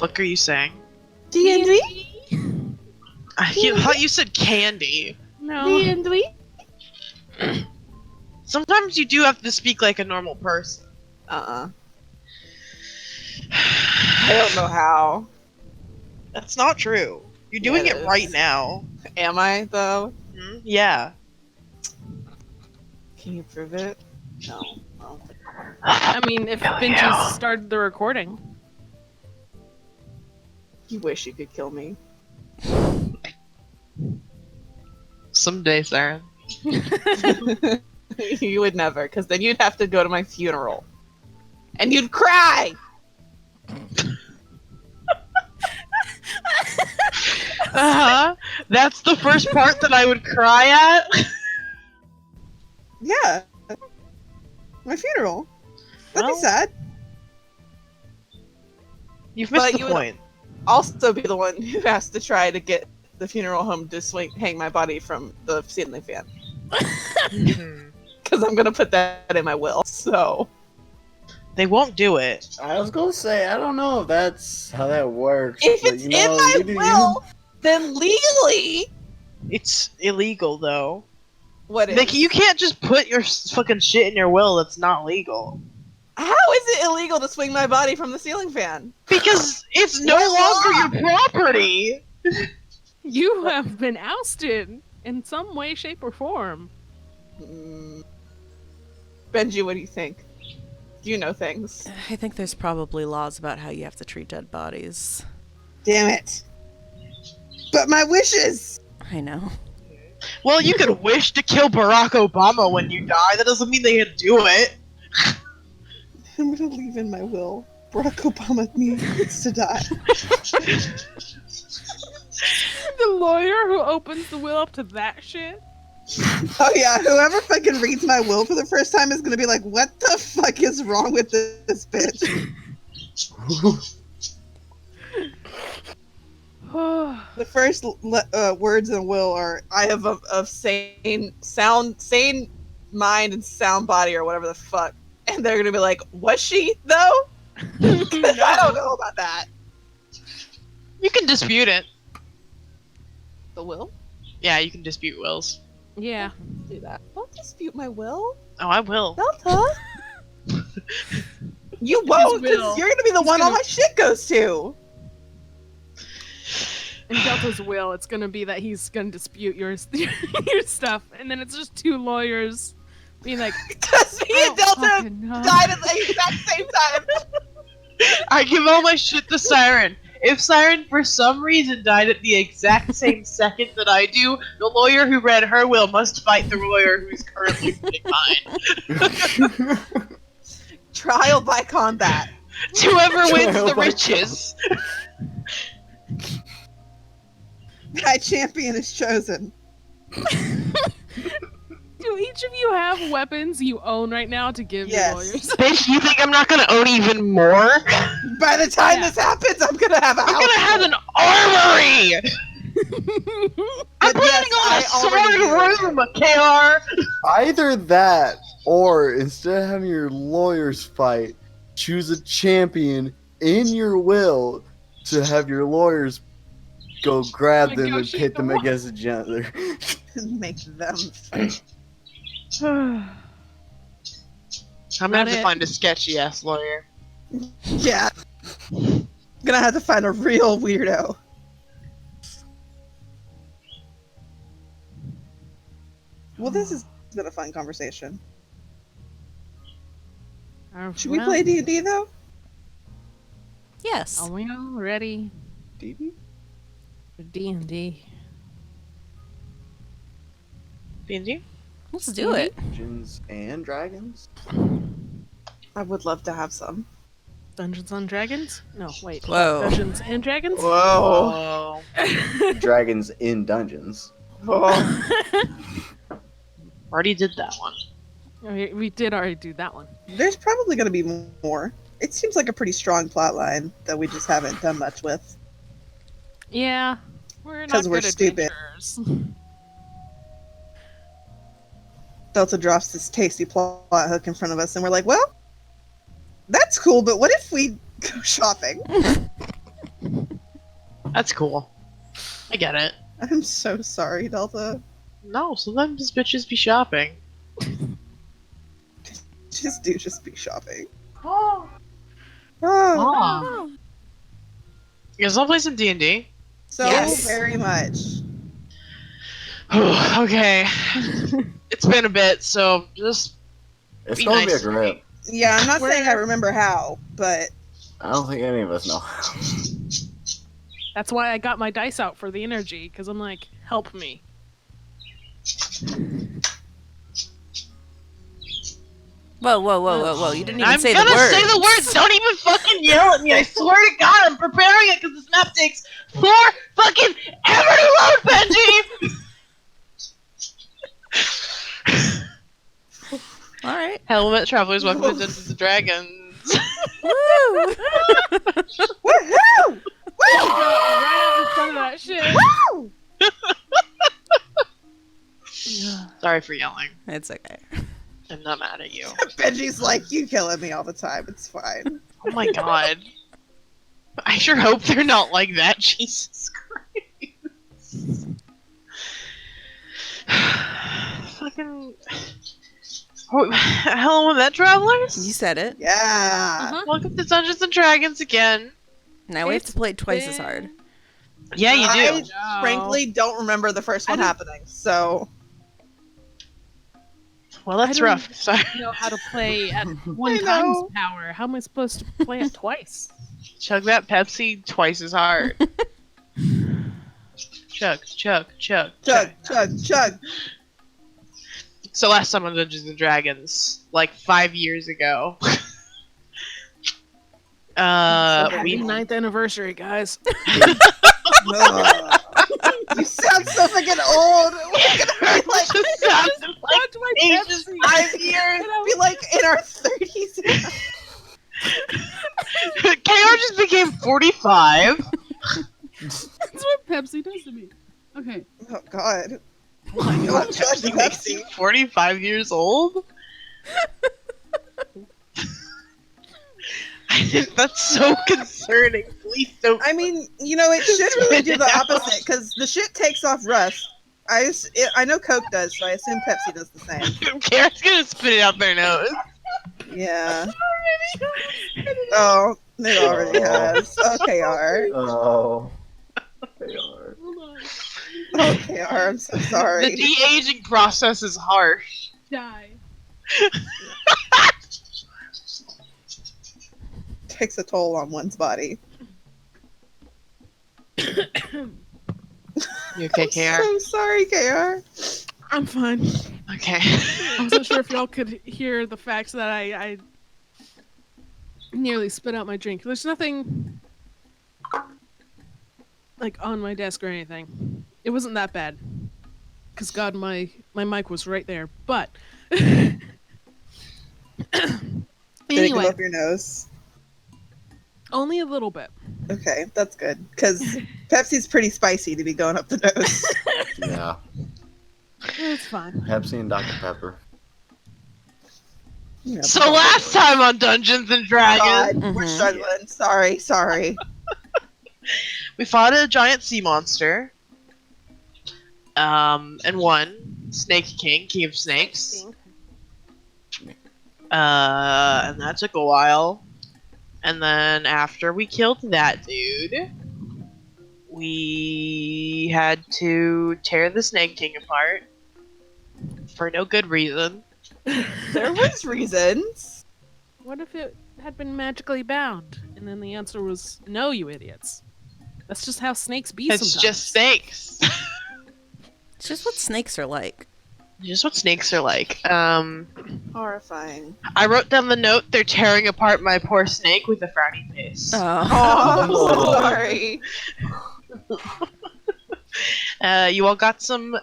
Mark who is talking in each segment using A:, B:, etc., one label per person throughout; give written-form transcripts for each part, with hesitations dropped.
A: fuck are you saying?
B: D&D?
A: I thought you said candy.
C: No.
B: D&D?
A: Sometimes you do have to speak like a normal person.
B: I don't know how.
A: That's not true. You're doing
B: Yeah,
A: it right now.
B: Am I, though?
A: Yeah.
B: Can you prove it? No.
C: I mean, if Benji started the recording.
B: You wish you could kill me.
A: Someday, Siren.
B: You would never, because then you'd have to go to my funeral. And you'd cry!
A: That's the first part that I would cry at?
B: Yeah. My funeral. That'd
A: Well,
B: be sad.
A: You've missed
B: But
A: the
B: you would-
A: point.
B: Also be the one who has to try to get the funeral home to hang my body from the ceiling fan. Because I'm gonna put that in my will, so...
A: They won't do it.
D: I was gonna say, I don't know if that's how that works.
B: If
D: but,
B: it's
D: you know,
B: in my will, then legally...
A: It's illegal, though.
B: What is?
A: Like, you can't just put your fucking shit in your will that's not legal.
B: How is it illegal to swing my body from the ceiling fan?
A: Because it's no longer your property!
C: You have been ousted in some way, shape, or form.
B: Benji, what do you think? Do you know things?
E: I think there's probably laws about how you have to treat dead bodies.
B: Damn it. But my wishes!
E: I know.
A: Well, you could wish to kill Barack Obama when you die. That doesn't mean they can do it.
B: I'm gonna leave in my will. Barack Obama needs to die.
C: The lawyer who opens the will up to that shit?
B: Oh yeah, whoever fucking reads my will for the first time is gonna be like, what the fuck is wrong with this bitch? The first words in the will are, I have a sane mind and sound body, or whatever the fuck. And they're gonna be like, was she, though? I don't know about that.
A: You can dispute it.
B: The will?
A: Yeah, you can dispute wills.
C: Yeah.
B: Do that. Don't dispute my will.
A: Oh, I will.
B: Delta? You won't,
C: will.
B: because you're gonna be the one all my shit goes to.
C: In Delta's will, it's gonna be that he's gonna dispute your stuff, and then it's just two lawyers being like,
B: Because me and Delta
C: fucking know.
B: died at the exact same time.
A: I give all my shit to Siren. If Siren, for some reason, died at the exact same second that I do, the lawyer who read her will must fight the lawyer who's currently reading mine.
B: Trial by combat.
A: Whoever wins
D: Trial
A: the
D: by
A: riches.
B: My champion is chosen.
C: Do each of you have weapons you own right now to give
B: Yes.
C: your lawyers?
A: Bitch, you think I'm not gonna own even more?
B: By the time this happens, I'm gonna have a
A: I'm
B: house.
A: gonna have an armory! I'm
B: But
A: putting
B: yes,
A: on a
B: I already
A: sword room, KR!
D: Either that, or instead of having your lawyers fight, choose a champion in your will to have your lawyers go grab them and
C: Negotiate
D: pit
C: the
D: them
C: war.
D: against each other.
B: Make them.
A: I'm gonna have to
C: it.
A: find a sketchy ass lawyer.
B: Yeah. Gonna have to find a real weirdo. Well, this has been a fun conversation. Should we play D&D though?
E: Yes.
C: Are we all ready
D: D&D?
C: for D&D?
A: B&D?
E: Let's do it.
D: Dungeons and Dragons?
B: I would love to have some.
C: Dungeons and Dragons? No, wait.
E: Whoa.
C: Dungeons and Dragons?
B: Whoa.
D: Dragons in Dungeons.
A: Already did that one.
C: We did already do that one.
B: There's probably gonna be more. It seems like a pretty strong plot line that we just haven't done much with.
C: Yeah. We're not
B: 'Cause we're
C: good
B: stupid.
C: adventurers.
B: Delta drops this tasty plot hook in front of us, and we're like, well, that's cool, but what if we go shopping?
A: That's cool. I get it.
B: I'm so sorry, Delta.
A: No, sometimes bitches be shopping.
B: Just be shopping.
A: Oh.
B: Oh,
C: Oh.
A: You guys wanna play some D&D?
B: so
E: Yes.
B: very much.
A: Okay. It's been a bit, so just
D: It's
A: Be
D: gonna be a
A: nice to me.
D: grip.
B: Yeah, I'm not
C: Where-
B: saying I remember how, but
D: I don't think any of us know.
C: That's why I got my dice out for the energy, because I'm like, help me.
E: Whoa. You didn't even
A: I'm
E: say
A: gonna
E: the words.
A: say the words. Don't even fucking yell at me. I swear to God, I'm preparing it because this map takes 4 fucking ever to load, Benji.
E: All right.
A: Helmet travelers, welcome to Dungeons and Dragons.
E: Woo!
B: woohoo!
C: Right out in front of that shit.
B: Woo!
A: Sorry for yelling.
E: It's okay.
A: I'm not mad at you.
B: Benji's like, you killing me all the time. It's fine.
A: Oh my God. I sure hope they're not like that. Jesus Christ. Fucking. Oh, hello, Met Travelers.
E: You said it.
B: Yeah.
C: Uh-huh.
A: Welcome to Dungeons and Dragons again.
E: Now we have to
C: It's
E: play it twice as hard.
A: Yeah, you do.
B: I frankly don't remember the first one happening, so
A: Well, that's
C: I don't-
A: rough. Sorry.
C: Know how to play at one
B: I
C: times
B: know.
C: power. How am I supposed to play it twice?
A: Chug that Pepsi twice as hard. Chug.
B: chug, chug.
A: So last time on Dungeons and Dragons, like 5 years ago,
C: Happy
A: we
C: 9th anniversary, guys.
B: Ugh. You sound so fucking old. We're gonna be like,
A: just sounded like
C: Watch my
A: ages
C: Pepsi.
B: 5 years. Be like in our 30s.
A: KR just became 45.
C: That's what Pepsi does to me. Okay.
B: Oh God.
A: Oh my God,
B: Pepsi
A: Pepsi makes you 45 years old? That's so concerning. Please don't.
B: I mean, you know, it should really do the opposite because the shit takes off rust. I know Coke does, so I assume Pepsi does the same.
A: KR's gonna spit it out their nose.
B: Yeah. Oh, it already has. Okay, R.
D: Oh. They are.
C: Hold on.
B: Okay, R. I'm so
A: The
B: sorry.
A: de-aging process is harsh.
C: Die.
B: Takes a toll on one's body.
A: You okay, KR?
B: So sorry, KR.
C: I'm fine.
A: Okay.
C: I wasn't sure if y'all could hear the facts that I nearly spit out my drink. There's nothing like on my desk or anything. It wasn't that bad. Cause God, my mic was right there. But
B: Did it go
C: anyway,
B: up your nose?
C: only a little bit.
B: Okay, that's good. Because Pepsi's pretty spicy to be going up the nose.
D: Yeah.
C: It's fine.
D: Pepsi and Dr. Pepper.
B: Yeah,
A: So last time on Dungeons and Dragons,
B: God, we're
E: Mhm.
B: struggling. Sorry.
A: we fought a giant sea monster. And won. Snake King, King of Snakes. And that took a while. And then after we killed that dude, we had to tear the Snake King apart. For no good reason.
B: There was reasons.
C: What if it had been magically bound? And then the answer was no, you idiots. That's just how snakes be
A: It's
C: sometimes.
A: just snakes.
E: It's just what snakes are like.
A: Just what snakes are like.
B: Horrifying.
A: I wrote down the note, they're tearing apart my poor snake with a frowny face.
E: Oh.
B: Oh, I'm so sorry.
A: You all got some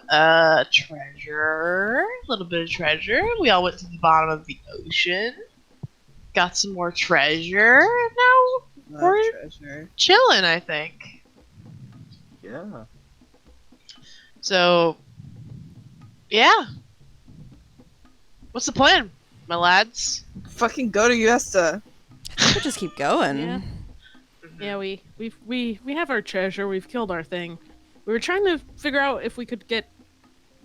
A: treasure, a little bit of treasure. We all went to the bottom of the ocean, got some more treasure, and now
B: Love
A: We're-
B: treasure.
A: chilling, I think.
D: Yeah.
A: So, yeah. What's the plan, my lads?
B: Fucking go to Uesta.
E: I could just keep going.
C: Yeah. Yeah, we have our treasure. We've killed our thing. We were trying to figure out if we could get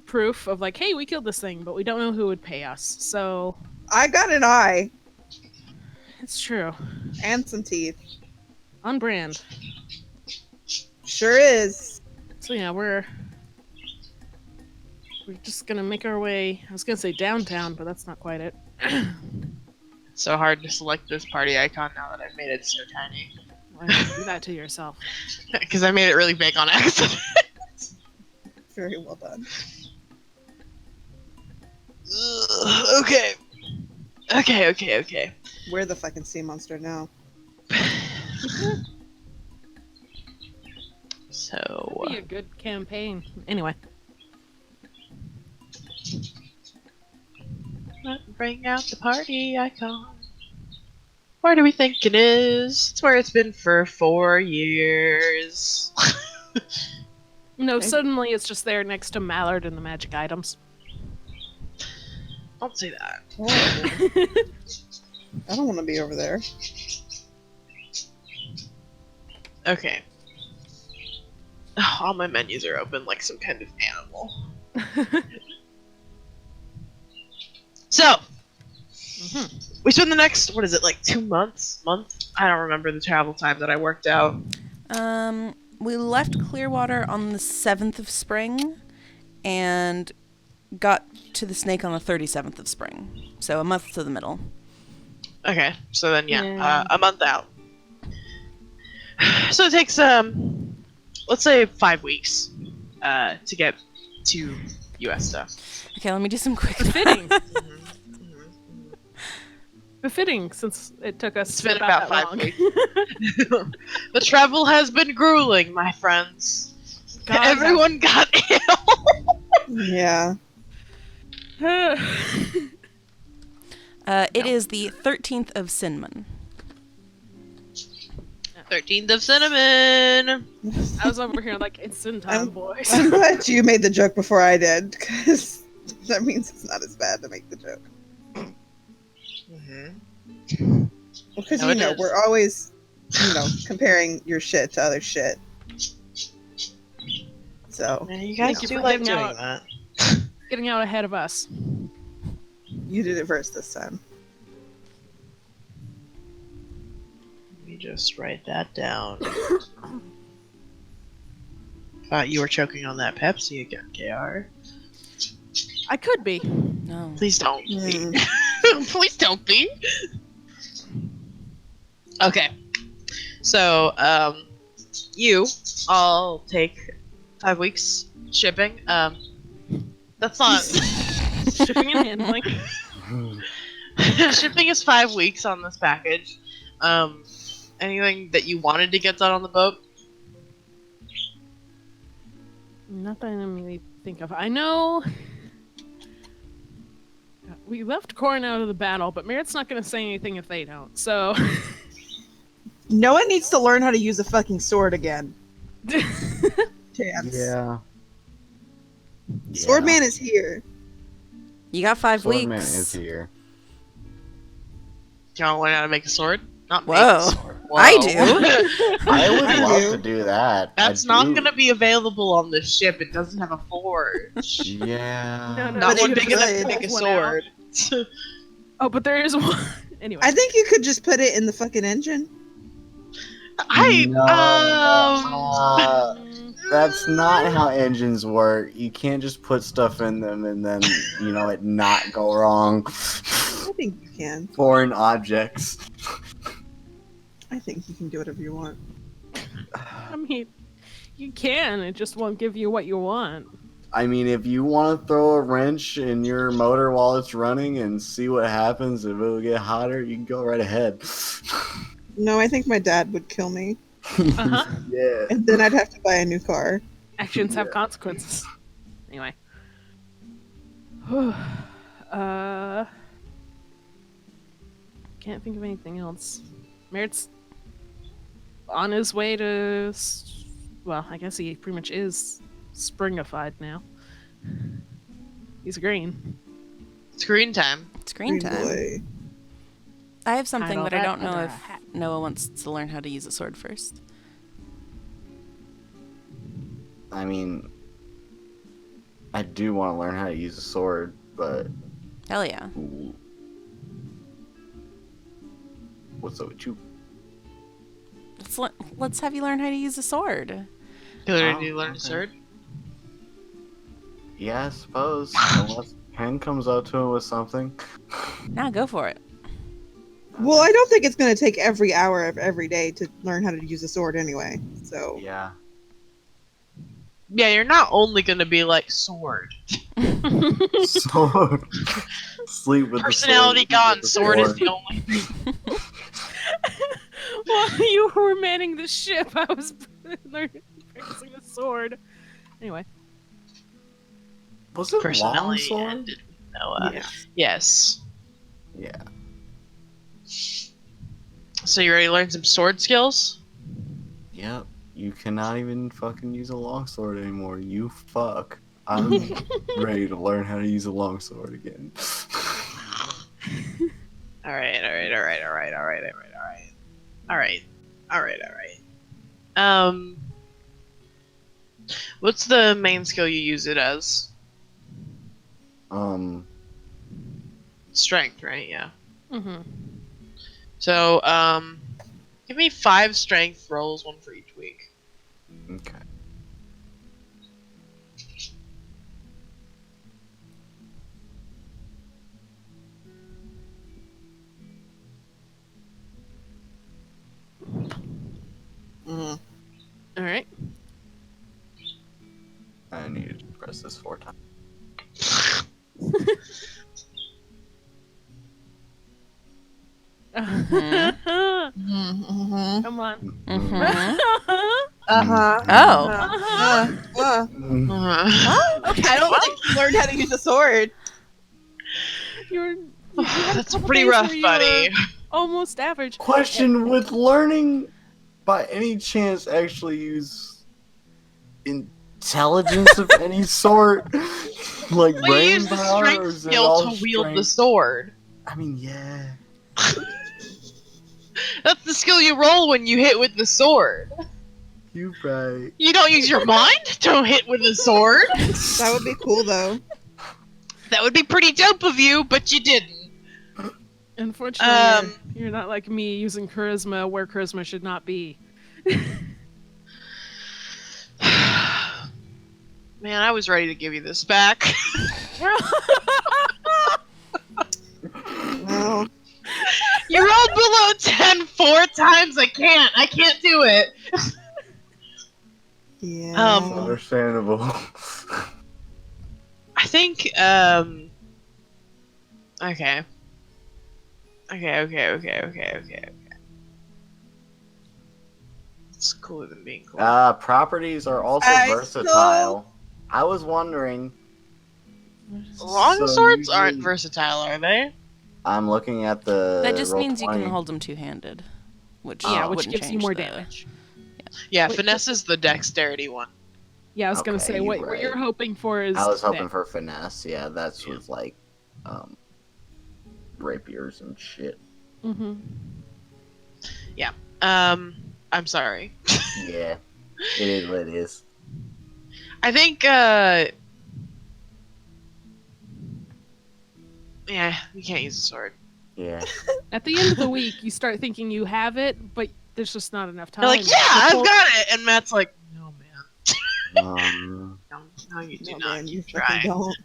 C: proof of like, hey, we killed this thing, but we don't know who would pay us. So
B: I got an eye
C: it's true.
B: and some teeth.
C: On brand.
B: Sure is.
C: So yeah, we're just gonna make our way. I was gonna say downtown, but that's not quite it.
A: It's so hard to select this party icon now that I've made it so tiny.
C: Why don't you do that to yourself?
A: Because I made it really big on accident.
B: Very well done.
A: Okay. Okay.
B: We're the fucking sea monster now.
A: So.
C: Be a good campaign. Anyway.
A: Bring out the party icon. Where do we think it is? It's where it's been for 4 years.
C: No, suddenly it's just there next to Mallard and the magic items.
A: Don't say that.
B: Oh, I don't want to be over there.
A: Okay. All my menus are open like some kind of animal. So, we spend the next, what is it, like 2 months? Month? I don't remember the travel time that I worked out.
E: We left Clearwater on the 7th of spring and got to the snake on the 37th of spring. So a month to the middle.
A: Okay, so then
C: Yeah.
A: a month out. So it takes let's say 5 weeks to get to Uesta.
E: Okay, let me do some quick.
C: Befitting. Befitting, since it took us
A: It's been
C: about
A: about
C: that
A: 5
C: long.
A: weeks. The travel has been grueling, my friends.
C: God,
A: Everyone got ill.
B: Yeah.
E: It is the 13th of Cinnamon.
A: 13th of cinnamon.
C: I was over here like, it's in time, boys.
B: I'm glad you made the joke before I did, because that means it's not as bad to make the joke. Because,
A: No,
B: you
A: it
B: know,
A: is.
B: we're always, comparing your shit to other shit. So,
A: Man, you guys
C: Thank you
A: do
C: for
A: like
C: getting
A: doing
C: out.
A: that.
C: Getting out ahead of us.
B: you did it first this time.
A: Let me just write that down. Thought you were choking on that Pepsi again, KR.
C: I could be.
E: No.
A: Please don't be.
B: Mm.
A: Please don't be. Okay. So, I'll take 5 weeks shipping. That's not.
C: Shipping and handling.
A: Shipping is 5 weeks on this package. Anything that you wanted to get done on the boat?
C: Not that I immediately think of. I know we left Corrin out of the battle, but Merritt's not going to say anything if they don't. So
B: Noah needs to learn how to use a fucking sword again. Chance.
D: Yeah.
B: Swordman is here.
E: You got 5
D: Swordman
E: weeks.
D: is here.
A: Do you want to learn how to make a sword? Not make
E: Whoa.
A: a sword.
E: I
A: Whoa.
E: do.
D: I would
B: I
D: love
B: do.
D: to do that.
A: That's
D: I
A: not
D: do.
A: going to be available on this ship. It doesn't have a forge.
D: Yeah.
C: No, no.
A: Not
B: But
A: one
B: it
A: big enough to
B: could.
A: make a
C: One out.
A: sword.
C: Oh, but there is one. Anyway.
B: I think you could just put it in the fucking engine.
D: No. That's not how engines work. You can't just put stuff in them and then, it not go wrong.
B: I think you can.
D: Foreign objects.
B: I think you can do whatever you want.
C: I mean, you can. It just won't give you what you want.
D: I mean, if you want to throw a wrench in your motor while it's running and see what happens, if it'll get hotter, you can go right ahead.
B: No, I think my dad would kill me.
C: Uh-huh.
D: Yeah.
B: And then I'd have to buy a new car.
C: Actions have consequences. Anyway. Can't think of anything else. Merritt's on his way to. Well, I guess he pretty much is springified now. He's green.
A: Screen time.
E: Screen time.
B: Boy.
E: I have something
C: Hide all
E: that I don't know
C: under
E: if
C: a hat.
E: Noah wants to learn how to use a sword first.
D: I mean, I do want to learn how to use a sword, but
E: Hell yeah.
D: what's up with you?
E: Let's have you learn how to use a sword.
A: Did
D: Oh,
A: you learn
D: okay.
A: a sword?
D: Yeah, I suppose. Unless Pen comes up to him with something.
E: Now go for it.
B: Well, I don't think it's going to take every hour of every day to learn how to use a sword anyway. So
D: Yeah.
A: Yeah, you're not only gonna be like sword.
D: Sword. Sleep with
A: Personality
D: the sword.
A: gone.
D: Eat with the
A: Sword is the only thing.
C: While you were manning the ship, I was practicing the sword. Anyway.
D: Was it
A: Personality
D: longsword?
A: ended with Noah.
B: yeah.
A: Yes.
D: Yeah.
A: So you ready to learn some sword skills?
D: Yep. You cannot even fucking use a longsword anymore. You fuck. I'm ready to learn how to use a longsword again.
A: Alright. What's the main skill you use it as? Strength, right? Yeah.
C: Mm-hmm.
A: So, give me 5 strength rolls, 1 for each week.
D: Okay.
B: Mhm.
C: All right.
D: I needed to press this 4 times.
B: Mhm.
C: Come on.
E: Mm-hmm.
B: Uh-huh.
E: Oh.
A: Okay.
B: I don't think you learned how to use a sword.
C: You had a
A: That's
C: couple
A: pretty
C: days
A: rough,
C: where you
A: buddy.
C: were almost average.
D: Question: would learning, by any chance, actually use intelligence of any sort, like
A: Well, you
D: brain
A: use the
D: power, or
A: strength
D: is it
A: skill
D: all
A: to wield the
D: strength?
A: sword.
D: I mean, yeah.
A: That's the skill you roll when you hit with the sword.
D: You right.
A: You don't use your mind to hit with a sword.
B: That would be cool, though.
A: That would be pretty dope of you, but you didn't.
C: Unfortunately, you're not like me using charisma where charisma should not be.
A: Man, I was ready to give you this back.
B: Well,
A: You rolled below 10 4 times. I can't do it.
B: yeah.
D: Understandable.
A: I think, okay. Okay. It's cooler than being cool.
D: Properties are also
B: I
D: versatile. I was wondering.
A: Long
D: so
A: swords aren't
D: usually-
A: versatile, are they?
D: I'm looking at the.
E: That just means you can
D: Roll20.
E: hold them two-handed. Which
A: Yeah,
E: wouldn't
C: which gives you
E: change
C: more
E: the-
C: damage.
A: Yeah,
C: Wait,
A: finesse is the dexterity one.
C: Yeah, I was gonna
D: Okay,
C: say
D: you're
C: what
D: right.
C: you're hoping for is.
D: I was hoping
C: dex.
D: for finesse. Yeah, that's with like, rapiers and shit.
C: Mhm.
A: I'm sorry.
D: Yeah, it is what it is.
A: I think, yeah, you can't use a sword.
D: Yeah.
C: At the end of the week, you start thinking you have it, but there's just not enough time.
A: They're like, yeah, I've got it! And Matt's like, no, man. No, you do
B: No,
A: not.
B: man, you
A: Keep
B: fucking
A: trying.
B: don't.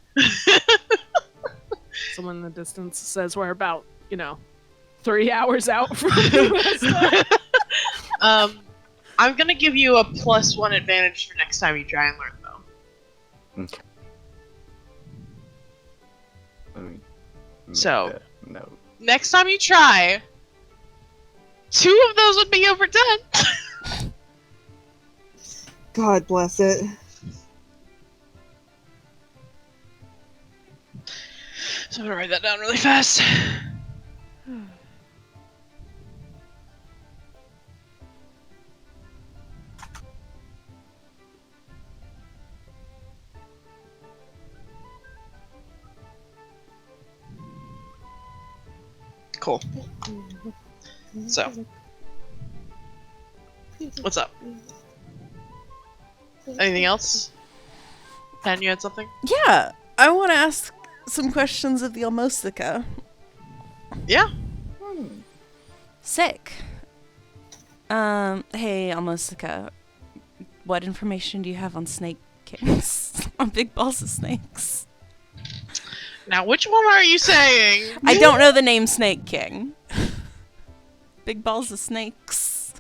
C: Someone in the distance says we're about, 3 hours out from Uesta.
A: I'm gonna give you a +1 advantage for next time you try and learn, though.
D: Okay. Let me make
A: So-
D: that note.
A: Next time you try, 2 of those would be over 10.
B: God bless it.
A: So I'm gonna write that down really fast. Cool. So, What's up? Anything else? Pen, you had something?
E: Yeah, I want to ask some questions of the Almostica.
A: Yeah.
E: Sick. Hey, Almostica, what information do you have on snake kings? On big balls of snakes?
A: Now, which one are you saying?
E: I don't know the name Snake King. Big balls of snakes.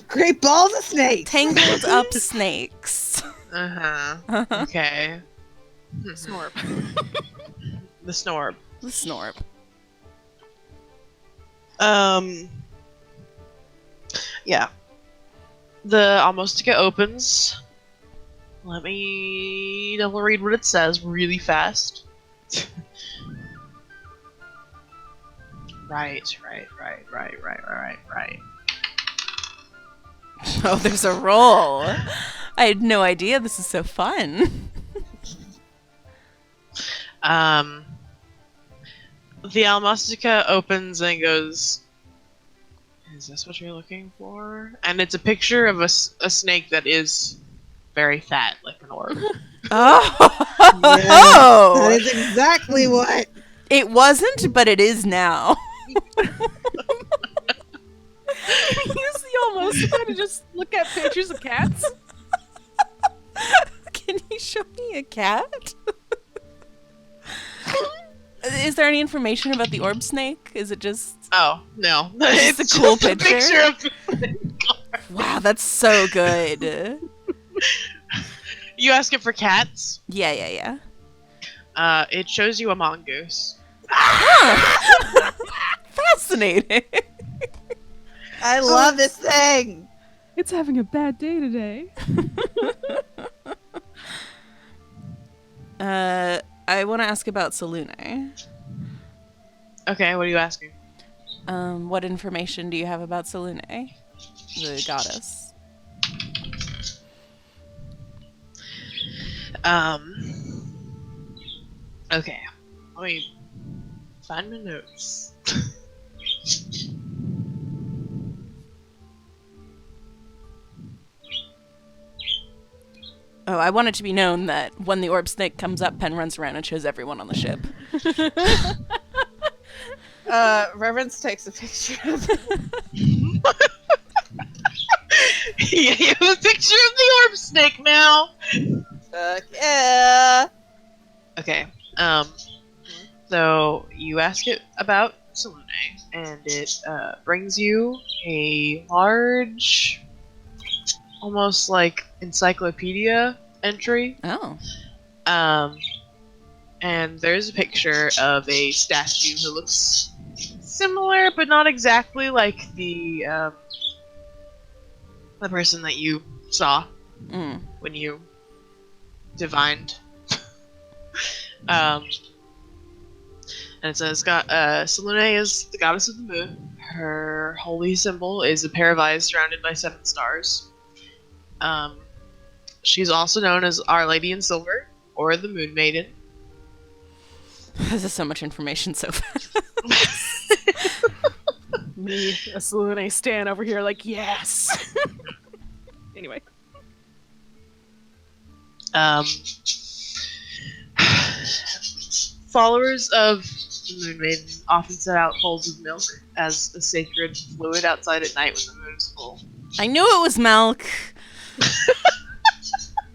B: Great balls of snakes.
E: Tangled up snakes.
A: Uh-huh. Okay.
C: Snorp.
A: The Snorb.
E: The Snorp.
A: Yeah. The Almostica opens. Let me double read what it says really fast. Right.
E: Oh, there's a roll. I had no idea this is so fun.
A: The Almostica opens and goes, is this what you're looking for? And it's a picture of a snake that is very fat, like an orb.
E: Oh!
B: That is exactly what.
E: It wasn't, but it is now.
C: Use the almost to just look at pictures of cats.
E: Can you show me a cat? Is there any information about the orb snake? Is it just...
A: Oh, no.
E: It's
A: It's
E: a cool
A: just
E: picture?
A: of
E: Wow, that's so good.
A: You ask it for cats.
E: Yeah.
A: It shows you a mongoose.
E: Huh. Fascinating.
B: I love this thing.
C: It's having a bad day today.
E: I want to ask about Salune.
A: Okay, what are you asking?
E: What information do you have about Salune, the goddess?
A: Okay. Let me find my notes.
E: Oh, I want it to be known that when the orb snake comes up, Pen runs around and shows everyone on the ship.
B: Reverence takes a picture of
A: You have a picture of the orb snake now.
B: Fuck yeah.
A: Okay. So you ask it about Salune, and it brings you a large, almost like encyclopedia entry.
E: Oh.
A: And there's a picture of a statue who looks similar, but not exactly like the person that you saw when you divined. And it says, Salune is the goddess of the moon. Her holy symbol is a pair of eyes surrounded by 7 stars. She's also known as Our Lady in Silver, or the Moon Maiden.
E: This is so much information so fast.
C: Me, a Salune stan over here, like, yes! Anyway.
A: Followers of the Moon Maiden often set out bowls of milk as a sacred fluid outside at night when the moon is full.
E: I knew it was milk.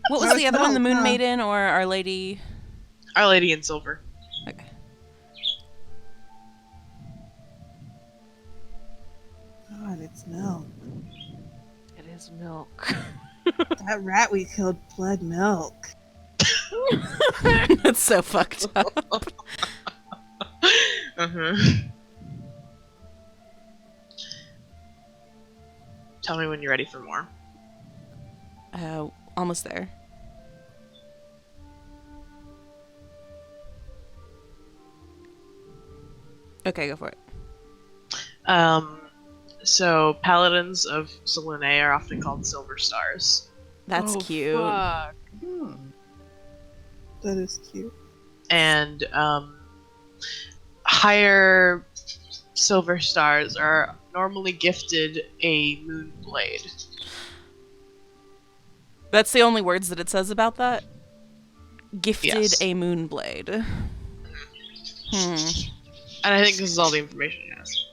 E: What was
B: That
E: the
B: was
E: other one? The
B: milk,
E: Moon
B: huh?
E: Maiden or Our Lady?
A: Our Lady in Silver.
E: Okay.
B: God, it's milk.
C: It is milk.
B: That rat we killed bled milk.
E: That's so fucked up.
A: Tell me when you're ready for more.
E: Almost there. Okay, go for it.
A: So paladins of Salune are often called Silver Stars.
E: That's
C: Oh,
E: cute.
C: fuck.
B: That is cute.
A: And higher silver stars are normally gifted a moon blade.
E: That's the only words that it says about that? Gifted
A: Yes.
E: a moonblade.
A: And I think this is all the information it has.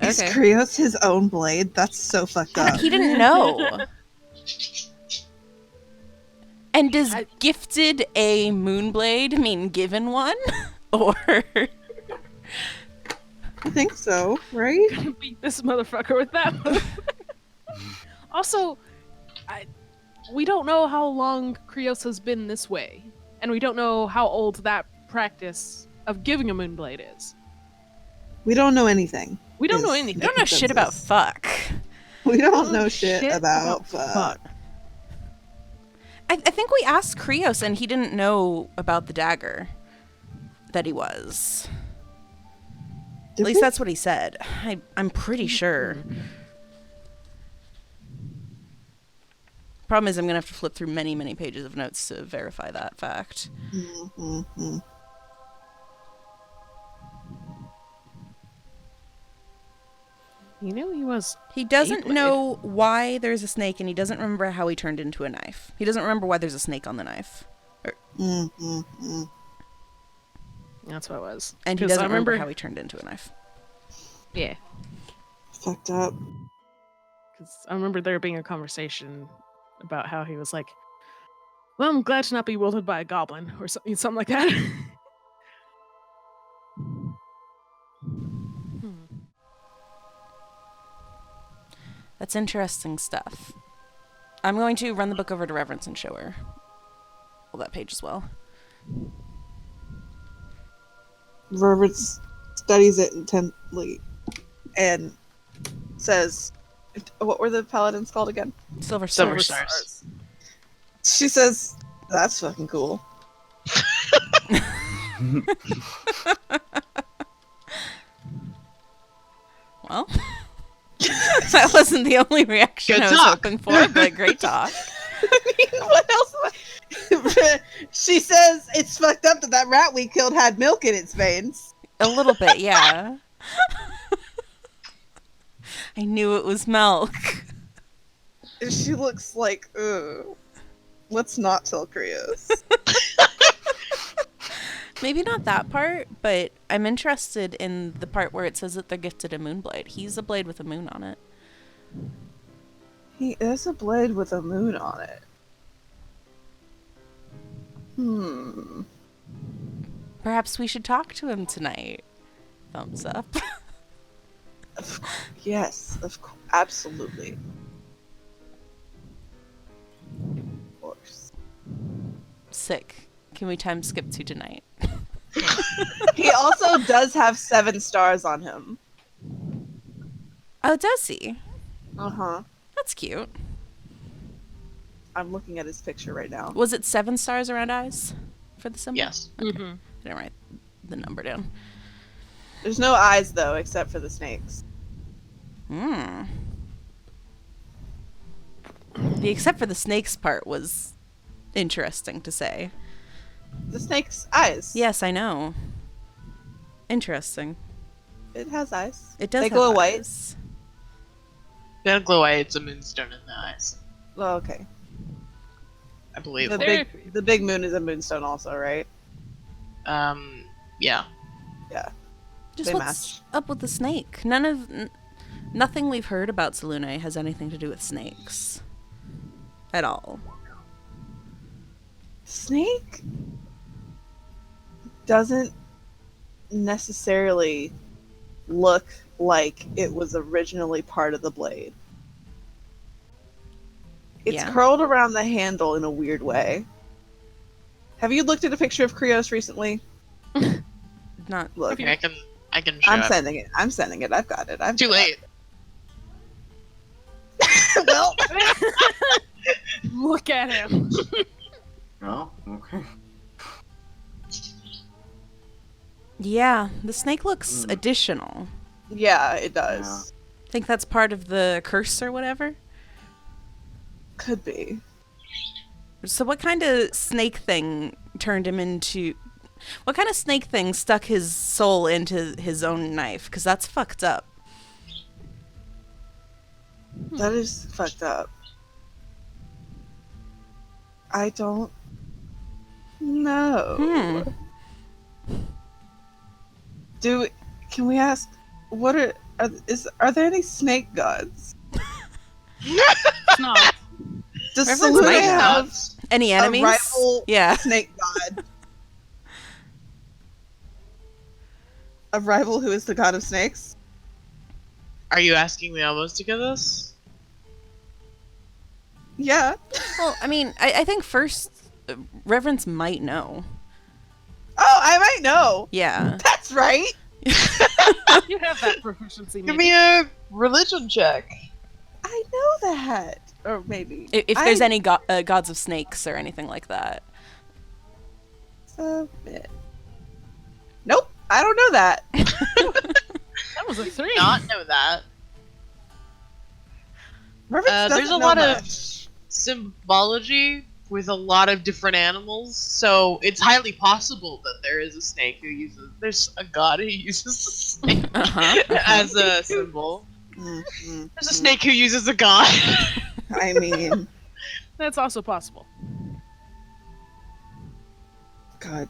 B: Is
E: Okay.
B: Krios his own blade? That's so fucked up.
E: He didn't know. And does
C: I-
E: gifted a moonblade mean given one? Or
B: I think so, right?
C: Beat this motherfucker with that move. Also, we don't know how long Krios has been this way, and we don't know how old that practice of giving a moonblade is.
B: We don't know anything.
C: We don't know
B: Is-
C: anything.
E: we don't know shit about fuck.
B: We don't know shit about fuck.
E: I think we asked Krios and he didn't know about the dagger that he was.
B: Did
E: At least
B: we?
E: that's what he said. I'm pretty sure. Problem is, I'm gonna have to flip through many, many pages of notes to verify that fact.
B: Mm-hmm.
C: He knew he was.
E: He doesn't
C: Beyblade.
E: know why there's a snake, and he doesn't remember how he turned into a knife. He doesn't remember why there's a snake on the knife,
B: Mm-hmm.
C: That's what it was.
E: and he
C: 'Cause
E: doesn't
C: I
E: remember how he turned into a knife.
C: Yeah,
B: Fucked up.
C: because I remember there being a conversation about how he was like, "Well, I'm glad to not be wielded by a goblin," or something like that.
E: That's interesting stuff. I'm going to run the book over to Reverence and show her all that page as well.
B: Reverence studies it intently and says, what were the paladins called again?
E: Silver
A: Silver
E: stars.
A: stars.
B: She says, that's fucking cool.
E: Well, that wasn't the only reaction
A: Good
E: I was
A: talk.
E: hoping for, but great talk.
B: What else am I... She says, it's fucked up that rat we killed had milk in its veins.
E: A little bit, yeah. I knew it was milk.
B: And she looks like, ugh. Let's not tell Krios.
E: Maybe not that part, but I'm interested in the part where it says that they're gifted a moonblade. He's a blade with a moon on it.
B: He is a blade with a moon on it.
E: Perhaps we should talk to him tonight. Thumbs up.
B: Yes, of course. Absolutely. Of course.
E: Sick. Can we time skip to tonight?
B: He also does have 7 stars on him.
E: Oh, does he?
B: Uh-huh.
E: That's cute.
B: I'm looking at his picture right now.
E: Was it 7 stars around eyes for the symbol?
A: Yes.
C: Mm-hmm.
E: I didn't write the number down.
B: There's no eyes, though, except for the snakes.
E: Hmm. The except for the snakes part was interesting to say.
B: The snake's eyes.
E: Yes, I know. Interesting.
B: It has eyes.
E: It does
B: They
E: have
B: glow white.
E: eyes.
A: They don't glow white, it's a moonstone in the eyes.
B: Oh, okay.
A: I believe.
B: The big moon is a moonstone also, right?
A: Yeah.
E: Just
B: They
E: what's
B: match.
E: up with the snake? Nothing we've heard about Selune has anything to do with snakes. At all.
B: Snake doesn't necessarily look like it was originally part of the blade. It's
E: Yeah.
B: curled around the handle in a weird way. Have you looked at a picture of Krios recently?
E: Not
B: Look,
A: Okay, I can show
B: I'm
A: it.
B: sending it. I'm sending it. I've got it.
A: Too late.
B: Well,
C: Look at him.
D: Oh, okay.
E: Yeah, the snake looks additional.
B: yeah, it does.
E: Think that's part of the curse or whatever?
B: Could be.
E: So what kind of snake thing turned him into... What kind of snake thing stuck his soul into his own knife? Because that's fucked up.
B: That is fucked up. I don't know. Can we ask what are there any snake gods?
C: It's not.
B: Does
E: Reverend's
B: Saluna
E: might
B: have
E: Any
B: a
E: enemies?
B: rival
E: Yeah.
B: snake god? A rival who is the god of snakes?
A: Are you asking me almost to get this?
B: Yeah.
E: Well, I mean, I think first, Reverence might know.
B: Oh, I might know.
E: Yeah.
B: That's right.
C: You have that proficiency.
A: Give
C: Maybe.
A: me a religion check.
B: I know that. Or maybe.
E: If there's any gods of snakes or anything like that.
B: Submit. Nope. I don't know that.
C: That was a 3.
A: Not know that.
B: Reverence doesn't
A: There's a
B: know
A: lot
B: much.
A: of symbology with a lot of different animals, so it's highly possible that there is a snake who uses. There's a god who uses a snake as a symbol. There's a snake who uses a god.
B: I mean,
C: That's also possible.
B: God.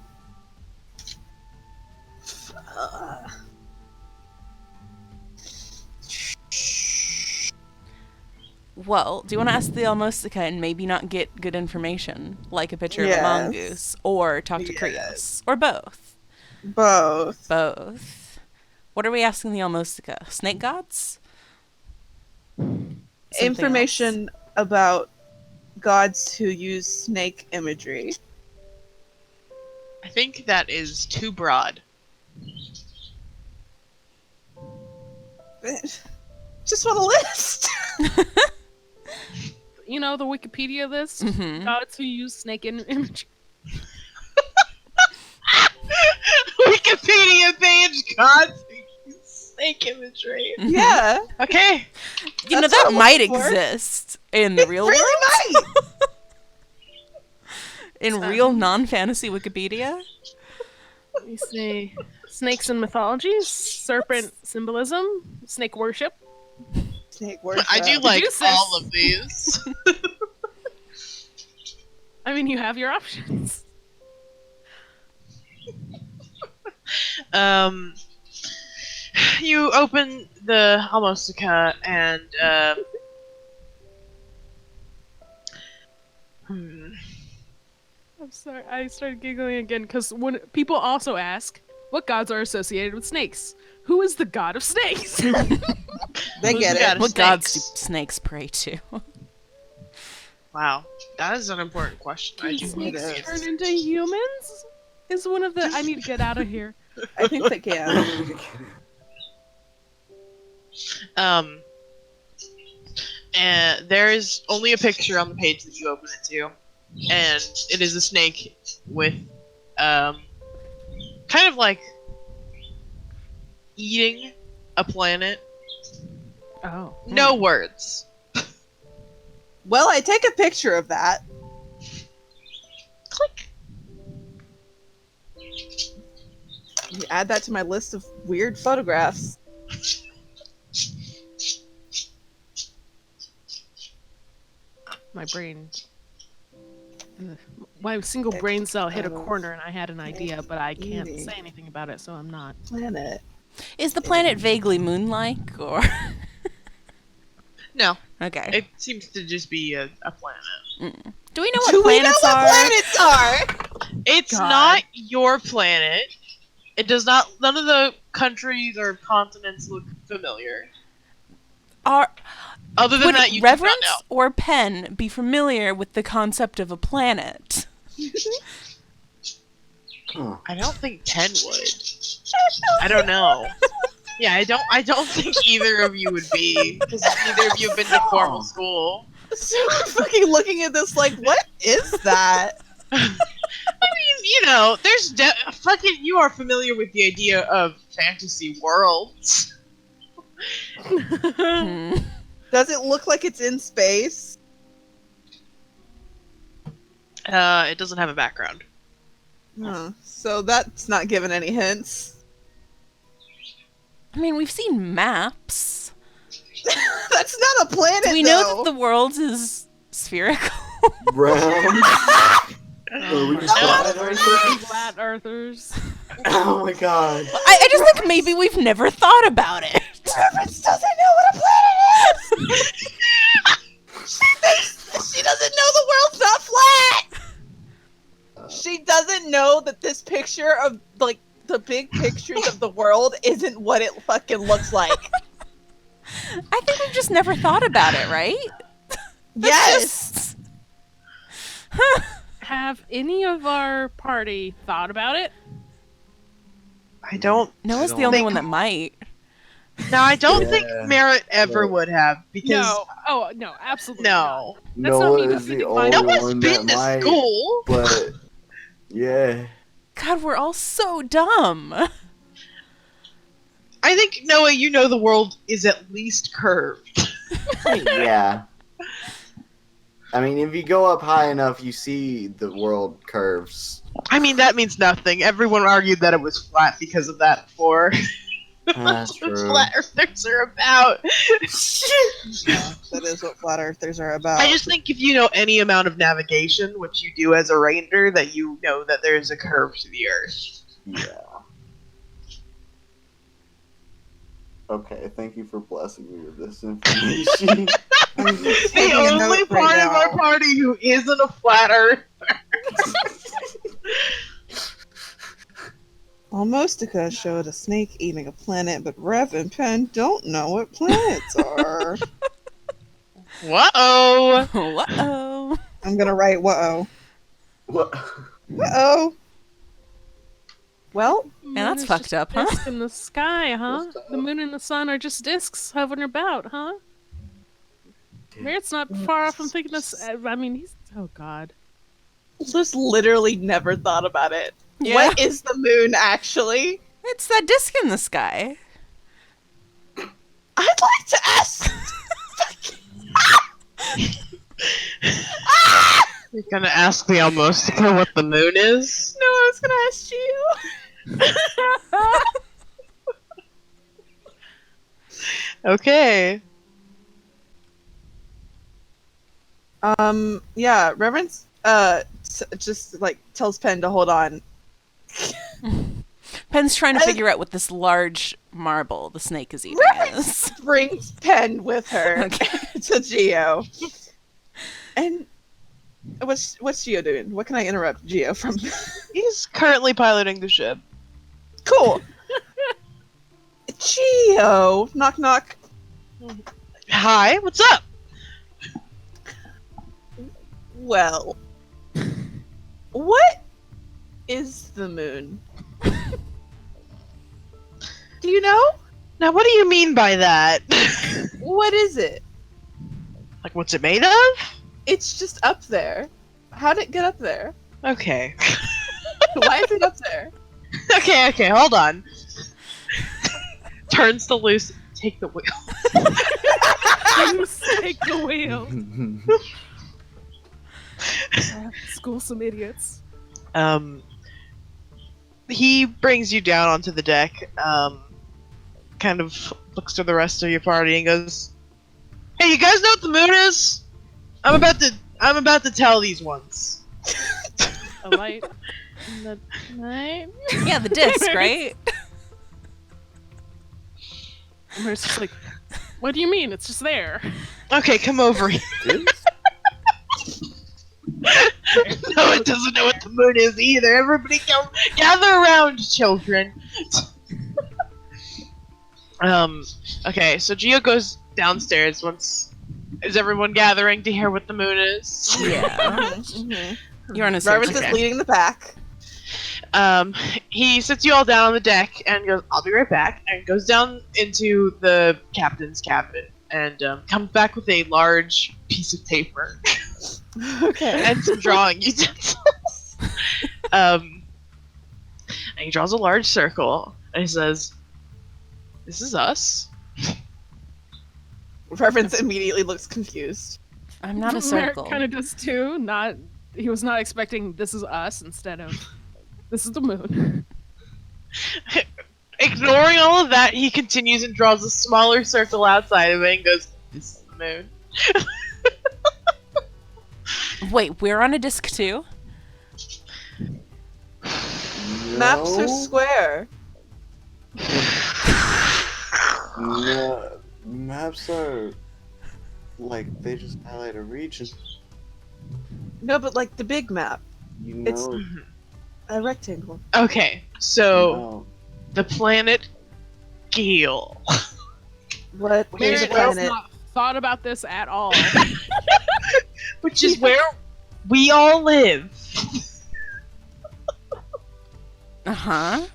E: Well, do you want to ask the Almostica and maybe not get good information, like a picture of a
B: Yes.
E: mongoose, or talk to
B: Yes.
E: Krios, or both?
B: Both.
E: Both. What are we asking the Almostica? Snake gods? Something
B: Information about gods who use snake imagery.
A: I think that is too broad.
B: Just want a list.
E: else?
C: You know the Wikipedia list?
E: Mhm.
C: Gods who use snake image.
A: Wikipedia page, gods who use snake imagery.
B: Yeah.
A: Okay.
E: You know,
B: That's
E: that
B: what I'm
E: might
B: looking for.
E: exist in the real world.
B: Really might.
E: In real non-fantasy Wikipedia.
C: Let me see. Snakes and mythologies, serpent symbolism, snake worship.
B: Snake worship.
A: I do like
C: Caduceus.
A: all of these.
C: I mean, you have your options.
A: You open the Almostica and
C: I'm sorry, I started giggling again because when people also ask, what gods are associated with snakes? Who is the god of snakes?
B: They
A: Who's
B: get
A: the god
B: it.
A: of
E: What gods do
A: snakes?
E: snakes pray to?
A: Wow, that is an important question. I
C: Can
A: do
C: snakes
A: believe.
C: turn into humans? Is one of the. I need to get out of here.
B: I think they can.
A: And there is only a picture on the page that you open it to, and it is a snake with, kind of like eating a planet.
C: Oh.
A: No words.
B: Well, I take a picture of that.
A: Click.
B: You add that to my list of weird photographs.
C: My brain. My single brain cell hit a corner and I had an idea, but I can't say anything about it, so I'm not.
B: Planet.
E: Is the planet vaguely moon-like, or?
A: No,
E: Okay.
A: it seems to just be a planet.
E: Do we know what
B: Do we know
E: planets
B: what
E: are?
B: planets are?
A: It's
C: God.
A: not your planet. It does not. None of the countries or continents look familiar. Other than
E: Would
A: that, you do not
E: Reverence
A: know.
E: or Penn be familiar with the concept of a planet?
A: I don't think Penn would. I don't know. Yeah, I don't think either of you would be, because neither of you have been to formal school.
B: So we're fucking looking at this like, what is that?
A: I mean, you know, there's fucking. You are familiar with the idea of fantasy worlds.
E: Hmm.
B: Does it look like it's in space?
A: It doesn't have a background.
B: So that's not giving any hints.
E: I mean, we've seen maps.
B: That's not a planet,
E: Do we know
B: though.
E: that the world is spherical?
D: Round. Are we flat earthers?
C: Flat earthers.
D: Oh my god.
E: I just think maybe we've never thought about it.
B: Reference doesn't know what a planet is! She doesn't know the world's not flat! She doesn't know that this picture of, like, the big pictures of the world isn't what it fucking looks like.
E: I think we've just never thought about it, right?
B: Yes!
C: Have any of our party thought about it?
A: I don't.
E: Noah's the only one that might.
A: No, I don't think
D: Yeah.
A: Merritt ever
D: Yeah.
A: would have because
C: No. Oh, no, absolutely not.
A: no.
C: That's not
D: Noah
C: me
D: is the
C: defeating
D: only
C: my-
A: Noah's
D: one
A: been
D: that
A: to
D: might.
A: school.
D: But yeah.
E: God, we're all so dumb.
A: I think Noah, you know the world is at least curved.
D: Yeah. I mean, if you go up high enough, you see the world curves.
A: I mean, that means nothing. Everyone argued that it was flat because of that before.
D: That's
A: That's what
D: true.
A: flat earthers are about.
B: That is what flat earthers are about.
A: I just think if you know any amount of navigation, which you do as a ranger, that you know that there's a curve to the earth.
D: Yeah. Okay, thank you for blessing me with this information.
B: I'm just
A: The
B: taking a
A: only
B: note
A: part
B: right
A: of our
B: now.
A: party who isn't a flat earth.
B: Almostica showed a snake eating a planet, but Rev and Penn don't know what planets are.
A: Whoa!
E: Uh-oh.
B: I'm gonna write whoa.
D: What?
B: Uh-oh. Well,
C: Moon
E: that's
C: is
E: fucked
C: just
E: up,
C: a
E: huh?
C: disk in the sky, huh?
D: That's
C: The moon and the sun are just discs hovering about, huh? Merritt's not far off from thinking this. I mean, he's. Oh, God.
B: just literally never thought about it.
E: Yeah.
B: What is the moon, actually?
E: It's that disc in the sky.
B: I'd like to ask...
A: You're gonna ask the Almostica what the moon is?
B: No, I was gonna ask you.
A: Okay.
B: Yeah, Reverence, just, like, tells Penn to hold on.
E: Penn's trying to figure out what this large marble the snake is eating is.
B: Brings Penn with her
E: Okay.
B: to Geo. And what's Geo doing? What can I interrupt Geo from?
A: He's currently piloting the ship.
B: Cool. Geo, knock knock.
A: Hi, what's up?
B: Well, what is the moon? Do you know?
A: Now, what do you mean by that?
B: What is it?
A: Like, what's it made of?
B: It's just up there. How'd it get up there?
A: Okay.
B: Why is it up there?
A: okay, hold on. Turns to loose. Take the wheel.
C: Take the wheel. School some idiots.
A: He brings you down onto the deck, kind of looks to the rest of your party and goes, "Hey, you guys know what the moon is? I'm about to tell these ones."
C: A light in the night.
E: Yeah, the disc, right?
C: And Mercer's just like, what do you mean? It's just there.
A: Okay, come over here. No, it doesn't know what the moon is either. Everybody come, gather around, children. Okay, so Gio goes downstairs once. Is everyone gathering to hear what the moon is?
E: Yeah. You're on a
B: Reverence
E: search.
B: is leading the pack.
A: He sits you all down on the deck and goes, "I'll be right back," and goes down into the captain's cabin and comes back with a large piece of paper
B: Okay.
A: and some drawing utensils. And he draws a large circle and he says, "This is us."
B: Reverence immediately looks confused.
E: I'm not a
C: Merrick
E: circle.
C: kind of does too. He was not expecting this is us instead of This is the moon.
A: Ignoring all of that, he continues and draws a smaller circle outside of it and goes, "This is the moon."
E: Wait, we're on a disc too?
B: Maps are
D: No.
B: square.
D: No, maps are like they just highlight a region.
B: No, but like the big map,
D: You know,
B: It's- a rectangle.
A: Okay, so
D: no.
A: the planet Geel.
B: What is
C: Merritt
B: a
C: has
B: planet?
C: not thought about this at all.
A: Which is where we all live.
E: Uh-huh.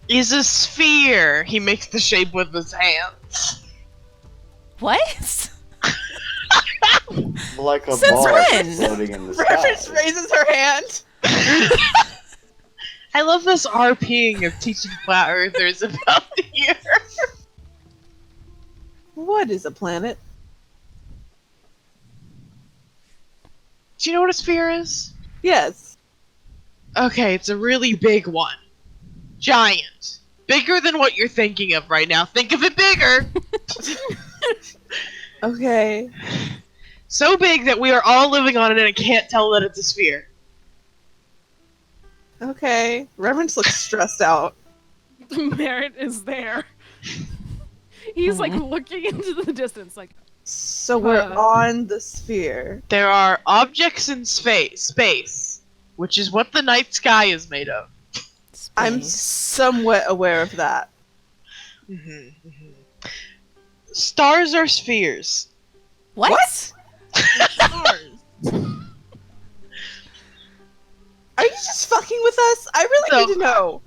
A: Is a sphere. He makes the shape with his hands.
E: What?
D: Like a
E: Since
D: ball
E: when?
D: floating in the
B: Reference
D: sky.
B: raises her hand.
A: I love this RPing of teaching flat earthers about the year.
B: What is a planet?
A: Do you know what a sphere is?
B: Yes.
A: Okay, it's a really big one. Giant. Bigger than what you're thinking of right now. Think of it bigger!
B: Okay.
A: So big that we are all living on it and it can't tell that it's a sphere.
B: Okay. Reverence looks stressed out.
C: Merritt is there. He's like looking into the distance, like,
B: So we're on the sphere.
A: There are objects in space, which is what the night sky is made of.
B: I'm
E: Space.
B: somewhat aware of that.
A: Stars are spheres.
E: What?
B: Are you just fucking with us? I really need to know.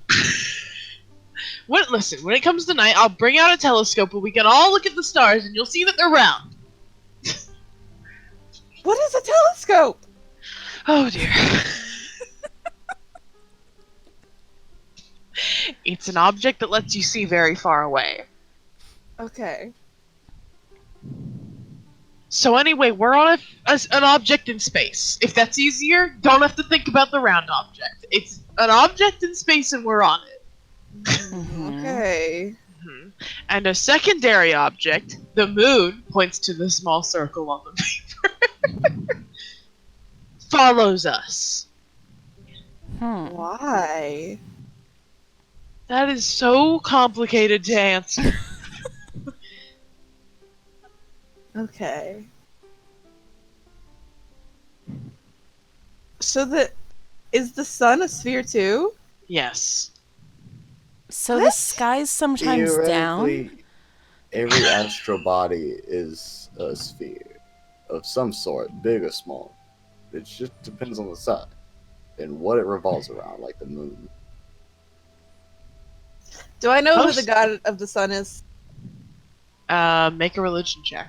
A: Listen, when it comes to night, I'll bring out a telescope and we can all look at the stars and you'll see that they're round.
B: What is a telescope?
A: Oh dear. It's an object that lets you see very far away.
B: Okay.
A: So anyway, we're on an object in space. If that's easier, don't have to think about the round object. It's an object in space and we're on it.
E: Mhm.
B: Okay.
A: And a secondary object, the moon, points to the small circle on the paper, follows us.
E: Hmm.
B: Why?
A: That is so complicated to answer.
B: Okay. So is the sun a sphere too?
A: Yes.
E: So the
B: What?
E: sky's sometimes down?
D: Theoretically, every astral body is a sphere of some sort, big or small. It just depends on the sun and what it revolves around, like the moon.
B: Do I know who
A: Most-
B: the god of the sun is?
A: Make a religion check.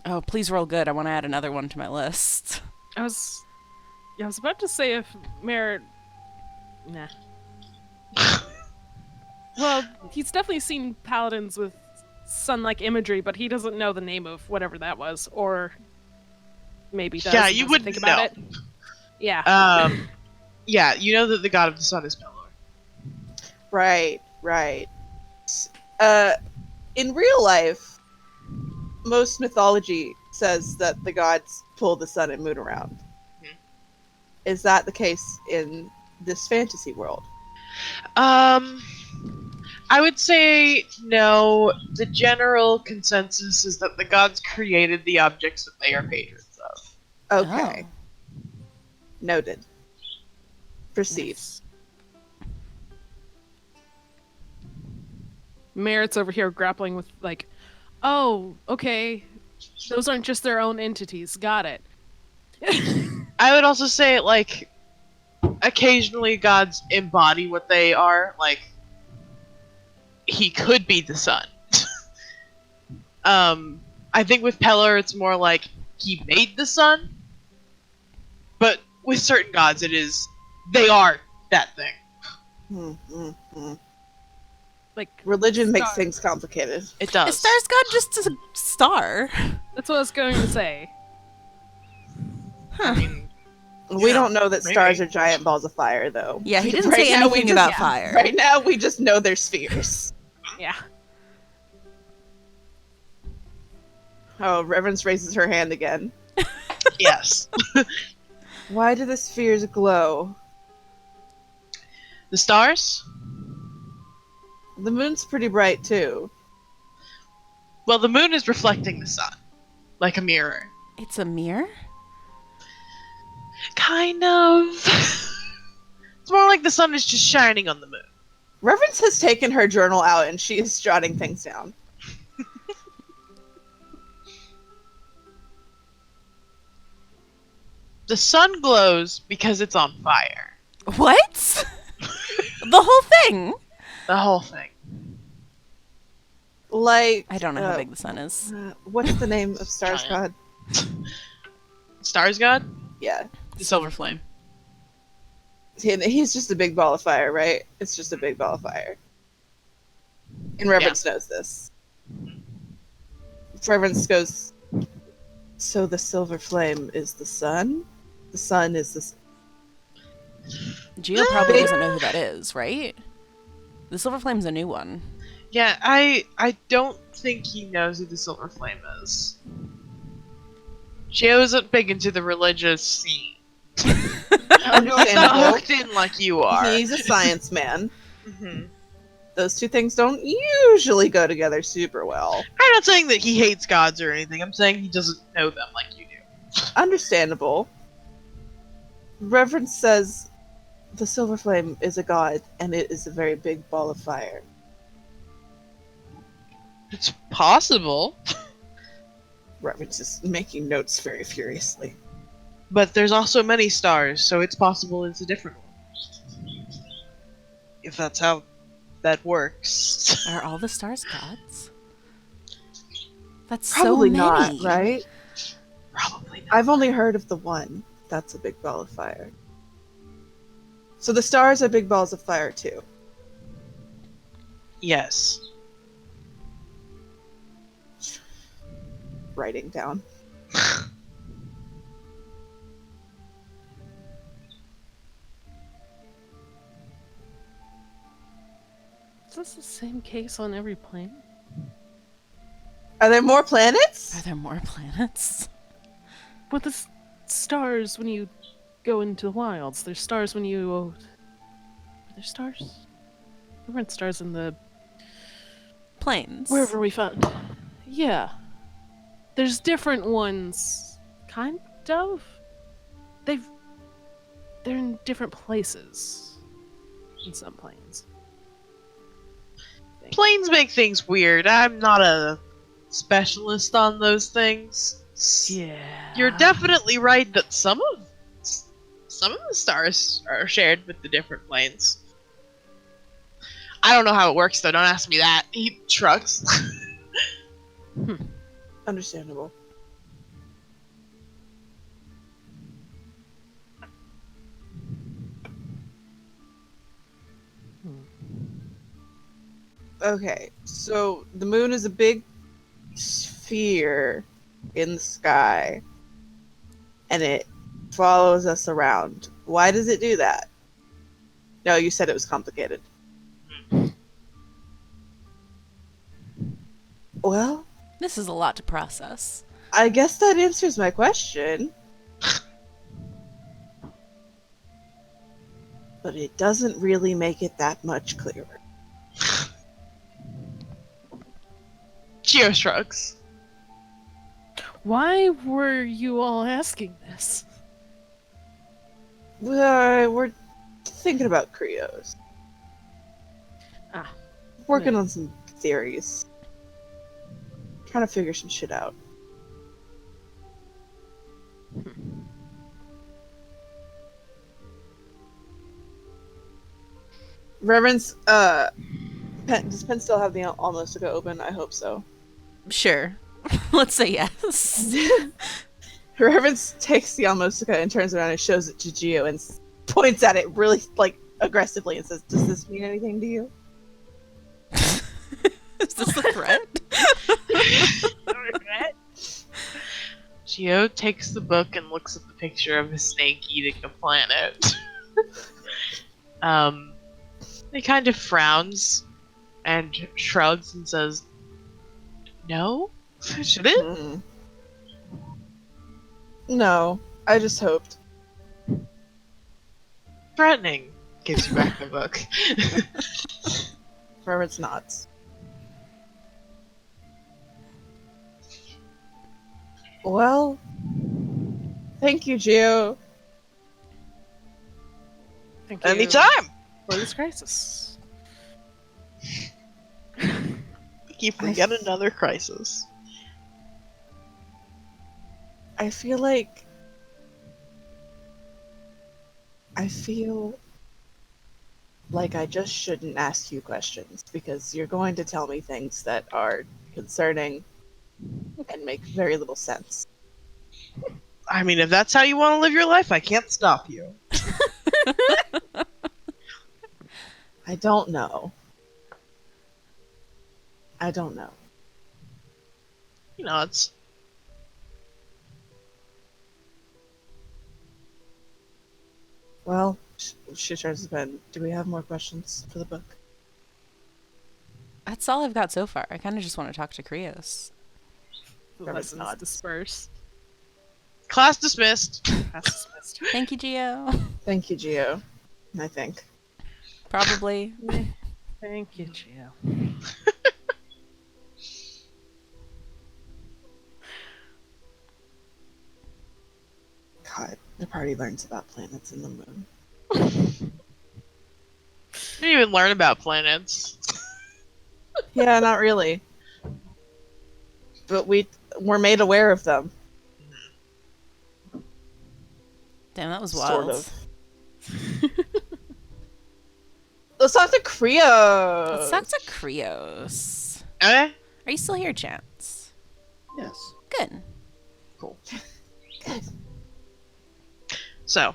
E: Oh, please roll good. I want to add another one to my list.
C: I was about to say if Merritt. Nah. Well, he's definitely seen paladins with sun-like imagery, but he doesn't know the name of whatever that was, or maybe does.
A: Yeah,
C: and
A: you
C: doesn't
A: wouldn't
C: think about
A: know.
C: it. Yeah.
A: Yeah, you know that the god of the sun is Pelor.
B: Right, right. In real life, most mythology says that the gods pull the sun and moon around. Is that the case in this fantasy world?
A: I would say no. The general consensus is that the gods created the objects that they are patrons of.
B: Okay. Noted. Proceed.
C: Nice. Merritt's over here grappling with, like, oh, okay, those aren't just their own entities. Got it.
A: I would also say, like, occasionally gods embody what they are. Like, he could be the sun. I think with Pelor, it's more like he made the sun. But with certain gods, it is they are that thing.
C: Like,
B: Religion makes
C: Stars.
B: things complicated.
A: It
E: Is
A: does.
E: Stars God just a star?
C: that's what I was going to say.
A: I mean,
B: We don't know that
A: maybe.
B: stars are giant balls of fire, though.
E: Yeah, he didn't
B: Right
E: say
B: now, we
E: anything
B: just-
E: about
C: yeah.
E: fire.
B: Right now, we just know they're spheres.
C: Yeah.
B: Oh, Reverence raises her hand again.
A: Yes.
B: Why do the spheres glow?
A: The stars?
B: The moon's pretty bright, too.
A: Well, the moon is reflecting the sun. Like a mirror.
E: It's a mirror?
A: Kind of. It's more like the sun is just shining on the moon.
B: Reverence has taken her journal out and she is jotting things down.
A: The sun glows because it's on fire.
E: What? The whole thing?
A: The whole thing.
B: Like,
E: I don't know how big the sun is.
B: what's the name of Star's
A: Giant.
B: god?
A: Stars god?
B: Yeah.
A: The silver flame.
B: He's just a big ball of fire, right? It's just a big ball of fire. And Reverence knows this. Reverence goes, so the silver flame is the sun? The sun is the...
E: Geo probably doesn't know who that is, right? The Silver Flame's a new one.
A: Yeah, I don't think he knows who the silver flame is. Gio isn't big into the religious scene. He's not
B: Understandable.
A: hooked in like you are.
B: He's a science man.
A: Mhm.
B: Those two things don't usually go together super well.
A: I'm not saying that he hates gods or anything. I'm saying he doesn't know them like you do.
B: Understandable. Reverence says the silver flame is a god, and it is a very big ball of fire.
A: It's possible,
B: Reverence is making notes very furiously.
A: but there's also many stars, so it's possible it's a different one. If that's how that works.
E: Are all the stars gods? That's
B: Probably
E: so many.
B: not, right?
A: Probably not.
B: I've only heard of the one. That's a big ball of fire. So the stars are big balls of fire too.
A: Yes.
B: Writing down.
C: Is this the same case on every plane?
B: Are there more planets?
E: Are there more planets?
C: But the stars when you go into the wilds. There's stars when you. Are there stars? There weren't stars in the
E: Planes.
C: wherever we found. Yeah. There's different ones, kind of. They're in different places. In some planes.
A: Planes make things weird. I'm not a specialist on those things.
C: Yeah.
A: You're definitely right that some of the stars are shared with the different planes. I don't know how it works though. Don't ask me that. He shrugs.
B: Understandable. Okay, so the moon is a big sphere in the sky, and it follows us around. Why does it do that? No, you said it was complicated. Well,
E: This is a lot to process.
B: I guess that answers my question. But it doesn't really make it that much clearer.
A: Geo shrugs.
C: Why were you all asking this?
B: We're thinking about Krios.
C: Ah.
B: Working
C: Yeah.
B: on some theories. Trying to figure some shit out. Reverence, does Pen still have the almost to go open? I hope so.
E: Sure. Let's say yes.
B: Reverence takes the almost and turns around and shows it to Geo and points at it really, like, aggressively and says, "Does this mean anything to you?"
E: Is this a threat?
A: Geo takes the book and looks at the picture of a snake eating a planet. He kind of frowns and shrugs and says, "No? Should it?"
B: Hmm. No, I just hoped.
A: Threatening. Gives you back the book.
B: Reverence nods. Well, thank you, Gio.
C: Thank you
A: Anytime!
C: for this crisis.
A: You forget another crisis.
B: I feel like I just shouldn't ask you questions because you're going to tell me things that are concerning and make very little sense.
A: I mean, if that's how you want to live your life, I can't stop you.
B: I don't know. I don't know.
A: He nods.
B: Well, she turns to Ben. Do we have more questions for the book?
E: That's all I've got so far. I kind of just want to talk to Krios.
C: The
B: Reverence
C: lessons
B: nods.
C: disperse.
A: Class dismissed.
C: Class dismissed.
E: Thank you, Gio.
B: Thank you, Gio. I think.
E: Probably.
C: Thank you, Gio.
B: God, the party learns about planets and the moon.
A: You didn't even learn about planets.
B: Yeah, not really. But we're made aware of them.
E: Damn, that was
B: Sort
E: wild.
B: of. Let's talk to Creo.
E: Let's talk to Krios.
A: Eh?
E: Are you still here, Chance?
D: Yes.
E: Good.
A: Cool.
B: Good.
A: So,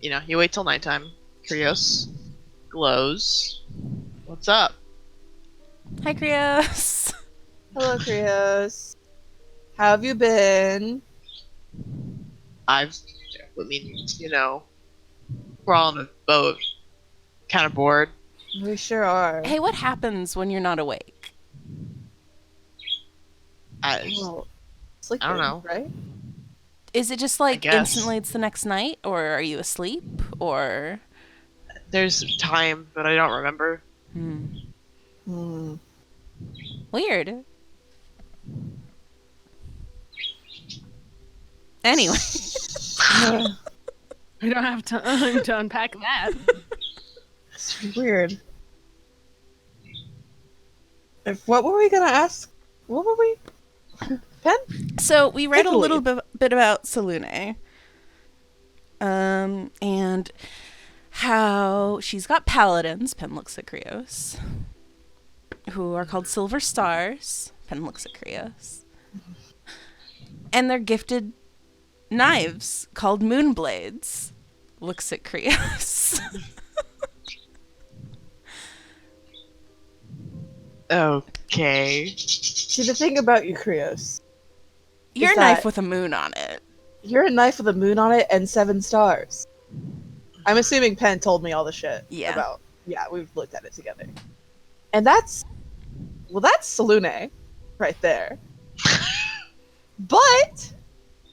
A: you wait till nighttime. Krios glows. What's up?
E: Hi, Krios.
B: Hello, Krios. How have you been?
A: I mean, we're all on a boat. Kind of bored.
B: We sure are.
E: Hey, what happens when you're not awake?
B: Well, sleeping,
A: I don't know.
B: right?
E: Is it just like
A: guess.
E: instantly it's the next night, or are you asleep, or?
A: There's time, but I don't remember.
B: Hmm.
E: Weird. Anyway.
C: We don't have time to unpack that.
B: It's weird. What were we gonna ask? What were we? Pen?
E: So we read a
B: Take the
E: little
B: lead.
E: bit about Selune. And how she's got paladins, Pen looks at Krios, who are called Silver Stars, Pen looks at Krios. And they're gifted knives called Moonblades, looks at Krios.
A: Okay.
B: See, the thing about you, Krios,
E: You're a
B: Is
E: knife
B: that-
E: with a moon on it.
B: you're a knife with a moon on it and 7 stars. I'm assuming Pen told me all the shit
E: Yeah.
B: about. Yeah, we've looked at it together, and that's Selune, right there. But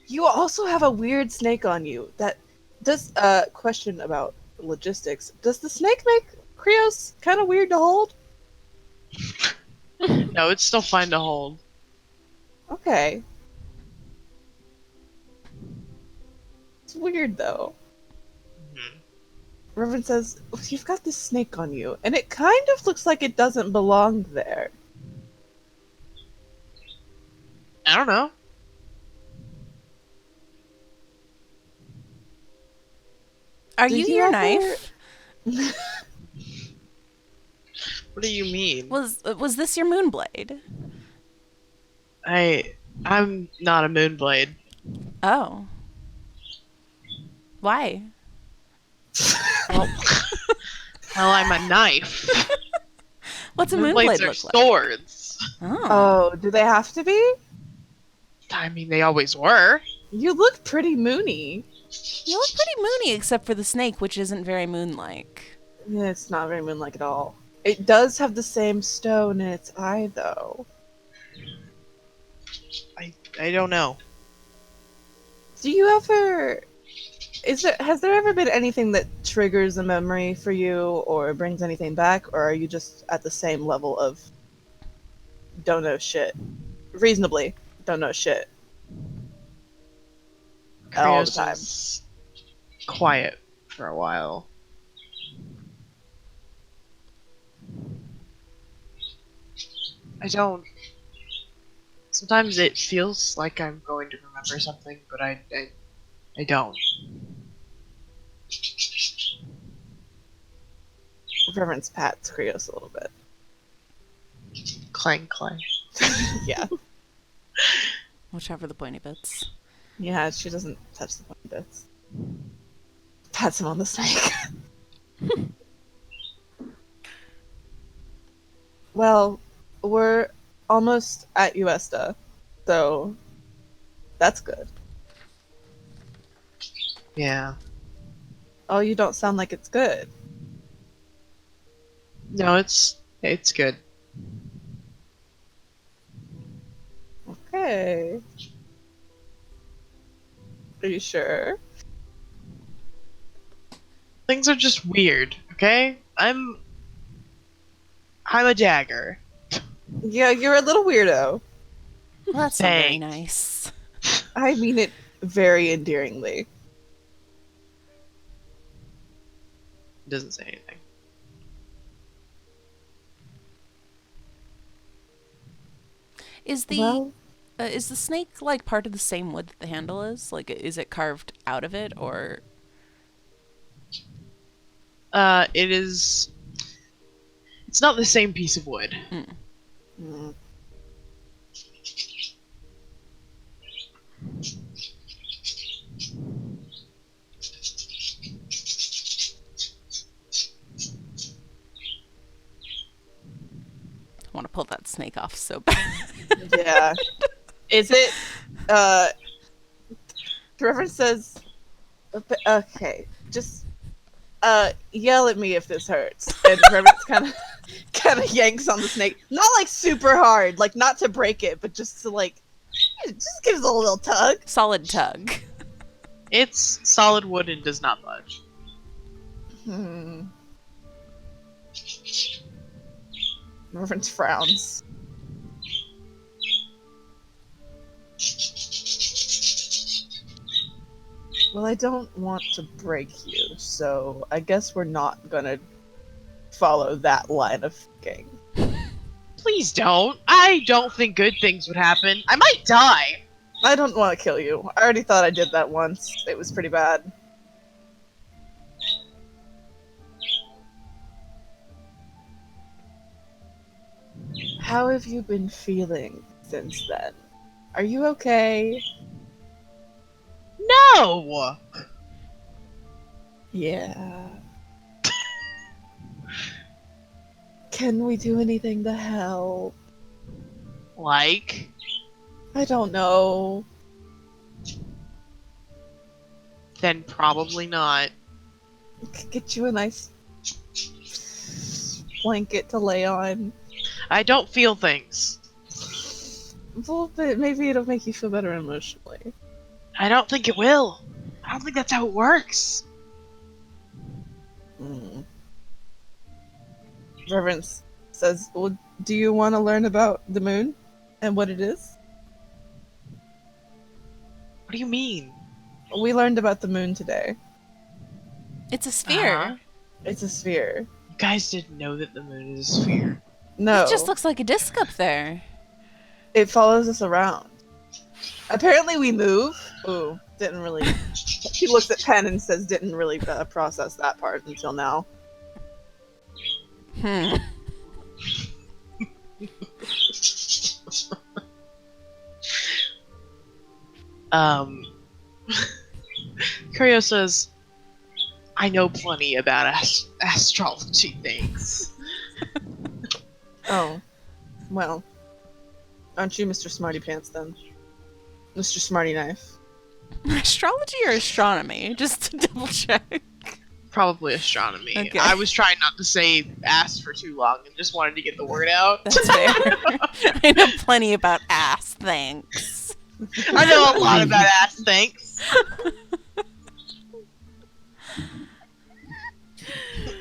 B: you also have a weird snake on you. That does question about logistics. Does the snake make Krios kind of weird to hold?
A: No, it's still fine to hold.
B: Okay. It's weird though. Reverend says, "You've got this snake on you, and it kind of looks like it doesn't belong there."
A: I don't know.
E: Are
B: Did
E: you
B: you
E: your
B: ever-
E: knife?
A: What do you mean?
E: Was this your Moonblade?
A: I'm not a Moonblade.
E: Oh. Why?
A: Well, hell, I'm a knife.
E: What's a
A: Moonblades
E: Moonblade
A: are
E: look like?
A: swords.
E: Oh.
B: Oh, do they have to be?
A: I mean, they always were.
B: You look pretty moony.
E: You look pretty moony except for the snake, which isn't very moon-like.
B: Yeah, it's not very moon-like at all. It does have the same stone in its eye, though.
A: I don't know.
B: Do you ever... Has there ever been anything that triggers a memory for you or brings anything back, or are you just at the same level of don't know shit? Reasonably don't know shit. All the time.
A: Was quiet for a while. I don't. Sometimes it feels like I'm going to remember something, but I don't.
B: Reverence pats Krios a little bit.
A: Clang, clang.
B: Yeah.
E: Whichever the pointy bits.
B: Yeah, she doesn't touch the pointy bits. Pats him on the snake. Well, we're almost at Uesta, so that's good.
A: Yeah.
B: Oh, you don't sound like it's good.
A: No, it's good.
B: Okay. Are you sure?
A: Things are just weird, okay? I'm a dagger.
B: Yeah, you're a little weirdo.
E: Well, that's not very
A: Thanks.
E: nice.
B: I mean it very endearingly.
A: Doesn't say anything.
E: Is
B: Well,
E: the snake like part of the same wood that the handle is? Like, is it carved out of it, or?
A: It is. It's not the same piece of wood.
B: mm,
E: I want to pull that snake off so bad.
B: yeah. Is it, Trevor says, okay, just, yell at me if this hurts. And Trevor's kind of yanks on the snake. Not like super hard, like not to break it, but just to like, it just gives it a little tug.
E: Solid tug.
A: It's solid wood and does not budge.
B: Reverence frowns. Well, I don't want to break you, so I guess we're not gonna follow that line of thinking.
A: Please don't. I don't think good things would happen. I might die.
B: I don't want to kill you. I already thought I did that once. It was pretty bad. How have you been feeling since then? Are you okay?
A: No.
B: Yeah. Can we do anything to help?
A: Like,
B: I don't know.
A: then probably not.
B: Get you a nice blanket to lay on.
A: I don't feel things.
B: Well, but maybe it'll make you feel better emotionally.
A: I don't think it will. I don't think that's how it works.
B: Reverence says, well, do you want to learn about the moon and what it is?
A: What do you mean?
B: We learned about the moon today.
E: It's a sphere.
A: Uh-huh.
B: It's a sphere.
A: You guys didn't know that the moon is a sphere.
B: No,
E: It just looks like a disc up there.
B: it follows us around. Apparently we move. Ooh, didn't really... She looks at Pen and says didn't really process that part until now.
A: Curio says, I know plenty about astrology things.
B: Oh. Well. Aren't you Mr. Smarty Pants then? Mr. Smarty Knife.
E: Astrology or astronomy? Just to double check.
A: Probably astronomy.
E: Okay.
A: I was trying not to say ass for too long and just wanted to get the word out.
E: That's fair. I know plenty about ass, thanks.
A: I know a lot about ass, thanks.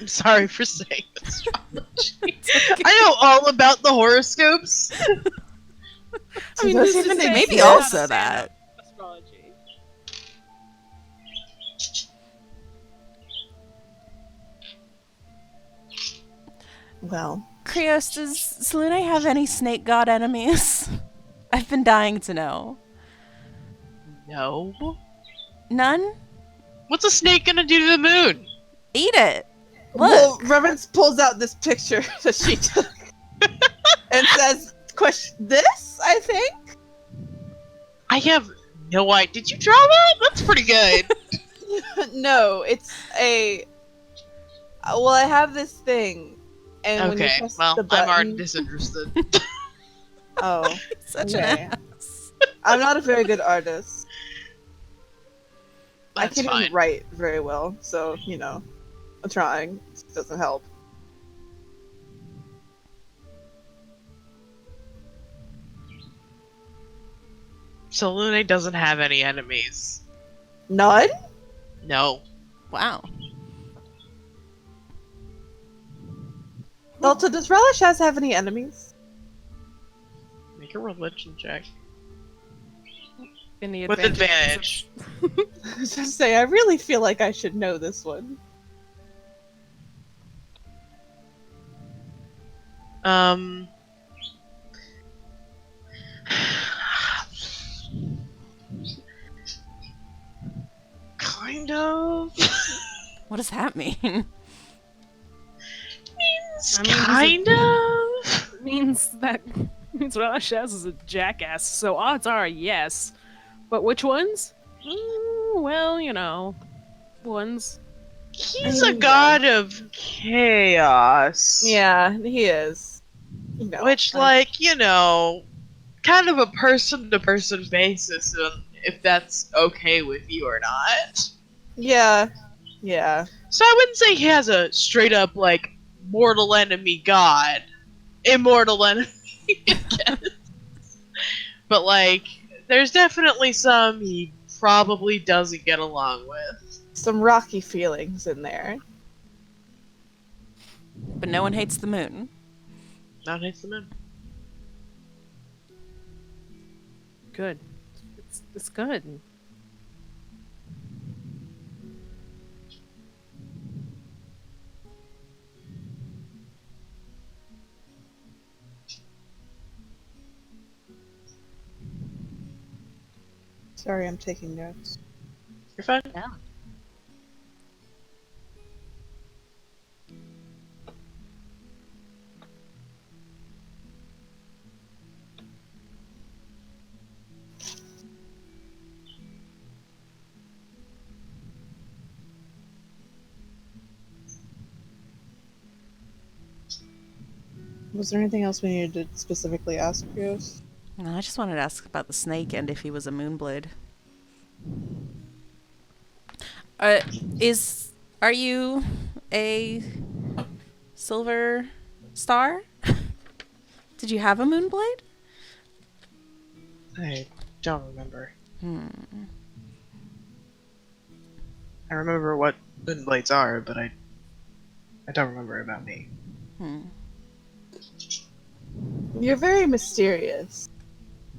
A: I'm sorry for saying astrology. I know all about the horoscopes.
B: I mean, those even
E: Maybe
B: exist?
E: also that.
C: Astrology.
B: Well,
E: Krios, does Selene have any snake god enemies? I've been dying to know.
A: No.
E: None?
A: What's a snake gonna do to the moon?
E: Eat it.
B: well,
E: Look.
B: Reverence pulls out this picture that she took and says, "Question this, I think."
A: I have no idea. Did you draw that? That's pretty good.
B: No, it's a. Well, I have this thing, and when you
A: Okay,
B: press
A: well,
B: the
A: I'm
B: button,
A: already disinterested.
B: oh,
E: Such
B: okay.
E: an ass.
B: I'm not a very good artist. I
A: That's
B: can't
A: fine.
B: even write very well, so I'm trying. It doesn't help.
A: So Lune doesn't have any enemies.
B: None?
A: No.
E: Wow.
B: Delta, does Relish Has have any enemies?
A: Make a religion check.
C: Any
A: With advantage.
B: I was just say, I really feel like I should know this one.
A: Kind of.
E: What does that mean?
C: I mean,
A: Kind of.
C: means that means Relish is a jackass. So odds are yes, but which ones? Well, ones.
A: He's a god of chaos.
B: Yeah, he is.
A: Which, kind of a person-to-person basis, if that's okay with you or not.
B: Yeah.
A: So I wouldn't say he has a straight-up, mortal enemy god. Immortal enemy, I guess. But, there's definitely some he probably doesn't get along with.
B: Some rocky feelings in there.
E: But no one hates the moon.
A: Not hates the moon.
C: Good. It's good.
B: Sorry, I'm taking notes.
A: You're fine.
C: Yeah.
B: Was there anything else we needed to specifically ask Krios?
E: No, I just wanted to ask about the snake and if he was a moonblade. Are you a silver star? Did you have a moonblade?
A: I don't remember.
E: Hmm.
A: I remember what moonblades are, but I don't remember about me.
E: Hmm.
B: You're very mysterious.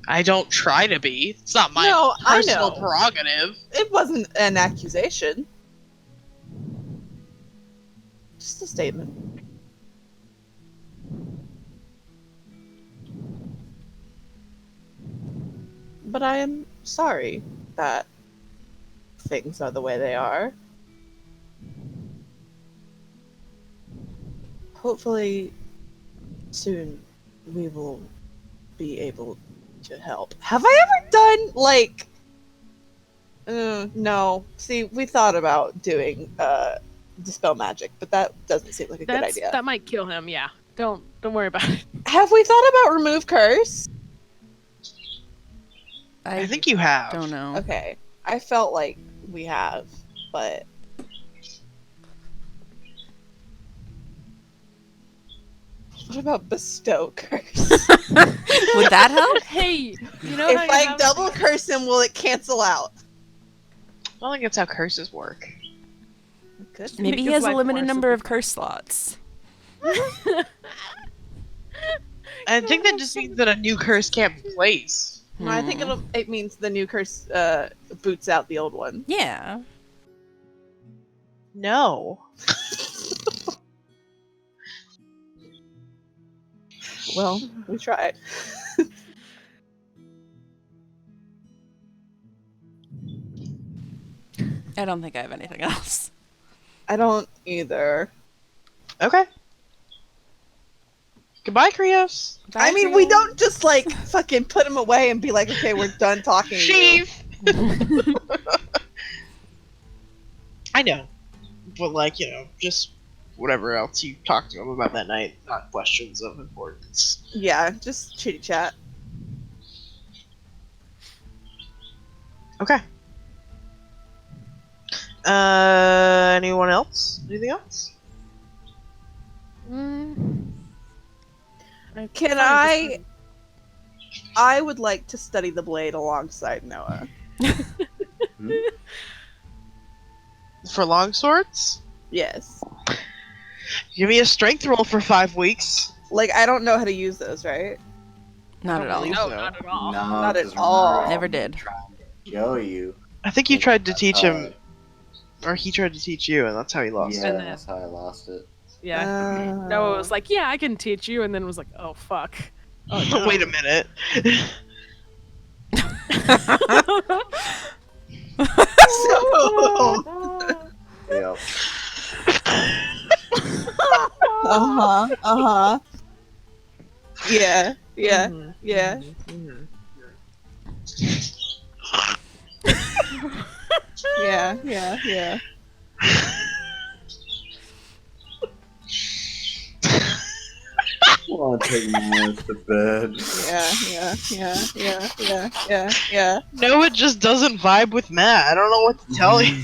A: I don't try to be. It's not my
B: No, I
A: personal
B: know.
A: prerogative.
B: It wasn't an accusation. Just a statement. But I am sorry that things are the way they are. Hopefully, soon we will be able to help. Have I ever done, no. See, we thought about doing, Dispel Magic, but that doesn't seem like a good idea.
C: That might kill him. Yeah. Don't worry about it.
B: Have we thought about Remove Curse?
A: I think you have.
E: Don't know.
B: Okay. I felt like we have, but what about bestow curse?
E: Would that help?
C: Hey, you know how
B: If
C: you
B: I
C: have-
B: double curse him, will it cancel out?
A: I don't think that's how curses work.
B: Good.
E: Maybe
C: Make
E: he
C: his
E: has a
C: life
E: limited
C: worse
E: number
C: if
E: of curse slots.
A: I think that just means that a new curse can't be placed.
B: No, I think it means the new curse boots out the old one.
E: Yeah.
A: No.
B: Well, we tried.
E: I don't think I have anything else.
B: I don't either.
A: Okay. Goodbye, Krios.
B: I mean, we don't just like fucking put him away and be like, okay, we're done talking to you.
A: Sheev. I know, but like just whatever else you talked to him about that night, not questions of importance.
B: Yeah, just chitty chat.
A: Okay. Anyone else? Anything else?
B: Can I would like to study the blade alongside Noah.
A: For long swords?
B: Yes.
A: Give me a strength roll for 5 weeks.
B: Like, I don't know how to use those, right?
E: Not at all.
A: believe
C: No,
A: so.
C: not at all.
F: No,
B: Not at
F: 'cause
B: all.
F: remember,
E: Never did.
F: trying to show you.
A: I think you tried to teach him, or he tried to teach you, and that's how he lost.
F: Yeah,
C: And then-
F: that's how I lost it.
C: Yeah. Noah was like, yeah, I can teach you, and then was like, oh, fuck. Oh, no.
A: Wait a minute.
F: Yep.
B: Uh-huh. Yeah.
A: Mhm.
B: Yeah.
A: Mhm.
B: Yeah.
F: I want to take my ass to bed.
B: Yeah.
A: Noah just doesn't vibe with Matt. I don't know what to tell you.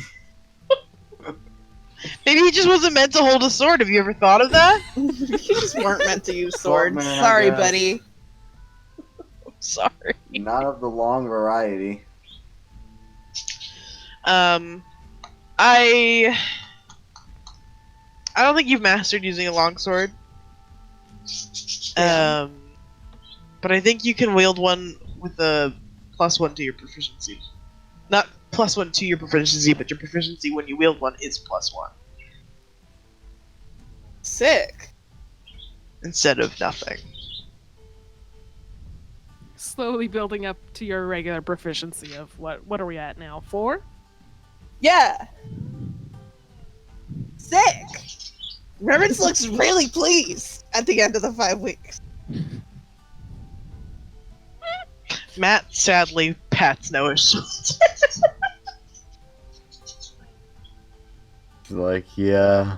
A: Maybe he just wasn't meant to hold a sword. Have you ever thought of that?
B: You just weren't meant to use swords.
F: Sportman, I
B: Sorry,
F: guess.
B: buddy.
A: Sorry.
F: Not of the long variety.
A: I don't think you've mastered using a longsword.
B: Yeah.
A: But I think you can wield one with a +1 to your proficiency. Not +1 to your proficiency, but your proficiency when you wield one is +1
B: Sick.
A: instead of nothing.
C: Slowly building up to your regular proficiency of what are we at now? 4?
B: Yeah. Sick. Reverence looks really pleased at the end of the 5 weeks.
A: Matt sadly pats Noah's shoulder.
D: It's like, yeah.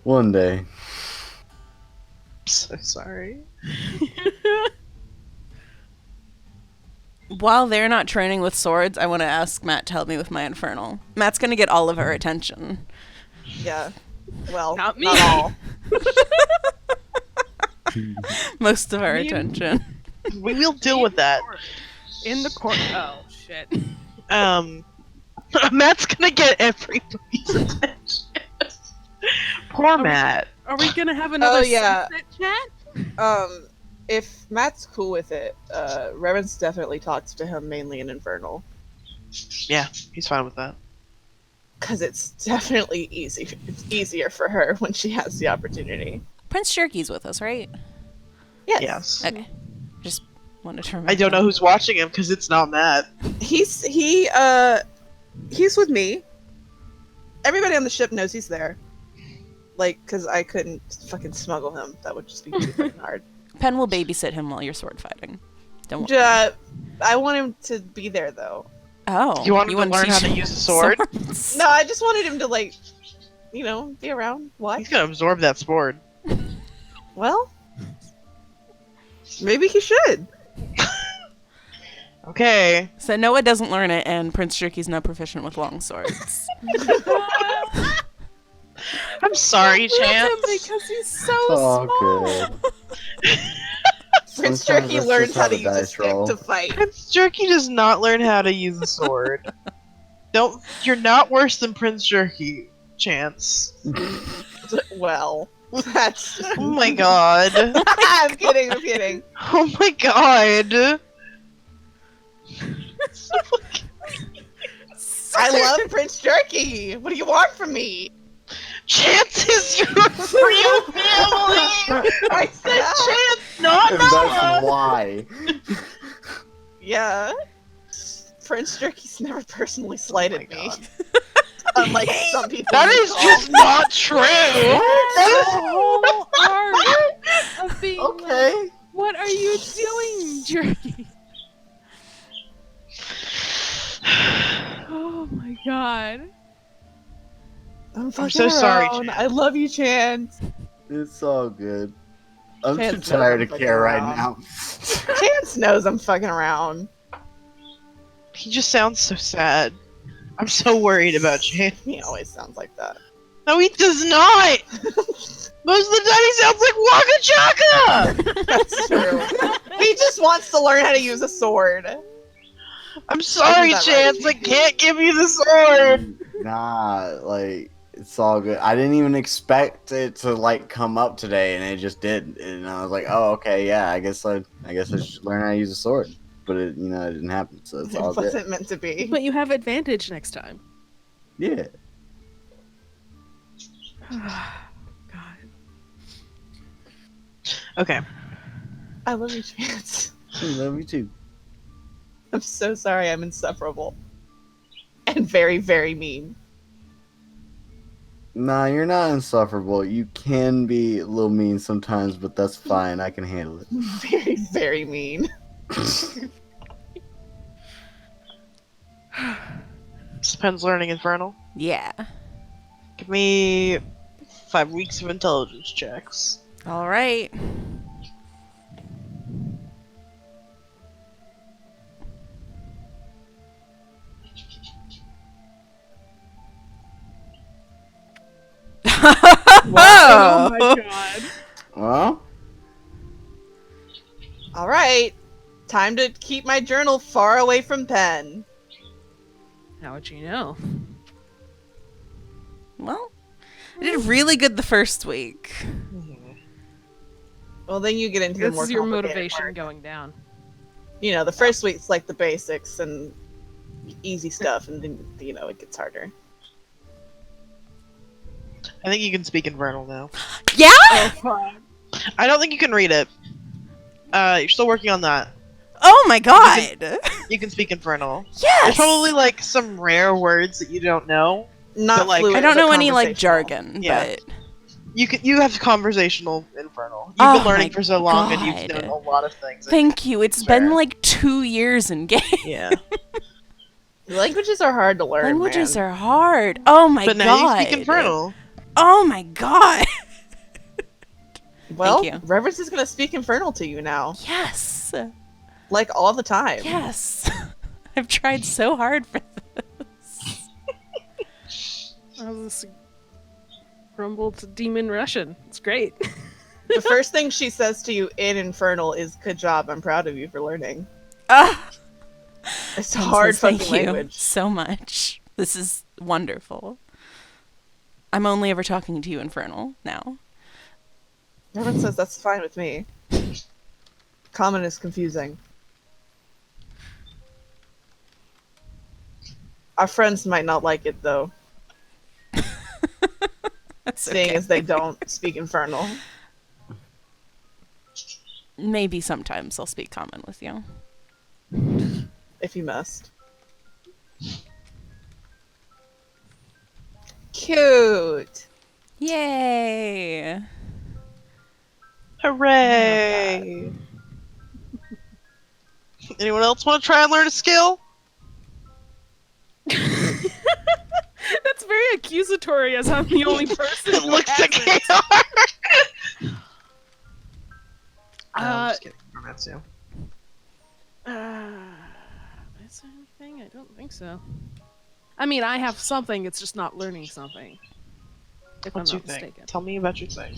D: One day.
A: I'm so sorry.
E: While they're not training with swords, I want to ask Matt to help me with my infernal. Matt's gonna get all of her attention.
B: Yeah. Well,
C: Not me.
B: not all.
E: Most of our
C: Me and-
E: attention.
A: We will deal with that.
C: In the court. Oh, shit.
A: Matt's gonna get everybody's attention. Poor Matt.
C: Are we gonna have another
B: yeah.
C: sunset chat?
B: If Matt's cool with it, Reverence definitely talks to him mainly in Infernal.
A: Yeah, he's fine with that.
B: Because it's definitely easy. It's easier for her when she has the opportunity.
E: Prince Jerky's with us, right?
B: Yes.
A: Yes.
E: Okay. Just wanted to remember.
A: I don't know who's watching him because it's not Matt.
B: He's with me. Everybody on the ship knows he's there. Like, because I couldn't fucking smuggle him. That would just be too fucking hard.
E: Pen will babysit him while you're sword fighting. Don't worry.
B: I want him to be there, though.
E: Oh.
A: You want him to learn
E: teach
A: how to
E: him
A: use a sword?
E: swords?
B: No, I just wanted him to, like, be around. What?
A: He's gonna absorb that sword.
B: Well, maybe he should.
A: Okay.
E: So Noah doesn't learn it, and Prince Jerky's not proficient with long swords.
A: I'm sorry,
C: Love him
A: Chance.
C: because he's so
D: all
C: small.
D: good.
B: Prince
D: Sometimes
B: Jerky
D: let's
B: learns
D: just
B: how
D: have
B: to
D: a
B: use a
D: dice
B: stick
D: roll.
B: to fight.
A: Prince Jerky does not learn how to use a sword. You're not worse than Prince Jerky, Chance.
B: Well, that's.
A: Oh my god.
B: I'm kidding. I'm kidding.
A: Oh my god.
B: I love Prince Jerky. What do you want from me?
A: Chance is your real family! I said Chance, not
D: And
A: Noah!
D: that's why.
B: Yeah. Prince Jerky's never personally slighted
A: Oh my
B: me.
A: God.
B: Unlike some people.
A: That
B: you
A: is
B: call.
A: just not true!
C: That's the whole art of being like,
D: Okay.
C: what are you doing, Jerky? Oh my god.
B: I'm fucking
A: so sorry,
B: around.
A: Chance.
B: I love you, Chance.
D: It's all good. I'm too
B: Chance
D: tired
B: knows
D: to
B: I'm
D: care right
B: fucking
D: now.
B: Chance knows I'm fucking around.
A: He just sounds so sad. I'm so worried about Chance.
B: He always sounds like that.
A: No, he does not! Most of the time he sounds like Waka Chaka!
B: That's true. He just wants to learn how to use a sword.
A: I'm sorry,
B: Isn't that right?
A: Chance, I can't give you the sword!
D: Nah, like it's all good. I didn't even expect it to like come up today, and it just did. And I was like, "Oh, okay, yeah. I guess I should learn how to use a sword." But it, it didn't happen. So it's
B: It
D: all good.
B: wasn't meant to be.
C: But you have advantage next time.
D: Yeah.
C: God.
A: Okay.
B: I love you, Chance.
D: I love you too.
B: I'm so sorry I'm insufferable. And very, very mean.
D: Nah, you're not insufferable. You can be a little mean sometimes, but that's fine. I can handle it.
B: Very, very mean.
A: Depends learning Infernal.
E: Yeah.
A: Give me 5 weeks of intelligence checks.
E: All right.
C: Oh my god.
D: Well,
B: Alright. Time to keep my journal far away from pen.
C: How would you know?
E: Well, I did really good the first week.
B: Well, then you get into the
C: This
B: more
C: is your
B: complicated
C: motivation
B: part.
C: going down.
B: You know, the first week's like the basics and easy stuff, and then, it gets harder.
A: I think you can speak Infernal now.
E: Yeah?
A: I don't think you can read it. You're still working on that.
E: Oh my god.
A: You can speak Infernal. There's
E: Yes.
A: probably like some rare words that you don't know.
B: Not
A: But, like,
B: fluid,
E: I don't
B: but
E: know any like
B: conversational.
E: jargon,
A: Yeah.
E: but
A: You have conversational Infernal. You've
E: Oh
A: been learning
E: my
A: for so long and you've
E: God.
A: done a lot of things.
E: thank you. It's
A: Sure.
E: been like 2 years in game.
A: Yeah.
B: Languages are hard to learn.
E: Languages
B: man.
E: are hard. Oh my
A: But
E: god.
A: now you speak Infernal.
E: Oh my god.
B: Well,
E: you.
B: Reverence is going to speak Infernal to you now,
E: Yes.
B: like all the time.
E: Yes. I've tried so hard for
C: How's this grumbled demon Russian? It's great.
B: The first thing she says to you in Infernal is, "Good job, I'm proud of you for learning."
E: Ah.
B: It's a hard
E: Thank
B: fucking
E: you
B: language.
E: so much. This is wonderful. I'm only ever talking to you Infernal now.
B: Reverence says that's fine with me. Common is confusing. Our friends might not like it though,
E: That's
B: seeing
E: okay.
B: as they don't speak Infernal.
E: Maybe sometimes I'll speak common with you.
B: If you must. Cute.
E: Yay!
A: Hooray! Anyone else want to try and learn a skill?
C: That's very accusatory as I'm the only person
A: It
C: who
A: looks like
C: hasn't.
A: they are. I'm
C: Uh,
A: just kidding. I'm not Sue.
C: Is there anything? I don't think so. I mean, I have something. It's just not learning something. If
A: What's
C: I'm
A: your
C: not
A: thing?
C: mistaken.
A: Tell me about your thing.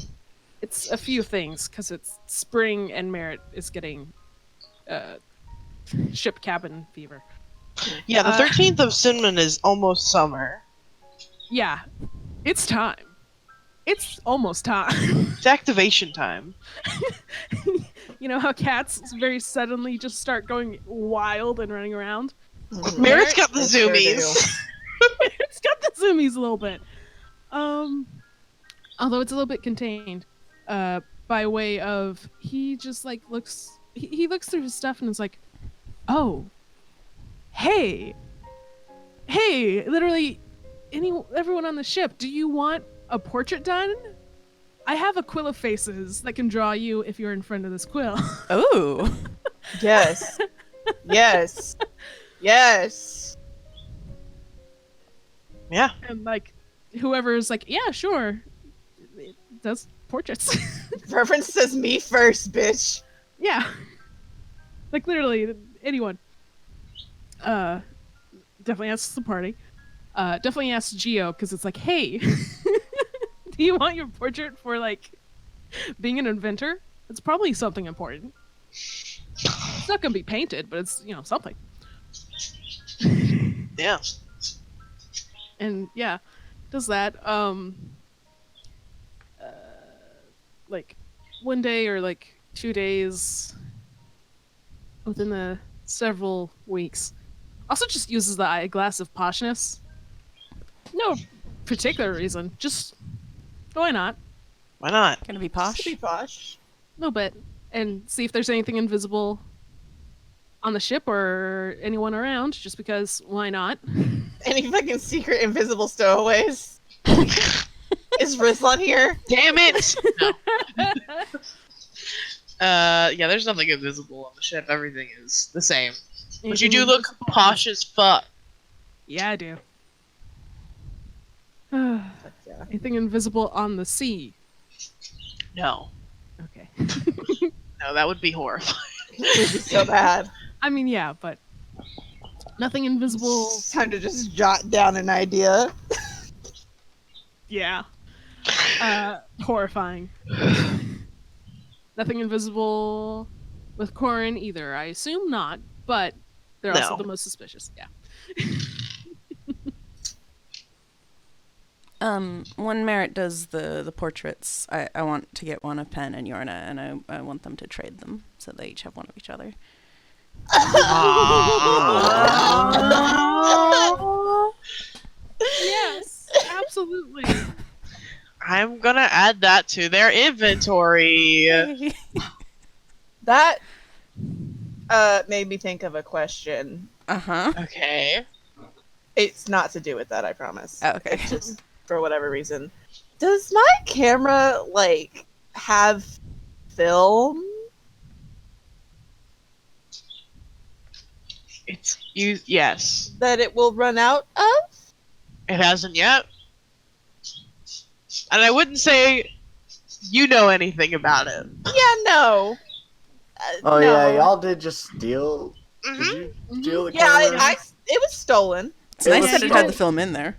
C: It's a few things because it's spring and Merritt is getting ship cabin fever.
A: Yeah, the 13th of Cinnamon is almost summer.
C: Yeah, it's time. It's almost time.
A: It's activation time.
C: You know how cats very suddenly just start going wild and running around?
B: Mhm.
A: Merritt's got the
B: They sure
A: zoomies.
C: It's got the zoomies a little bit. Although it's a little bit contained, by way of he just like looks he looks through his stuff and is like, oh, hey, literally everyone on the ship, do you want a portrait done? I have a quill of faces that can draw you if you're in front of this quill.
E: Ooh.
B: Yes. Yes. Yes.
A: Yeah.
C: And like whoever's like, yeah, sure, it does portraits.
B: Reference says me first, bitch.
C: Yeah, like literally anyone. Definitely asks the party. Definitely asks Geo because it's like, hey, do you want your portrait for like being an inventor? It's probably something important. It's not gonna be painted, but it's something.
A: Yeah.
C: And yeah, does that. Like one day or like 2 days within the several weeks. Also, just uses the eyeglass of poshness. No particular reason. Just why not?
A: Why not?
E: Gonna be
B: Just
E: posh.
B: to be posh.
C: A little bit, and see if there's anything invisible on the ship or anyone around. Just because, why not?
B: Any fucking secret invisible stowaways? Is Rizlan here?
A: Damn it! No. Yeah, there's nothing invisible on the ship. Everything is the same. But you
C: Anything
A: do look
C: invisible?
A: posh as fuck.
C: Yeah, I do.
B: Yeah.
C: Anything invisible on the sea?
A: No.
C: Okay.
A: No, that would be horrifying.
B: It would be so bad.
C: I mean, yeah, but nothing invisible.
B: It's time to just jot down an idea.
C: Yeah. Horrifying. Nothing invisible with Corin either. I assume not, but they're also
A: No.
C: the most suspicious. Yeah.
E: When Merritt does the portraits, I want to get one of Pen and Yorna, and I want them to trade them so they each have one of each other.
C: Yes, absolutely.
A: I'm gonna add that to their inventory.
B: That made me think of a question.
E: Uh-huh.
A: Okay.
B: It's not to do with that, I promise.
E: Oh, okay.
B: It's just for whatever reason. Does my camera like have film?
A: It's you. Yes.
B: That it will run out of?
A: It hasn't yet. And I wouldn't say you know anything about it.
B: Yeah, no.
D: Oh
B: no.
D: yeah, y'all did just steal.
A: Mhm.
D: Did you steal the
B: Yeah,
D: camera?
B: it was stolen.
E: It's nice
D: was
E: that it
C: fun.
E: had the film in there.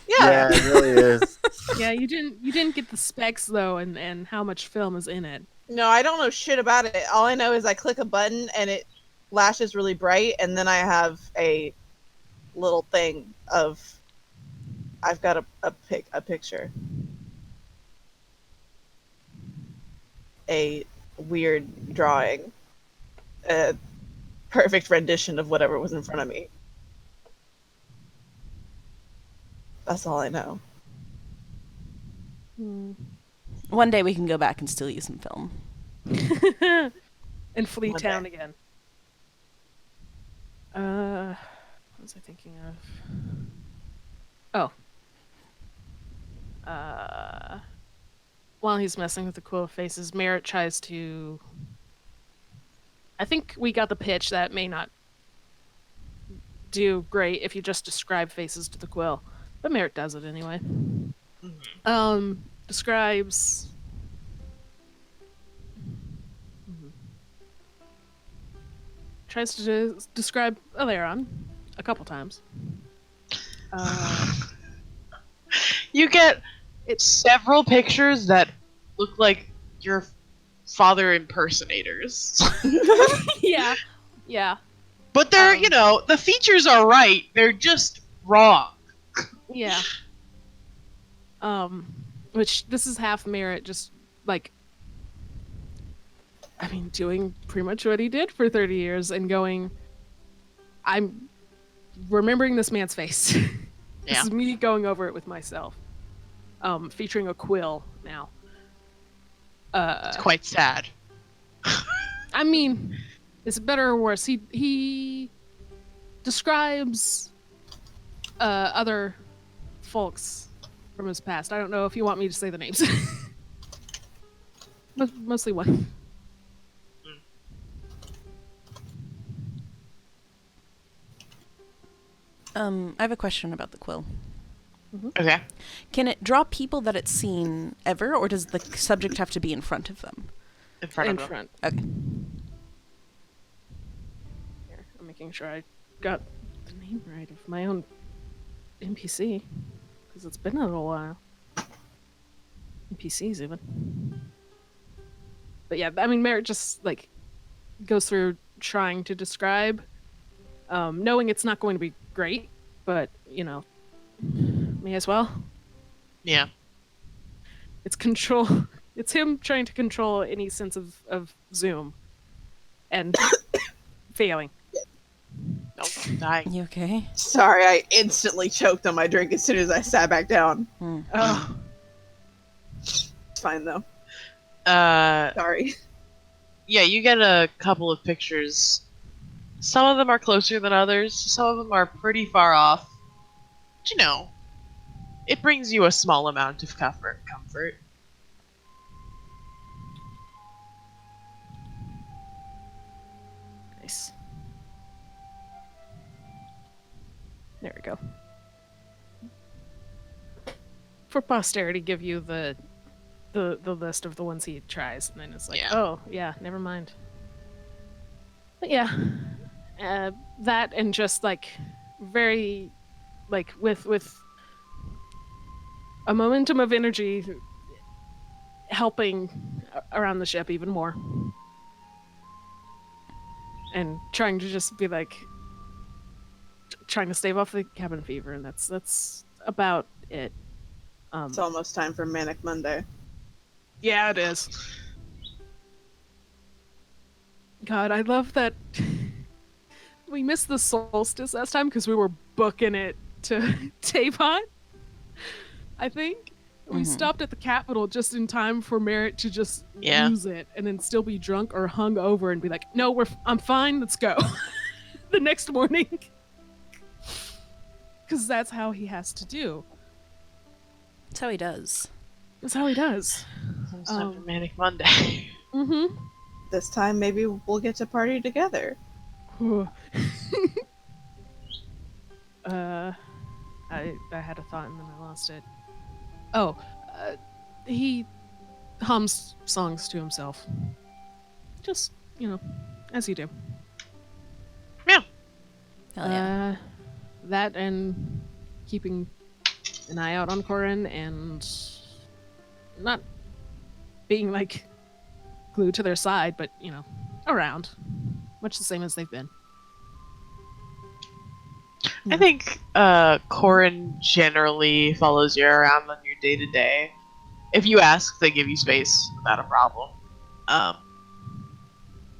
B: Yeah.
D: Yeah, it really is.
C: Yeah, you didn't get the specs though, and how much film is in it.
B: No, I don't know shit about it. All I know is I click a button and it flashes really bright, and then I have a little thing of I've got a picture. A weird drawing. A perfect rendition of whatever was in front of me. That's all I know.
E: One day we can go back and steal you some film.
C: And flee
B: One
C: town
B: day.
C: again. What was I thinking of? Oh. While he's messing with the quill faces, Merritt tries to. I think we got the pitch that may not do great if you just describe faces to the quill, but Merritt does it anyway. Describes. tries to describe Aleron a couple times.
A: You get several pictures that look like your father impersonators.
C: Yeah. Yeah.
A: But they're, the features are right. They're just wrong.
C: Yeah. Which this is half merit, just like, I mean, doing pretty much what he did for 30 years and going, I'm remembering this man's face. This
A: Yeah.
C: is me going over it with myself. Featuring a quill now.
A: It's quite sad.
C: I mean, is it better or worse? He describes other folks from his past. I don't know if you want me to say the names. Mostly one.
E: I have a question about the quill.
A: Okay.
E: Can it draw people that it's seen ever, or does the subject have to be in front of them?
A: In front
C: In
A: of them.
C: front.
E: Okay.
C: Here, I'm making sure I got the name right of my own NPC. Because it's been a little while. NPCs even. But yeah, I mean, Merritt just, like, goes through trying to describe, knowing it's not going to be great, but, may as well.
A: Yeah.
C: It's control. It's him trying to control any sense of Zoom. And failing.
A: Don't die.
E: You okay?
B: Sorry, I instantly choked on my drink as soon as I sat back down.
C: Oh.
B: It's fine though.
A: Uh,
B: Sorry.
A: yeah, you get a couple of pictures. Some of them are closer than others. Some of them are pretty far off. But, it brings you a small amount of comfort.
C: Nice. There we go. For posterity, give you the list of the ones he tries, and then it's like,
A: Yeah.
C: oh yeah, never mind. But yeah, that and just like very, like with a momentum of energy, helping around the ship even more, and trying to just be like trying to stave off the cabin fever, and that's about it.
B: It's almost time for Manic Monday.
C: Yeah, it is. God, I love that we missed the solstice last time because we were booking it to Tavon. I think we stopped at the Capitol just in time for Merritt to just lose it and then still be drunk or hung over and be like, "No, I'm fine. Let's go." The next morning, because that's how he has to do.
E: That's how he does.
C: That's how he does.
A: It's time for Manic Monday.
C: Mm-hmm.
B: This time maybe we'll get to party together.
C: I had a thought and then I lost it. Oh, he hums songs to himself. Just, as you do.
A: Yeah.
E: Hell yeah.
C: That and keeping an eye out on Corin and not being like glued to their side, but around, much the same as they've been.
A: I think Corin generally follows you around on your day-to-day. If you ask, they give you space without a problem.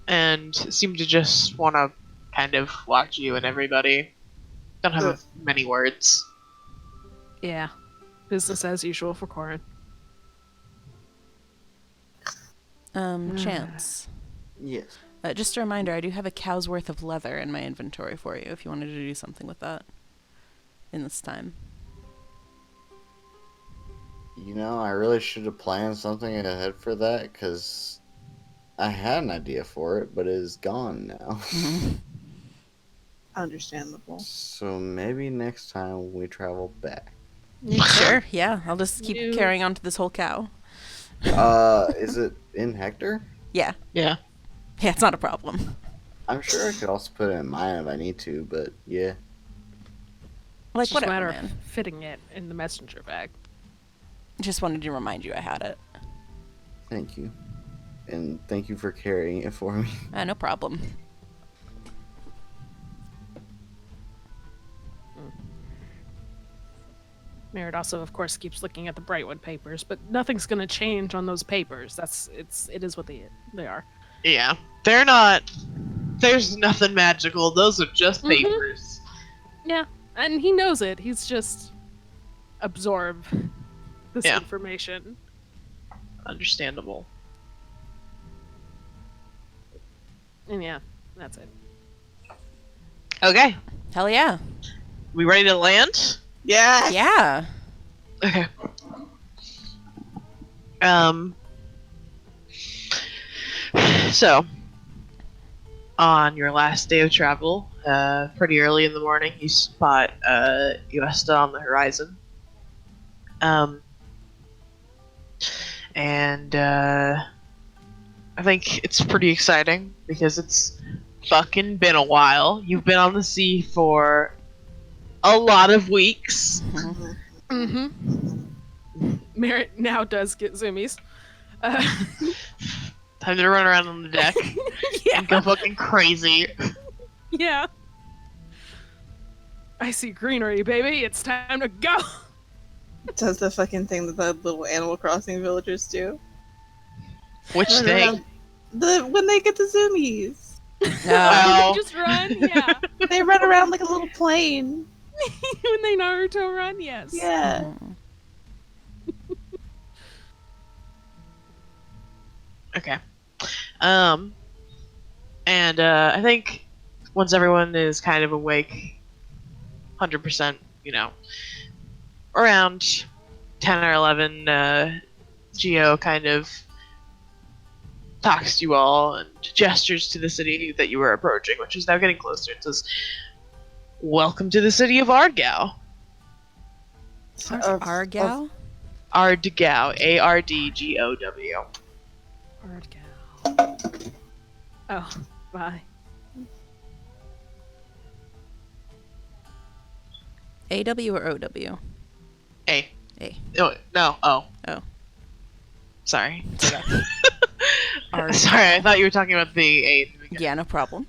A: And seem to just want to kind of watch you and everybody. Don't have many words.
C: Yeah, business as usual for Corin.
E: Chance.
D: Yes.
E: Just a reminder, I do have a cow's worth of leather in my inventory for you if you wanted to do something with that in this time.
D: I really should have planned something ahead for that, because I had an idea for it, but it is gone now.
B: Understandable.
D: So maybe next time we travel back.
E: Sure, yeah. I'll just keep carrying on to this whole cow.
D: Is it in Hector?
E: Yeah.
A: Yeah.
E: Yeah, it's not a problem.
D: I'm sure I could also put it in mine if I need to, but yeah.
E: Like,
C: It's just a
E: whatever,
C: matter
E: man.
C: of fitting it in the messenger bag.
E: Just wanted to remind you I had it.
D: Thank you. And thank you for carrying it for me.
E: No problem.
C: Merritt also, of course, keeps looking at the Brightwood papers, but nothing's going to change on those papers. It is what they are.
A: Yeah. They're not. There's nothing magical. Those are just
C: Mhm.
A: papers.
C: Yeah, and he knows it. He's just absorb this
A: Yeah.
C: information.
A: Understandable.
C: And yeah, that's it.
A: Okay.
E: Hell yeah.
A: We ready to land?
B: Yes.
E: Yeah.
A: Okay. So, on your last day of travel, pretty early in the morning, you spot Uesta on the horizon. And I think it's pretty exciting because it's fucking been a while. You've been on the sea for a lot of weeks.
C: Mm-hmm. Merritt now does get zoomies.
A: Time to run around on the deck and go fucking crazy.
C: Yeah. I see greenery, baby. It's time to go.
B: Does the fucking thing that the little Animal Crossing villagers do?
A: Which
B: Run
A: thing?
B: around- when they get the zoomies.
E: No.
A: Wow.
C: Just run, yeah.
B: They run around like a little plane.
C: When they Naruto run, yes.
B: Yeah.
A: Okay. And I think once everyone is kind of awake, 100%, around 10 or 11, Geo kind of talks to you all and gestures to the city that you were approaching, which is now getting closer. It says, "Welcome to the city of Ardgau."
E: Argal?
A: Ardgau. Ardgow.
C: Ardgal. Oh, bye.
E: AW or OW?
A: A.
E: A.
A: No. Oh.
E: Oh.
A: Sorry.
E: Ard-
A: Sorry, I thought you were talking about the A. at the beginning.
E: Yeah, no problem.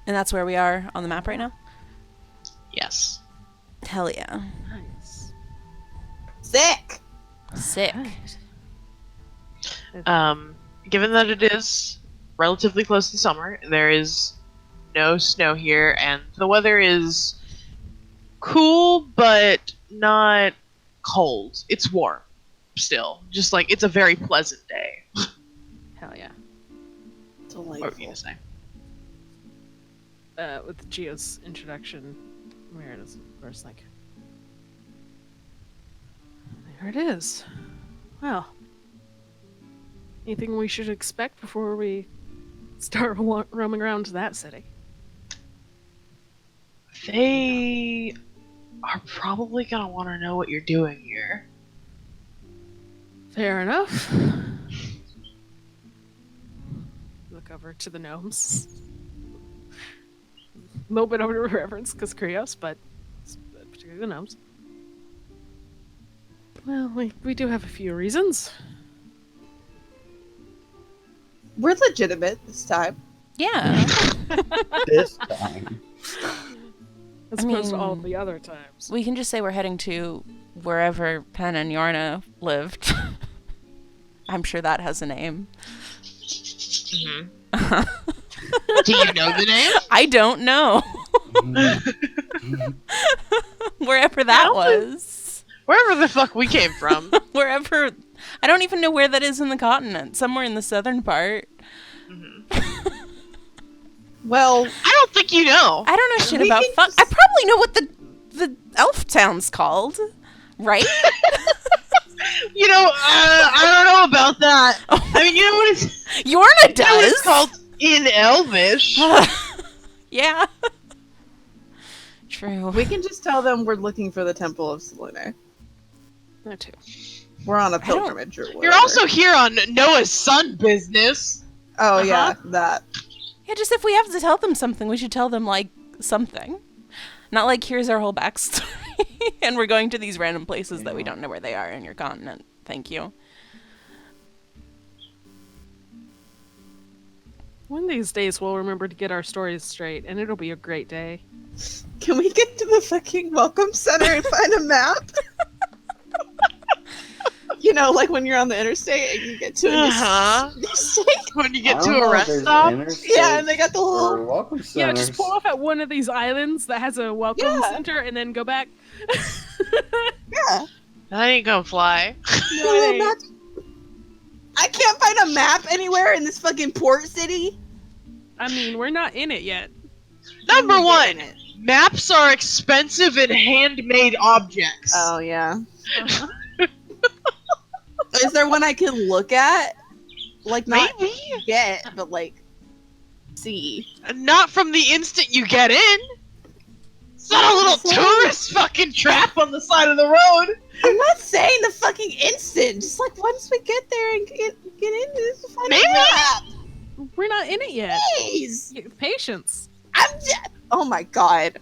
E: And that's where we are on the map right now?
A: Yes.
E: Hell yeah.
C: Nice.
B: Sick.
E: Sick.
A: Given that it is relatively close to summer, there is no snow here, and the weather is cool, but not cold. It's warm, still. Just like, it's a very pleasant day.
C: Hell yeah.
A: What were you gonna say?
C: With Gio's introduction, where it is, of course, like, there it is. Well, anything we should expect before we start roaming around that city?
A: They are probably gonna want to know what you're doing here.
C: Fair enough. Look over to the gnomes. A little bit over reverence because Krios, but particularly the gnomes. Well, we do have a few reasons.
B: We're legitimate this time.
E: Yeah.
D: This time.
C: As
E: I
C: opposed to all
E: mean-
C: the other times.
E: We can just say we're heading to wherever Pen and Yorna lived. I'm sure that has a name.
A: Mm-hmm. Do you know the name?
E: I don't know. Wherever that was.
A: Wherever the fuck we came from.
E: Wherever. I don't even know where that is in the continent. Somewhere in the southern part.
B: Well,
A: I don't think you know.
E: I don't know shit
B: We
E: about
B: can
E: fun.
B: just-
E: I probably know what the elf town's called. Right?
A: I don't know about that. I mean, you know what it's,
E: Yorna
A: you know what
E: does.
A: it's called in Elvish.
E: Yeah. True.
B: we can just tell them we're looking for the Temple of Selene.
C: That too.
B: We're on a
E: don't-
B: pilgrimage or whatever.
A: You're also here on Noah's son business.
B: Oh yeah,
A: Uh-huh.
B: that.
E: Yeah, just if we have to tell them something, we should tell them, like, something. Not like, here's our whole backstory, and we're going to these random places that we don't know where they are in your continent. Thank you.
C: One of these days we'll remember to get our stories straight, and it'll be a great day.
B: Can we get to the fucking welcome center and find a map? You know, like when you're on the interstate and you get to a new state.
A: When you
F: I
A: get to
F: don't
A: a
F: know if
A: rest
F: there's
A: stop.
F: interstate
B: Yeah, and they got the
F: or
B: little.
F: welcome
C: Yeah,
F: centers.
C: just pull off at one of these islands that has a welcome
B: Yeah.
C: center, and then go back.
B: Yeah.
A: That ain't gonna fly.
C: No, it ain't.
B: Map. I can't find a map anywhere in this fucking port city.
C: I mean, we're not in it yet.
A: Number
B: When we get
A: one,
B: in it.
A: maps are expensive and handmade objects.
B: Oh yeah.
C: Uh-huh.
B: Is there one I can look at? Like not
A: Maybe.
B: get, but like see.
A: Not from the instant you get in. It's not a little tourist fucking trap on the side of the road.
B: I'm not saying the fucking instant. Just like once we get there and get in, just find
A: Maybe.
B: a map.
C: We're not in it yet.
B: Please.
C: Patience.
B: Oh my god.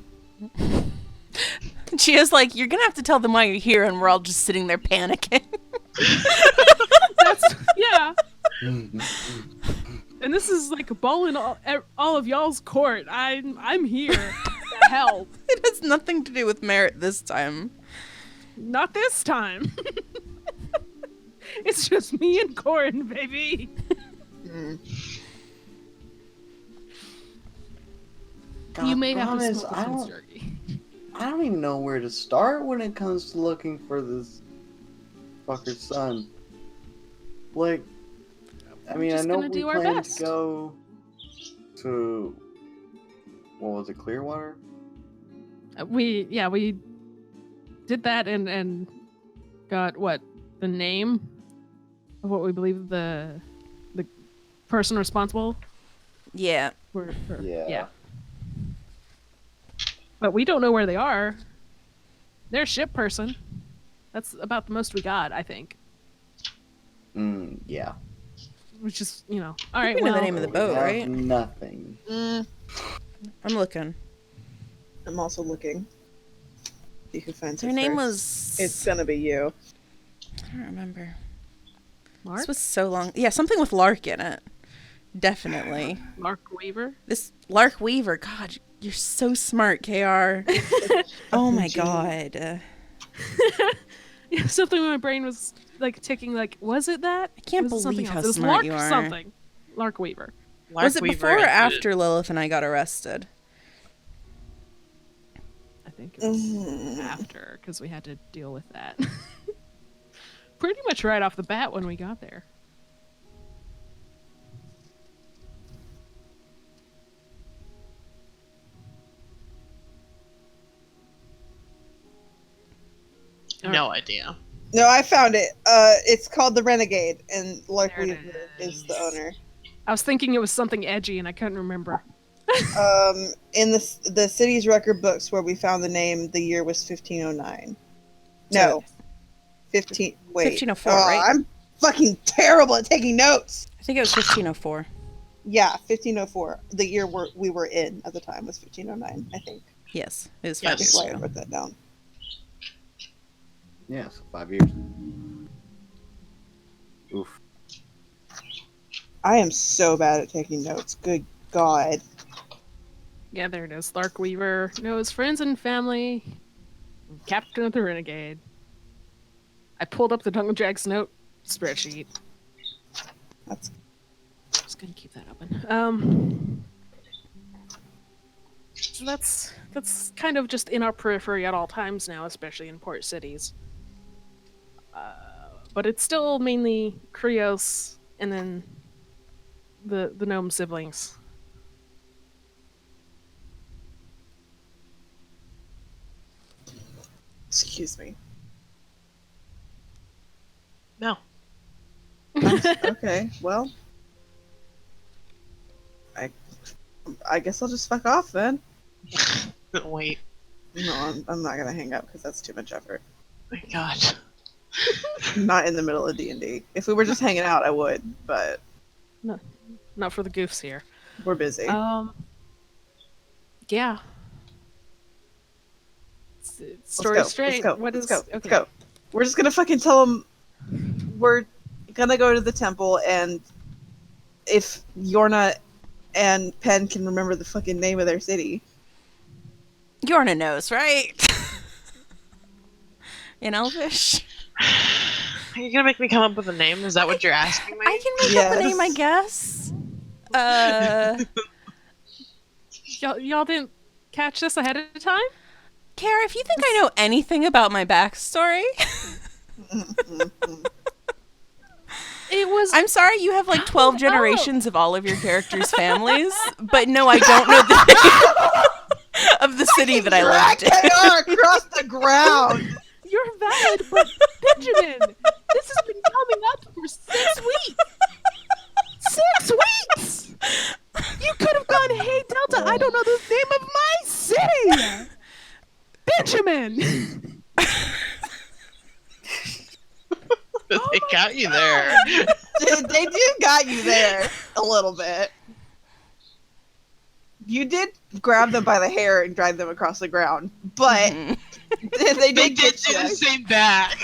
E: Chia's like, you're gonna have to tell them why you're here, and we're all just sitting there panicking.
C: That's yeah. And this is like balling all of y'all's court. I'm here to help.
E: It has nothing to do with merit this time.
C: Not this time. It's just me and Corin, baby. You may have to
F: Promise,
C: smoke
F: I
C: a
F: don't-
C: jerky.
F: I don't even know where to start when it comes to looking for this fucker's son. Like, I mean, I
C: just
F: know
C: gonna
F: we
C: do our
F: planned
C: best.
F: to go to, what was it, Clearwater?
C: We did that and got the name of what we believe the person responsible
E: Yeah.
C: for
F: Yeah.
C: But we don't know where they are. They're a ship person. That's about the most we got, I think.
F: Yeah.
C: Which is, all right.
E: We know the
C: Well,
E: name of the
F: We
E: boat,
F: have
E: right?
F: Nothing.
E: I'm looking.
B: I'm also looking. You can find
E: Their
B: her
E: name
B: first.
E: was.
B: It's gonna be you.
E: I don't remember.
C: Mark?
E: This was so long. Yeah, something with Lark in it. Definitely.
C: Mark Weaver.
E: This Lark Weaver. God, you're so smart, KR. Oh my god.
C: Yeah, something in my brain was like ticking. Like, was it that?
E: I can't
C: Was it something
E: believe how
C: else? It was
E: smart
C: Lark
E: you are.
C: Something. Lark Weaver.
E: Was it before or after Lilith and I got arrested?
C: I think it was after, because we had to deal with that. Pretty much right off the bat when we got there.
A: No idea.
B: No, I found it. It's called the Renegade, and Lark
C: There it
B: Weaver is the owner.
C: I was thinking it was something edgy, and I couldn't remember.
B: In the city's record books where we found the name, the year was 1509. No, 15. Wait,
E: 1504, right?
B: I'm fucking terrible at taking notes.
E: I think it was 1504.
B: Yeah, 1504. The year we were in at the time was 1509. I think.
E: Yes, it was 5
A: Yes.
E: years
B: That's why I
E: ago.
B: wrote that down.
F: Yeah, so 5 years. Oof.
B: I am so bad at taking notes. Good God.
C: Yeah, there it is. Lark Weaver knows friends and family. Captain of the Renegade. I pulled up the Dungle Jack's note spreadsheet.
B: That's
C: Just gonna keep that open. So that's kind of just in our periphery at all times now, especially in port cities. But it's still mainly Krios and then the gnome siblings.
B: excuse me.
A: No.
B: Okay, well, I guess I'll just fuck off then.
A: Wait.
B: No, I'm not gonna hang up because that's too much effort.
A: My God.
B: Not in the middle of D&D. If we were just hanging out, I would, but
C: No, not for the goofs here.
B: we're busy.
C: Yeah.
B: Let's
C: Story
B: go,
C: straight.
B: Let's go. We're just gonna fucking tell them we're gonna go to the temple, and if Yorna and Pen can remember the fucking name of their city.
E: Yorna knows, right? In Elvish.
A: Are you gonna make me come up with a name? Is that what you're asking me?
E: I can make up a name, I guess.
C: Y'all didn't catch this ahead of time?
E: Kara, if you think I know anything about my backstory,
C: It was.
E: I'm sorry you have like 12 generations of all of your characters' families, but no, I don't know the name of the city that I lived in.
B: KR across the ground!
C: You're valid, but Benjamin, this has been coming up for 6 weeks. 6 weeks. You could have gone, "Hey Delta, I don't know the name of my city." Benjamin.
A: They got you there.
B: They do got you there a little bit. You did grab them by the hair and drag them across the ground, but they
A: They
B: did
A: did
B: get
A: do the
B: you.
A: same back.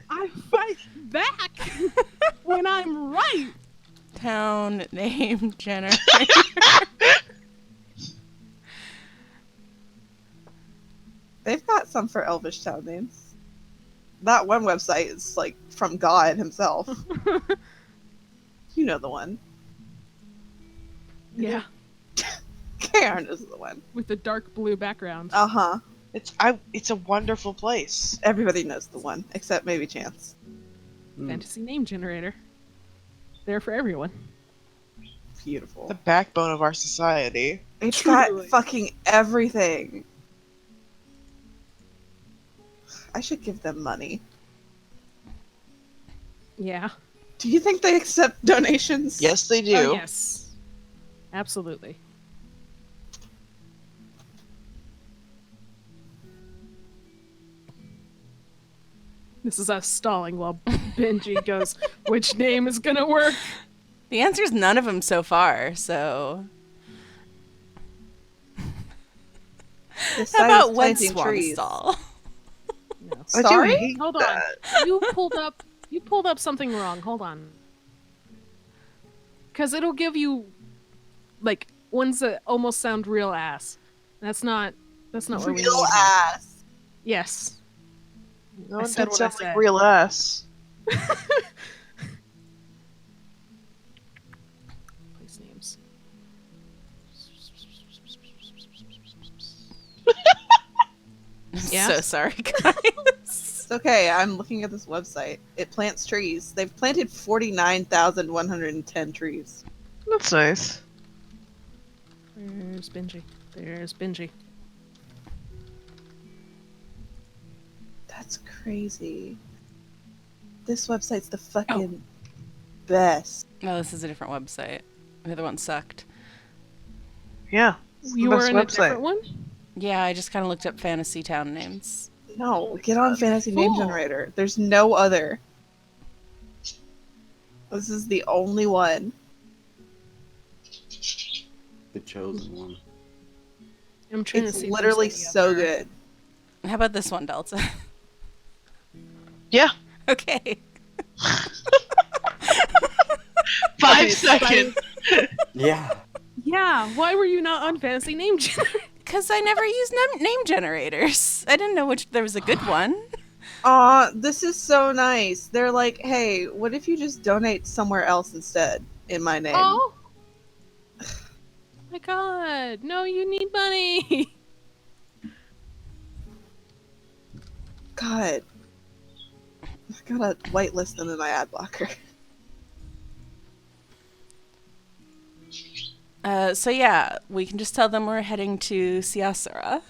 C: I fight back when I'm right.
E: Town name generator.
B: They've got some for Elvish town names. That one website is like from God himself. You know the one.
C: Yeah,
B: Karen is the one.
C: with the dark blue background.
B: Uh-huh.
A: It's a wonderful place.
B: Everybody knows the one, except maybe Chance.
C: Fantasy name generator. There for everyone.
B: Beautiful.
A: The backbone of our society.
B: It's
C: Truly.
B: got fucking everything. I should give them money.
C: Yeah.
B: Do you think they accept donations?
A: Yes, they do.
C: Oh, yes. Absolutely. This is us stalling while Benji goes, "Which name is gonna work?"
E: The answer's none of them so far, so...
B: This
E: How
B: side
E: about
B: is
E: Wed
B: planting
E: Swan
B: trees.
E: Stall?
C: No.
A: I do
B: Sorry?
A: hate
C: Hold on.
A: that.
C: You pulled up something wrong. Hold on. Cuz it'll give you like ones that almost sound real ass. That's not what we need.
B: Real ass.
C: Yes.
A: No
C: I
A: one
C: said
A: did
C: what I
A: sound like
C: said.
A: real ass.
C: Place names. Yeah.
E: So sorry, guys.
B: It's okay, I'm looking at this website. It plants trees. They've planted 49,110 trees.
A: That's nice.
C: There's Benji. There's Benji.
B: That's crazy. This website's the fucking best.
E: No, this is a different website. The other one sucked.
A: Yeah. It's the
C: You were
A: best
C: in a
A: website.
C: different one?
E: Yeah, I just kind of looked up fantasy town names.
B: No, get on Fantasy Name
C: Cool.
B: Generator. There's no other. This is the only one.
F: The chosen one.
C: I'm trying to
B: It's
C: see. if
B: literally
C: there's any
B: so
C: other-
B: good.
E: How about this one, Delta?
A: Yeah.
E: Okay.
A: 5 seconds.
F: Yeah.
C: Yeah. Why were you not on fantasy name generator?
E: Because I never used name generators. I didn't know which there was a good one.
B: Aw, this is so nice. They're like, hey, what if you just donate somewhere else instead in my name?
C: Oh. My God! No, you need money.
B: God. I gotta whitelist them in my ad blocker.
E: So yeah, we can just tell them we're heading to Siasara.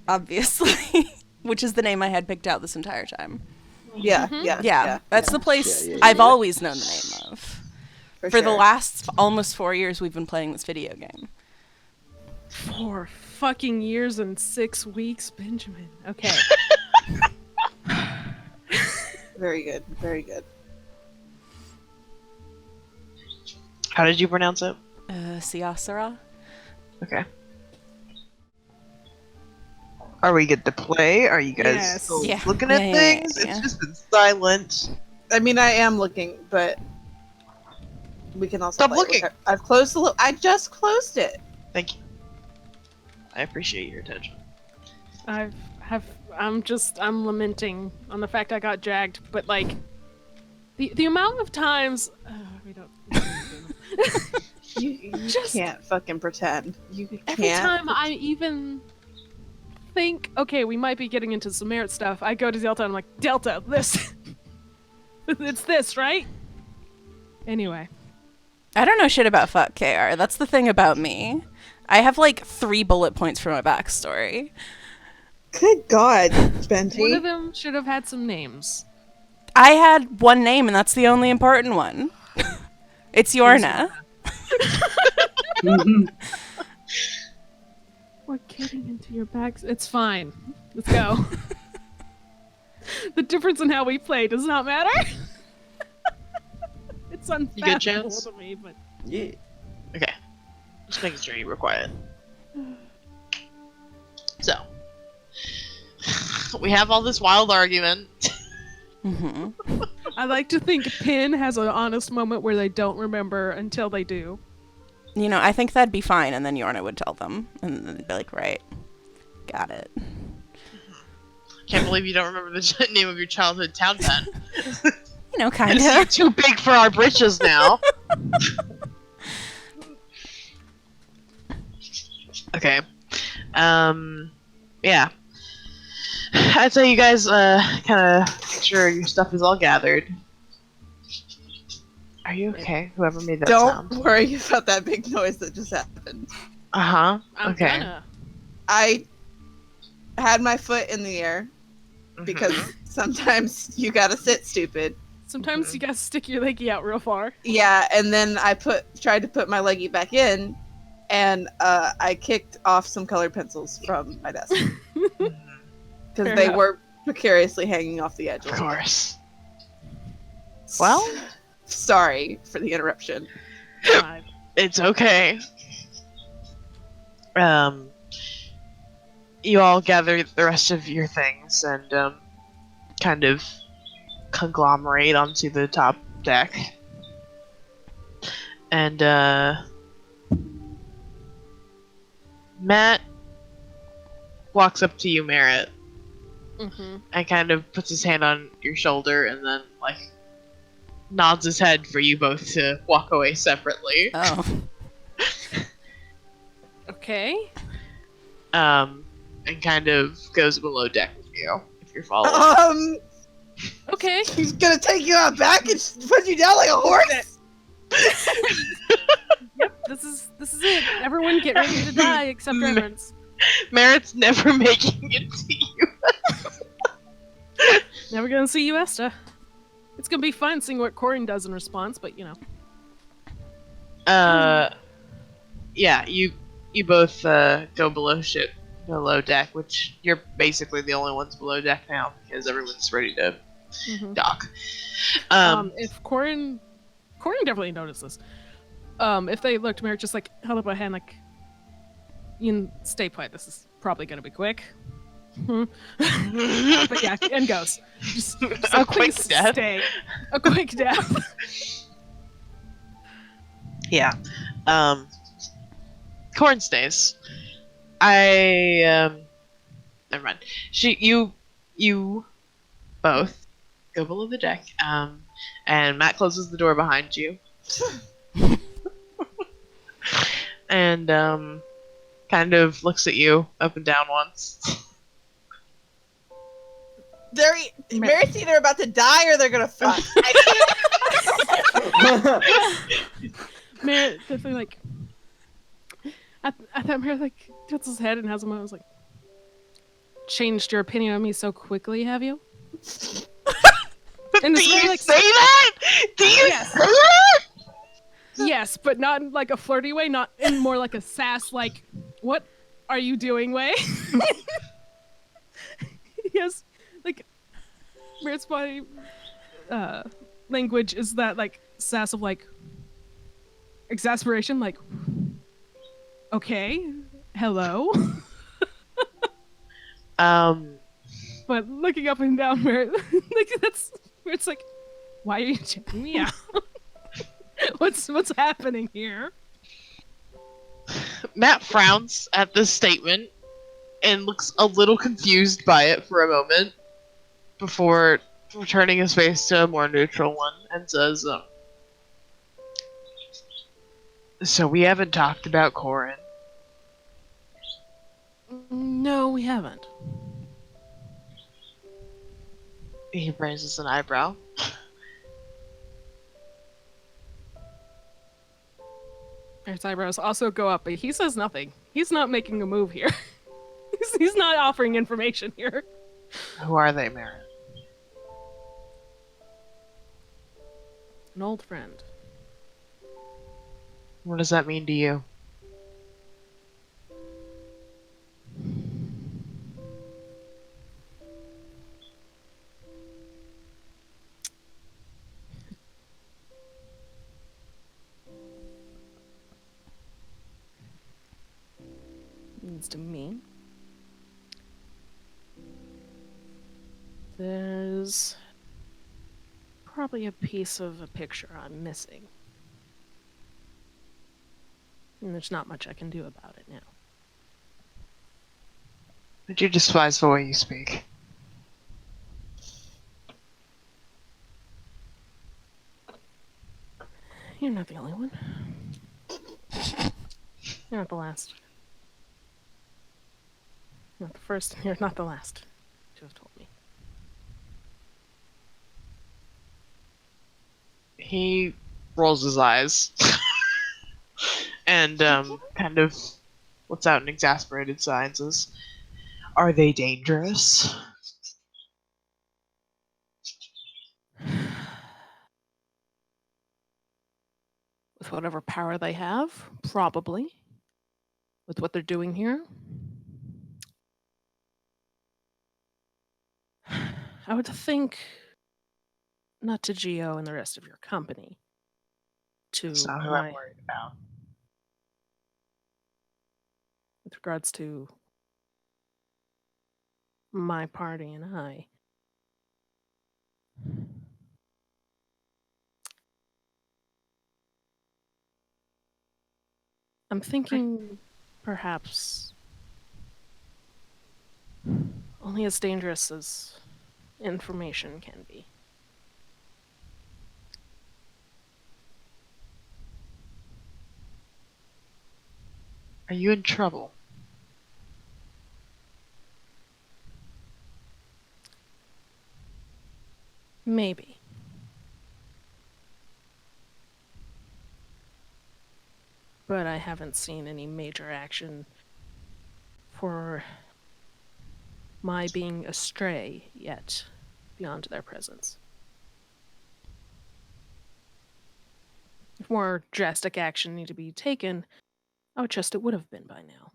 E: Obviously. Which is the name I had picked out this entire time.
B: Yeah,
C: Mhm.
B: yeah.
E: That's the place
F: Yeah.
E: I've always known the name of. For the
B: sure.
E: last almost 4 years we've been playing this video game.
C: 4 fucking years and 6 weeks, Benjamin. Okay.
B: Very good. Very good.
A: How did you pronounce it?
E: Siasara.
A: Okay. Are we good to play? Are you guys
C: Yes.
A: still
E: Yeah.
A: looking
E: Yeah,
A: at
E: yeah,
A: things?
E: yeah.
A: It's just been silent.
B: I mean, I am looking, but we can also
A: Stop
B: play it
A: looking.
B: with her. I've closed the I just closed it.
A: Thank you. I appreciate your attention.
C: I'm lamenting on the fact I got jagged, but like the amount of times we don't.
B: You
C: Just-
B: can't fucking pretend. You can't.
C: Every time I even think, okay, we might be getting into some merit stuff, I go to Delta and I'm like, Delta, this, it's this, right? Anyway,
E: I don't know shit about fuck KR. That's the thing about me. I have like 3 bullet points for my backstory.
B: Good God,
C: one
B: Benji.
C: of them should have had some names.
E: I had one name, and that's the only important one. It's Yorna.
C: We're getting into your bags. It's fine. Let's go. The difference in how we play does not matter. It's unfathomable
A: chance?
C: to me, but
F: Yeah.
A: Okay. Just making sure you were quiet. So. We have all this wild argument.
E: Hmm.
C: I like to think Pin has an honest moment where they don't remember until they do.
E: You know, I think that'd be fine, and then Yorna would tell them, and then they'd be like, right, got it.
A: Can't believe you don't remember the name of your childhood town pet.
E: You know, kind
A: You're
E: of.
A: too big for our britches now. Okay. Yeah. I'd say you guys kind of make sure your stuff is all gathered. Are you okay? Whoever made that
B: Don't
A: sound.
B: worry about that big noise that just happened.
A: Uh-huh.
C: I'm
A: Okay.
C: gonna.
B: I had my foot in the air
A: Mhm.
B: because sometimes you gotta sit stupid.
C: Sometimes you gotta stick your leggy out real far.
B: Yeah, and then I tried to put my leggy back in, and I kicked off some colored pencils from my desk
A: Mhm.
B: because
C: Fair
B: they
C: enough.
B: were precariously hanging off the edge.
A: Of course. Well,
B: Sorry for the interruption.
C: Fine.
A: it's okay. You all gather the rest of your things and kind of conglomerate onto the top deck. And Matt walks up to you, Merritt,
C: Mm-hmm.
A: and kind of puts his hand on your shoulder and then like nods his head for you both to walk away separately.
E: Oh.
C: Okay.
A: And kind of goes below deck with you if you're following.
C: Okay.
B: He's gonna take you out back and put you down like a horse.
C: Yep. This is it. Everyone get ready to die except Reverence.
A: Merritt's never making it to you.
C: Never gonna see Uesta. It's gonna be fun seeing what Corin does in response, but you know.
A: Yeah, you both go below deck, which you're basically the only ones below deck now because everyone's ready to
C: Mhm.
A: dock.
C: If Corin definitely noticed this. If they looked, Merrick just like held up a hand, like, you can stay put. This is probably gonna be quick. But yeah, and goes. Just
A: A
C: please
A: quick death?
C: Stay. A quick death.
A: Yeah. Corn stays. Never mind. You both go below the deck. And Matt closes the door behind you. And kind of looks at you up and down once.
B: Merritt's either about to die or they're gonna fuck.
C: Merritt definitely like. I thought Merritt like tilts his head and has a moment. I was like, changed your opinion on me so quickly, have you? And
A: Do
C: it's
A: you
C: really like,
A: say that? Do you
C: Yes.
A: say that?
C: yes, but not in like a flirty way, not in more like a sass, like, what are you doing way? Yes, like, Merritt's body language is that like sass of like exasperation, like okay, hello, but looking up and down where like that's where it's like, why are you checking me out? what's happening here?
A: Matt frowns at this statement and looks a little confused by it for a moment before returning his face to a more neutral one and says, so we haven't talked about Corin.
C: No, we haven't.
A: He raises an eyebrow.
C: His eyebrows also go up, but he says nothing. He's not making a move here. he's not offering information here.
A: Who are they, Merritt?
C: An old friend.
A: What does that mean to you?
C: Means to me. There's probably a piece of a picture I'm missing. And there's not much I can do about it now.
A: Did you despise the way you speak?
C: You're not the only one. You're not the last. You're not the first, and you're not the last to have told me.
A: He rolls his eyes and kind of lets out an exasperated sigh and says, are they dangerous?
C: With whatever power they have, probably. With what they're doing here, I would think not to Geo and the rest of your company. To
A: That's not who I'm worried about.
C: with regards to my party and I. I'm thinking perhaps only as dangerous as information can be.
A: Are you in trouble?
C: Maybe. But I haven't seen any major action for my being astray yet, beyond their presence. If more drastic action need to be taken, I would trust it would have been by now.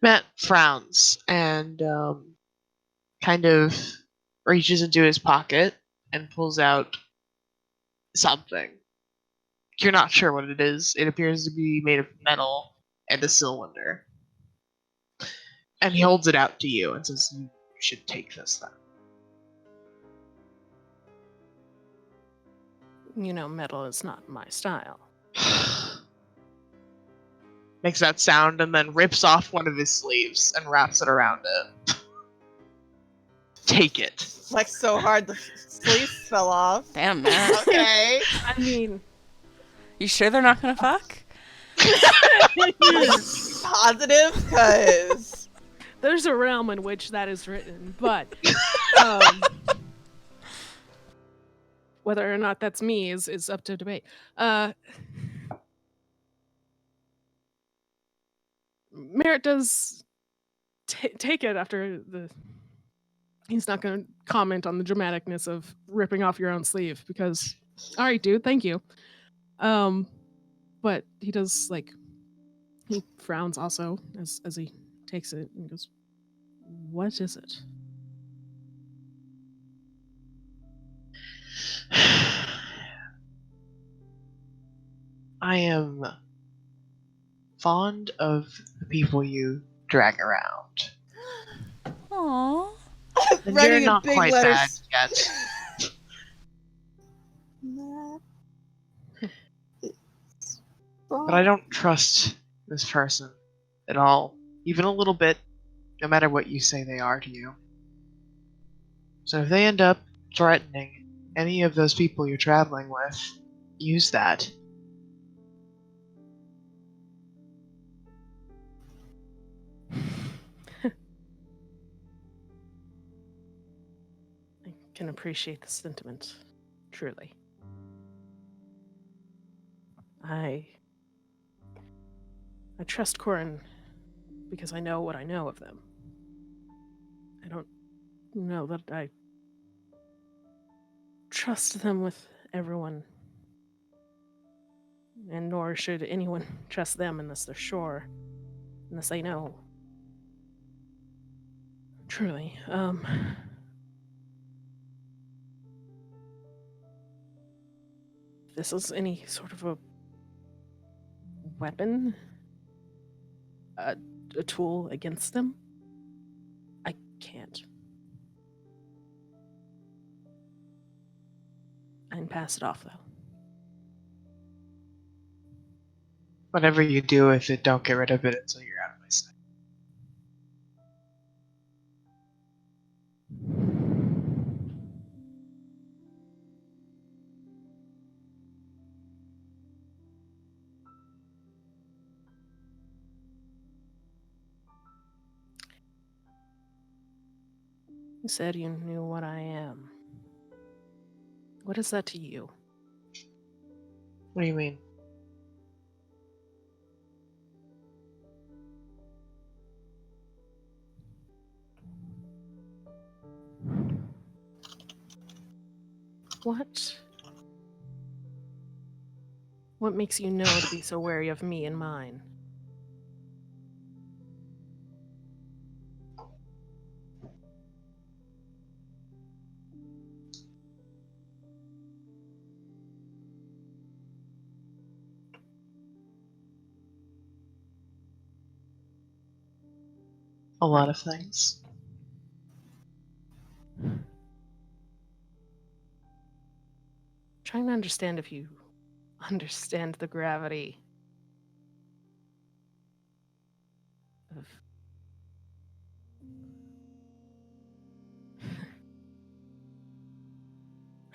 A: Matt frowns and kind of reaches into his pocket and pulls out something. You're not sure what it is. It appears to be made of metal and a cylinder. And he holds it out to you and says, you should take this then.
C: You know, metal is not my style.
A: Makes that sound and then rips off one of his sleeves and wraps it around it. Take it.
B: Like so hard the sleeves fell off.
E: Damn, man.
B: Okay.
C: I mean,
E: You sure they're not gonna fuck?
B: Positive, because
C: there's a realm in which that is written, but whether or not that's me is up to debate. Merritt does take it after the. He's not going to comment on the dramaticness of ripping off your own sleeve because, all right, dude, thank you. But he does he frowns also as he takes it and goes, "What is it?"
A: I am fond of the people you drag around.
E: Aww.
A: And you're
B: Writing in
A: not
B: big
A: quite bad
B: letters.
A: yet. But I don't trust this person at all, even a little bit, no matter what you say they are to you. So if they end up threatening any of those people you're traveling with, use that.
C: I can appreciate the sentiment, truly. I trust Corin because I know what I know of them. I don't know that I trust them with everyone, and nor should anyone trust them unless they're sure, unless they know. Truly, if this is any sort of a weapon, a tool against them, I can't. I can pass it off, though.
A: Whatever you do with it, don't get rid of it until you're out of my sight.
C: You said you knew what I am. What is that to you?
A: What do you mean?
C: What? What makes you know to be so wary of me and mine?
A: A lot of things.
C: Trying to understand if you understand the gravity of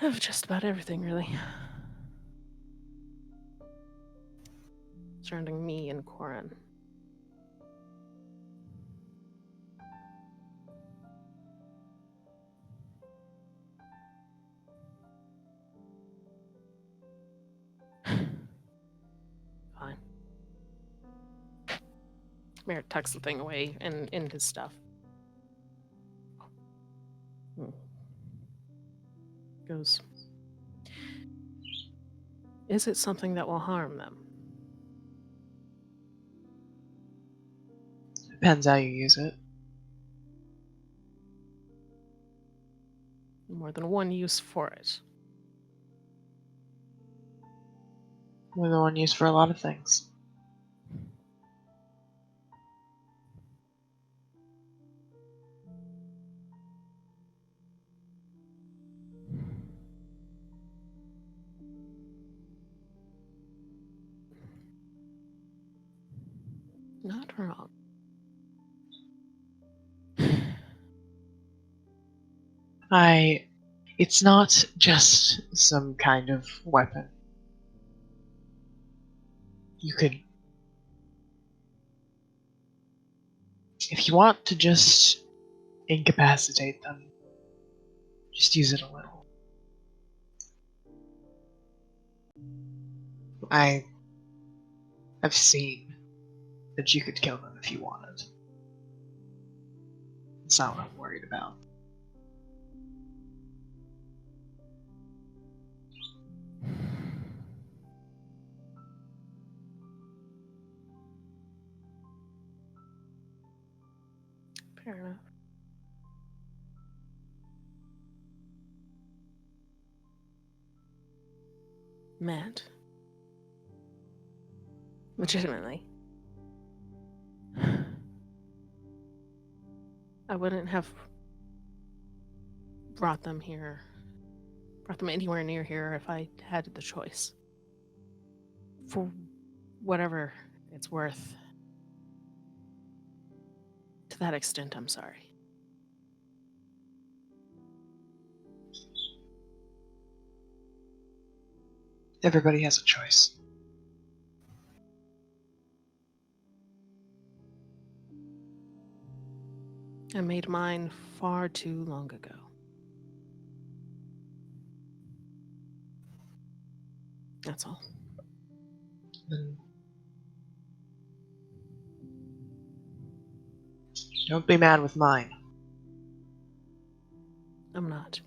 C: of just about everything, really. Surrounding me and Corin. Fine. Merritt tucks the thing away and in his stuff. Goes, is it something that will harm them?
A: Depends how you use it.
C: More than one use for it.
A: More than one use for a lot of things.
C: Not wrong.
A: It's not just some kind of weapon. You could, if you want to just incapacitate them, just use it a little. I've seen that you could kill them if you wanted. It's not what I'm worried about.
C: Matt. Legitimately. I wouldn't have brought them anywhere near here if I had the choice. For whatever it's worth. To that extent, I'm sorry.
A: Everybody has a choice.
C: I made mine far too long ago. That's all.
A: Then don't be mad with mine.
C: I'm not.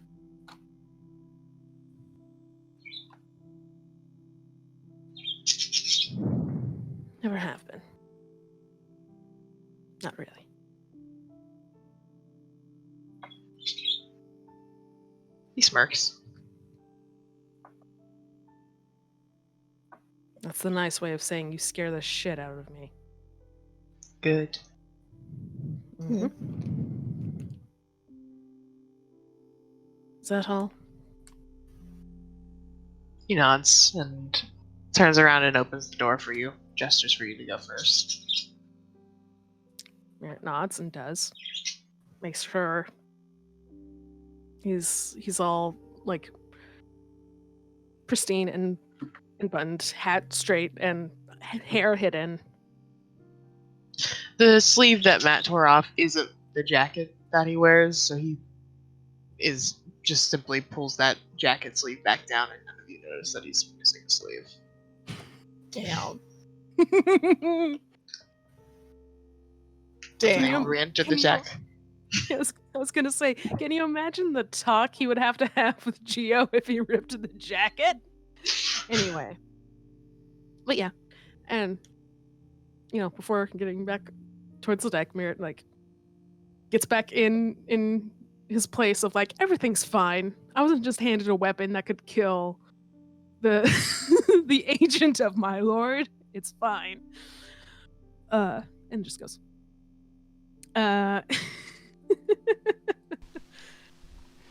C: Never have been. Not really.
A: He smirks.
C: That's the nice way of saying you scare the shit out of me.
A: Good.
C: Mhm. Is that all?
A: He nods and turns around and opens the door for you. Gestures for you to go first.
C: Merritt nods and does. Makes sure he's all like pristine and buttoned, hat straight and hair hidden.
A: The sleeve that Matt tore off isn't the jacket that he wears, so he is just simply pulls that jacket sleeve back down, and none of you notice that he's missing a sleeve.
B: Damn.
A: They
B: Damn.
A: all re-enter the
C: Can you-
A: deck.
C: I was gonna say, can you imagine the talk he would have to have with Gio if he ripped the jacket? Anyway. But yeah. And before getting back towards the deck, Merritt gets back in his place of everything's fine. I wasn't just handed a weapon that could kill the the agent of my lord. It's fine. And just goes. And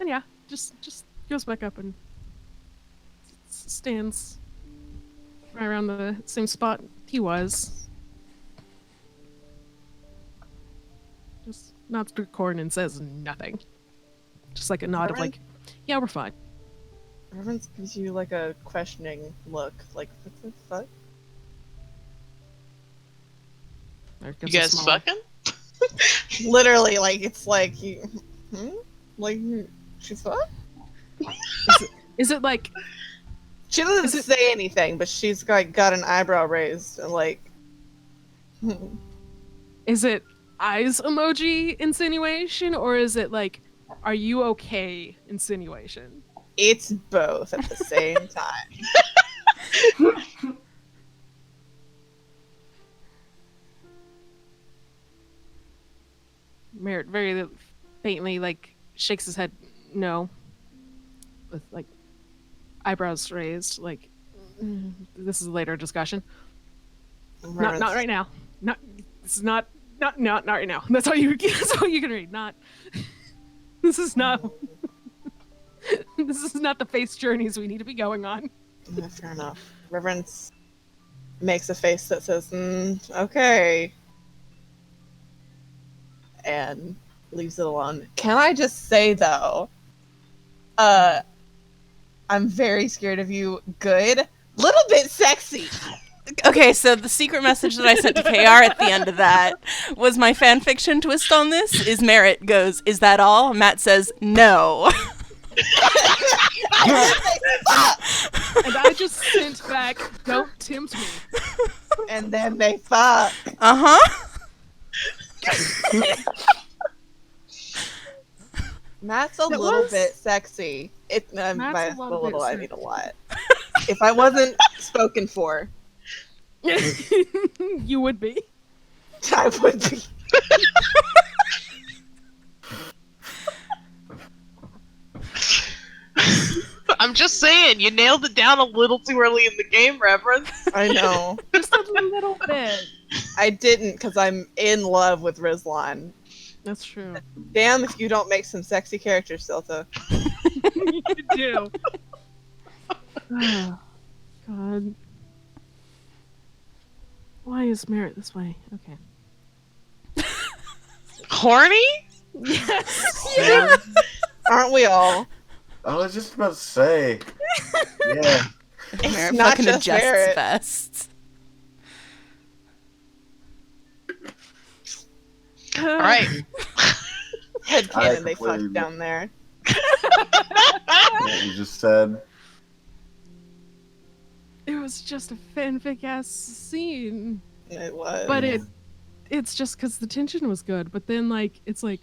C: yeah, just goes back up and stands right around the same spot he was. Just nods to Corn and says nothing. Just a nod of yeah, we're fine.
B: Reverence gives you a questioning look, what the fuck?
C: Or
A: You
C: gives a
A: guys
C: small-
A: fucking?
B: Literally, it's you. She's fuck?
C: Is it
B: She doesn't
C: Is it-
B: say anything, but she's got an eyebrow raised and
C: is it eyes emoji insinuation, or is it are you okay insinuation?
B: it's both at the same time.
C: Merritt very faintly shakes his head no, with eyebrows raised. This is a later discussion. Not right now. Not this is not right now. That's all you can read. Not this is not this is not the face journeys we need to be going on.
B: Yeah, fair enough. Reverence makes a face that says, okay. And leaves it alone. Can I just say, though, I'm very scared of you. Good. Little bit sexy.
E: Okay, so the secret message that I sent to KR at the end of that was my fanfiction twist on this is Merritt goes, "Is that all?" Matt says, "No."
C: And I just sent back, "Don't tempt me."
B: And then they fuck.
E: Uh-huh.
B: Matt's a
C: That
B: little
C: was-
B: bit sexy.
C: Matt's
B: By
C: a
B: a
C: lot of
B: little,
C: bit
B: I mean a lot. If I wasn't spoken for,
C: You would be.
B: I would be.
A: I'm I'm just saying, you nailed it down a little too early in the game, Reverence.
B: I know.
C: Just a little bit.
B: I didn't because I'm in love with Rizlan.
C: That's true.
B: Damn if you don't make some sexy characters, Silta.
C: You do. Oh, God. Why is Merritt this way? Okay.
A: Horny?
C: Yes.
B: Aren't we all?
F: I was just about to say. Yeah.
E: Merritt
B: not
E: fucking
B: just
E: adjusts
B: Merritt.
E: best.
A: Alright.
B: Headcanon, they
F: completely-
B: fucked down there.
F: What you just said.
C: It was just a fanfic ass scene.
B: It was.
C: But it's just because the tension was good. But then, like, it's like,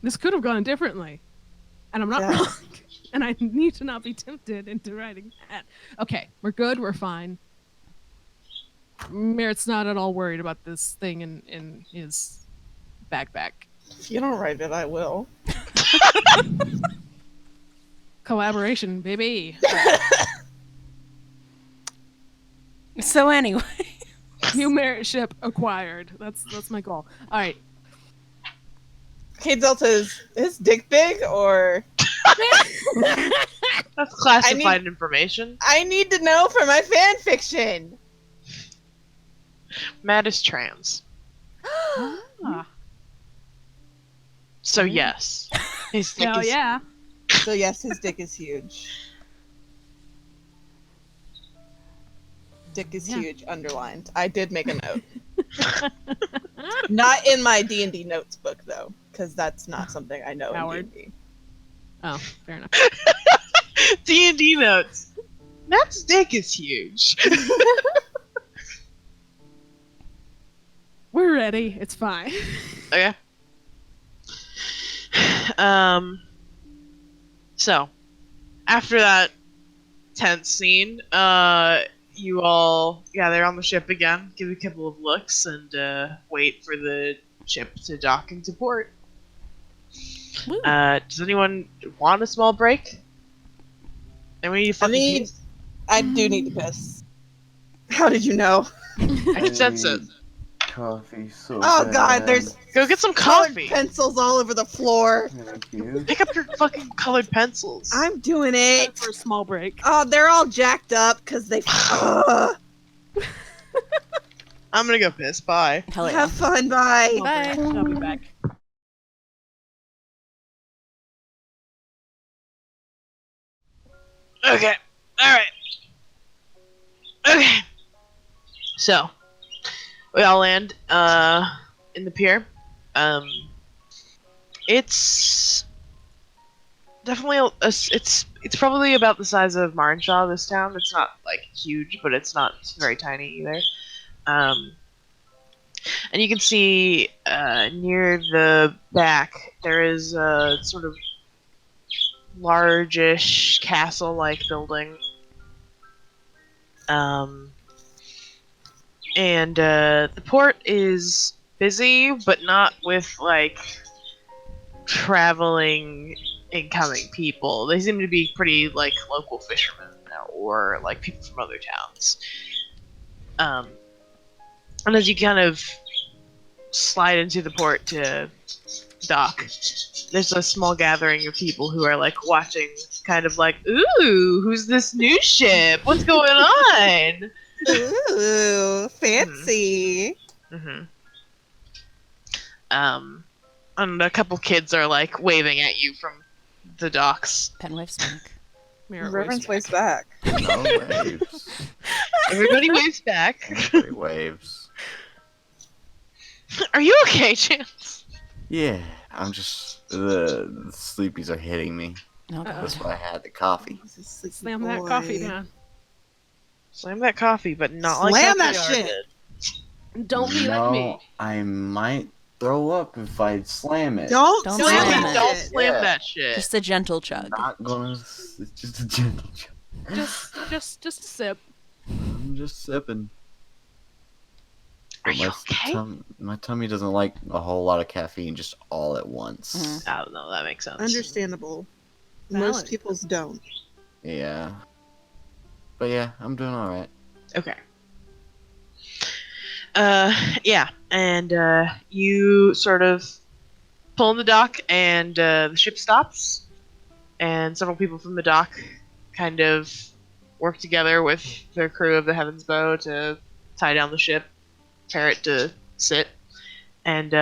C: this could have gone differently. And I'm not
B: Yeah.
C: wrong. And I need to not be tempted into writing that. Okay, we're good, we're fine. Merritt's not at all worried about this thing in his backpack.
B: If you don't write it, I will.
C: Collaboration, baby.
E: So anyway,
C: New Merritt ship acquired. That's my goal. All right.
B: Okay, Delta, is his dick big or?
A: That's classified information.
B: I need to know for my fan fiction.
A: Matt is trans.
C: Ah,
A: So yes. His dick
C: hell
A: is-
C: yeah.
B: So yes, his dick is huge. Dick is
C: Yeah.
B: huge. Underlined. I did make a note. Not in my D&D notes book though, because that's not something I know
C: Howard.
B: in D&D.
C: Oh, fair enough.
A: D&D notes. Matt's dick is huge.
C: We're ready. It's fine.
A: Okay. So, after that tense scene, you all gather on the ship again, give a couple of looks, and wait for the ship to dock into port.
C: Woo.
A: Does anyone want a small break? And we need to fucking
B: need-
A: piss?
B: I do need to piss. How did you know?
A: I can sense it.
F: Coffee so
B: Oh
F: bad.
B: god, there's
A: Go get some
B: colored
A: coffee.
B: pencils all over the floor.
F: Thank you.
A: Pick up your fucking colored pencils.
B: I'm doing it.
C: For a small break.
B: Oh, they're all jacked up because they.
A: I'm gonna go piss. Bye.
E: hell yeah.
B: Have fun. Bye.
E: Bye.
C: I'll be back.
A: Okay. Alright. Okay. So, we all land in the pier. It's definitely it's probably about the size of Marnshaw, this town. It's not like huge, but it's not very tiny either. And you can see near the back there is a sort of largish castle-like building. And the port is busy, but not with like traveling incoming people. They seem to be pretty like local fishermen or like people from other towns. And as you kind of slide into the port to dock, there's a small gathering of people who are like watching, kind of like, ooh, who's this new ship? What's going on?
B: Ooh, fancy.
A: Mm-hmm. And a couple kids are like waving at you from the docks.
E: Penwave spank.
C: Merritt
B: Reverence
C: waves
B: waves back.
F: No waves.
A: Everybody waves back.
F: Everybody waves.
A: Are you okay, Chance?
F: Yeah, I'm just the sleepies are hitting me.
E: Oh, God.
F: That's why I had the coffee.
B: He's a sleepy
C: Slam that
B: boy.
C: coffee down.
A: Slam that coffee, but not like
B: Slam
A: Happy
B: that
A: Hour
B: shit!
A: did.
C: Don't be like me.
F: I might throw up if I slam it.
B: Don't
E: Don't
B: slam
E: slam
B: it.
E: it.
A: Don't slam
F: Yeah.
A: that shit.
E: Just a gentle chug.
F: Not gonna. It's just a gentle chug.
C: Just a sip.
F: I'm just sipping.
A: Are
F: But
A: you okay?
F: My tummy doesn't like a whole lot of caffeine just all at once.
E: Mhm.
A: Oh no, that makes sense.
B: Understandable.
C: Valid.
B: Most people's don't.
F: Yeah. But yeah, I'm doing alright.
A: Okay. Yeah, and you sort of pull in the dock, and the ship stops, and several people from the dock kind of work together with their crew of the Heaven's Bow to tie down the ship, prepare it to sit, and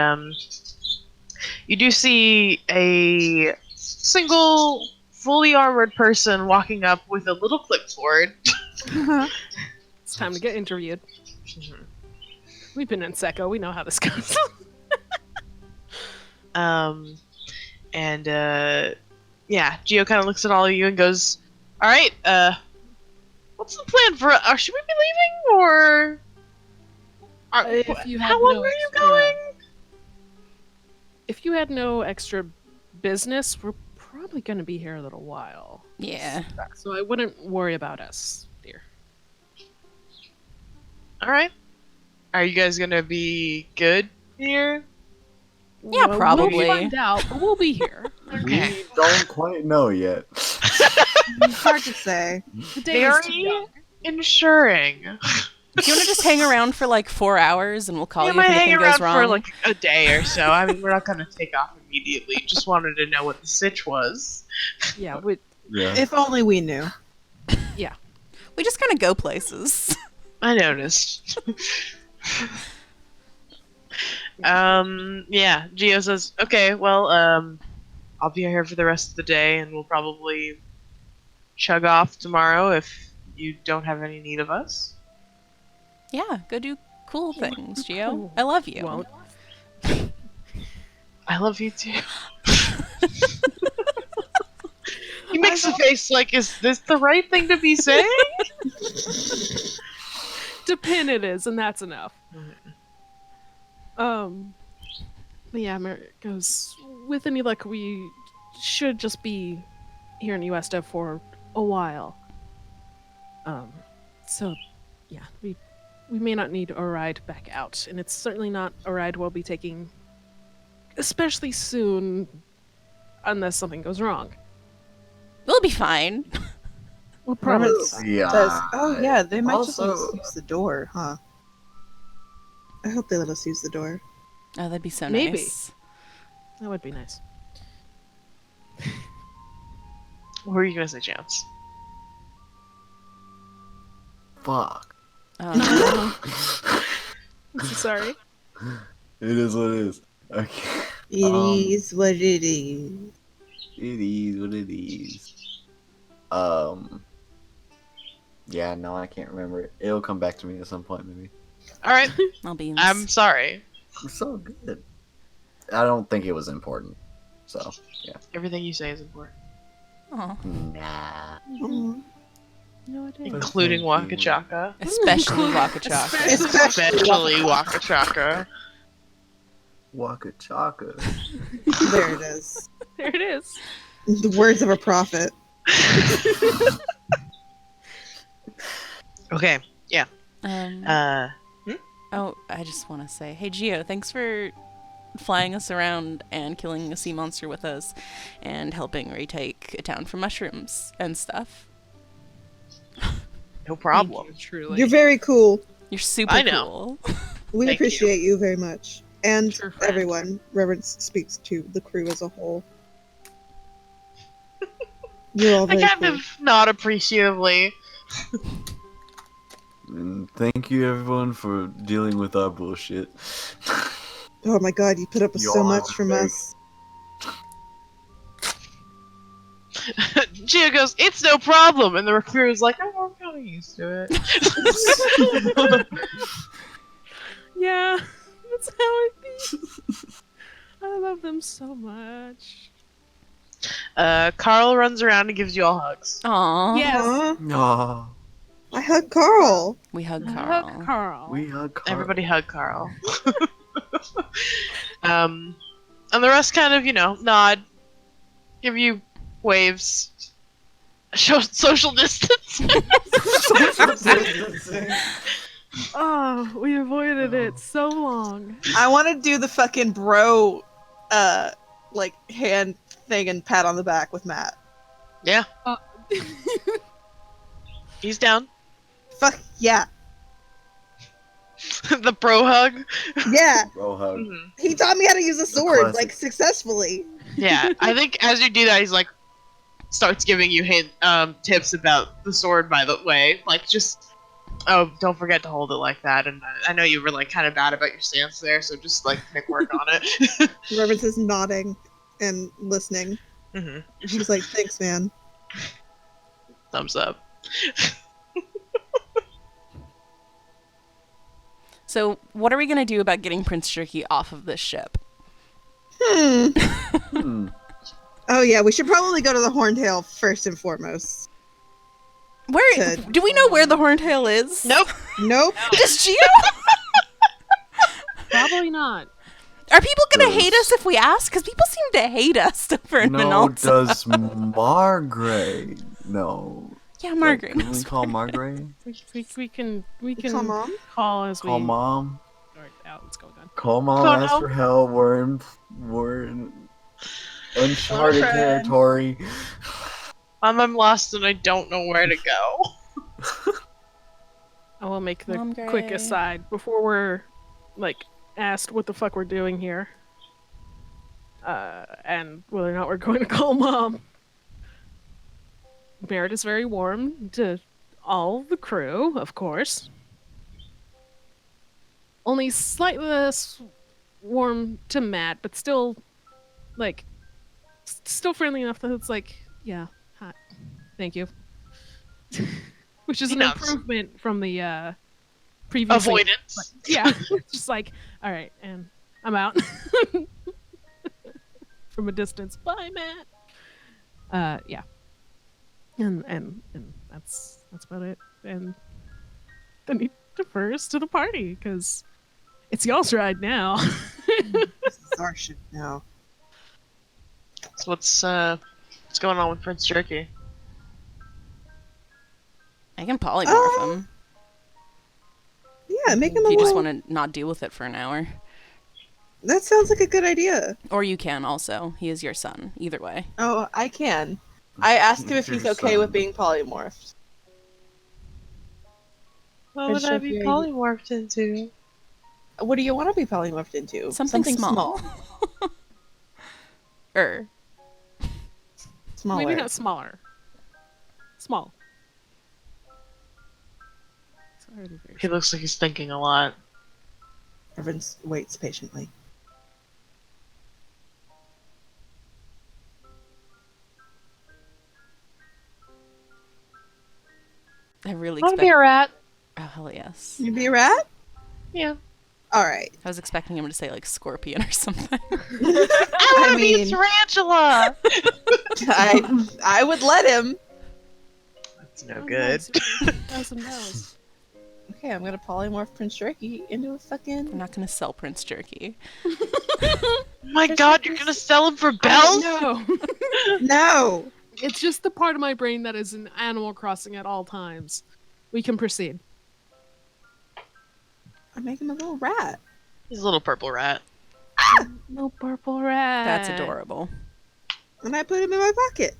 A: you do see a single, fully armored person walking up with a little clipboard.
C: It's time to get interviewed. We've been in Secco. We know how this goes.
A: And yeah, Geo kind of looks at all of you and goes, "All right, what's the plan for? Should we be leaving, or
C: If you had
A: how long
C: no
A: are you
C: extra-
A: going?"
C: If you had no extra business, we're probably going to be here a little while.
E: Yeah.
C: So I wouldn't worry about us, dear.
A: All right, are you guys gonna be good here?
E: Yeah,
C: Well,
E: probably.
C: We'll find out, but we'll be here.
A: Okay.
F: We don't quite know yet.
B: It's hard to say.
C: The day is too
A: Very
C: young.
A: ensuring.
E: Do you want to just hang around for like 4 hours and we'll call
A: We
E: you
A: might
E: if
A: hang
E: anything
A: around
E: goes wrong?
A: for like a day or so. I mean, we're not gonna take off immediately. Just wanted to know what the sitch was.
C: Yeah, we,
F: Yeah.
B: If only we knew.
E: We just kind of go places.
A: I noticed. Yeah, Geo says, "Okay, well, I'll be here for the rest of the day, and we'll probably chug off tomorrow if you don't have any need of us."
E: Yeah, go do cool things, Gio.
C: Cool.
E: I love you.
C: won't.
A: I love you too. He makes a face like, "Is this the right thing to be saying?"
C: To pin it is, and that's enough. Yeah, Merritt goes, with any luck, we should just be here in Uesta for a while. So, yeah, we may not need a ride back out, and it's certainly not a ride we'll be taking, especially soon, unless something goes wrong.
E: We'll be fine.
C: We'll probably be
B: Promise.
C: fine.
F: Yeah.
B: Says, oh yeah, they might just let us
F: Also-
B: use the door, huh? I hope they let us use the door.
E: Oh, that'd be so
C: Maybe.
E: nice.
C: That would be nice.
A: What were you gonna say, Chance?
F: Fuck.
E: Oh,
C: I'm so sorry.
F: It is what it is. Okay.
B: It is what it is.
F: It is what it is. Yeah, no, I can't remember it. It'll come back to me at some point, maybe.
A: All right,
E: I'll be.
A: I'm sorry.
F: It's so good. I don't think it was important. So, yeah.
A: Everything you say is important,
E: Aw,
F: Nah.
B: Mhm.
C: No, I didn't.
A: including
F: Thank you.
A: Waka Chaka.
E: especially Waka Chaka.
A: Especially Waka Chaka.
F: Waka Chaka.
B: There it is.
C: There it is.
B: The words of a prophet.
A: Okay.
E: Um,
A: Uh,
E: oh, I just want to say, hey Gio, thanks for flying us around and killing a sea monster with us, and helping retake a town from mushrooms and stuff.
A: no problem.
C: Thank you, truly.
B: You're very cool.
E: You're super
A: I know.
E: cool.
B: We
A: Thank you.
B: appreciate you very much. And
C: True friend.
B: everyone. Reverence speaks to the crew as a whole. You're all
A: I
B: very
A: kind
B: cool.
A: of nod appreciatively.
F: And thank you, everyone, for dealing with our bullshit.
B: Oh my god, you put up with so
F: Y'all
B: much
F: are
B: from
F: very-
B: us.
A: Gia goes, "It's no problem," and the recruiter is like, "Oh, I'm kind of used to it."
C: Yeah, that's how it be. I love them so much.
A: Carl runs around and gives you all hugs.
E: Aw.
C: Yes.
B: Aw,
F: Aw,
B: I hug Carl.
E: We hug Carl.
C: Hug Carl.
F: we hug Carl.
A: Everybody hug Carl. And the rest kind of, nod, give you waves, show social distance.
C: Oh, we avoided it so long.
B: I want to do the fucking bro, like, hand thing and pat on the back with Matt.
A: Yeah. He's down.
B: Fuck yeah.
A: The pro hug.
B: Yeah.
F: Bro hug.
A: Mhm.
B: He taught me how to use a sword,
F: classic.
B: like, successfully.
A: Yeah, I think as you do that, he's like starts giving you tips about the sword. By the way, like just don't forget to hold it like that. And I know you were like kind of bad about your stance there, so just like work on it.
B: Reverence is nodding and listening.
A: hmm
B: She's like, thanks, man.
A: Thumbs up.
E: So, what are we gonna do about getting Prince Jerky off of this ship?
F: Hmm.
B: Oh, yeah, we should probably go to the Horntail first and foremost.
E: Where do we know where the Horntail is?
A: Nope.
B: Nope.
E: Does Gio?
C: Probably not.
E: Are people gonna
F: Does-
E: hate us if we ask? Because people seem to hate us over in
F: No,
E: Minolta.
F: does Margaret? No.
E: Yeah, Margaret.
F: Can we call Margaret?
C: We can
B: Come on.
C: call as
F: Call
C: we
F: mom.
C: sort out what's going on.
F: Call mom.
A: Oh,
F: Ask
A: no.
F: for help. We're in uncharted
B: Friend.
F: territory.
A: I'm lost and I don't know where to go.
C: I will make the
E: Mom
C: quick
E: Gray.
C: aside before we're like asked what the fuck we're doing here, and whether or not we're going to call mom. Barrett is very warm to all the crew, of course. Only slightly less warm to Matt, but still, like, still friendly enough that it's like, yeah, hot, thank you. Which is an
A: Enough.
C: improvement from the previous
A: Avoidance.
C: yeah, just like, all right, and I'm out from a distance. Bye, Matt. Yeah, and that's about it. And then he defers to the party because it's y'all's ride now.
B: This is our shit now.
A: So what's going on with Prince Jerky?
E: I can polymorph
B: Oh.
E: him.
B: Yeah, make him
E: If
B: a
E: you just
B: little...
E: want to not deal with it for an hour.
B: That sounds like a good idea.
E: Or you can also. He is your son. Either way.
B: Oh, I can. I asked him if
F: Your
B: he's okay
F: son.
B: with being polymorphed.
A: What
B: Prince
A: would I be
B: Jerky,
A: polymorphed into?
B: What do you want to be polymorphed into?
E: Something small.
B: Smaller.
C: Maybe not smaller. Small. It's already very
A: He looks like he's thinking a lot.
B: Evans waits patiently.
E: I really
A: Wanna
E: expect.
A: be a rat?
E: Oh hell yes.
B: You be a rat?
A: Yeah.
B: All right.
E: I was expecting him to say like scorpion or something.
A: I wanna be a
B: mean-
A: tarantula!
B: I would let him.
A: That's no good.
C: $1,000.
B: Okay, I'm gonna polymorph Prince Jerky into a
E: I'm
B: fucking.
E: not gonna sell Prince Jerky.
A: Oh my god, you're gonna sell him for bells?
C: No.
B: No.
C: It's just the part of my brain that is in Animal Crossing at all times. We can proceed.
B: I make him a little rat.
A: He's a little purple rat.
C: No purple rat.
E: That's adorable.
B: And I put him in my pocket.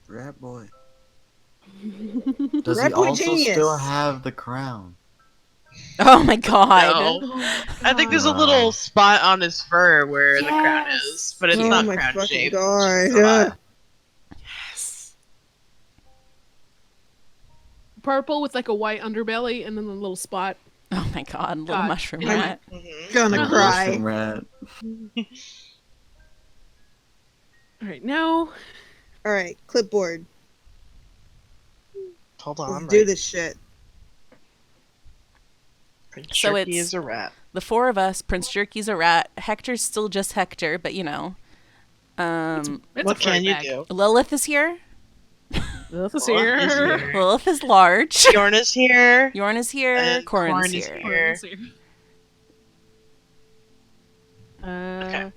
F: Rat boy. Does
B: Rat
F: he
B: boy
F: also
B: genius.
F: still have the crown?
E: Oh my god.
A: No. I think there's a little spot on his fur where the crown
C: Yes.
A: is, but it's
B: Oh
A: not
B: my
A: crown
B: fucking
A: shaped.
B: god.
E: Yes.
C: Purple with like a white underbelly and then the little spot.
E: Oh my god, little
C: God.
E: mushroom
C: I'm-
E: rat.
B: Gonna
C: Uh-huh.
B: cry.
F: Mushroom rat.
C: All right, now
B: All right, clipboard.
A: Hold on,
B: Let's
A: I'm
B: do
A: right.
B: this shit.
A: Prince
E: So
A: Jerky
E: it's-
A: is a rat.
E: The four of us, Prince Jerky's a rat, Hector's still just Hector, but you know.
C: it's
A: What
C: a
A: can you
C: bag.
A: do?
E: Lilith is here.
C: Lilith is
A: Lilith is
C: here.
A: here.
E: Lilith is large.
A: Yorn is here.
E: Yorn is here.
A: And
E: Corin's
A: Corn is
E: here.
A: here.
C: Corin's here.
A: Okay.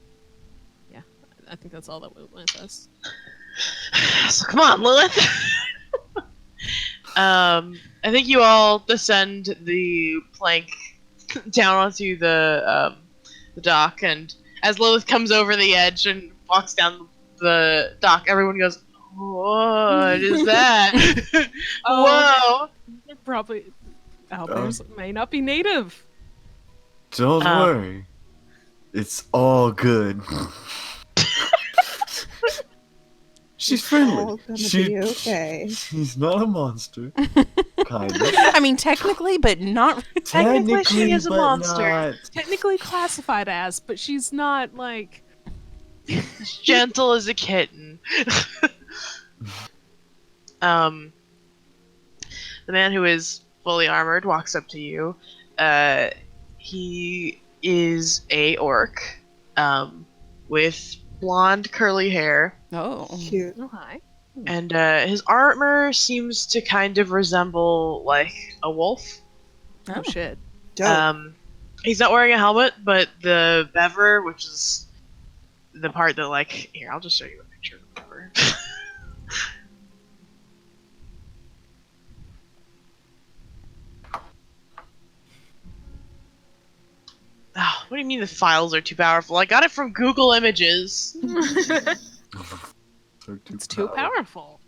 C: Yeah, I think that's all that went with us.
A: So come on, Lilith. I think you all descend the plank down onto the dock, and as Lilith comes over the edge and walks down the dock, everyone goes, "Oh What is that?
C: Oh,
A: Whoa!
C: they're probably owlbears may not be native.
D: Don't worry. It's all good. She's friendly.
B: All gonna be okay.
D: She's not a monster. Kind of.
E: I mean, technically, but not.
A: Technically, she is a
D: but
A: monster.
D: not.
C: Technically classified as, but she's not like.
A: As gentle as a kitten. The man who is fully armored walks up to you. He is a orc, with blonde curly hair,
E: Oh.
B: Cute.
C: Oh hi.
A: and his armor seems to kind of resemble like a wolf.
C: Oh shit.
B: Dope.
A: He's not wearing a helmet, but the bever, which is the part that like here, I'll just show you a picture of the bever. Oh, what do you mean the files are too powerful? I got it from Google Images.
C: It's too powerful.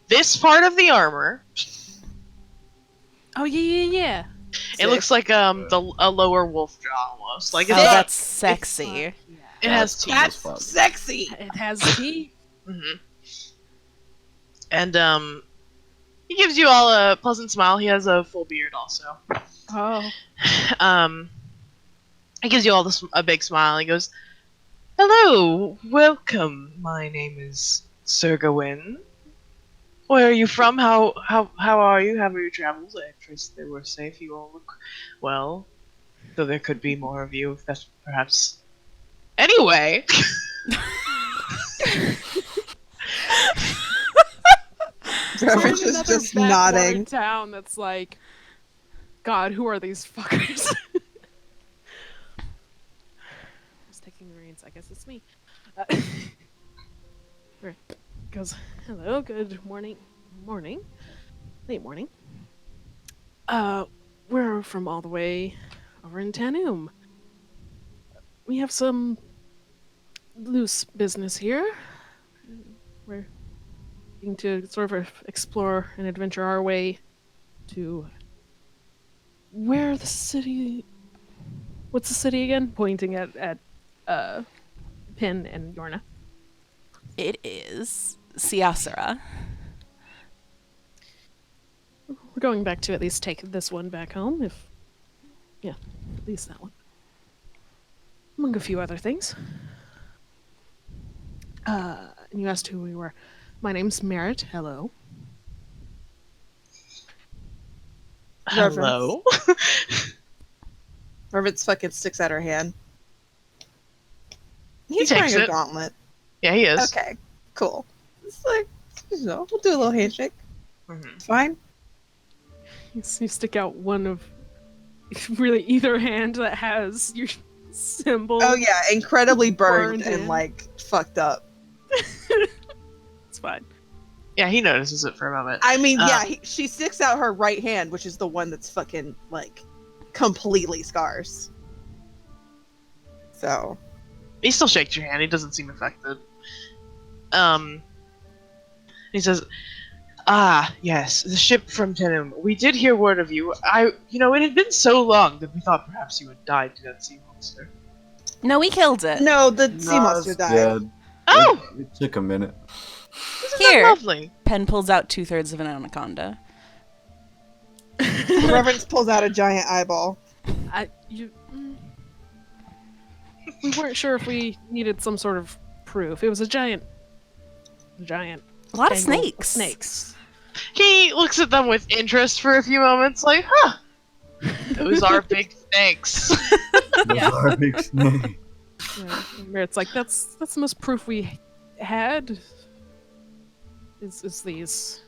A: This part of the armor,
C: Oh yeah.
A: it looks like a lower wolf jaw almost. Like
E: Oh,
A: it's not,
E: that's sexy.
A: it has teeth.
B: That's sexy.
C: It has teeth.
A: Hmm. And he gives you all a pleasant smile. He has a full beard also.
C: Oh.
A: He gives you all a big smile. He goes, "Hello, welcome. My name is Sir Gawain. Where are you from? How are you? How are your travels? I trust they were safe. You all look well. Though there could be more of you, if that's perhaps. Anyway."
B: Reverence is
C: Another
B: just
C: backwater
B: nodding.
C: town that's like, God, who are these fuckers? Who's taking the reins? I guess it's me. Right. Goes, hello, good morning. Late morning. We're from all the way over in Tanum. We have some loose business here. We're looking to sort of explore and adventure our way to where the city. What's the city again? Pointing at Pin and Yorna.
E: It is Siasara.
C: We're going back to at least take this one back home, at least that one. Among a few other things. And you asked who we were. My name's Merritt. Hello.
A: Hello.
B: Reverence fucking sticks out her hand.
A: He
B: He's
A: takes
B: wearing a
A: it.
B: gauntlet.
A: Yeah, he is.
B: Okay, cool. It's like, we'll do a little handshake.
A: Mhm.
B: It's fine.
C: You stick out one of really either hand that has your symbol.
B: Oh yeah, incredibly burned
C: Burned
B: and
C: in.
B: like fucked up.
C: It's fine.
A: Yeah, he notices it for a moment.
B: I mean, she sticks out her right hand, which is the one that's fucking like completely scars. So
A: He still shakes your hand. He doesn't seem affected. He says, "Ah, yes, the ship from Tenum. We did hear word of you. It had been so long that we thought perhaps you had died to that sea monster."
E: No, we killed it.
B: no, the sea monster
D: it's
B: died.
D: dead.
A: Oh!
D: It took a minute.
A: Isn't
E: Here.
A: that lovely?
E: Pen pulls out 2/3 of an anaconda.
B: Reverence pulls out a giant eyeball.
C: We weren't sure if we needed some sort of proof. It was a giant.
E: A lot of
C: tangle of
E: snakes.
C: Snakes.
A: He looks at them with interest for a few moments, like, huh, those are big snakes.
D: Those are big snakes.
C: Yeah, where it's like that's the most proof we had. Is these.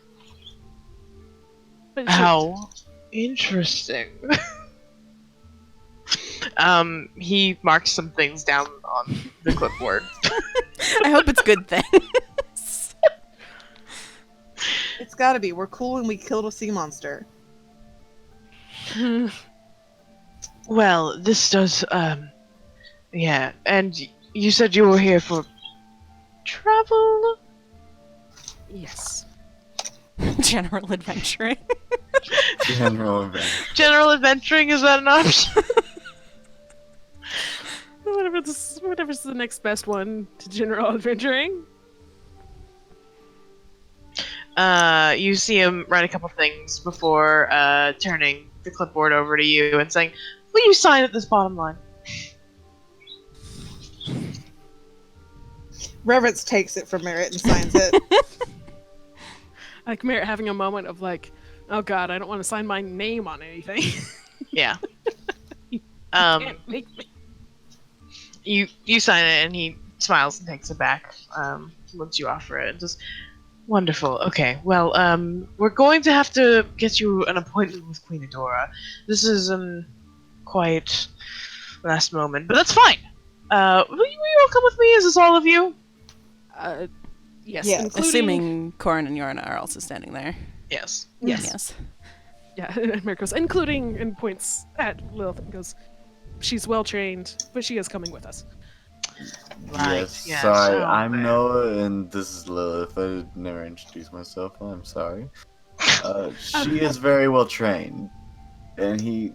C: But
A: How interesting. He marks some things down on the clipboard.
E: I hope it's good things.
B: It's gotta be. We're cool when we killed a sea monster.
A: Well, this does, yeah, and You said you were here for travel?
C: Yes.
E: General adventuring.
F: General event.
A: General adventuring, is that an option?
C: Whatever's the next best one to general adventuring.
A: You see him write a couple things before turning the clipboard over to you and saying, "Will you sign at this bottom line?"
B: Reverence takes it from Merritt and signs it.
C: Like Merritt having a moment of like, oh god, I don't want to sign my name on anything.
A: Yeah.
C: Can't make me.
A: You sign it, and he smiles and takes it back once you offer it. Just wonderful. Okay, well, we're going to have to get you an appointment with Queen Adora. This is quite last moment, but that's fine. Will you all come with me? Is this all of you?
C: Yes.
B: Yes.
C: Including...
E: Assuming Corin and Yorna are also standing there.
A: Yes.
C: Yes. Yeah, and Merritt goes, including, and points at Lilith and goes, she's well trained, but she is coming with us.
A: Right.
F: Yes, sorry,
A: oh,
F: I'm
A: man.
F: Noah, and this is Lilith. I never introduced myself. I'm sorry. She is very well trained, and he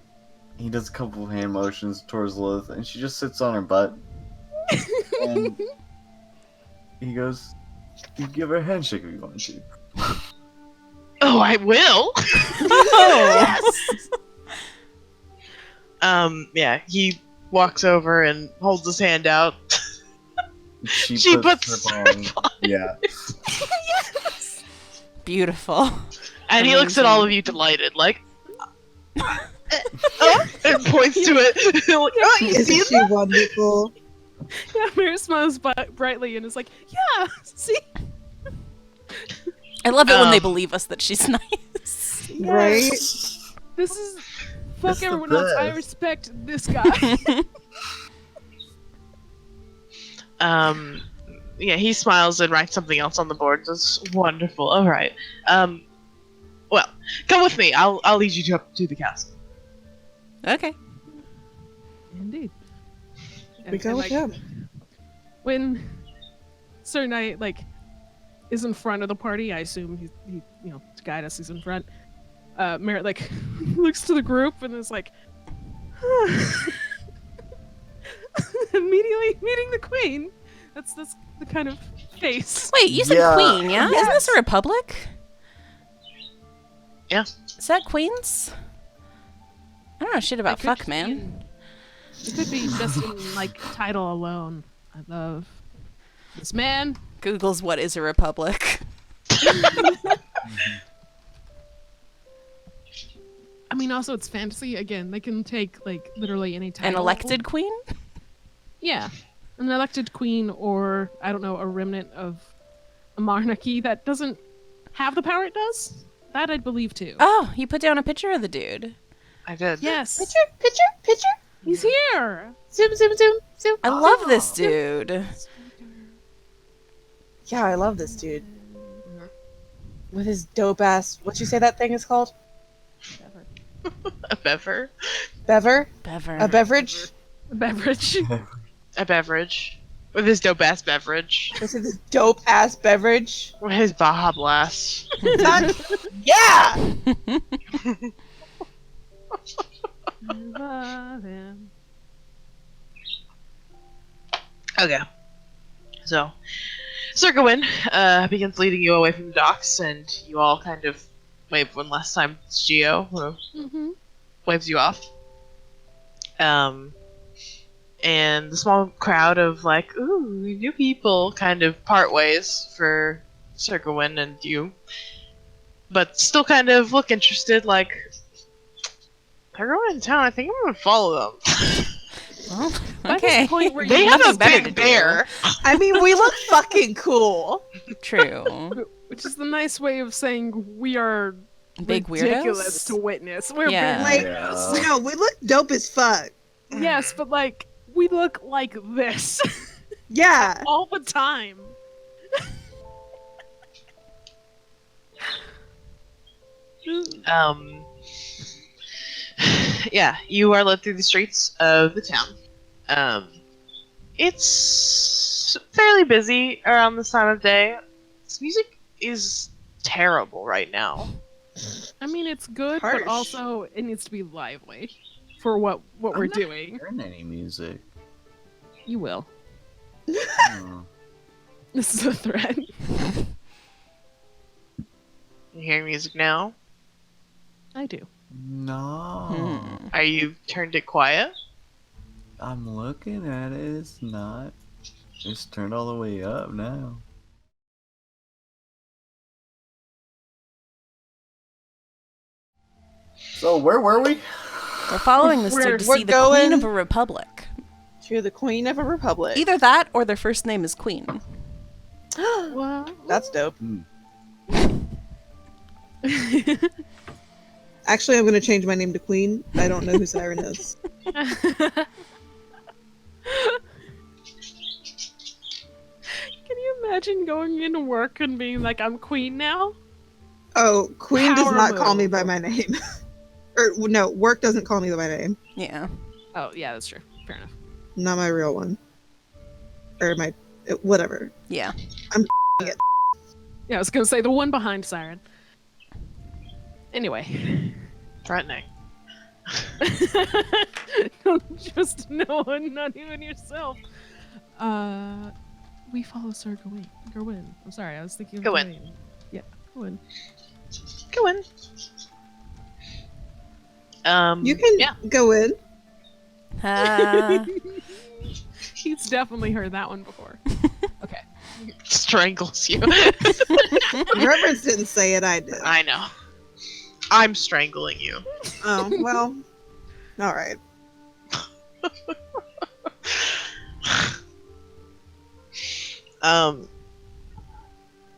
F: does a couple of hand motions towards Lilith, and she just sits on her butt, and he goes, "You give her a handshake if you want to."
A: Oh, I will.
E: Oh.
A: Yeah, he walks over and holds his hand out.
F: She puts her palm. Yeah.
E: Beautiful.
A: And he looks at all of you delighted, like, oh, and points to it. Like, oh, you see
B: Isn't she wonderful?
C: Yeah, Merritt smiles brightly and is like, yeah, see?
E: I love it when they
A: Um,
E: believe us that she's nice.
B: Right?
C: This is... Fuck
F: It's the
C: everyone else, I
F: best.
C: respect this guy.
A: Yeah, he smiles and writes something else on the board. That's wonderful. All right. Well, come with me. I'll lead you to the castle.
E: Okay.
C: Indeed.
B: We go with him.
C: When Sir Knight, like, is in front of the party, I assume he you know, to guide us, he's in front. Merritt, like, looks to the group and is like, immediately meeting the queen. That's the kind of face.
E: Wait, you said
F: Yeah.
E: queen, yeah? Isn't this a republic?
A: Yeah.
E: Is that queens? I don't know shit about
C: It could
E: fuck,
C: be
E: man.
C: in- It could be just in, like, title alone. I love this man.
E: Google's what is a republic.
C: I mean, also, it's fantasy. Again, they can take, like, literally any title.
E: An elected queen?
C: Yeah. An elected queen or, I don't know, a remnant of a monarchy that doesn't have the power it does. That I'd believe too.
E: Oh, you put down a picture of the dude.
A: I did.
C: Yes.
B: Picture.
C: He's here.
B: Zoom.
E: I love this dude.
B: Yeah, I love this dude. With his dope ass. What you say that thing is called?
A: A bever.
B: Bever?
E: Bever.
B: A beverage?
C: A beverage.
A: A beverage. With his dope ass beverage.
B: This is this dope ass beverage.
A: With his Baja Blast.
B: Yeah!
A: Okay. So, Sir Gawain begins leading you away from the docks, and you all kind of wave one last time. It's Geo who
C: Mm-hmm.
A: waves you off. And the small crowd of, like, ooh, new people kind of part ways for Sir Gawain and you. But still kind of look interested, like, they're going to town, I think I'm going to follow them.
E: Well,
C: By
E: okay.
C: this point where
A: They
C: you
A: have a
E: Nothing better to
A: big
E: do.
A: bear.
B: I mean, we look fucking cool.
E: True.
C: which is the nice way of saying we are
E: Big
C: ridiculous
E: weirdos.
C: to witness. We're
E: Yeah.
C: big
B: Like,
C: weirdos.
B: no, we look dope as fuck.
C: Yes, but like we look like this
B: Yeah.
C: all the time.
A: Yeah, you are led through the streets of the town. It's fairly busy around this time of day. This music is terrible right now.
C: I mean, it's good,
B: Harsh.
C: but also it needs to be lively for what
F: I'm
C: we're
F: not
C: doing.
F: hearing any music.
C: You will.
F: Oh.
C: This is a threat.
A: You hear music now?
C: I do.
F: No.
A: Are you turned it quiet?
F: I'm looking at it. It's not. It's turned all the way up now. So where were we?
E: We're following this dude to
B: We're
E: see the Queen
B: going-
E: of a Republic.
B: To the Queen of a Republic.
E: Either that or their first name is Queen.
C: Well,
B: That's dope.
F: Hmm.
B: Actually, I'm going to change my name to Queen. I don't know who Siren is.
C: can you imagine going into work and being like, I'm queen now?
B: Oh, Queen does
C: Power
B: not call me
C: move.
B: by my name. Or no, work doesn't call me by my name.
E: Yeah.
C: Oh, yeah, that's true. Fair enough.
B: Not my real one. Or my whatever.
E: Yeah.
C: Yeah, I was gonna say the one behind Siren. Anyway.
A: Threatening.
C: Don't trust no one, not even yourself. We follow Sir Gawain. I'm sorry, I was thinking of
A: Gawain.
C: Gawain. Yeah, Gawain.
A: Go in.
B: You can
A: Yeah.
B: go in.
C: He's definitely heard that one before. Okay.
A: Strangles you.
B: Reverence didn't say it, I did.
A: I know. I'm strangling you.
B: Oh, well. Alright.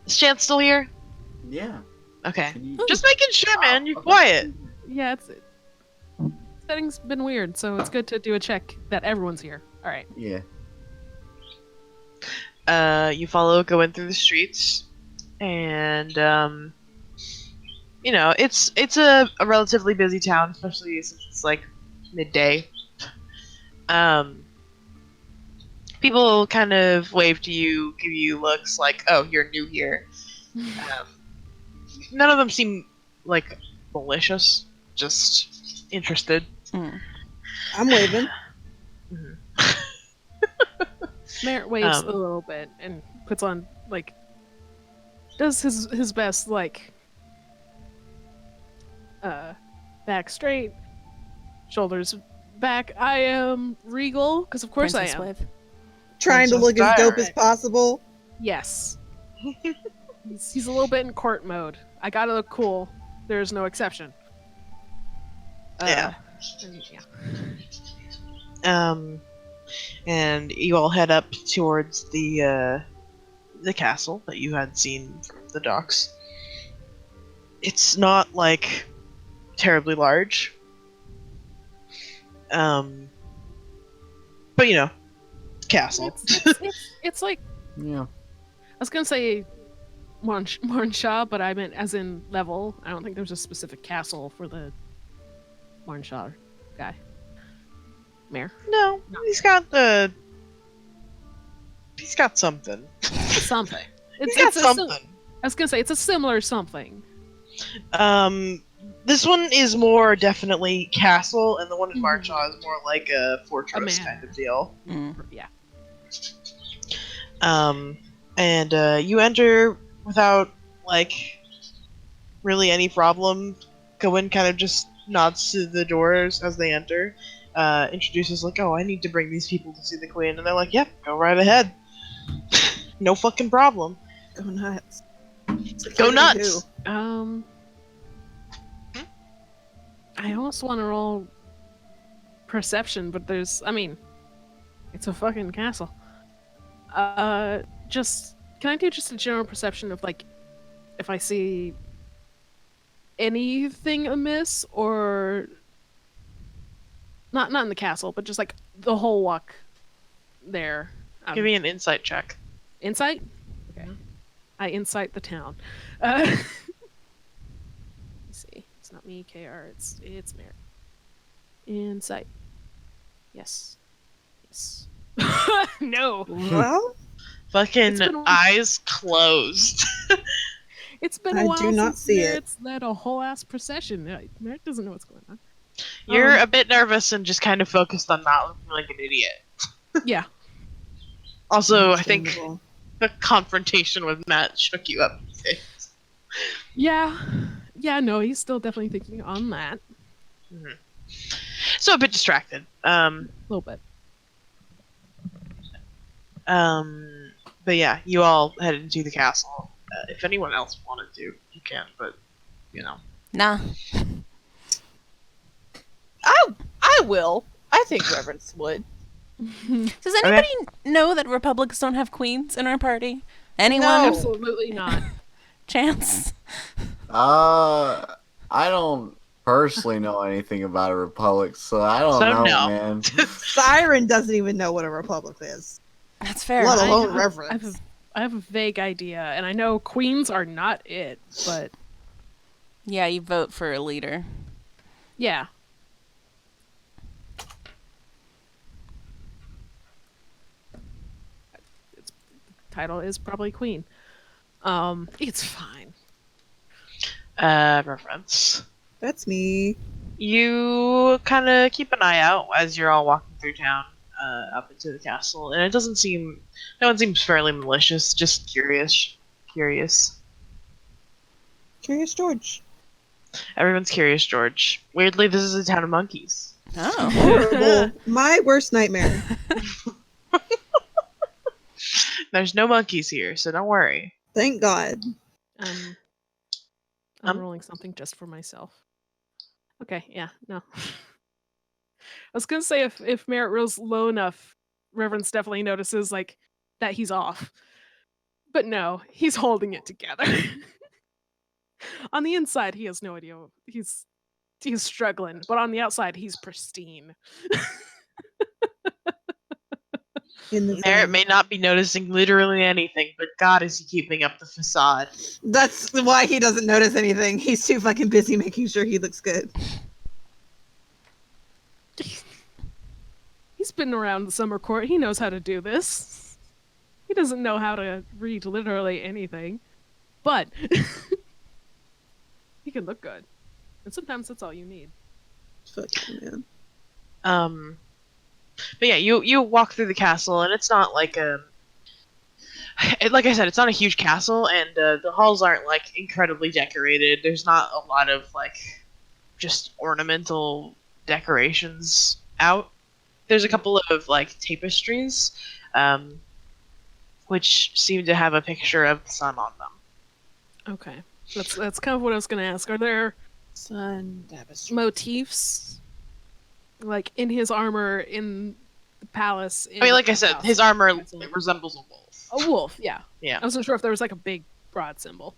A: Is Chance still here?
F: Yeah.
A: Okay.
F: Can you...
A: Just making sure, man. You're
F: Okay.
A: quiet.
C: Yeah, it's setting's been weird, so it's good to do a check that everyone's here. All right.
F: Yeah.
A: You follow going through the streets, and you know it's a relatively busy town, especially since it's like midday. People kind of wave to you, give you looks like, "Oh, you're new here." None of them seem like malicious, just interested.
E: Mm.
B: I'm waving.
C: Merritt waves
A: Um,
C: a little bit and puts on like does his best like back straight, shoulders back. I am regal because of course
E: Princess
C: I am.
E: Wave.
B: Trying to look as dope as possible.
C: Yes. he's a little bit in court mode. I gotta look cool. There's no exception.
A: Yeah.
C: And, yeah.
A: And you all head up towards the castle that you had seen from the docks. It's not like terribly large, but you know, castle.
C: It's like
F: Yeah.
C: I was gonna say Marnshaw, but I meant as in level. I don't think there's a specific castle for the Marnshaw guy. Mayor.
A: No, he's got something.
C: Something.
A: He's got
C: a
A: something.
C: I was gonna say it's a similar something.
A: This one is more definitely castle, and the one in
C: Mhm.
A: Marchaw is more like a fortress
C: manor.
A: kind of deal.
E: Mm.
C: Yeah.
A: And you enter without like really any problem. Cohen kind of just nods to the doors as they enter, introduces like, "Oh, I need to bring these people to see the queen," and they're like, "Yep, go right ahead, no fucking problem,
B: Go nuts.
A: go nuts."
C: I almost want to roll perception, but it's a fucking castle. Just can I do just a general perception of like if I see anything amiss or not in the castle, but just like the whole walk there.
A: Give me an insight check.
C: Insight? Okay. I insight the town. Let's see. It's not me, KR. It's Merritt. Insight. Yes. Yes. No.
B: Well,
A: Fucking
C: It's been a-
A: eyes closed.
C: It's been a
B: I
C: while
B: do not
C: since
B: see it.
C: Merritt's led a whole ass procession. Merritt doesn't know what's going on.
A: You're a bit nervous and just kind of focused on not looking like an idiot.
C: Yeah.
A: Also, I think
B: understandable.
A: the confrontation with Matt shook you up.
C: Yeah. Yeah, no, he's still definitely thinking on that.
A: So a bit distracted.
C: A little bit.
A: But yeah, you all headed into the castle. If anyone else wanted to, you can, but, you know.
E: Nah.
B: I will. I think Reverence would.
E: Does anybody know that republics don't have queens in our party? Anyone?
B: No.
C: Absolutely not.
E: Chance?
F: I don't personally know anything about a republic, so I don't
A: So
F: know,
A: no.
F: man.
B: Siren doesn't even know what a republic is.
E: That's fair.
B: Let
C: I-
B: alone
C: I-
B: Reverence.
C: I have a vague idea, and I know queens are not it, but
E: Yeah, you vote for a leader.
C: yeah. Its title is probably queen. It's fine.
A: Reference.
B: That's me.
A: You kind of keep an eye out as you're all walking through town, up into the castle, and it doesn't seem, no one seems fairly malicious, just curious. Curious.
B: Curious George.
A: Everyone's curious, George. Weirdly, this is a town of monkeys.
E: Oh.
B: Horrible. My worst nightmare.
A: There's no monkeys here, so don't worry.
B: Thank God.
C: I'm
A: Um,
C: rolling something just for myself. Okay, yeah, no. I was gonna say if Merritt rolls low enough, Reverence definitely notices like that he's off. But no, he's holding it together. On the inside, he has no idea. He's struggling, but on the outside, he's pristine.
B: In the
A: Merritt
B: zone.
A: may not be noticing literally anything, but God, is he keeping up the facade.
B: That's why he doesn't notice anything. He's too fucking busy making sure he looks good.
C: He's been around the summer court. He knows how to do this. He doesn't know how to read literally anything, but he can look good. And sometimes that's all you need.
B: Fuck yeah, man.
A: But yeah, you walk through the castle, and it's not like like I said, it's not a huge castle, and the halls aren't like incredibly decorated. There's not a lot of like just ornamental decorations out. There's a couple of like tapestries, which seem to have a picture of the sun on them.
C: Okay, that's kind of what I was gonna ask. Are there
B: Sun tapestry.
C: motifs like in his armor in the palace?
A: I mean, like I
C: the
A: said,
C: house?
A: his armor
C: Castle?
A: resembles a wolf.
C: A wolf, yeah.
A: Yeah.
C: I wasn't sure if there was like a big broad symbol.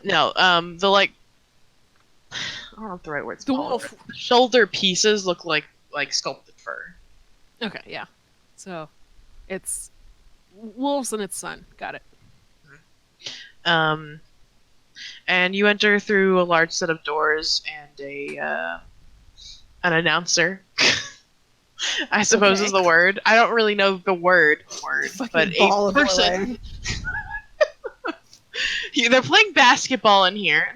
A: No, the like, I don't know what the right word's
C: The
A: called.
C: wolf.
A: Shoulder pieces look like sculpted fur.
C: Okay, yeah. So it's wolves and its son. Got it.
A: And you enter through a large set of doors and an announcer. I suppose is the word. I don't really know the word,
B: Fucking
A: but
B: ball
A: a
B: of
A: person.
B: LA.
A: They're playing basketball in here.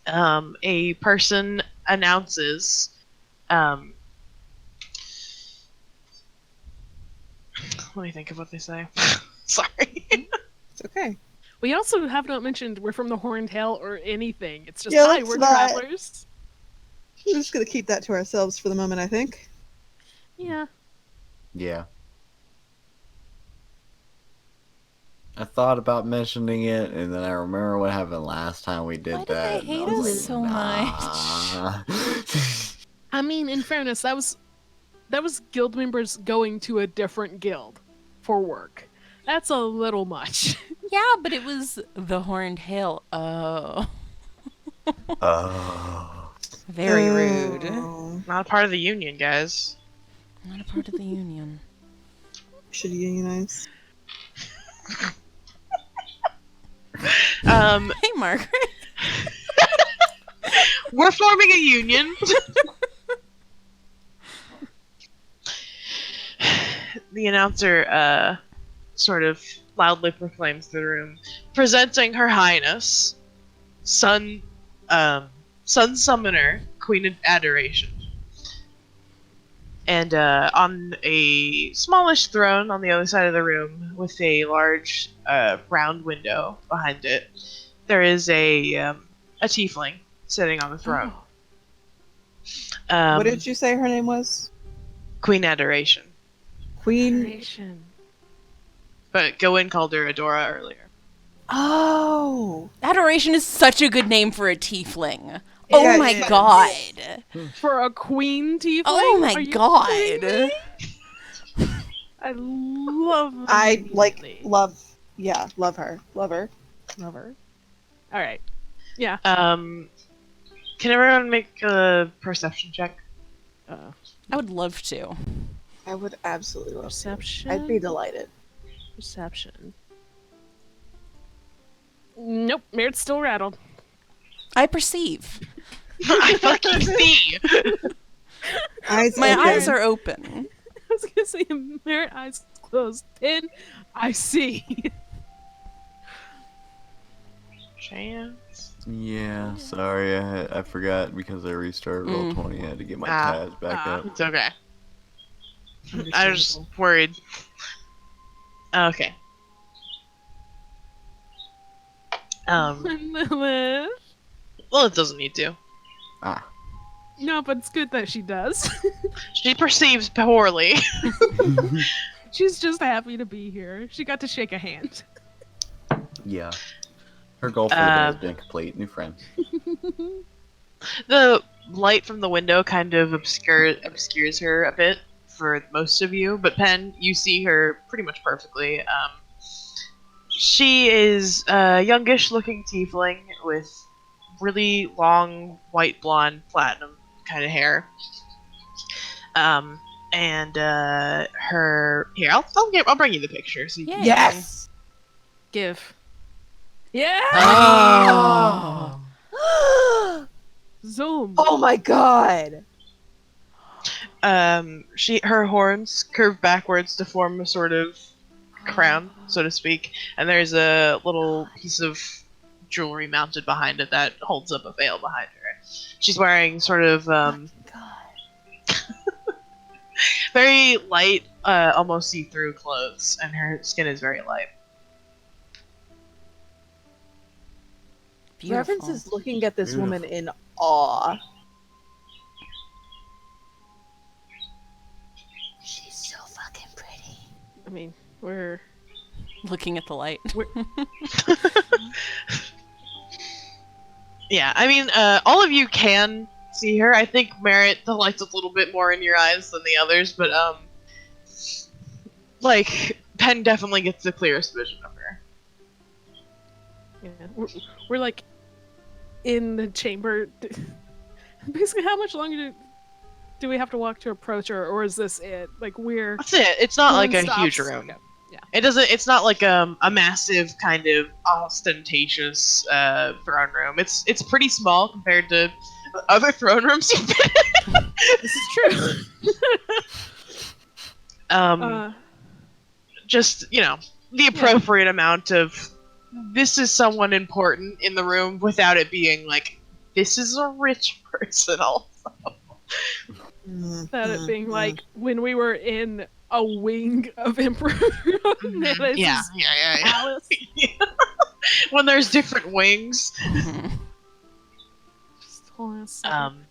A: A person announces. Let me think of what they say. Sorry.
B: It's okay.
C: We also have not mentioned we're from the Horned Hill or anything. It's just
B: Yeah,
C: hi,
B: let's
C: we're
B: not.
C: travelers.
B: We're just gonna keep that to ourselves for the moment, I think.
C: Yeah.
F: Yeah. I thought about mentioning it, and then I remember what happened last time we did
E: Why do
F: that.
E: they hate
F: and I was
E: us so
F: much?
C: I mean, in fairness, that was guild members going to a different guild for work. That's a little much.
E: Yeah, but it was the Horned Hill. Oh.
F: Oh.
E: Very rude.
B: Oh,
A: Not a part of the union, guys.
E: Not a part of the union.
B: should unionize.
E: Hey, Margaret.
A: We're forming a union. the announcer sort of loudly proclaims through the room, presenting Her Highness, Sun Summoner, Queen of Adoration. And on a smallish throne on the other side of the room, with a large round window behind it, there is a tiefling sitting on the throne.
B: What did you say her name was?
A: Queen Adoration.
B: Queen.
C: Adoration.
A: But Gawain called her Adora earlier.
B: Oh.
E: Adoration is such a good name for a tiefling. Oh
B: Yeah,
E: my
B: it is.
E: god.
C: For a queen tiefling?
E: Oh
C: Are
E: my
C: you kidding
E: god.
C: me? I love
B: I
C: Lily.
B: love her. Love her.
C: Love her. Alright. Yeah.
A: Can everyone make a perception check?
E: I would love to.
B: I would absolutely love
C: Perception.
B: to. I'd be delighted.
C: Perception. Nope, Merritt's still rattled.
E: I perceive.
A: I fucking see!
E: My eyes are open.
C: I was gonna say Merritt eyes closed. Pin, I see.
A: Chance.
F: Yeah, sorry, I forgot because I restarted roll 20. I had to get my tabs back up.
A: It's okay. I was just worried. Okay.
C: Lilith.
A: Well, it doesn't need to.
F: Ah.
C: No, but it's good that she does.
A: She perceives poorly.
C: She's just happy to be here. She got to shake a hand.
F: Yeah. Her goal for the day has been complete. New friends.
A: The light from the window kind of obscures her a bit for most of you, but Pen, you see her pretty much perfectly. She is a youngish-looking tiefling with really long, white, blonde, platinum kind of hair. And her here, I'll bring you the picture. So you
E: Yay.
A: can
B: Yes.
C: Give. Yeah.
F: Oh.
C: Zoom.
B: Oh my god.
A: Her horns curve backwards to form a sort of crown, so to speak, and there's a little piece of jewelry mounted behind it that holds up a veil behind her. She's wearing sort of very light, almost see-through clothes, and her skin is very light.
E: Beautiful.
B: Reverence is looking at this woman in awe. She's so fucking pretty.
C: I mean, we're
E: Looking at the light.
A: Yeah, I mean, all of you can see her. I think Merritt, the light's a little bit more in your eyes than the others, but like Pen definitely gets the clearest vision of her.
C: yeah, we're like in the chamber. Basically, how much longer do we have to walk to approach her, or is this it? Like we're
A: That's it. It's not like a
C: stops.
A: huge room.
C: Okay. Yeah.
A: It doesn't. It's not like a massive kind of ostentatious throne room. It's pretty small compared to other throne rooms you've been in.
C: This is true.
A: Just the appropriate amount of this is someone important in the room without it being like this is a rich person also.
C: Without it being like when we were in a wing of Emperor
A: Yeah.
C: Alice.
A: When there's different wings.
C: Just hold on a second.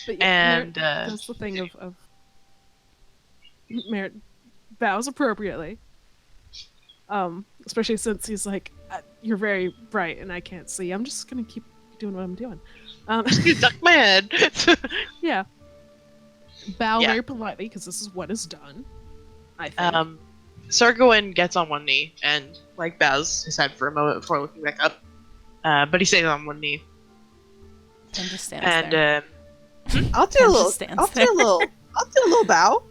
C: But
A: and
C: that's the thing of Merritt bows appropriately. Especially since he's like, you're very bright and I can't see. I'm just gonna keep doing what I'm doing.
A: You duck my head.
C: Yeah. Bow
A: Yeah.
C: very politely because this is what is done. I think.
A: Sir Gawain gets on one knee and like bows his head for a moment before looking back up. But he stays on one knee.
E: Pen just stands
A: And
E: there.
B: I'll do
E: Pen
B: a
E: just
B: little.
E: stands
B: I'll do
E: there.
B: a little. I'll do a little bow.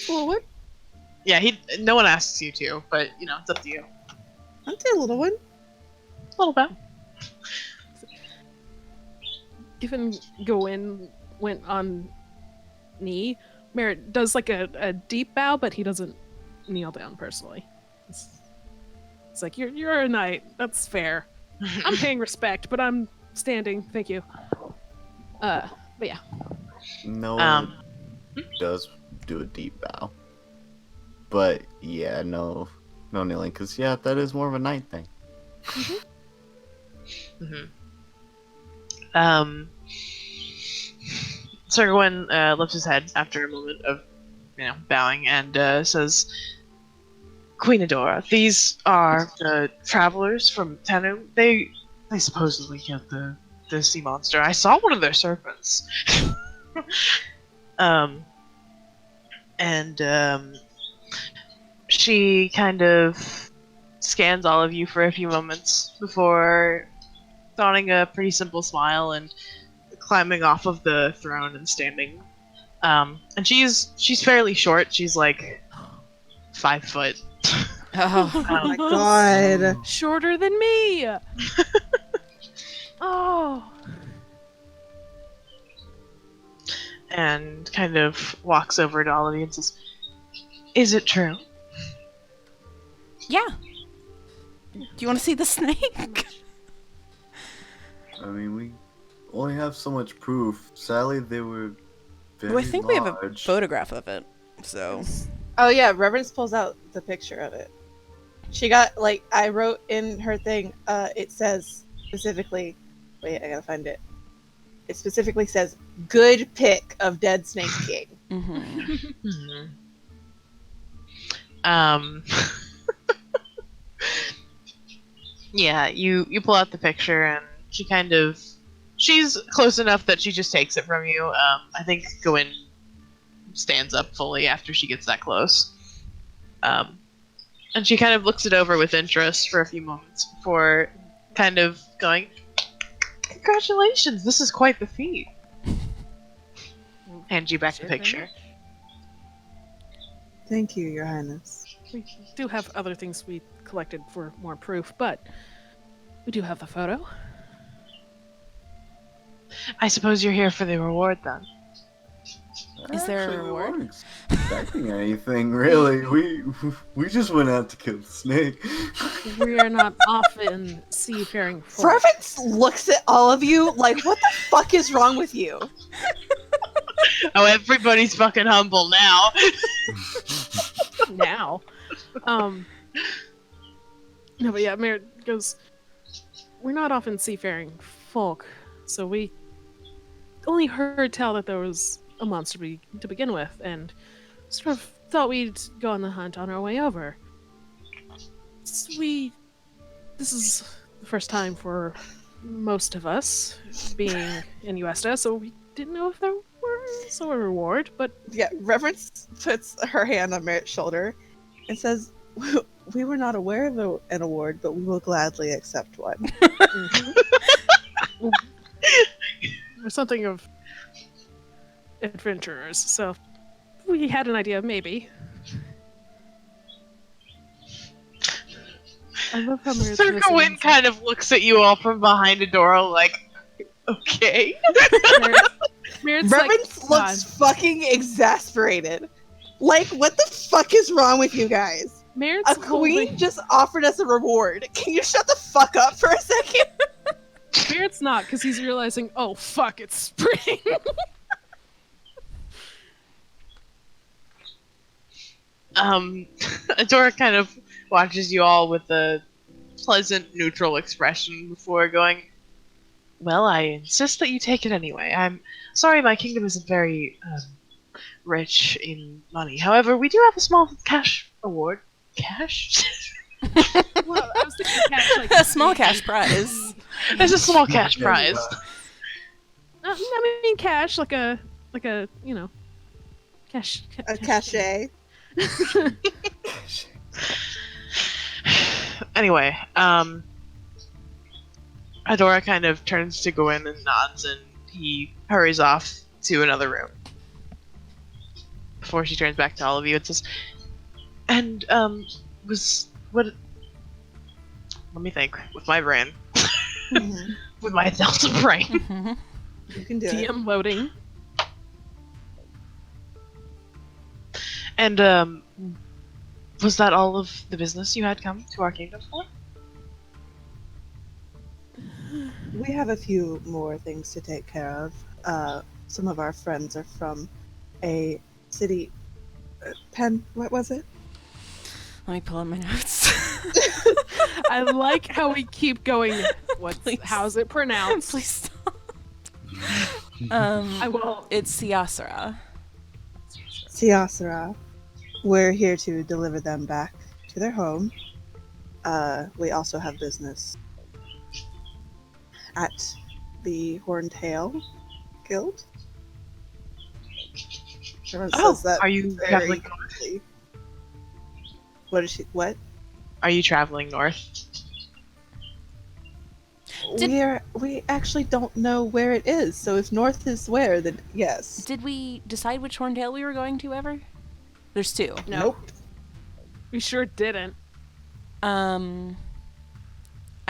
B: Forward.
A: yeah, no one asks you to, but it's up to you.
B: I'll do a little one.
A: A little bit.
C: Given Gawain went on knee, Merritt does like a deep bow, but he doesn't kneel down personally. It's like you're a knight. That's fair. I'm paying respect, but I'm standing. Thank you. But yeah.
F: No one does do a deep bow. But yeah, no kneeling, because yeah, that is more of a night thing.
A: Sir Gawain lifts his head after a moment of, bowing and says, Queen Adora, these are the travelers from Tenu. They supposedly killed the sea monster. I saw one of their serpents. She kind of scans all of you for a few moments before donning a pretty simple smile and climbing off of the throne and standing. And she's fairly short. She's like 5 foot.
E: Oh.
B: Oh my god.
C: Shorter than me. Oh.
A: And kind of walks over to all of you and says, "Is it true?"
E: Yeah. Do you want to see the snake?
F: I mean, we only have so much proof. Sadly, they were very
E: Well, I think we have a
F: large.
E: photograph of it. So.
B: Oh yeah, Reverence pulls out the picture of it. She got, like, I wrote in her thing, it says specifically, wait, I gotta find it. It specifically says, good pic of dead Snake King.
E: Mm-hmm.
A: Yeah, you pull out the picture and she's close enough that she just takes it from you. I think Gawain stands up fully after she gets that close. And she kind of looks it over with interest for a few moments before kind of going, "Congratulations, this is quite the feat." Hand you back the picture.
B: Thank you, Your Highness.
C: We do have other things we collected for more proof, but we do have the photo.
A: I suppose you're here for the reward then.
E: Is there a
F: Actually, we
E: reward?
F: weren't expecting anything, really. We just went out to kill the snake.
C: We are not often seafaring folk.
B: Reverence looks at all of you like, what the fuck is wrong with you?
A: Oh, everybody's fucking humble now.
C: Now. No, but yeah, Merritt goes, we're not often seafaring folk, so we only heard tell that there was a monster to begin with, and sort of thought we'd go on the hunt on our way over. This is the first time for most of us being in Uesta, so we didn't know if there was a reward, but
B: Yeah, Reverence puts her hand on Merritt's shoulder and says, we were not aware of an award, but we will gladly accept one.
C: we're something of adventurers, so we had an idea, maybe. I love how Merritt's
A: Sir
C: listening.
A: Gawain kind of looks at you all from behind a door like, okay.
C: Merritt's
B: Reverence
C: like,
B: looks fucking exasperated. Like, what the fuck is wrong with you guys?
C: Merritt's
B: A queen
C: holding-
B: just offered us a reward. Can you shut the fuck up for a second?
C: Merritt's not, because he's realizing, oh fuck, it's spring.
A: Adora kind of watches you all with a pleasant, neutral expression before going, "Well, I insist that you take it anyway. I'm sorry my kingdom isn't very rich in money. However, we do have a small cash award." Cash?
C: Well, I was thinking cash, like,
E: A small cash prize.
A: There's a small cash prize.
C: I mean cash, like a cash.
B: A cachet.
A: Anyway, Adora kind of turns to Gawain and nods, and he hurries off to another room. Before she turns back to all of you and says, "And, was what? Let me think. With my brain,
B: Mhm.
A: with my Delta brain.
E: Mhm.
B: You can do it.
C: DM loading.
A: And was that all of the business you had come to our kingdom for?
B: We have a few more things to take care of. Some of our friends are from a city. Penn, what was it?
E: Let me pull up my notes.
C: I like how we keep going.
E: Please.
C: How's it pronounced?
E: Please stop.
C: I will.
E: It's Siasara.
B: Siasara. We're here to deliver them back to their home. We also have business at the Horntail Guild. Everyone says that
A: are you
B: very
A: traveling?
B: quickly. What is she? What?
A: Are you traveling north?
B: We actually don't know where it is. So if north is where, then yes.
E: Did we decide which Horntail we were going to ever? There's two.
C: No,
B: Nope.
C: we sure didn't.
E: I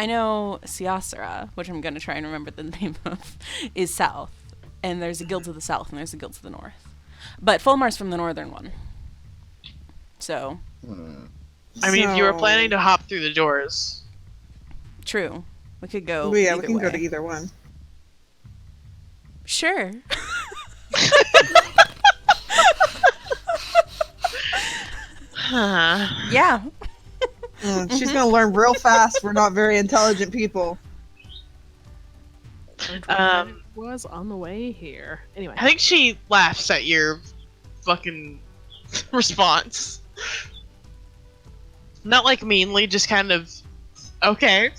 E: know Siasara, which I'm going to try and remember the name of, is south. And there's a guild to the south and there's a guild to the north. But Fulmar's from the northern one. So,
A: I mean, if you were
B: So-
A: planning to hop through the doors,
E: true. We could go
B: yeah,
E: either
B: we can
E: way.
B: go to either one.
E: Sure.
A: huh?
E: Yeah.
B: She's gonna learn real fast. We're not very intelligent people.
C: It was on the way here. Anyway,
A: I think she laughs at your fucking response. Not like meanly, just kind of okay.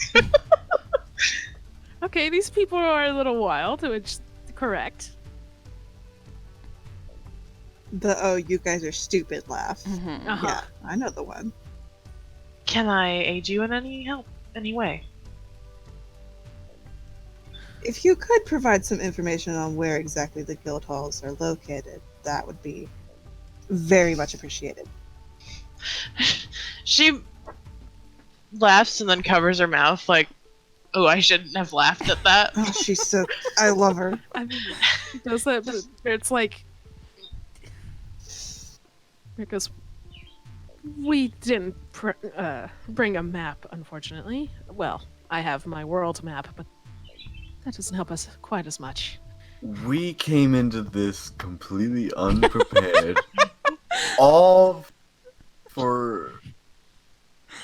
C: okay, these people are a little wild, which correct.
B: The "oh, you guys are stupid" laugh.
E: Mhm.
C: Uh-huh.
B: Yeah, I know the one.
A: Can I aid you in any way?
B: If you could provide some information on where exactly the guild halls are located, that would be very much appreciated.
A: She laughs and then covers her mouth like, oh, I shouldn't have laughed at that.
B: Oh, she's so. I love her.
C: I mean, does that? But it's like because we didn't bring a map, unfortunately. Well, I have my world map, but that doesn't help us quite as much.
F: We came into this completely unprepared. All for,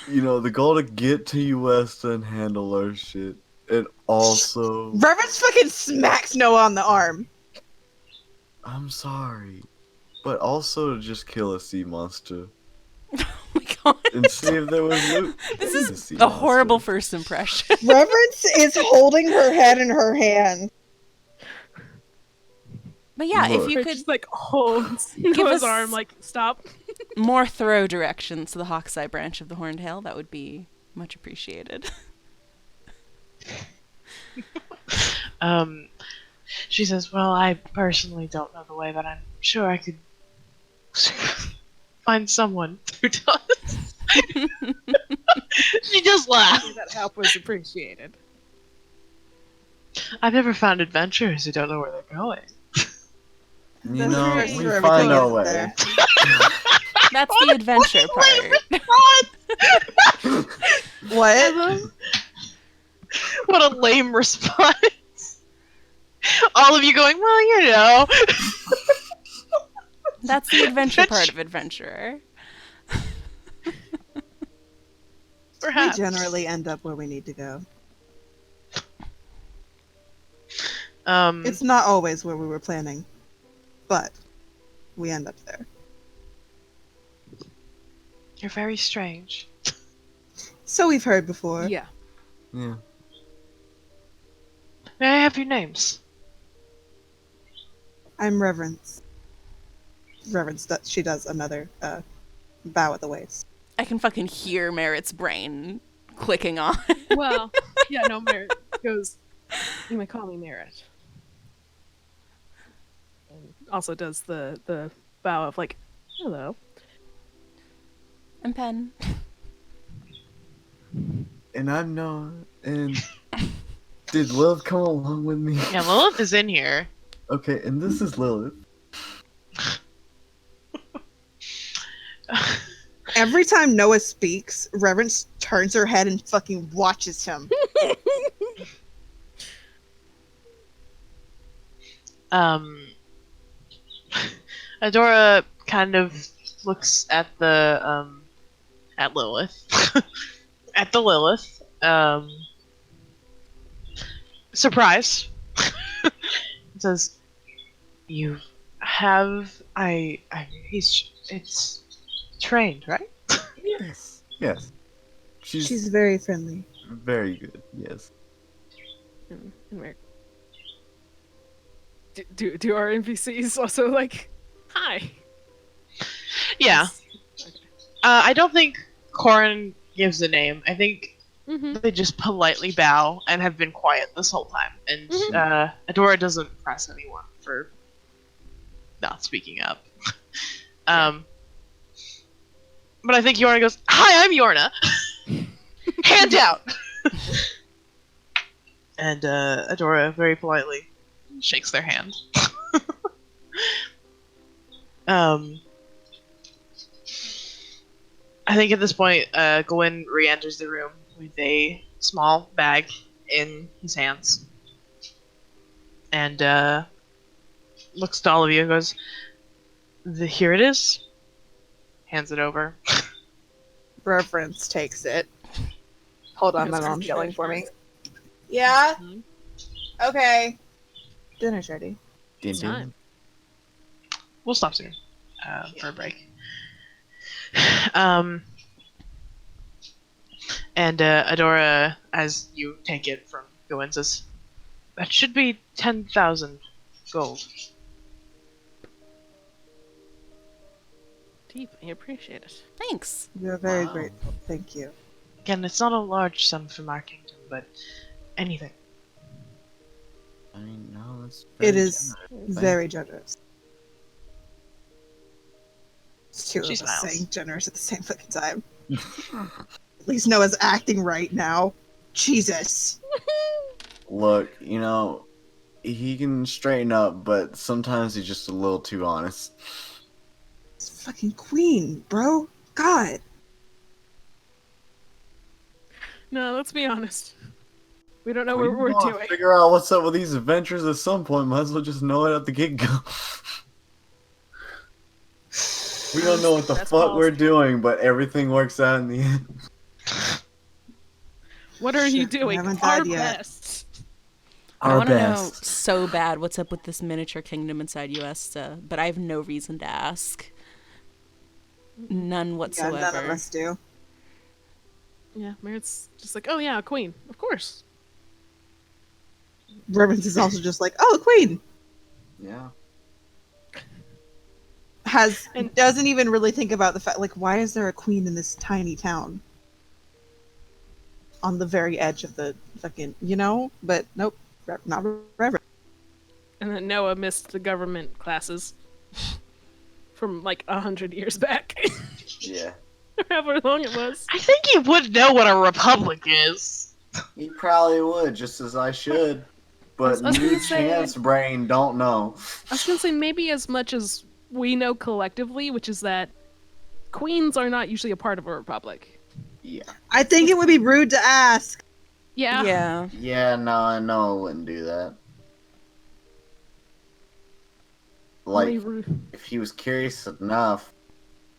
F: the goal to get to Uesta and handle our shit. And also,
B: Reverence fucking smacks Noah on the arm.
F: I'm sorry, but also to just kill a sea monster
E: Oh my god.
F: and see if there was loot.
E: This
F: in the
E: is
F: sea
E: a
F: monster.
E: horrible first impression.
B: Reverence is holding her head in her hand.
E: But yeah, if
F: Look.
E: you
C: It
E: could
C: just like holds
E: Give
C: Noah's
E: us-
C: arm, like stop.
E: more thorough directions to the Hawkeye branch of the Horntail, that would be much appreciated.
A: She says, well, I personally don't know the way, but I'm sure I could find someone who does. She just laughed.
C: That help was appreciated.
A: I've never found adventurers who don't know where they're going.
F: You
B: That's
F: know,
B: very
F: we
B: true.
F: find
B: Everything
F: our
B: is
F: way.
B: there.
E: That's the adventure part.
B: What?
A: What a lame response. All of you going, well,
E: That's the adventure part of Adventurer.
B: We
A: perhaps.
B: generally end up where we need to go. It's not always where we were planning, but we end up there.
A: You're very strange.
B: So we've heard before.
C: Yeah.
F: Yeah.
A: May I have your names?
B: I'm Reverence. She does another bow at the waist.
E: I can fucking hear Merritt's brain clicking on.
C: Well, yeah, no, Merritt goes, you may call me Merritt. And also does the bow of like, hello.
E: And Pen.
F: And I'm Noah. And did Lilith come along with me?
A: Yeah, Lilith is in here.
F: Okay, and this is Lilith.
B: Every time Noah speaks, Reverence turns her head and fucking watches him.
A: Adora kind of looks at the at Lilith, at the Lilith. Surprised. Says, "You have it's trained, right?"
F: Yes. Yes.
B: She's very friendly.
F: very good. Yes.
C: And we're- do our NPCs also like, hi?
A: Yeah.
C: Okay.
A: I don't think Corin gives a name. I think
C: Mm-hmm.
A: they just politely bow and have been quiet this whole time. And
C: Mhm.
A: Adora doesn't press anyone for not speaking up. But I think Yorna goes, "Hi, I'm Yorna. Hand out." And Adora very politely shakes their hand. I think at this point, Gwen re-enters the room with a small bag in his hands. And looks to all of you and goes, "Here it is." Hands it over.
B: Reverence takes it. Hold on, my
C: Yes,
B: mom's
C: sure,
B: yelling for
C: sure.
B: me. Yeah?
C: Mhm.
B: Okay. Dinner's ready.
C: It's time.
A: We'll stop soon for a break. And Adora, as you take it from Gwen, says, "That should be 10,000 gold."
C: Deep, I appreciate it.
E: Thanks.
B: You're very
F: Wow.
B: grateful. Thank you.
A: Again, it's not a large sum from our kingdom, but anything.
F: I mean, no, that's
B: It
F: very
B: is
F: generous.
B: very generous. It's two
A: She
B: of us
A: smiles.
B: saying generous at the same fucking time. At least Noah's acting right now. Jesus.
F: Look, you know, he can straighten up, but sometimes he's just a little too honest.
B: It's fucking queen, bro. God.
C: No, let's be honest. We don't know
F: We
C: what we're
F: wanna
C: doing.
F: Figure out what's up with these adventures at some point. Might as well just know it at the get-go. We don't know what the
C: That's
F: fuck we're
C: policy.
F: doing, but everything works out in the end.
C: What are you
B: Shit, we
C: doing?
B: haven't
C: Our
B: died yet.
C: best.
E: I
F: Our
E: want to know
F: best.
E: so bad what's up with this miniature kingdom inside Uesta, but I have no reason to ask. None
B: Yeah,
E: whatsoever.
B: none of us do.
C: Yeah, Merritt's just like, oh yeah, queen, of course.
B: Reverence is also just like, oh, queen.
F: Yeah.
C: And-
B: Doesn't even really think about the fact, like, why is there a queen in this tiny town? On the very edge of the fucking, But nope, not Reverence.
C: And then Noah missed the government classes from like 100 years back,
F: Yeah.
C: or however long it was.
A: I think he would know what a republic is.
F: He probably would, just as I should. But
C: I was
F: new
C: gonna say-
F: chance brain don't know.
C: I was gonna say maybe as much as we know collectively, which is that queens are not usually a part of a republic.
F: Yeah.
B: I think it would be rude to ask.
C: Yeah.
E: Yeah.
F: Yeah, no, I know I wouldn't do that. Like,
C: Only ru-
F: if he was curious enough,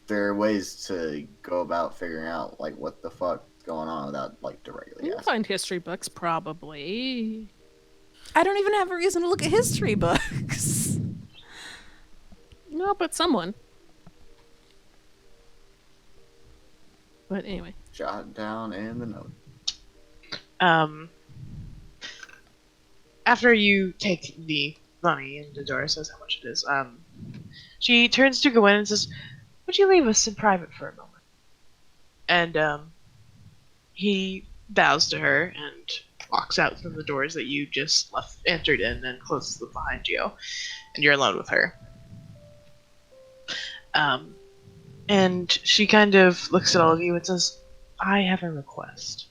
F: there are ways to go about figuring out, like, what the fuck's going on without, like, directly
C: You'll
F: asking.
C: find history books, probably.
E: I don't even have a reason to look at history books.
C: No, but someone. But anyway.
F: Jot down in the note.
A: After you take the money and Adora says how much it is, she turns to Gwen and says, "Would you leave us in private for a moment?" And he bows to her and walks out from the doors that you just entered in and closes them behind you, and you're alone with her. And she kind of looks at all of you and says, "I have a request."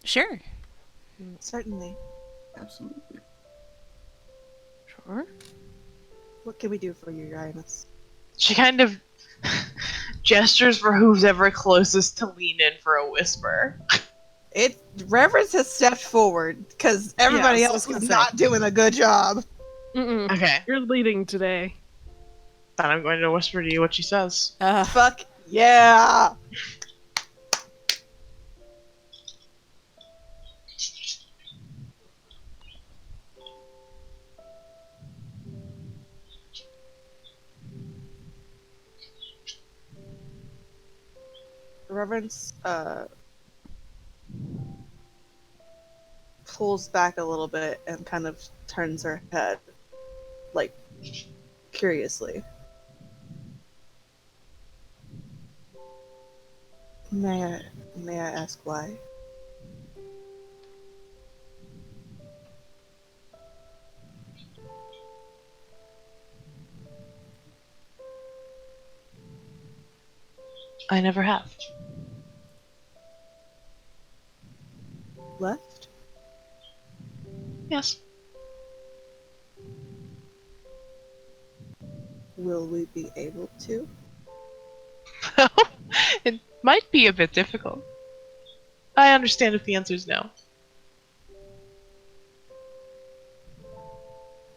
E: Sure.
B: Certainly.
F: Absolutely.
C: Sure.
B: What can we do for you, Your Highness?
A: She kind of Gestures for who's ever closest to lean in for a whisper.
B: Reverence has stepped forward because everybody
C: Yes, I
B: else
C: was
B: was
C: gonna say.
B: not doing a good job.
C: Mm-mm.
A: Okay.
C: You're leading today.
A: Then I'm going to whisper to you what she says.
B: Fuck yeah! Reverence pulls back a little bit and kind of turns her head, like, curiously. May I ask why?
A: I never have.
B: Left?
A: Yes.
B: Will we be able to?
A: It might be a bit difficult. I understand if the answer is no.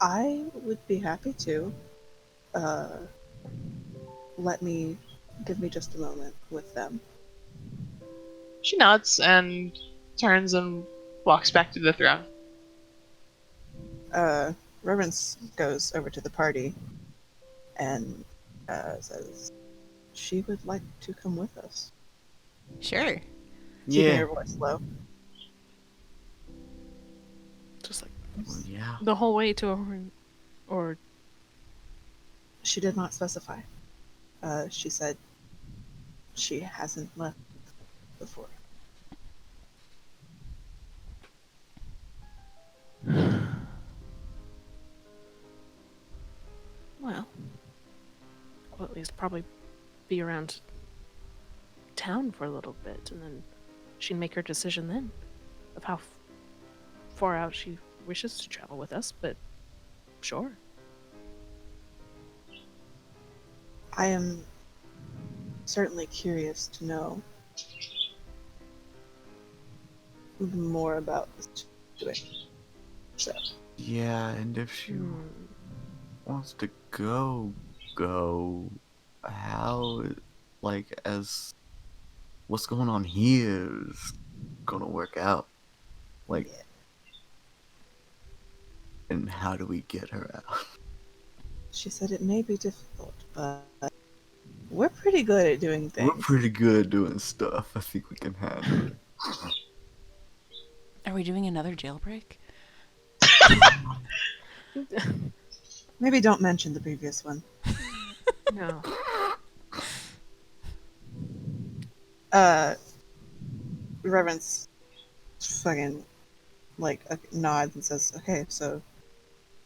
B: I would be happy to. Give me just a moment with them.
A: She nods and turns and walks back to the throne.
B: Reverence goes over to the party and says she would like to come with us.
E: Sure.
B: Keeping
F: Yeah.
B: her voice low.
C: Just like
F: Well, yeah.
C: the whole way to or
B: She did not specify. She said she hasn't left before.
C: well, we'll at least probably be around town for a little bit, and then she'd make her decision then of how far out she wishes to travel with us. But sure.
B: I am certainly curious to know more about this situation. So,
F: Yeah, and if she
C: Hmm.
F: wants to go, how, like, as what's going on here is gonna work out. Like,
B: yeah.
F: and how do we get her out?
B: She said it may be difficult, but we're pretty good at doing
F: We're
B: things.
F: pretty good doing stuff. I think we can handle it.
E: Are we doing another jailbreak?
B: Maybe don't mention the previous one.
C: No.
B: Reverence fucking like nods and says, "Okay, so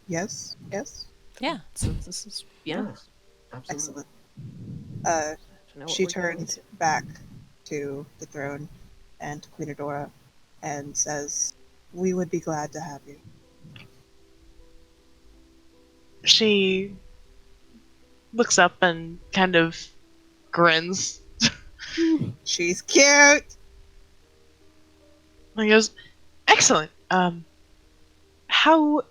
B: yes."
E: Yeah.
C: So this is
F: Yes, absolutely.
B: Excellent.
C: To know what
B: She
C: we're going
B: turns
C: into.
B: back to the throne and to Queen Adora and says, "We would be glad to have you."
A: She looks up and kind of grins.
B: She's cute.
A: And goes, "Excellent. How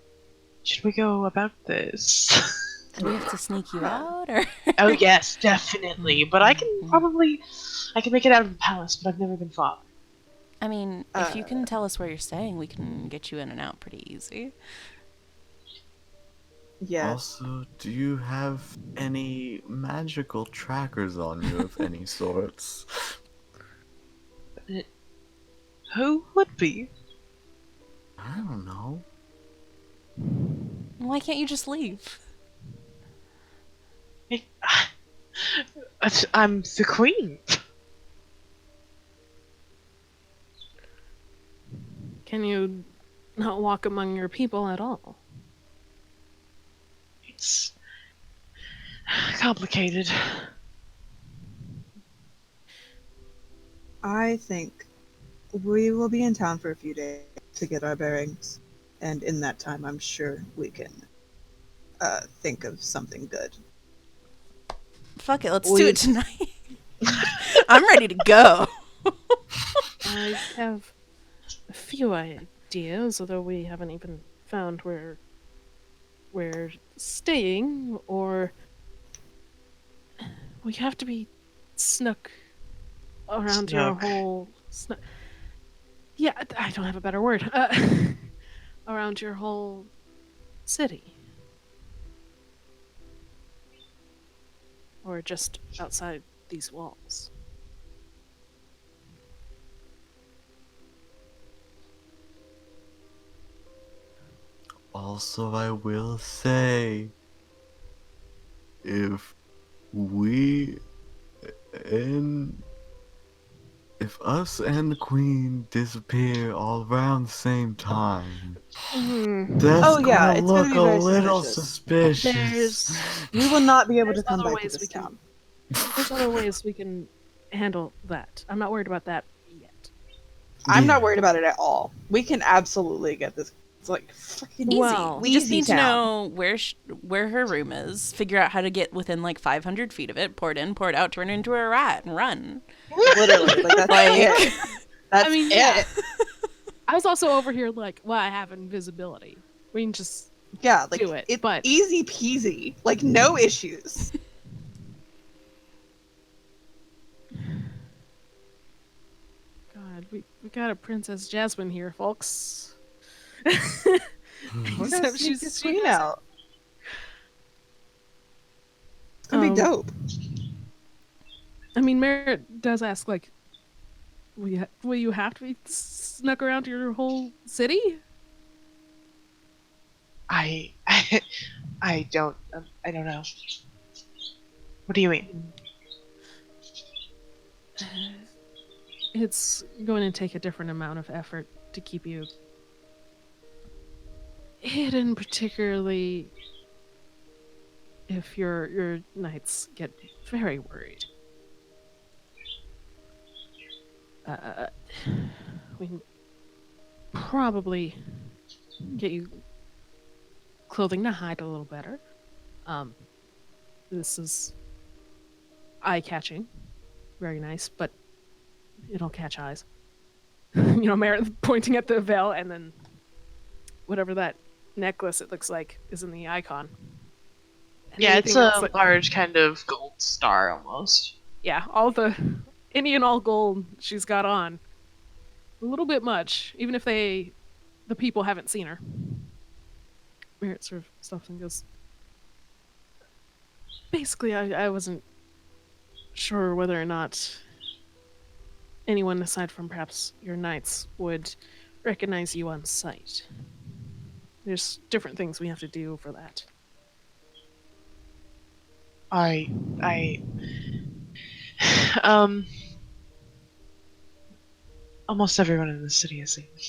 A: should we go about this?"
E: Do we have to sneak you out, or?
A: Oh yes, definitely. But I can make it out of the palace, but I've never been far.
E: I mean, if you can tell us where you're staying, we can get you in and out pretty easy.
B: Yeah.
F: Also, do you have any magical trackers on you of any sorts?
A: Who would be?
F: I don't know.
E: Why can't you just leave?
A: I'm the queen.
C: Can you not walk among your people at all?
A: It's complicated.
B: I think we will be in town for a few days to get our bearings, and in that time, I'm sure we can think of something good.
E: Fuck it, let's do it tonight. I'm ready to go.
C: I have a few ideas, although we haven't even found where we're staying, or we have to be snuck around your
A: Snuck.
C: whole. Yeah, I don't have a better word. Around your whole city. Or just outside these walls.
F: Also, I will say, if we and if us and the queen disappear all around the same time, that's
B: Oh, yeah,
F: gonna
B: it's gonna
F: look
B: be
F: a
B: very
F: little
B: suspicious.
F: suspicious.
B: We will not be able to
C: There's
B: come
C: other
B: back to
C: ways
B: this
C: we can-
B: town.
C: There's other ways we can handle that. I'm not worried about that yet.
B: I'm
F: Yeah.
B: not worried about it at all. We can absolutely get this. It's like fucking
E: Easy.
C: Well,
E: We just
B: easy
E: need to
B: town.
E: know where her room is, figure out how to get within like 500 feet of it, pour it in, pour it out, turn it into a rat, and run.
B: Literally, like that's it. That's
C: I mean,
B: it.
C: yeah. I was also over here like, well, I have invisibility. We can just
B: Yeah, like
C: do it,
B: it's
C: but-
B: easy peasy. Like no issues.
C: God, we got a Princess Jasmine here, folks.
B: We're
C: Except
B: gonna sneak
C: she's-
B: this
C: she
B: queen
C: doesn't-
B: out. It's gonna be dope.
C: I mean, Merritt does ask, like, will you have to be snuck around your whole city?
A: I don't know. What do you mean?
C: It's going to take a different amount of effort to keep you hidden, particularly if your knights get very worried. We can probably get you clothing to hide a little better. This is eye-catching, very nice, but it'll catch eyes. You know, Merritt pointing at the veil, and then whatever that necklace it looks like is in the icon. And
A: Yeah, it's
C: anything
A: a
C: else, like-
A: large kind of gold star almost.
C: yeah, all the any and all gold she's got on. A little bit much, even if the people haven't seen her. Merritt sort of stops and goes, basically, I wasn't sure whether or not anyone aside from perhaps your knights would recognize you on sight. There's different things we have to do for that.
A: I almost everyone in the city has seen me.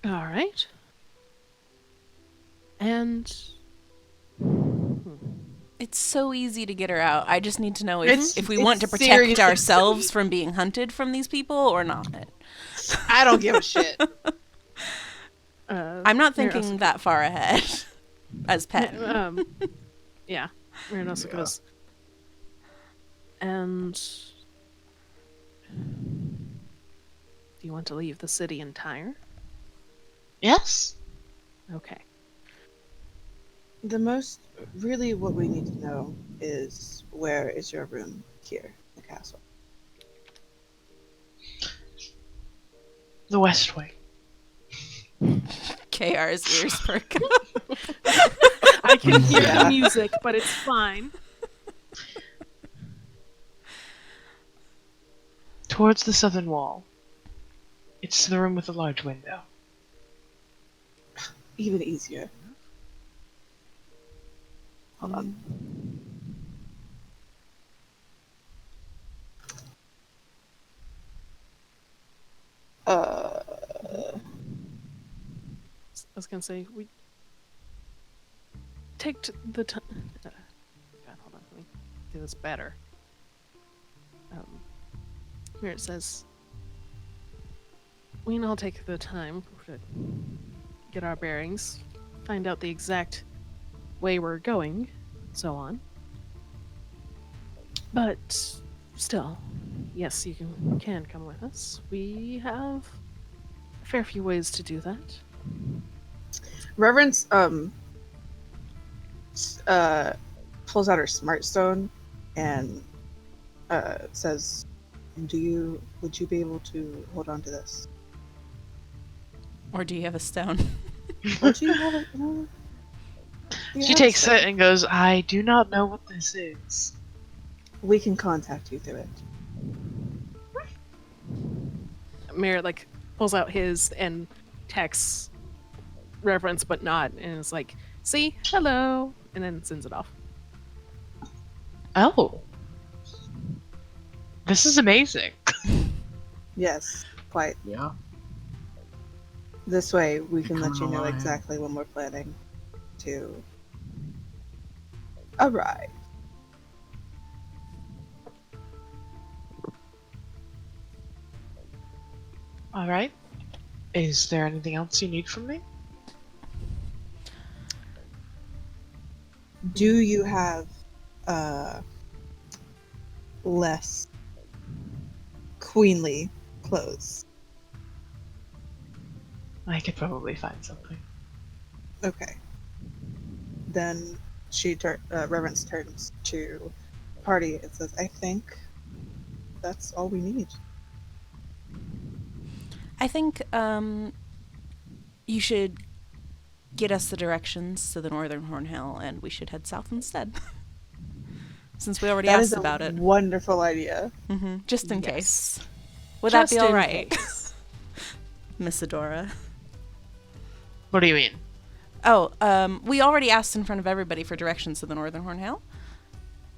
C: All right. And
E: It's so easy to get her out. I just need to know
B: It's-
E: if we
B: it's
E: want to protect
B: seriously
E: ourselves from being hunted from these people or not.
B: I don't give a shit.
E: I'm not
C: Merritt
E: thinking that far ahead as Pen.
C: yeah, Merritt also goes. And do you want to leave the city entire?
A: Yes?
C: Okay.
B: Really what we need to know is where is your room here in the castle?
A: The West Wing.
E: KR's ears perk.
C: I can hear
B: Yeah.
C: the music, but it's fine.
A: Towards the southern wall. It's the room with the large window.
B: Even easier. Hold on.
C: I was gonna say we take the time. God, hold on, let me do this better. Here it says we can all take the time to get our bearings, find out the exact way we're going, so on. But still, yes, you can come with us. We have a fair few ways to do that.
B: Reverence pulls out her smart stone and says, would you be able to hold on to this?
E: Or do you have a stone?
B: Or do you have it?
A: She takes it and goes, I do not know what this is.
B: We can contact you through it.
C: Merritt like pulls out his and texts Reverence, but not, and is like, "See, hello," and then sends it off.
A: Oh. This is amazing.
B: Yes, quite.
F: Yeah.
B: This way, we can let you know
F: Alright.
B: exactly when we're planning to arrive.
A: Alright. Is there anything else you need from me?
B: Do you have less queenly clothes?
A: I could probably find something.
B: Okay. Then Reverence turns to Party and says, I think that's all we need.
E: I think you should get us the directions to the Northern Hornhill, and we should head south instead. Since we already
B: That
E: asked
B: is a
E: about it.
B: wonderful idea.
E: Just in
C: Yes.
E: case. Would
C: Just
E: that be all
C: in
E: right,
C: case.
E: Miss Adora?
A: What do you mean?
E: Oh, we already asked in front of everybody for directions to the Northern Hornhill.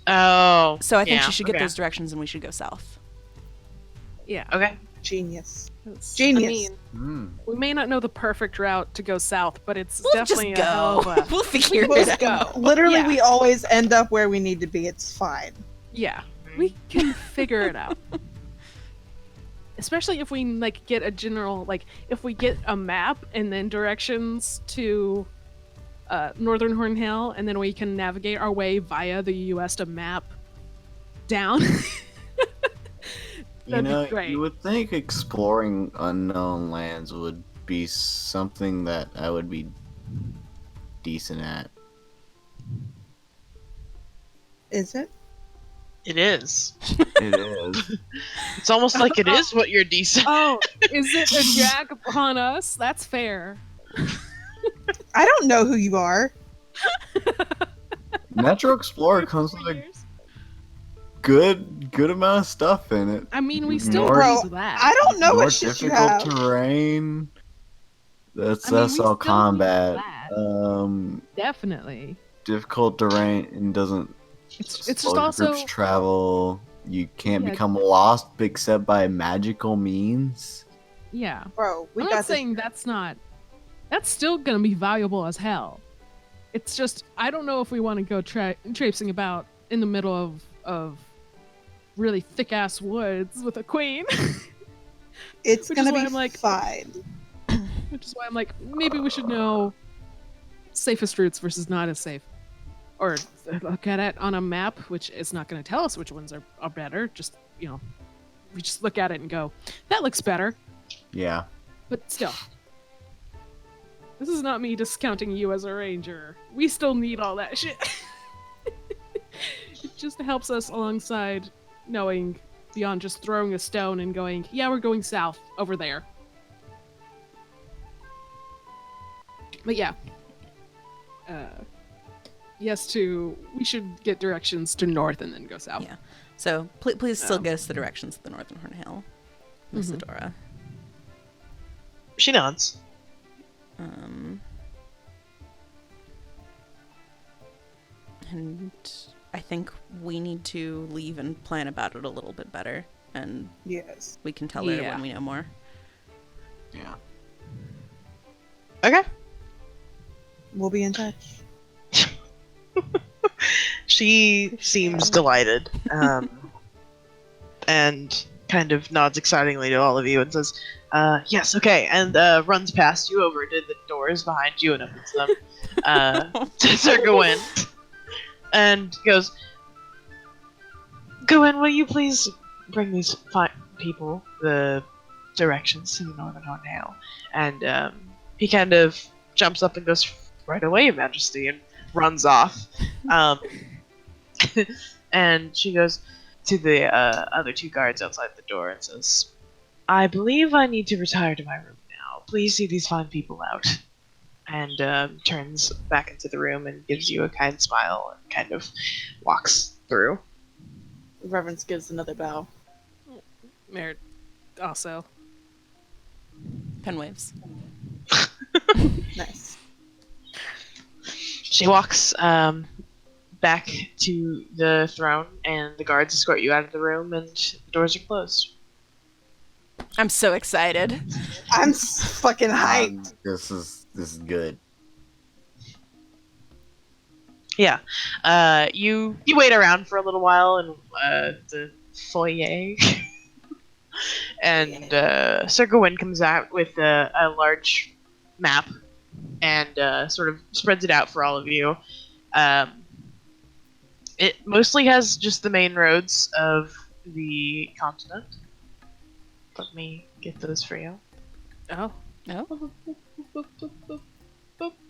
A: Oh.
E: So I think
A: yeah,
E: she should get
A: okay.
E: those directions and we should go south.
C: Yeah.
A: Okay.
B: Genius.
C: It's-
B: Genius.
C: I mean,
F: Hmm.
C: we may not know the perfect route to go south, but it's
E: We'll
C: definitely
E: just
C: a hell
E: go.
C: of a...
E: We'll figure
B: We'll
E: it
B: go.
E: out.
B: Literally,
C: Yeah.
B: we always end up where we need to be. It's fine.
C: Yeah, we can figure it out. Especially if we like get a general, like if we get a map and then directions to Northern Hornhill, and then we can navigate our way via the Uesta map down.
F: You
C: That'd be
F: know,
C: great.
F: you would think exploring unknown lands would be something that I would be decent at.
B: Is it?
A: It is.
F: It is.
A: It's almost like it is what you're decent.
C: Oh, is it a jack upon us? That's fair.
B: I don't know who you are.
F: Metro Explorer comes with a good amount of stuff in it.
C: I mean, we still
F: More-
C: agree
B: Bro,
C: to that.
B: I don't know
F: More
B: what shit you
F: difficult
B: have.
F: terrain. That's
C: I mean, we
F: all
C: still agree to
F: combat.
C: that. Definitely.
F: Difficult terrain and doesn't.
C: It's just
F: slow
C: also
F: groups travel. You can't
C: Yeah.
F: become lost except by magical means.
C: yeah.
B: Bro, we
C: I'm
B: got
C: not
B: this.
C: saying that's still gonna be valuable as hell. It's just I don't know if we want to go traipsing about in the middle of really thick ass woods with a queen.
B: It's
C: which is
B: gonna
C: why
B: be
C: I'm like-
B: fine.
C: Which is why I'm like, maybe we should know safest routes versus not as safe. Or look at it on a map, which is not going to tell us which ones are better. Just, we just look at it and go, that looks better.
F: Yeah.
C: But still. This is not me discounting you as a ranger. We still need all that shit. It just helps us alongside knowing beyond just throwing a stone and going, yeah, we're going south over there. But yeah. Yes, we should get directions to north and then go south.
E: Yeah. So please still
C: Oh.
E: get us the directions to the Northern Hornhill, Miss
C: Mhm.
E: Adora.
A: She nods.
E: And I think we need to leave and plan about it a little bit better, and
B: Yes.
E: we can tell her
C: Yeah.
E: when we know more.
F: Yeah.
A: Okay.
B: We'll be in touch.
A: She seems delighted, and kind of nods excitingly to all of you and says, yes, okay, and runs past you over to the doors behind you and opens them to go in. and goes, "Go in, will you please bring these fine people the directions to the Northern Hornhail?" And he kind of jumps up and goes, "Right away, Your Majesty," and runs off. Um, and she goes to the other two guards outside the door and says, "I believe I need to retire to my room now. Please see these fine people out." And turns back into the room and gives you a kind smile and kind of walks through.
B: Reverence gives another bow.
C: Merritt also.
E: Pen waves.
B: Nice.
A: She walks back to the throne, and the guards escort you out of the room, and the doors are closed.
E: I'm so excited.
B: I'm fucking hyped.
F: This is good.
A: Yeah. You wait around for a little while in the foyer, and Sir Gawain comes out with a large map and sort of spreads it out for all of you. It mostly has just the main roads of the continent. Let me get those for you.
C: Oh.
E: Oh. Oh.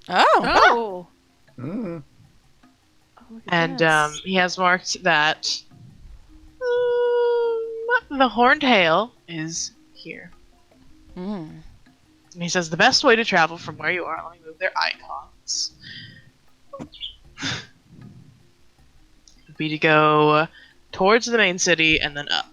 C: Oh!
F: Mm.
C: Oh, look at
A: And
C: this.
A: he has marked that the Horned Hail is here.
E: Mm.
A: And he says the best way to travel from where you are, let me move their icons, would be to go towards the main city and then up.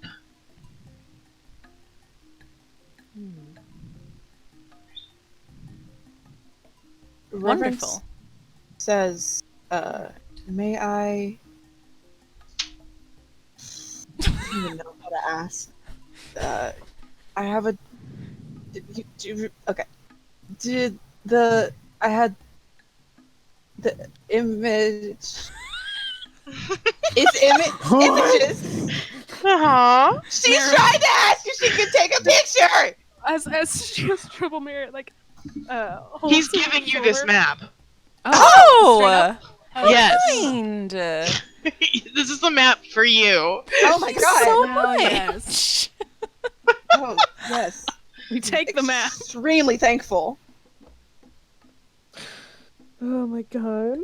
B: Reverence
E: Wonderful.
B: says, may I don't even know how to ask. I have a. Okay. Did the I had the image? Images.
A: Uh-huh.
B: She's trying to ask if she can take a picture.
C: As she has trouble, Merritt, like, holds
A: He's
C: her
A: giving you this
C: shoulder.
A: map.
E: Oh!
A: Yes.
E: Kind.
A: This is the map for you.
B: Oh my god.
E: So
C: Oh,
E: much.
C: yes.
B: Oh yes.
C: We take the map.
B: Extremely thankful.
C: Oh my god.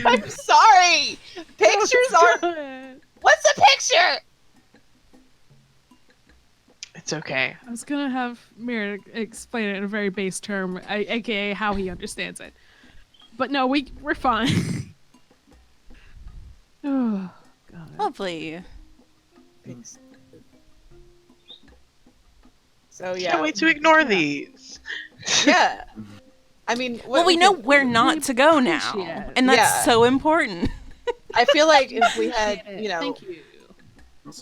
B: I'm sorry. Pictures are. What's a picture?
A: It's okay.
C: I was gonna have Merritt explain it in a very base term, aka how he understands it. But no, we're fine. Oh god.
E: Lovely.
B: So yeah.
A: Can't wait to ignore these.
B: Yeah. I mean,
E: Well, we know where not to go now,
C: appreciate
E: and that's
B: Yeah.
E: so important.
B: I feel like if we had,
C: Appreciate it.
B: you know,
C: Thank you.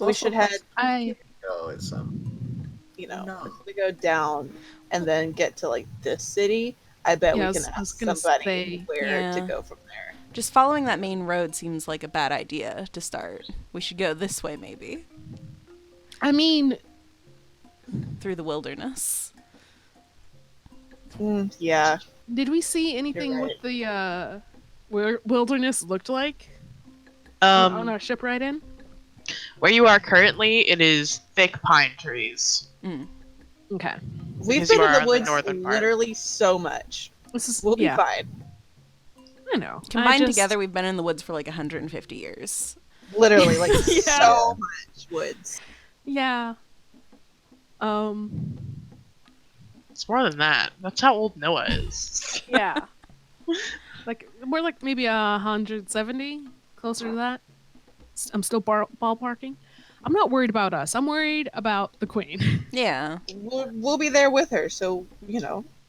B: we should have,
F: Oh, it's
B: No. If we go down and then get to like this city, I bet
C: Yeah,
B: we
C: I
B: can
C: was
B: ask
C: gonna
B: somebody
C: say,
B: where to
E: yeah.
B: go from there.
E: Just following that main road seems like a bad idea to start. We should go this way, maybe,
C: I mean,
E: through the wilderness.
B: Yeah.
C: did we see anything
B: You're
C: what the wilderness looked like on our ship ride in?
A: Where you are currently, it is thick pine trees.
C: Okay.
B: We've
A: Because you
B: been in
A: are
B: the
A: on the
B: woods
A: northern part.
B: literally so much.
C: This is
B: We'll be
C: yeah.
B: fine.
C: I know.
E: Combined together, we've been in the woods for like 150 years.
B: Literally, like
C: Yeah.
B: so much woods.
C: Yeah.
A: It's more than that. That's how old Noah is.
C: Yeah. Like more like maybe 170, closer to that. I'm still ballparking. I'm not worried about us. I'm worried about the queen.
E: Yeah.
B: We'll be there with her, so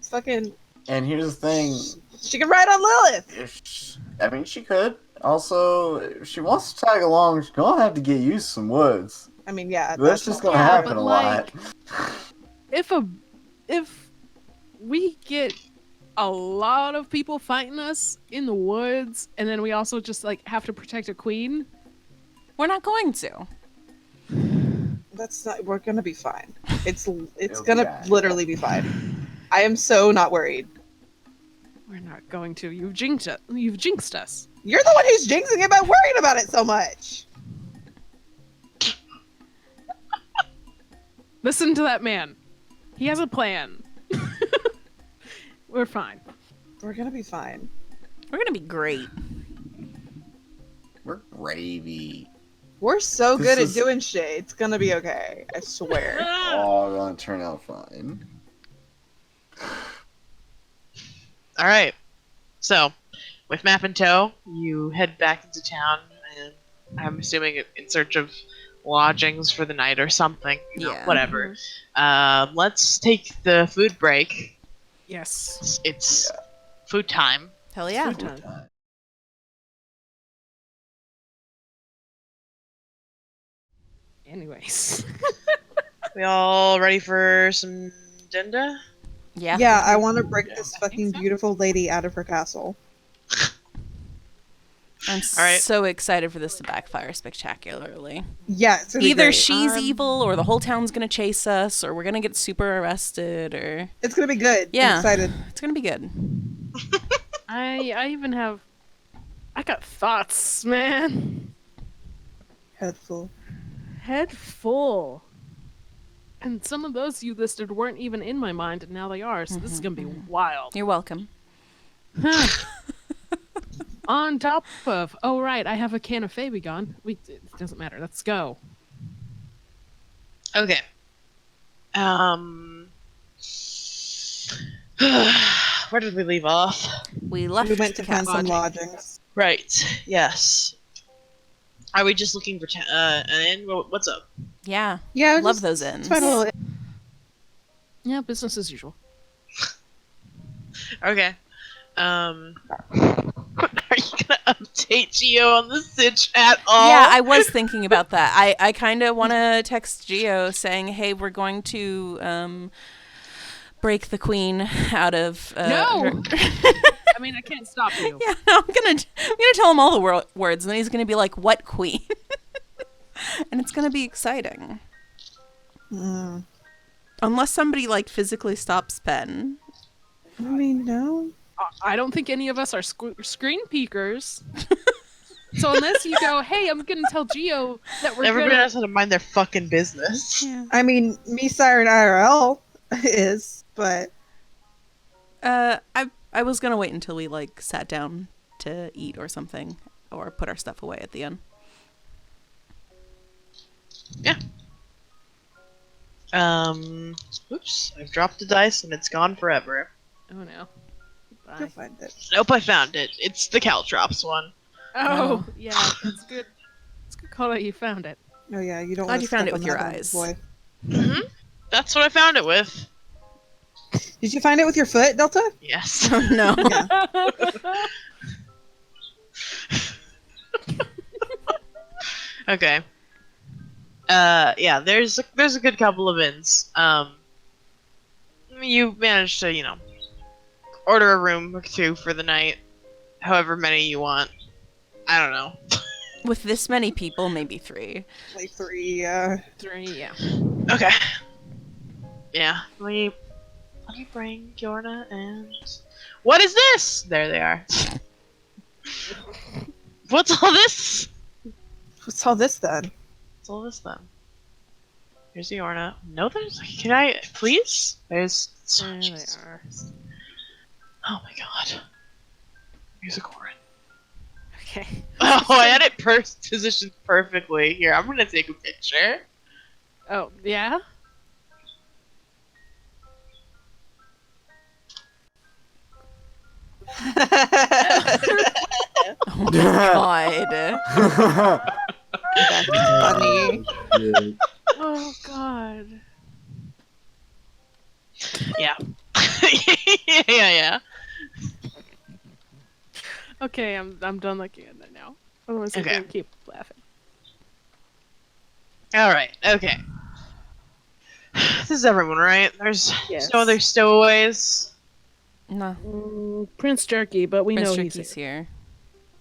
B: fucking.
F: And here's the thing.
B: She can ride on Lilith.
F: I mean, she could. Also, if she wants to tag along, she's gonna have to get used to some woods.
B: I mean, yeah.
F: That's just gonna
C: Yeah,
F: happen
C: but,
F: a
C: like,
F: lot.
C: if we get a lot of people fighting us in the woods, and then we also just like have to protect a queen.
E: We're not going to.
B: That's not. We're gonna be fine. It's
F: It'll be
B: gonna
F: fine.
B: literally be fine. I am so not worried.
C: We're not going to. You've jinxed it. You've jinxed us.
B: You're the one who's jinxing it by worrying about it so much.
C: Listen to that man. He has a plan. We're fine.
B: We're gonna be fine.
E: We're gonna be great.
F: We're gravy.
B: We're so
F: This
B: good
F: is-
B: at doing shit. It's gonna be okay. I swear.
F: All gonna turn out fine.
A: All right. So, with map in tow, you head back into town, and I'm assuming in search of lodgings for the night or something. You know,
E: Yeah.
A: whatever. Let's take the food break.
C: Yes.
A: It's food time.
E: Hell yeah.
C: Food time. Anyways.
A: We all ready for some dinner?
E: Yeah.
B: Yeah, I want to break
A: Yeah.
B: this
C: I think
B: fucking
C: so.
B: beautiful lady out of her castle.
E: I'm
A: All right.
E: so excited for this to backfire spectacularly.
B: Yeah, it's gonna be
E: Either
B: great.
E: she's evil, or the whole town's gonna chase us, or we're gonna get super arrested, or
B: It's gonna be good.
E: Yeah.
B: I'm excited.
E: it's gonna be good.
C: I even have... I got thoughts, man.
B: Head full.
C: Head full. And some of those you listed weren't even in my mind, and now they are, so this is gonna be wild.
E: You're welcome.
C: On top of... Oh, right, I have a can of Fabigon. It doesn't matter. Let's go.
A: Okay. Where did we leave off?
E: We left
B: We went to
E: the
B: find some
E: castle.
B: lodgings.
A: Right. Yes. Are we just looking for an inn? What's up?
E: Yeah.
B: Yeah,
E: Love
B: just
E: those inns.
B: find a little.
C: Yeah, business as usual.
A: Okay. Are you gonna update Geo on the sitch at all?
E: Yeah, I was thinking about that. I kind of want to text Geo saying, "Hey, we're going to break the queen out of."
C: No!
E: her-
C: I mean, I can't stop you.
E: Yeah, no, I'm gonna tell him all the words, and then he's gonna be like, "What queen?" And it's gonna be exciting,
B: Mm.
E: unless somebody like physically stops Ben.
B: I mean, no.
C: I don't think any of us are screen peekers. So unless you go, hey, I'm gonna tell Geo that we're
A: Everybody
C: gonna...
A: knows how to mind their fucking business.
E: Yeah.
B: I mean, me, Siren IRL is, but
E: I was gonna wait until we like sat down to eat or something, or put our stuff away at the end.
A: Yeah. Oops, I've dropped the dice and it's gone forever.
C: Oh no. Bye.
B: you'll find it.
A: Nope, I found it. It's the Caltrops one.
C: Oh, yeah, that's good. It's good call that you found it.
B: Oh yeah, you don't.
E: Glad
B: wanna
E: you found
B: step
E: it with
B: on
E: your
B: that one,
E: eyes.
B: Boy.
A: Mm-hmm. That's what I found it with.
B: Did you find it with your foot, Delta?
A: Yes.
E: Oh no.
A: Okay. Yeah, there's a good couple of inns. You managed to, order a room or two for the night, however many you want. I don't know.
E: With this many people, maybe 3.
B: Like 3.
C: 3, yeah.
A: Okay. Yeah. Let me bring Yorna and... What is this? There they are. What's all this?
B: What's all this then?
A: What's all this then? Here's Yorna. No, can I... Please? There's...
C: There they are.
A: Oh my god. Here's a Corin.
C: Okay.
A: Oh, I had it positioned perfectly. Here, I'm gonna take a picture.
C: Oh, yeah?
E: Oh my god.
B: That's funny.
C: Oh, God.
A: Yeah. yeah.
C: Okay, I'm done looking at that now. Otherwise, I'm
A: Okay.
C: gonna keep laughing.
A: Alright, okay. This is everyone, right? There's
C: Yes.
A: no other stowaways.
E: No.
C: Prince Jerky, but we
E: Prince
C: know
E: Jerky's
C: he's here.
E: here.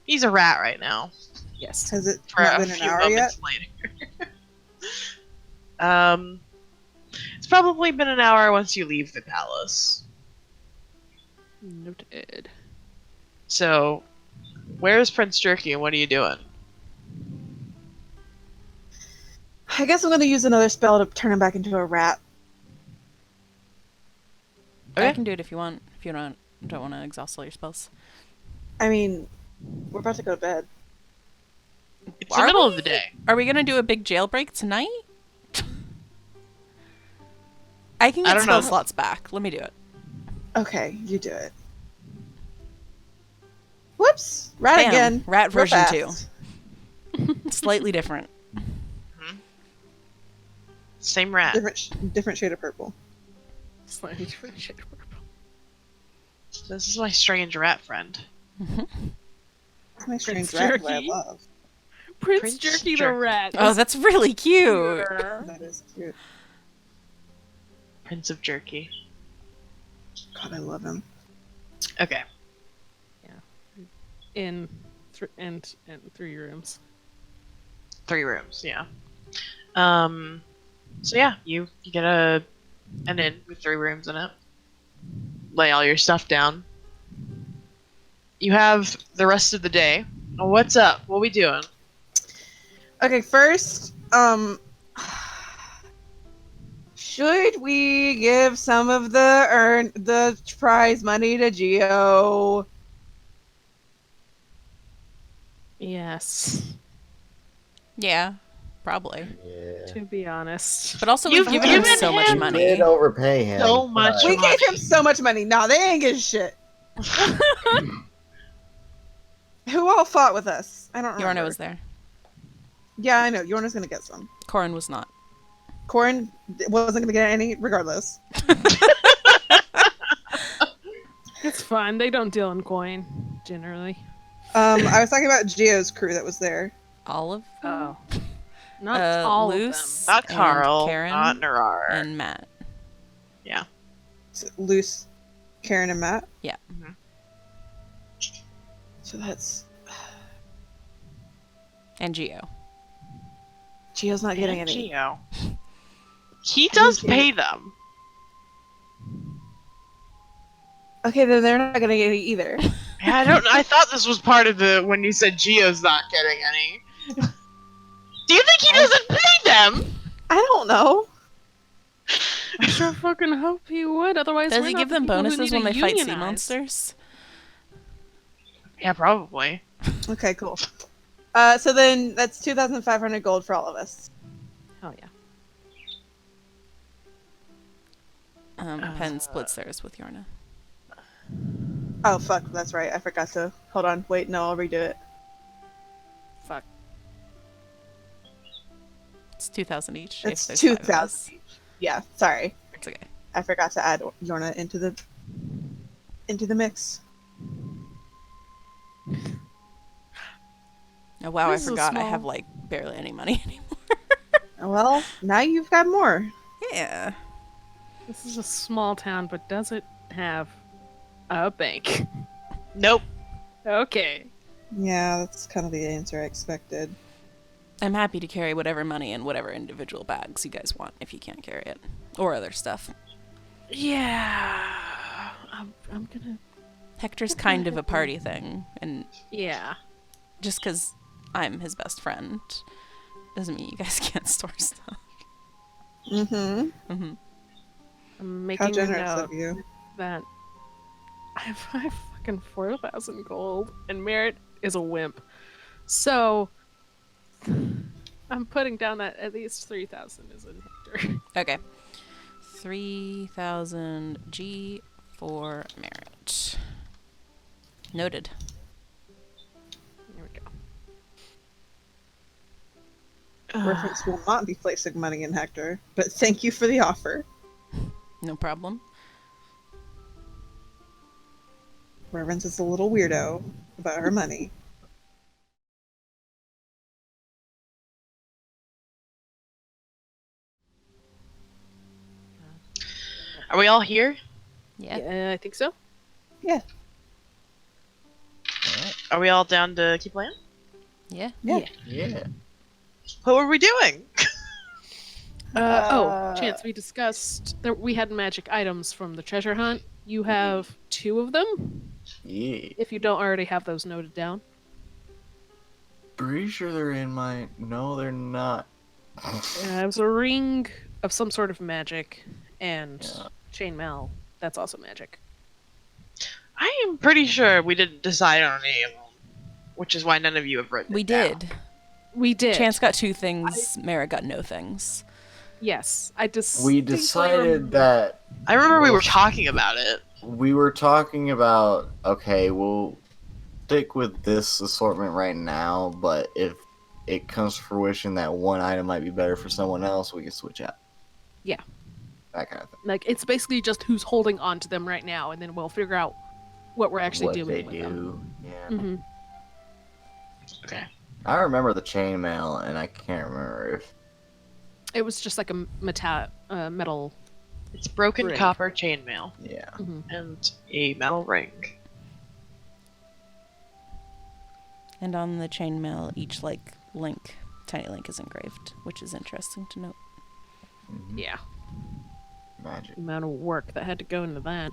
A: He's a rat right now.
C: Yes.
B: Has it
A: For
B: not
A: a
B: been an
A: few
B: hour yet?
A: moments later. It's probably been an hour once you leave the palace.
C: Noted.
A: So, where's Prince Jerky and what are you doing?
B: I guess I'm gonna use another spell to turn him back into a rat.
E: I
A: Okay.
E: can do it if you want. If you don't want to exhaust all your spells.
B: I mean, we're about to go to bed.
A: It's the
E: Are
A: middle
E: we?
A: of the day.
E: Are we gonna do a big jailbreak tonight? I can
A: I
E: get
A: don't
E: spell
A: know.
E: slots back. Let me do it.
B: Okay, you do it. Whoops! Rat
E: Bam.
B: again.
E: Rat
B: Real
E: version
B: fast.
E: 2. Slightly different.
A: Same rat.
B: Different shade of purple.
C: Slightly different shade of purple.
A: This is my strange rat friend.
B: That's my strange
C: Prince
B: rat that I
C: Jerky?
B: love.
C: Prince Jerky the
A: Jerky.
C: rat.
E: Oh, that's really cute.
B: That is cute.
A: Prince of Jerky.
B: God, I love him.
A: Okay.
C: In 3 rooms.
A: 3 rooms, yeah. So yeah, you get an inn with 3 rooms in it. Lay all your stuff down. You have the rest of the day. Oh, what's up? What we doing?
B: Okay, first, should we give some of the prize money to Geo?
C: Yes.
E: Yeah, probably.
D: Yeah.
C: To be honest.
E: But also,
A: You've
E: we've given him
A: given
E: so much
A: him-
E: money.
D: Did overpay him.
A: So much
D: but-
B: We gave him so much money. No, they ain't getting shit. Who all fought with us? I don't remember.
E: Yorna was there.
B: Yeah, I know. Yorna's gonna get some.
E: Corin was not.
B: Corin wasn't gonna get any, regardless.
C: It's fine. They don't deal in coin, generally.
B: I was talking about Geo's crew that was there.
E: All of them?
C: Oh. Not all
E: Luce,
A: Not
E: and
A: Carl,
E: Karen,
A: not Narar.
E: and Matt.
B: Luce, Karen, and Matt.
E: Yeah.
A: Mhm.
B: So that's
E: And Geo.
B: Geo's not getting
A: And
B: any.
A: Geo. He does
B: Okay.
A: pay them.
B: Okay, then they're not gonna get any either.
A: Yeah, I thought this was part of the when you said Geo's not getting any. Do you think he doesn't pay them?
B: I don't know.
C: I sure fucking hope he would. Otherwise,
E: Does
C: we're
E: he
C: not
E: give
C: the
E: them
C: people who
E: bonuses
C: need
E: when
C: to
E: they fight sea
C: unionize.
E: monsters?
A: Yeah, probably.
B: Okay, cool. So then that's 2,500 gold for all of us.
C: Oh yeah.
E: Penn splits theirs with Yorna.
B: Oh fuck, that's right. I forgot to. Hold on. Wait, no, I'll redo it.
C: Fuck.
E: It's 2,000 each.
B: It's
E: if there's 5 of us.
B: 2,000. Yeah, sorry.
E: It's okay.
B: I forgot to add Yorna into the mix.
E: Oh wow,
C: This
E: I
C: is a
E: forgot. I
C: small-
E: have like barely any money anymore.
B: Well, now you've got more.
E: Yeah.
C: This is a small town, but does it have a bank?
A: Nope.
C: Okay.
B: Yeah, that's kind of the answer I expected.
E: I'm happy to carry whatever money in whatever individual bags you guys want if you can't carry it. Or other stuff.
C: Yeah. I'm gonna.
E: Hector's kind of a party thing, and
C: Yeah.
E: just because I'm his best friend doesn't mean you guys can't store stuff.
B: Mm-hmm.
E: Hmm.
C: I'm
B: How
C: making a
B: generous
C: note
B: of you.
C: that I have fucking 4,000 gold, and Merritt is a wimp. So I'm putting down that at least 3,000 is in Hector.
E: Okay. 3,000 G for merit. Noted.
C: There we go.
B: Reference will not be placing money in Hector, but thank you for the offer.
E: No problem.
B: Reverence is a little weirdo about her money.
A: Are we all here?
E: Yeah.
C: Yeah, I think so.
B: Yeah.
A: Are we all down to keep playing?
E: Yeah.
B: Yeah.
F: Yeah.
A: What were we doing?
C: Oh, Chance, we discussed that we had magic items from the treasure hunt. You have 2 of them,
F: Yeah.
C: if you don't already have those noted down.
F: Pretty sure they're in my. No, they're not.
C: It was a ring of some sort of magic and
F: Yeah.
C: chainmail. That's also magic.
A: I am pretty sure we didn't decide on any of them, which is why none of you have written
E: We
A: it down.
E: did.
C: We did.
E: Chance got 2 things. Mara got no things.
C: Yes, I just.
F: We decided that
A: I remember we
F: Well,
A: were talking about it.
F: we were talking about, okay, we'll stick with this assortment right now, but if it comes to fruition that one item might be better for someone else, we can switch out.
C: Yeah.
F: That kind of thing.
C: Like, it's basically just who's holding on to them right now, and then we'll figure out what we're actually
F: What
C: doing
F: they
C: with
F: do.
C: them.
F: Yeah.
C: Hmm.
A: Okay.
F: I remember the chainmail, and I can't remember if.
C: It was just like a metal.
A: It's broken
C: Ring.
A: copper chainmail
F: Yeah.
A: and a metal ring.
E: And on the chainmail, each tiny link is engraved, which is interesting to note.
F: Mhm.
C: Yeah.
F: Magic.
C: The amount of work that had to go into that.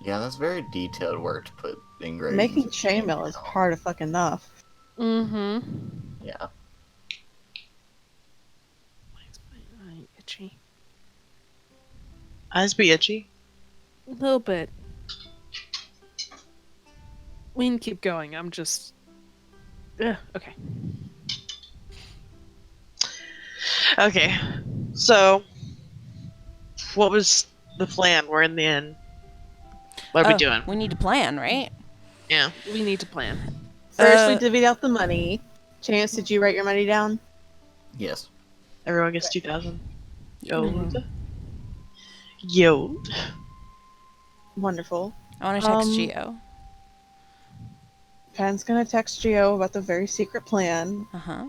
F: Yeah, that's very detailed work to put engraved.
B: Making chainmail is hard as fuck enough.
C: Mm-hmm.
F: Yeah.
C: Why is my eye itchy?
A: Eyes be itchy.
C: A little bit. We can keep going. I'm just. Okay.
A: Okay. So, what was the plan? We're in the inn. What are we doing?
E: We need to plan, right?
A: Yeah.
C: We need to plan.
B: First, we
E: Uh,
B: divvied out the money. Chance, did you write your money down?
F: Yes.
A: Everyone gets 2,000.
C: Mhm.
A: Yo.
B: Wonderful.
E: I want to text
B: Um,
E: Geo.
B: Pen's gonna text Gio about the very secret plan.
E: Uh-huh.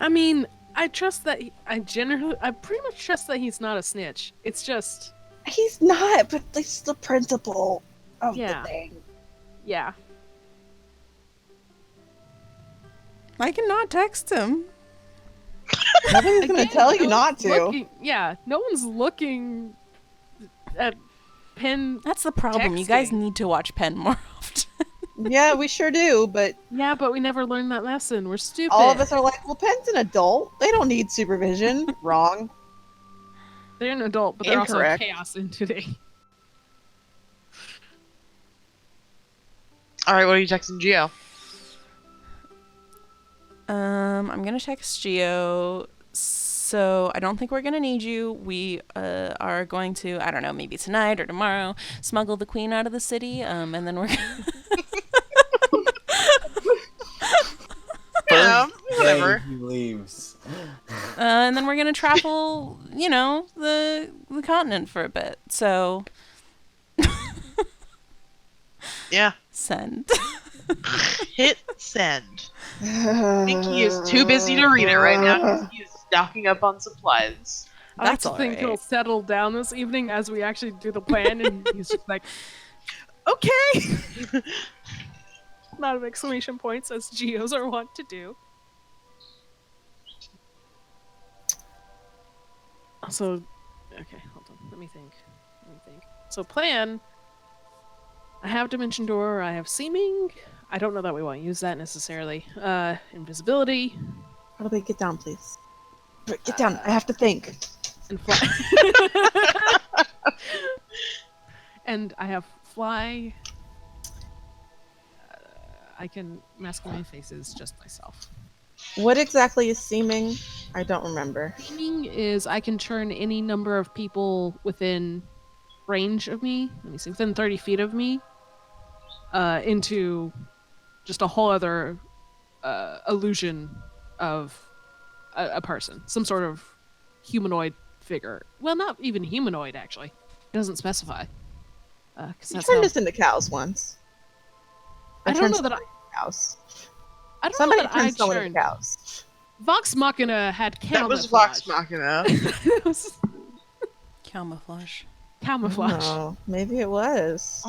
C: I mean, I trust that. I pretty much trust that he's not a snitch. It's just.
B: He's not, but it's the principle of
C: Yeah.
B: the thing.
C: Yeah.
E: I cannot text him.
B: Nobody's gonna
C: Again,
B: tell you
C: no
B: not
C: one's
B: to.
C: no one's looking at Penn.
E: That's the problem. You guys
C: Texting.
E: need to watch Penn more often.
B: Yeah, we sure do, but
C: Yeah, but we never learned that lesson. We're stupid.
B: all of us are like, well, Pen's an adult. They don't need supervision. Wrong.
C: They're an adult, but they're
B: Incorrect.
C: also chaos in today.
A: Alright, what are you texting Geo?
E: I'm gonna text Geo. So I don't think we're gonna need you. We are going to, I don't know, maybe tonight or tomorrow, smuggle the queen out of the city. And then we're
A: Yeah, whatever.
F: He leaves.
E: and then we're gonna travel, the continent for a bit. So
A: Yeah.
E: send.
A: Hit send. I think he is too busy to read it right now because he is stocking up on supplies.
E: That's
C: I think he'll
E: alright.
C: settle down this evening as we actually do the plan, and he's just like, okay. Lot of exclamation points, as Geos are wont to do. So, okay, hold on. Let me think. So, plan. I have Dimension Door. I have Seeming. I don't know that we want to use that necessarily. Invisibility
B: How do we get down, please? Get down. I have to think.
C: and Fly. And I have Fly. I can mask my faces just myself.
B: What exactly is seeming? I don't remember.
C: Seeming is I can turn any number of people within range of me, let me see, within 30 feet of me, into just a whole other illusion of a person. Some sort of humanoid figure. Well, not even humanoid, actually. It doesn't specify. 'Cause
B: You
C: that's
B: turned
C: how-
B: us into cows once.
C: I don't
B: turned
C: know that
B: somebody into cows.
C: I don't
B: Somebody
C: know that I
B: turned someone into
C: turned.
B: cows.
C: Vox Machina had
A: That
C: camouflage.
A: was Vox Machina.
C: It was
E: Camouflage.
C: camouflage.
B: Oh, maybe it was.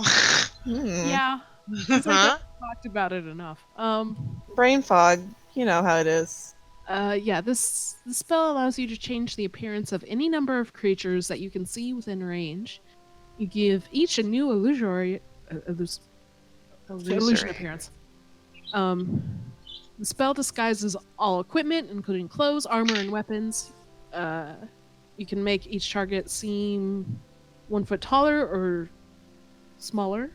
C: Yeah,
A: Huh?
C: talked about it enough.
B: Brain fog. You know how it is.
C: Yeah, this spell allows you to change the appearance of any number of creatures that you can see within range. You give each a new illusion appearance. The spell disguises all equipment, including clothes, armor, and weapons. You can make each target seem 1 foot taller or smaller,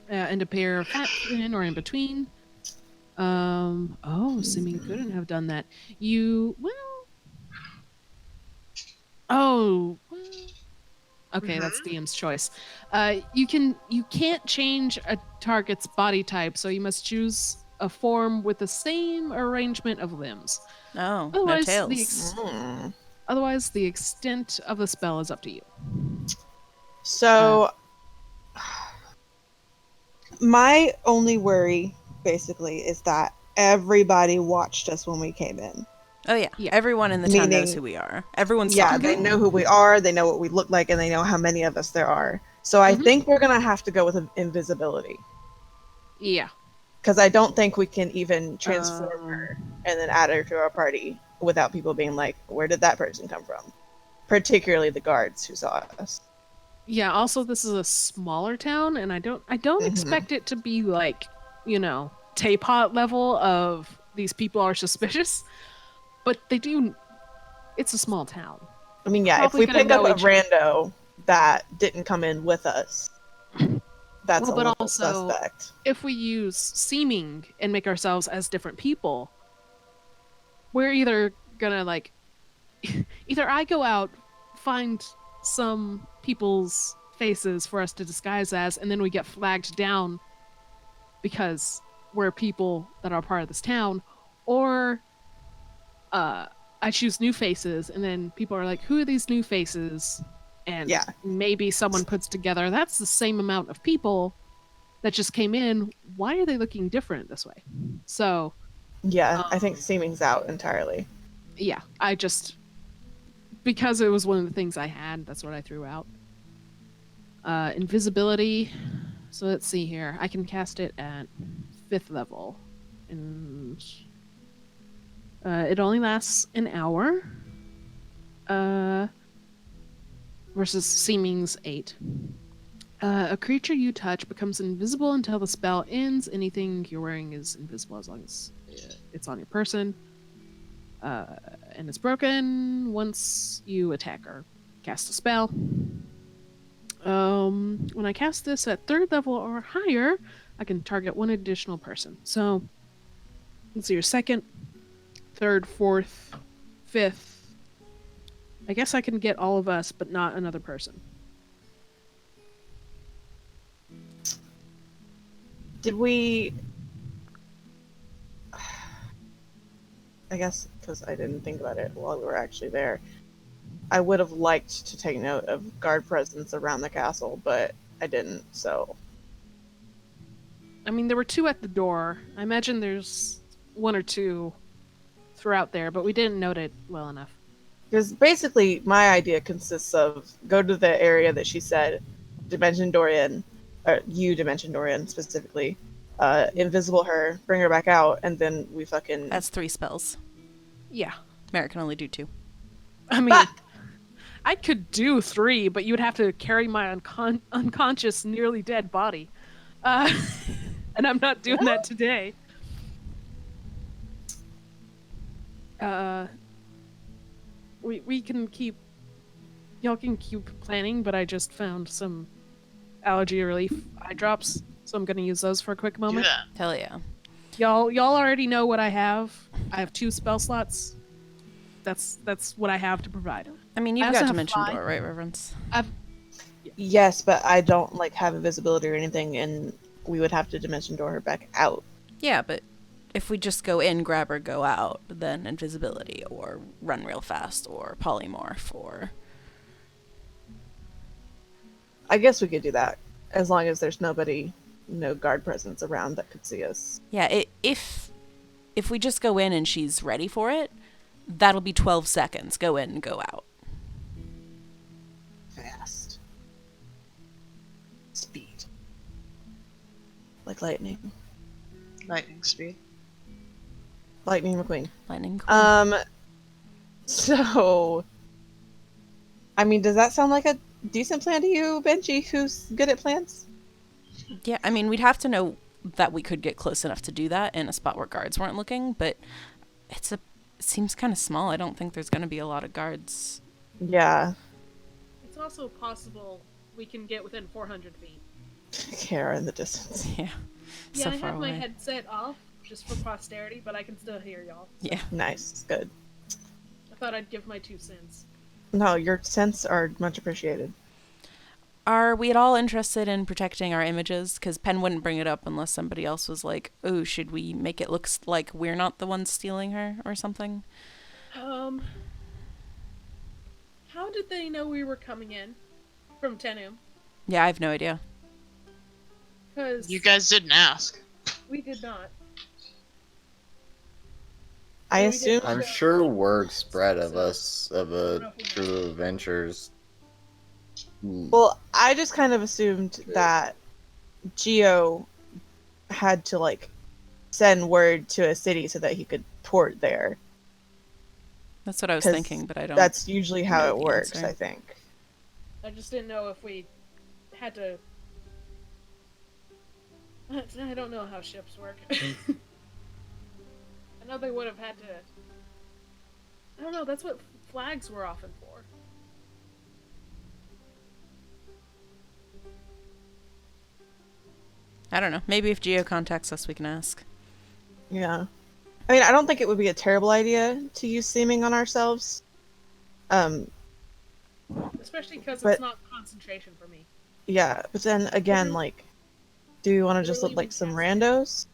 C: and appear fat, thin, or in between. Seeming couldn't have done that. Okay, that's DM's choice. You can't change a target's body type, so you must choose a form with the same arrangement of limbs.
E: Oh, no
C: Otherwise,
E: tails.
C: Otherwise, the extent of the spell is up to you.
B: So, my only worry, basically, is that everybody watched us when we came in.
E: Oh yeah.
C: Yeah.
E: Everyone in the town knows
B: Meaning-
E: who we are. Everyone's
B: Yeah,
E: talking.
B: they know who we are, they know what we look like, and they know how many of us there are. So I
C: Mhm.
B: think we're gonna have to go with invisibility.
C: Yeah.
B: Because I don't think we can even transform her and then add her to our party without people being like, where did that person come from? Particularly the guards who saw us.
C: Yeah, also this is a smaller town, and I don't expect it to be like, Teapot level of these people are suspicious. But they do. It's a small town.
B: I mean, yeah,
C: Probably
B: if we
C: gonna
B: pick up
C: know
B: a
C: each other.
B: rando that didn't come in with us, that's
C: Well,
B: a
C: but
B: little
C: also-
B: suspect.
C: If we use seeming and make ourselves as different people, we're either gonna like, either I go out, find some people's faces for us to disguise as, and then we get flagged down because we're people that are part of this town, or I choose new faces, and then people are like, who are these new faces? And
B: Yeah.
C: maybe someone puts together, that's the same amount of people that just came in. Why are they looking different this way? So,
B: Yeah, I think seeming's out entirely.
C: yeah, because it was one of the things I had, that's what I threw out. Invisibility. So let's see here. I can cast it at 5th level. And it only lasts an hour. Versus Seeming's 8. A creature you touch becomes invisible until the spell ends. Anything you're wearing is invisible as long as it's on your person. And it's broken once you attack or cast a spell. When I cast this at 3rd level or higher, I can target one additional person. So, let's see, your 2nd, 3rd, 4th, 5th. I guess I can get all of us, but not another person.
B: Did we... I guess because I didn't think about it while we were actually there. I would have liked to take note of guard presence around the castle, but I didn't, so...
C: I mean, there were 2 at the door. I imagine there's 1 or 2 throughout there, but we didn't note it well enough.
B: Because basically, my idea consists of go to the area that she said, Dimension Dorian, or you Dimension Dorian specifically, invisible her, bring her back out, and then we fucking...
E: That's 3 spells.
C: Yeah.
E: Merrick can only do 2.
C: I mean, I could do 3, but you would have to carry my unconscious, nearly dead body. And I'm not doing that today. We can keep... Y'all can keep planning, but I just found some allergy relief eye drops, so I'm gonna use those for a quick moment.
A: Yeah.
E: Hell yeah.
C: Y'all already know what I have. I have 2 spell slots. That's what I have to provide.
E: I mean,
C: I
E: you've
C: also
E: got
C: have
E: Dimension
C: 5.
E: Door, right, Reverence?
B: Yes, but I don't have invisibility or anything, and we would have to Dimension Door her back out.
E: Yeah, but if we just go in, grab her, go out, then invisibility, or run real fast, or polymorph, or...
B: I guess we could do that, as long as there's no guard presence around that could see us.
E: Yeah, if we just go in and she's ready for it, that'll be 12 seconds. Go in and go out.
B: Fast. Speed. Like lightning.
A: Lightning speed.
B: Lightning McQueen.
E: Lightning Queen.
B: So, I mean, does that sound like a decent plan to you, Benji, who's good at plans?
E: Yeah, I mean, we'd have to know that we could get close enough to do that in a spot where guards weren't looking, but it seems kind of small. I don't think there's going to be a lot of guards.
B: Yeah.
C: It's also possible we can get within 400 feet.
B: Kara in the distance.
E: Yeah.
C: Yeah,
E: So
C: I
E: far
C: have
E: away.
C: my headset off just for posterity, but I can still hear y'all.
E: Yeah.
B: Nice. Good.
C: I thought I'd give my 2 cents.
B: No, your scents are much appreciated.
E: Are we at all interested in protecting our images? Because Penn wouldn't bring it up unless somebody else was like, oh, should we make it look like we're not the ones stealing her or something?
C: How did they know we were coming in from Tenum?
E: Yeah, I have no idea.
C: Because
A: You guys didn't ask.
C: we did not.
B: I
C: Yeah, we
B: assume.
C: did.
F: I'm sure word spread of us, of a crew of adventurers.
B: Well, I just kind of assumed that Geo had to, like, send word to a city so that he could port there.
E: That's what I was
B: 'Cause
E: thinking, but I don't.
B: That's usually how
E: know
B: it
E: the
B: works,
E: answer.
B: I think.
C: I just didn't know if we had to. I don't know how ships work. I know they would have had to. I don't know, that's what flags were often for.
E: I don't know. Maybe if Geo contacts us, we can ask.
B: Yeah. I mean, I don't think it would be a terrible idea to use seeming on ourselves.
C: Especially because
B: But-
C: it's not concentration for me.
B: Yeah, but then again, like, do you want to just
C: Really,
B: look like
C: we
B: some
C: cast
B: randos?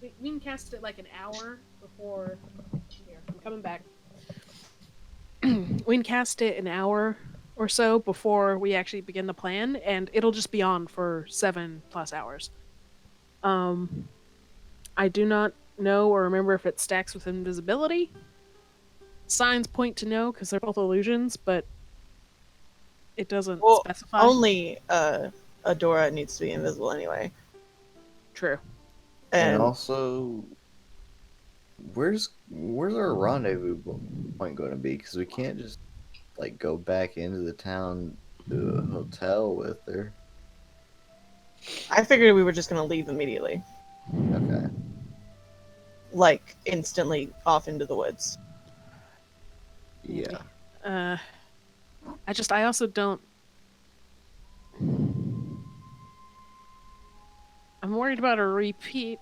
C: We can cast it like an hour before. Here, I'm coming back. We can cast it an hour or so before we actually begin the plan, and it'll just be on for 7+ hours. I do not know or remember if it stacks with invisibility. Signs point to no because they're both illusions, but it doesn't
B: Well,
C: specify.
B: only Adora needs to be invisible anyway.
C: True.
F: And
B: And
F: also, where's our rendezvous point going to be? Because we can't just like go back into the town to a hotel with her.
B: I figured we were just going to leave immediately.
F: Okay.
B: Like, instantly off into the woods.
F: Yeah.
C: I also don't. I'm worried about a repeat,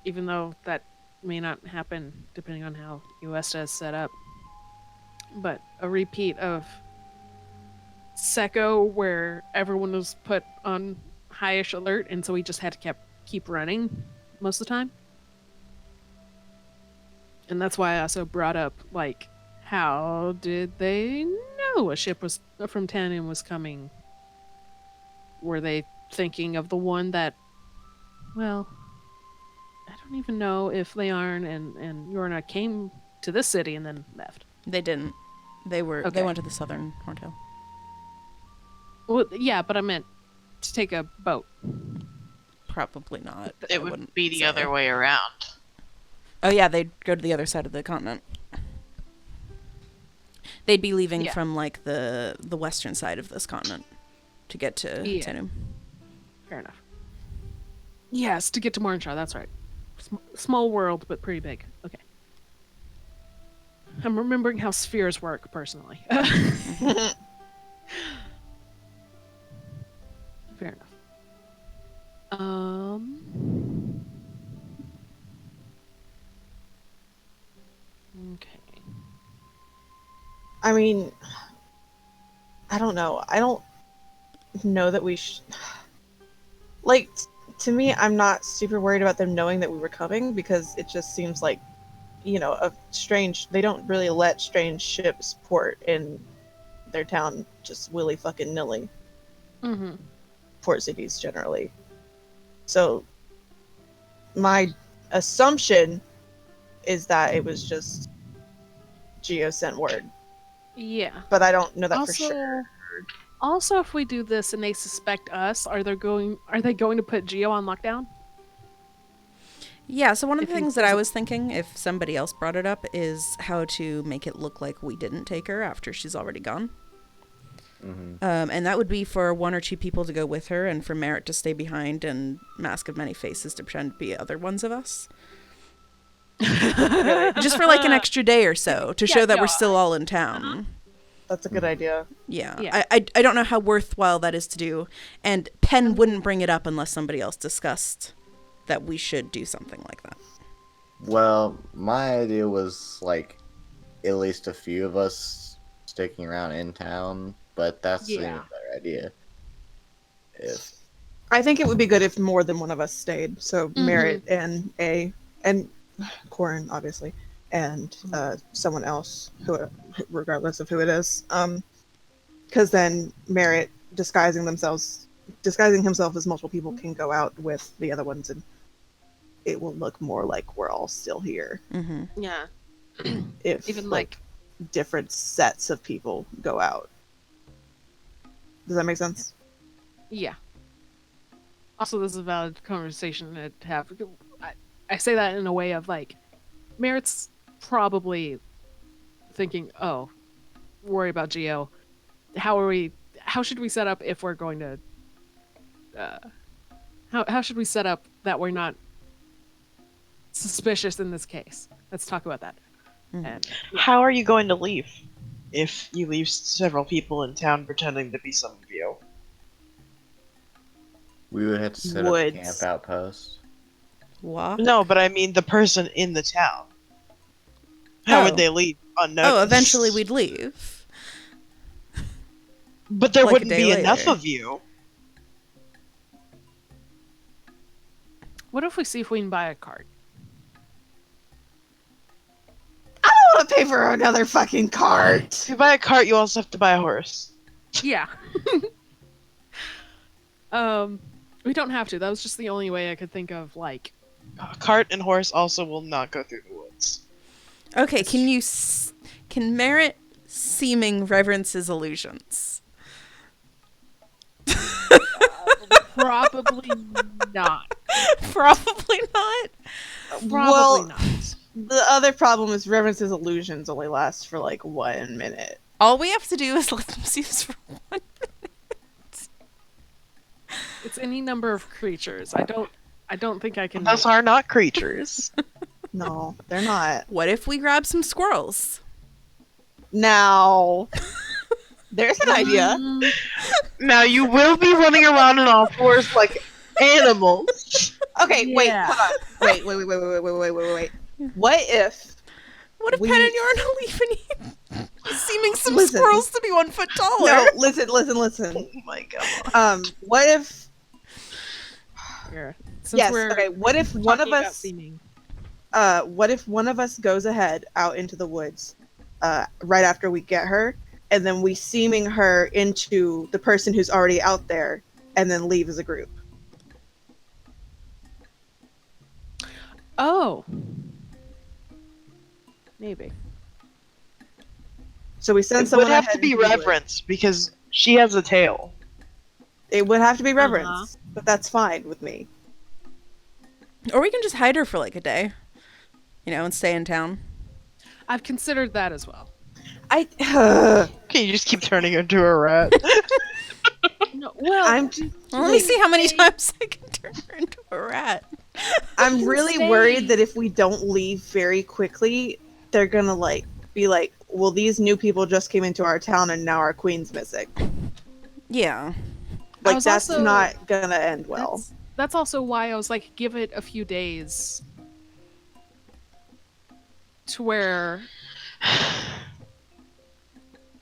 C: even though that may not happen depending on how Uesta is set up. But a repeat of Secco, where everyone was put on highish alert, and so we just had to keep running most of the time. And that's why I also brought up, like, how did they know a ship was from Tanium was coming? Were they thinking of the one that, well, I don't even know if Learn and Yorna came to this city and then left.
E: They didn't. They
C: Okay.
E: went to the southern Horntail.
C: Well, yeah, but I meant to take a boat.
E: Probably not. I
A: It would
E: wouldn't
A: be the
E: say.
A: other way around.
E: Oh yeah, they'd go to the other side of the continent. They'd be leaving
C: Yeah.
E: from like the western side of this continent to get to
C: Yeah.
E: Tenum.
C: Fair enough. Yes, to get to Mornshire, that's right. Small world, but pretty big. Okay. I'm remembering how spheres work, personally. Fair enough. Okay.
B: I mean, I don't know. I don't know that we should. Like, to me, I'm not super worried about them knowing that we were coming because it just seems like, you know, a strange. They don't really let strange ships port in their town just willy fucking nilly.
C: Mm-hmm.
B: Port cities generally. So, my assumption is that it was just Geo sent word,
C: Yeah.
B: but I don't know that for
C: Also,
B: sure.
C: also, if we do this and they suspect us, are they going to put Geo on lockdown?
E: Yeah, so one of
C: If
E: the
C: he
E: things that I
C: doesn't-
E: was thinking, if somebody else brought it up, is how to make it look like we didn't take her after she's already gone.
F: Hmm.
E: And that would be for one or two people to go with her, and for Merritt to stay behind, and Mask of Many Faces to pretend to be other ones of us. Just for like an extra day or so, to
C: Yeah,
E: show that
C: no,
E: we're still all in town.
B: That's a good idea.
E: Yeah.
C: Yeah.
E: I don't know how worthwhile that is to do, and Penn wouldn't bring it up unless somebody else discussed that we should do something like that.
F: Well, my idea was like at least a few of us sticking around in town, but that's an even
C: Yeah.
F: better idea. If
B: I think it would be good if more than one of us stayed. So Merritt and Corin, obviously, and someone else, who, regardless of who it is. Because then Merritt disguising himself as multiple people can go out with the other ones, and it will look more like we're all still here.
E: Mm-hmm.
C: Yeah.
B: If
C: Even like
B: different sets of people go out. Does that make sense?
C: yeah. Also, this is a valid conversation to have. I say that in a way of like, Merritt's probably thinking, "Oh, worry about Geo. How should we set up if we're going to? How should we set up that we're not suspicious in this case? Let's talk about that." And
A: How are you going to leave if you leave several people in town pretending to be some of you?
F: we would have to set up a
B: Woods.
F: camp outpost.
E: What?
A: No, but I mean the person in the town. How
E: Oh.
A: would they leave unnoticed?
E: Oh, eventually we'd leave.
A: But there
E: like a
A: wouldn't
E: day
A: be enough
E: later.
A: of you.
C: what if we see if we can buy a cart?
B: I don't want to pay for another fucking cart.
A: If you buy a cart, you also have to buy a horse.
C: Yeah. We don't have to. That was just the only way I could think of. Like,
A: A cart and horse also will not go through the woods.
E: Okay, can Merritt seeming reverence his illusions?
C: probably not.
E: Probably not.
C: Probably
B: Well,
C: not.
B: the other problem is Reverence's illusions only last for like 1 minute.
E: All we have to do is let them see us for one.
C: It's any number of creatures. I don't think I can.
A: Those are not creatures.
B: No, they're not.
E: What if we grab some squirrels?
B: Now, there's an idea.
A: Now you will be running around on all fours like animals.
B: Okay, wait,
C: Yeah.
B: hold on. Wait. What if
E: What if
B: We-
E: Pen and Yorn are leaving seeming some
B: Listen.
E: squirrels to be 1 foot taller?
B: No, listen.
A: Oh my god.
B: What if
C: Here, since
B: yes,
C: we're
B: okay, what if one of
C: talking about
B: us
C: seeming-
B: what if one of us goes ahead out into the woods right after we get her, and then we seeming her into the person who's already out there, and then leave as a group?
C: Oh. Maybe.
B: So we send
A: It would
B: someone
A: have
B: ahead
A: to be
B: into the woods.
A: reverence because she has a tail.
B: It would have to be reverence,
C: Uh-huh.
B: but that's fine with me.
E: Or we can just hide her for like a day, and stay in town.
C: I've considered that as well.
B: I
A: Okay, you just keep turning her into a rat.
C: No, well,
B: I'm just
E: Well, let me see how many times I can turn her into a rat.
B: I'm really
C: Stay.
B: worried that if we don't leave very quickly, they're gonna be like, well, these new people just came into our town and now our queen's missing.
E: Yeah.
B: Like
C: was
B: that's
C: also-
B: not gonna end well.
C: that's also why I was like, give it a few days to where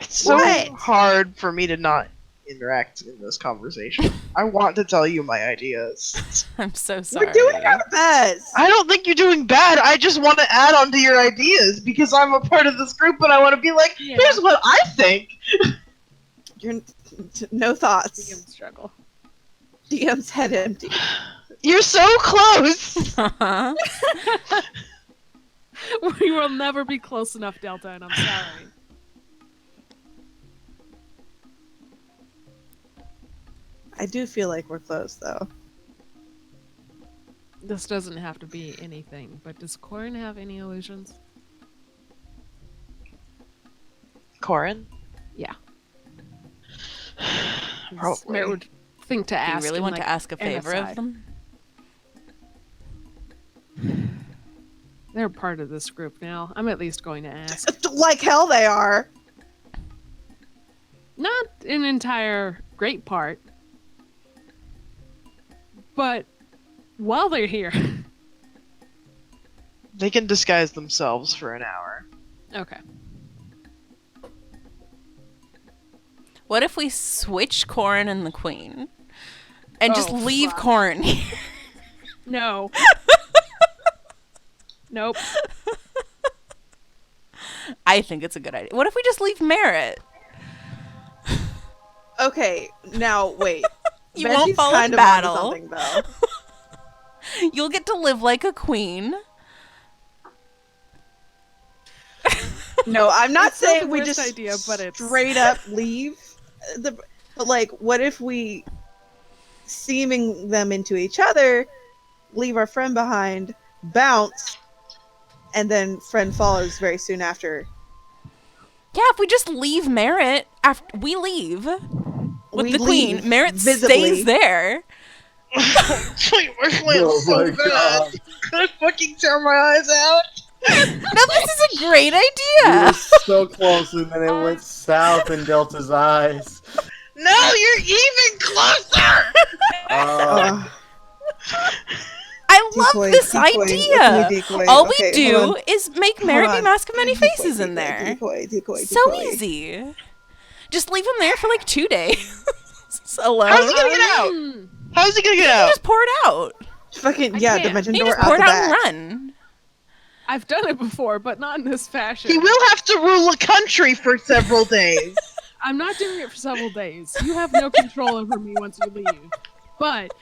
A: It's so
B: What?
A: hard for me to not interact in this conversation. I want to tell you my ideas.
E: I'm so sorry.
B: We're doing our best.
A: I don't think you're doing bad. I just want to add on to your ideas because I'm a part of this group and I want to be like,
C: Yeah.
A: here's what I think.
B: You're no thoughts.
C: DM struggle.
B: DM's head empty.
A: You're so close.
E: Uh-huh.
C: We will never be close enough, Delta, and I'm sorry.
B: I do feel like we're close though.
C: this doesn't have to be anything, but does Corin have any illusions?
A: Corin?
C: Yeah. 'Cause
A: Probably.
C: Merritt would think to
E: Do
C: ask.
E: you really
C: in,
E: want to
C: like,
E: ask a
C: an
E: favor of
C: aside.
E: them?
C: They're part of this group now. I'm at least going to ask.
B: Like hell they are.
C: Not an entire great part, but while they're here.
A: They can disguise themselves for an hour.
C: Okay.
E: What if we switch Corin and the Queen? And just
C: Oh,
E: leave
C: fuck.
E: Corin here?
C: No. Nope.
E: I think it's a good idea. What if we just leave Merritt?
B: Okay, now wait.
E: You
B: Venti's
E: won't fall in
B: kind of onto
E: battle.
B: something, though.
E: You'll get to live like a queen.
B: No, I'm not
C: It's not
B: saying
C: the
B: we
C: worst
B: just
C: idea, but it's-
B: straight up leave. But like, what if we, seaming them into each other, leave our friend behind, bounce, and then friend follows very soon after.
E: Yeah, if we just leave Merritt after we leave with
B: We
E: the Queen,
B: leave
E: Merritt
B: visibly.
E: stays there.
A: Wait, we're playing
D: Oh
A: so
D: my
A: bad.
D: God.
A: Can I fucking tear my eyes out?
E: No, this is a great
F: We were
E: idea.
F: so close, and then it went south in Delta's eyes.
A: No, you're even closer!
B: Uh,
E: I love
B: decoy,
E: this
B: decoy,
E: idea.
B: okay, decoy.
E: All
B: Okay,
E: we do
B: hold on.
E: is make
B: Hold
E: Merritt be
B: on.
E: Mask of Many
B: Decoy,
E: Faces in
B: decoy,
E: there.
B: Decoy.
E: So easy. Just leave him there for like 2 days alone.
A: How's he gonna get out?
C: Hmm.
A: How's he gonna get out?
E: Just pour it out.
B: Fucking
C: I
B: yeah,
C: can't.
B: dimension
E: He
B: door
E: just
B: out
E: pour
B: the
E: it out
B: back.
E: and run.
C: I've done it before, but not in this fashion.
A: He will have to rule a country for several days.
C: I'm not doing it for several days. You have no control over me once you leave. But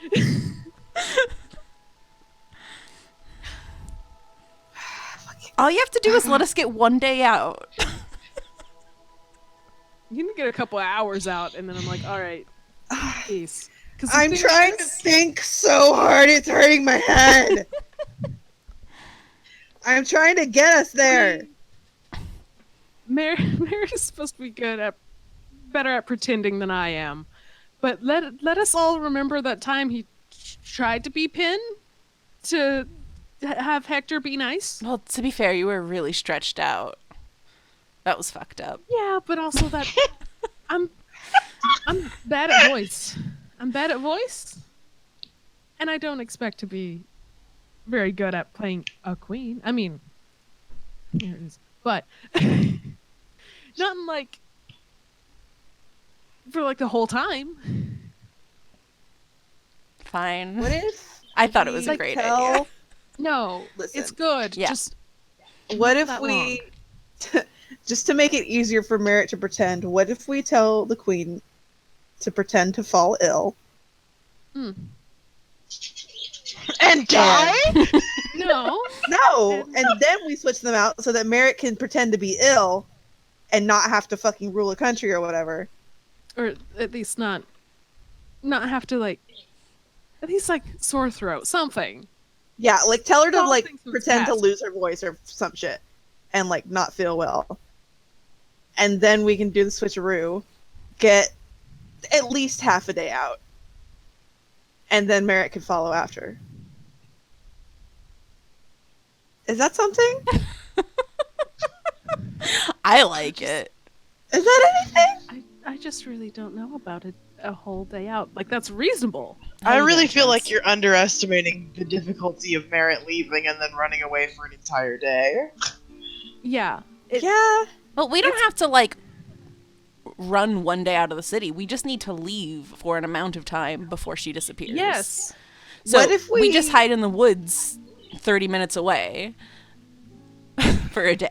E: All you have to do is let us get 1 day out.
C: you can get a couple of hours out, and then I'm like, all right, peace. 'Cause the
B: I'm
C: thing
B: trying to
C: is-
B: think so hard, it's hurting my head. I'm trying to get us there.
C: Mary is supposed to be better at pretending than I am. But let us all remember that time he tried to be Pin to have Hector be nice.
E: Well, to be fair, you were really stretched out. That was fucked up.
C: Yeah, but also that I'm bad at voice. I'm bad at voice, and I don't expect to be very good at playing a queen. I mean, here it is, but not in like for like the whole time.
E: Fine.
B: What if
E: I thought it was a
B: we
E: great
B: tell-
E: idea.
C: No,
B: Listen.
C: it's good.
E: Yeah.
C: Just
B: What if
C: that
B: we, just to make it easier for Merritt to pretend, what if we tell the Queen to pretend to fall ill?
C: mm,
A: And die?
C: no.
B: No, and then we switch them out so that Merritt can pretend to be ill and not have to fucking rule a country or whatever.
C: Or at least not have to like at least like sore throat something.
B: Yeah, like tell her to like
C: Something to
B: pretend to
C: task.
B: lose her voice or some shit and like not feel well. And then we can do the switcheroo, get at least half a day out. And then Merritt can follow after. Is that something?
E: I like it.
B: Is that anything?
C: I just really don't know about it a whole day out. Like that's reasonable.
A: I
E: you
A: really
E: got
A: feel
E: this.
A: like you're underestimating the difficulty of Merritt leaving and then running away for an entire day.
C: Yeah.
B: Yeah.
E: Well, we don't have to like run 1 day out of the city. We just need to leave for an amount of time before she disappears.
C: Yes.
E: So
B: What if
E: we
B: we-
E: just hide in the woods 30 minutes away for a day?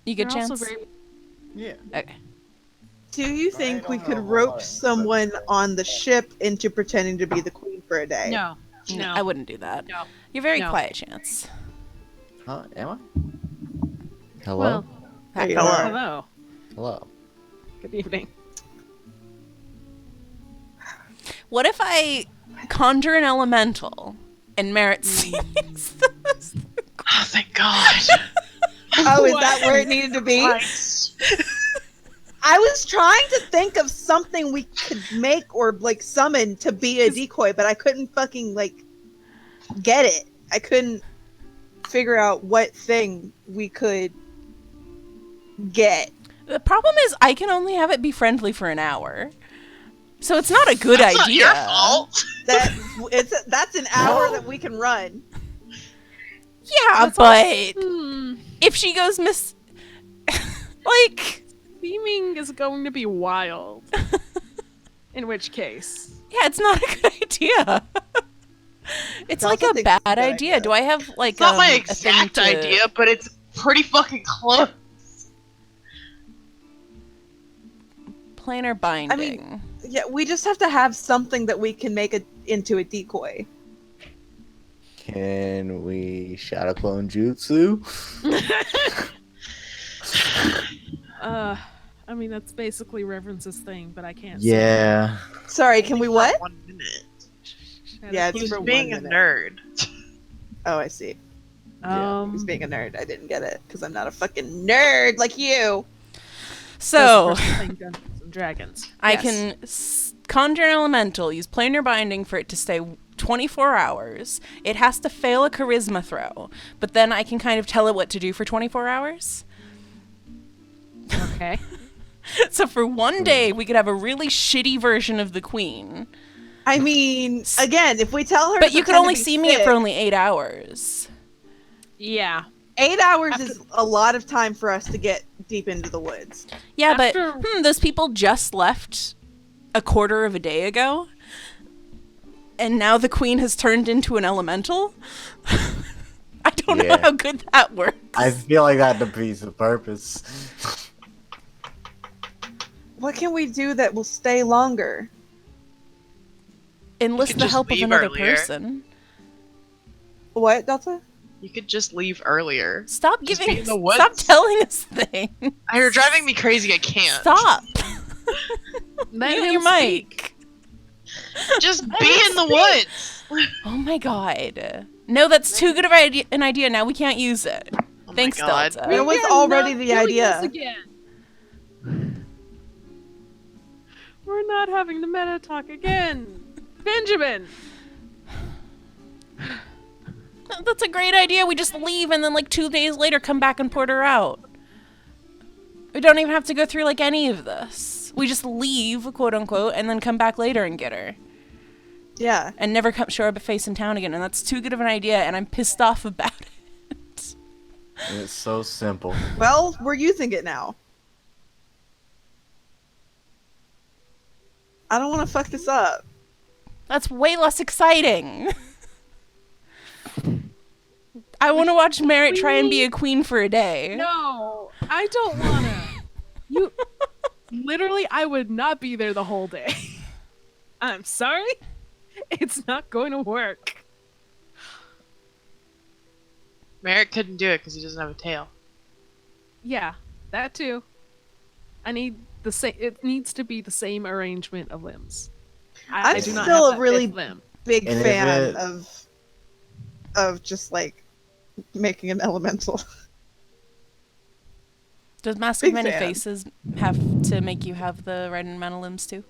E: You good
C: They're
E: chance?
C: also very
F: Yeah.
E: Okay.
B: Do you think we could rope someone on the ship into pretending to be the Queen for a day?
C: No.
E: No,
C: No.
E: I wouldn't do that.
C: No.
E: You're very
C: No.
E: quiet, Chance.
F: Huh? Am I? Hello?
C: Well,
B: There you
A: Hello.
B: are.
C: hello.
F: Hello.
C: Good evening.
E: What if I conjure an elemental and Merritt sees this?
A: Oh, thank God.
B: Oh, is that where it needed to be?
A: Christ.
B: I was trying to think of something we could make or like summon to be a decoy, but I couldn't fucking like get it. I couldn't figure out what thing we could get.
E: The problem is I can only have it be friendly for an hour. So it's not a good
A: That's
E: idea.
A: not your fault.
B: That's an hour that we can run.
E: Yeah,
C: That's
E: but if she goes like
C: Theming is going to be wild. In which case.
E: yeah, it's not a good idea. It's
B: I
E: like
B: also
E: a
B: think it's a
E: bad
B: good
E: idea.
B: idea.
E: Do I have like
A: It's not my
E: a thing
A: exact
E: to-
A: idea, but it's pretty fucking close.
E: Planar binding?
B: Yeah, we just have to have something that we can make it into a decoy.
F: Can we shadow clone jutsu?
C: I mean, that's basically Reverence's thing, but I can't
F: Yeah.
B: Sorry, can we what?
A: 1 minute.
C: say.
B: Yeah, it's
A: He was
B: for
A: being
B: 1
A: a
B: minute.
A: nerd.
B: Oh, I see.
C: Um,
B: He's being a nerd. I didn't get it because I'm not a fucking nerd like you.
E: So
C: that's the person playing Dungeons and Dragons.
E: I
C: Yes.
E: can conjure an elemental, use planar binding for it to stay 24 hours. It has to fail a charisma throw, but then I can kind of tell it what to do for 24 hours.
C: Okay.
E: So for one day, we could have a really shitty version of the queen.
B: I mean, again, if we tell her,
E: But
B: to
E: you could
B: pretend to
E: only
B: be
E: see me
B: sick,
E: for only 8 hours.
C: Yeah.
B: 8 hours is a lot of time for us to get deep into the woods.
E: Yeah,
C: After-
E: but those people just left a quarter of a day ago. And now the queen has turned into an elemental? I don't know
F: Yeah.
E: how good that works.
F: I feel like that defeats the purpose.
B: What can we do that will stay longer?
E: Enlist
A: could
E: the
A: just
E: help of
A: leave
E: another
A: earlier.
E: person.
B: What, Delta?
A: You could just leave earlier.
E: Stop
A: Just
E: giving
A: be in the woods.
E: Stop telling us things.
A: You're driving me crazy. I can't.
E: Stop.
C: Let
E: Mute
C: him
E: your
C: speak.
E: mic.
A: Just be in the woods.
E: Oh my god. No, that's too good of an idea. Now we can't use it.
A: Oh my
E: Thanks,
A: God.
E: Delta.
B: It was
C: We are
B: already
C: not
B: the
C: doing
B: idea.
C: this again. We're not having the meta talk again. Benjamin!
E: That's a great idea. We just leave and then like 2 days later come back and port her out. We don't even have to go through like any of this. We just leave, quote unquote, and then come back later and get her.
B: Yeah.
E: And never show her face in town again. And that's too good of an idea, and I'm pissed off about it.
F: It's so simple.
B: Well, we're using it now. I don't want to fuck this up.
E: That's way less exciting. I want to watch Merritt try and be a queen for a day.
C: No, I don't wanna. You. Literally, I would not be there the whole day. I'm sorry. It's not going to work.
A: Merrick couldn't do it because he doesn't have a tail.
C: Yeah, that too. I need the same. It needs to be the same arrangement of limbs.
B: I'm
C: I do not
B: still
C: have
B: a
C: that
B: really
C: fifth limb.
B: Big
F: And if
B: fan
F: it-
B: of just like making an elemental.
E: Does Mask of
B: Big
E: Many
B: fan.
E: Faces have to make you have the red and metal limbs too?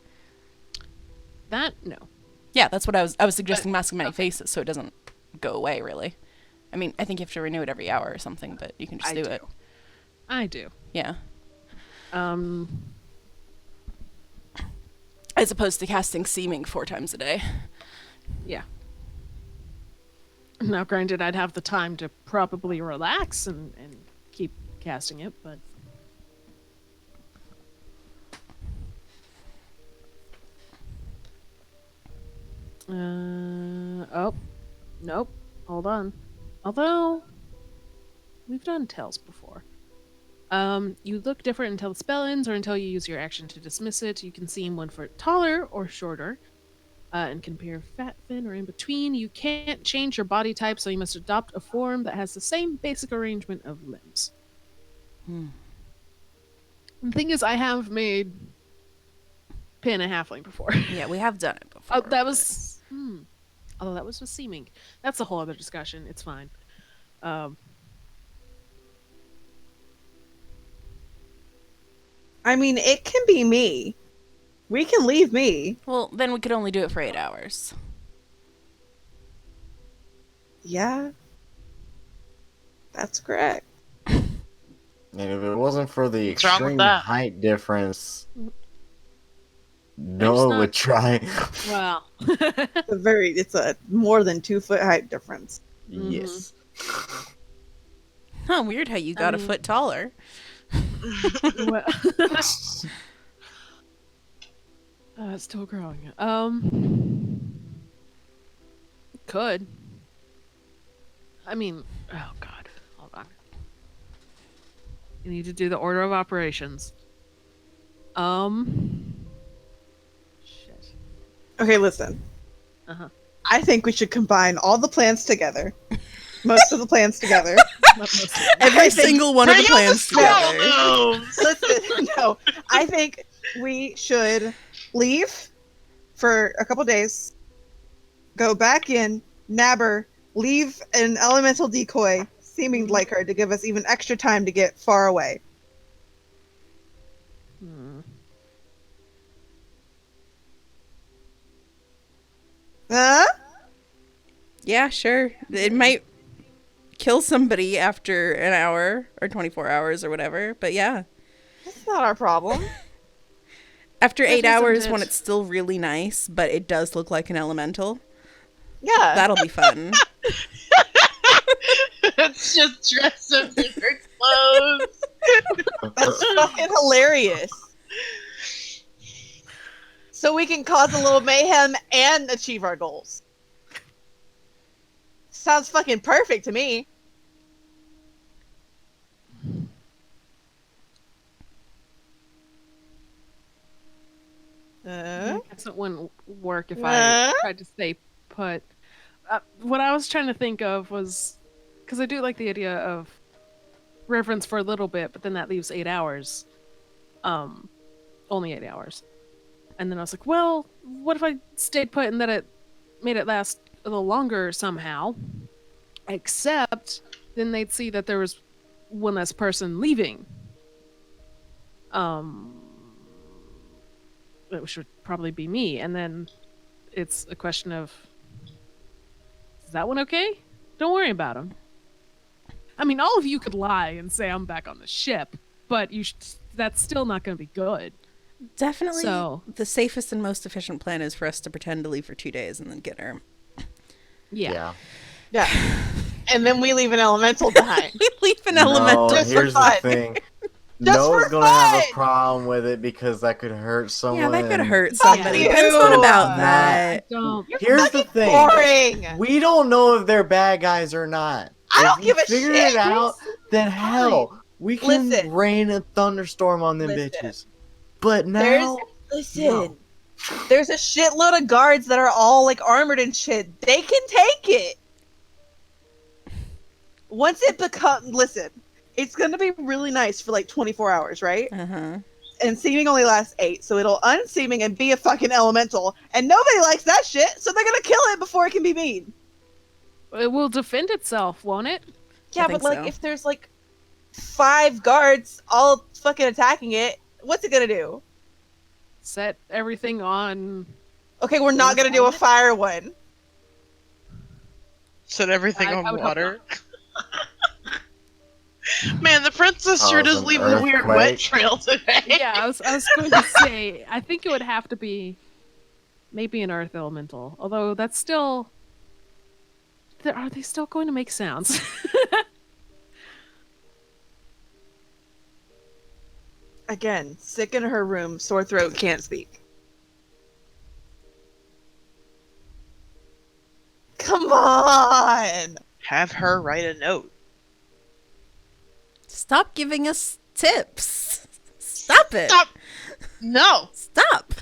C: That no.
E: Yeah, that's what I was suggesting. Mask of Many Faces, so it doesn't go away really. I mean, I think you have to renew it every hour or something, but you can just
C: I
E: do
C: do.
E: it.
C: I do.
E: Yeah,
C: Um.
E: as opposed to casting Seeming 4 times a day.
C: Yeah. Now, granted, I'd have the time to probably relax and keep casting it, but oh, nope. Hold on. Although we've done Tales before. You look different until the spell ends or until you use your action to dismiss it. You can seem 1 foot taller or shorter. And can appear fat, thin, or in between. You can't change your body type, so you must adopt a form that has the same basic arrangement of limbs. The thing is, I have made pin a halfling before.
E: Yeah, we have done it before.
C: Oh, that was. Although that was with seeming. That's a whole other discussion. It's fine.
B: I mean, it can be me. We can leave me.
E: Well, then we could only do it for 8 hours.
B: Yeah. That's correct.
F: And if it wasn't for the
A: What's wrong with
F: extreme
A: that?
F: height difference,
C: There's
F: Noah
C: not-
F: would try.
C: Well.
B: It's a more than 2 foot height difference.
F: Yes.
E: Huh, weird how you got a
C: mean-
E: foot taller.
C: Well- it's still growing. Could. I mean, oh god, hold on. You need to do the order of operations. Shit.
B: Okay, listen.
C: Uh-huh.
B: I think we should combine all the plans together. Most of the plans together.
C: Not most of it.
E: Every
B: think-
E: single one of the
A: Bring out
E: plans
A: the small
E: together.
A: moves!
B: Listen, no. I think we should leave for a couple days, go back in, nab her, leave an elemental decoy seeming like her to give us even extra time to get far away.
C: Hmm.
B: Huh?
E: Yeah, sure. It might kill somebody after an hour or 24 hours or whatever, but yeah.
B: That's not our problem.
E: After
C: That
E: 8
C: isn't
E: hours
C: it.
E: when it's still really nice, but it does look like an elemental,
B: Yeah.
E: that'll be fun.
A: It's just dressed in different clothes.
B: That's fucking hilarious. So we can cause a little mayhem and achieve our goals. Sounds fucking perfect to me.
C: I guess it wouldn't work if
B: Huh?
C: I tried to stay put. What I was trying to think of was, because I do like the idea of reverence for a little bit, but then that leaves 8 hours. Only 8 hours. And then I was like, well, what if I stayed put and then it made it last a little longer somehow? Except then they'd see that there was one less person leaving. Which would probably be me. And then it's a question of, is that one okay? Don't worry about him. I mean, all of you could lie and say I'm back on the ship, but that's still not going to be good.
E: Definitely
C: So-
E: the safest and most efficient plan is for us to pretend to leave for 2 days and then get her.
C: Yeah.
B: Yeah. And then we leave an elemental behind.
E: We leave an
F: No,
E: elemental.
B: Just for
F: here's the
B: fun.
F: thing.
B: Just
F: Noah's
B: for
F: gonna have a
B: fun.
F: problem with it because that could hurt someone.
E: Yeah, that could
F: and-
E: hurt somebody.
B: you.
E: It's not about
F: No.
E: that.
C: Don't.
F: Here's the thing.
B: Boring.
F: We don't know if they're bad guys or not.
B: I don't
F: If
B: give
F: we
B: a
F: figure
B: shit.
F: it out, then hell, we can
B: Listen.
F: rain a thunderstorm on them
B: Listen.
F: bitches. But now,
B: Listen. There's a shitload of guards that are all like armored and shit. They can take it. Once it becomes, listen, it's gonna be really nice for like 24 hours, right?
E: Uh-huh.
B: And seeming only lasts 8, so it'll unseeming and be a fucking elemental, and nobody likes that shit, so they're gonna kill it before it can be mean.
C: It will defend itself, won't it?
B: Yeah,
E: think
B: but like
E: so.
B: if there's like 5 guards all fucking attacking it, what's it gonna do?
C: Set everything on.
B: Okay, we're not gonna do a fire one.
A: Set everything
C: I
A: on
C: would hope
A: water. Man, the princess sure
F: Cause
A: does
F: an
A: leave a weird wet
F: earthquake.
A: trail today.
C: Yeah, I was going to say, I think it would have to be maybe an earth elemental. Although that's still. Are they still going to make sounds?
B: Again, sick in her room, sore throat, can't speak. Come on!
A: Have her write a note.
E: Stop giving us tips. Stop it.
A: Stop! No!
E: Stop.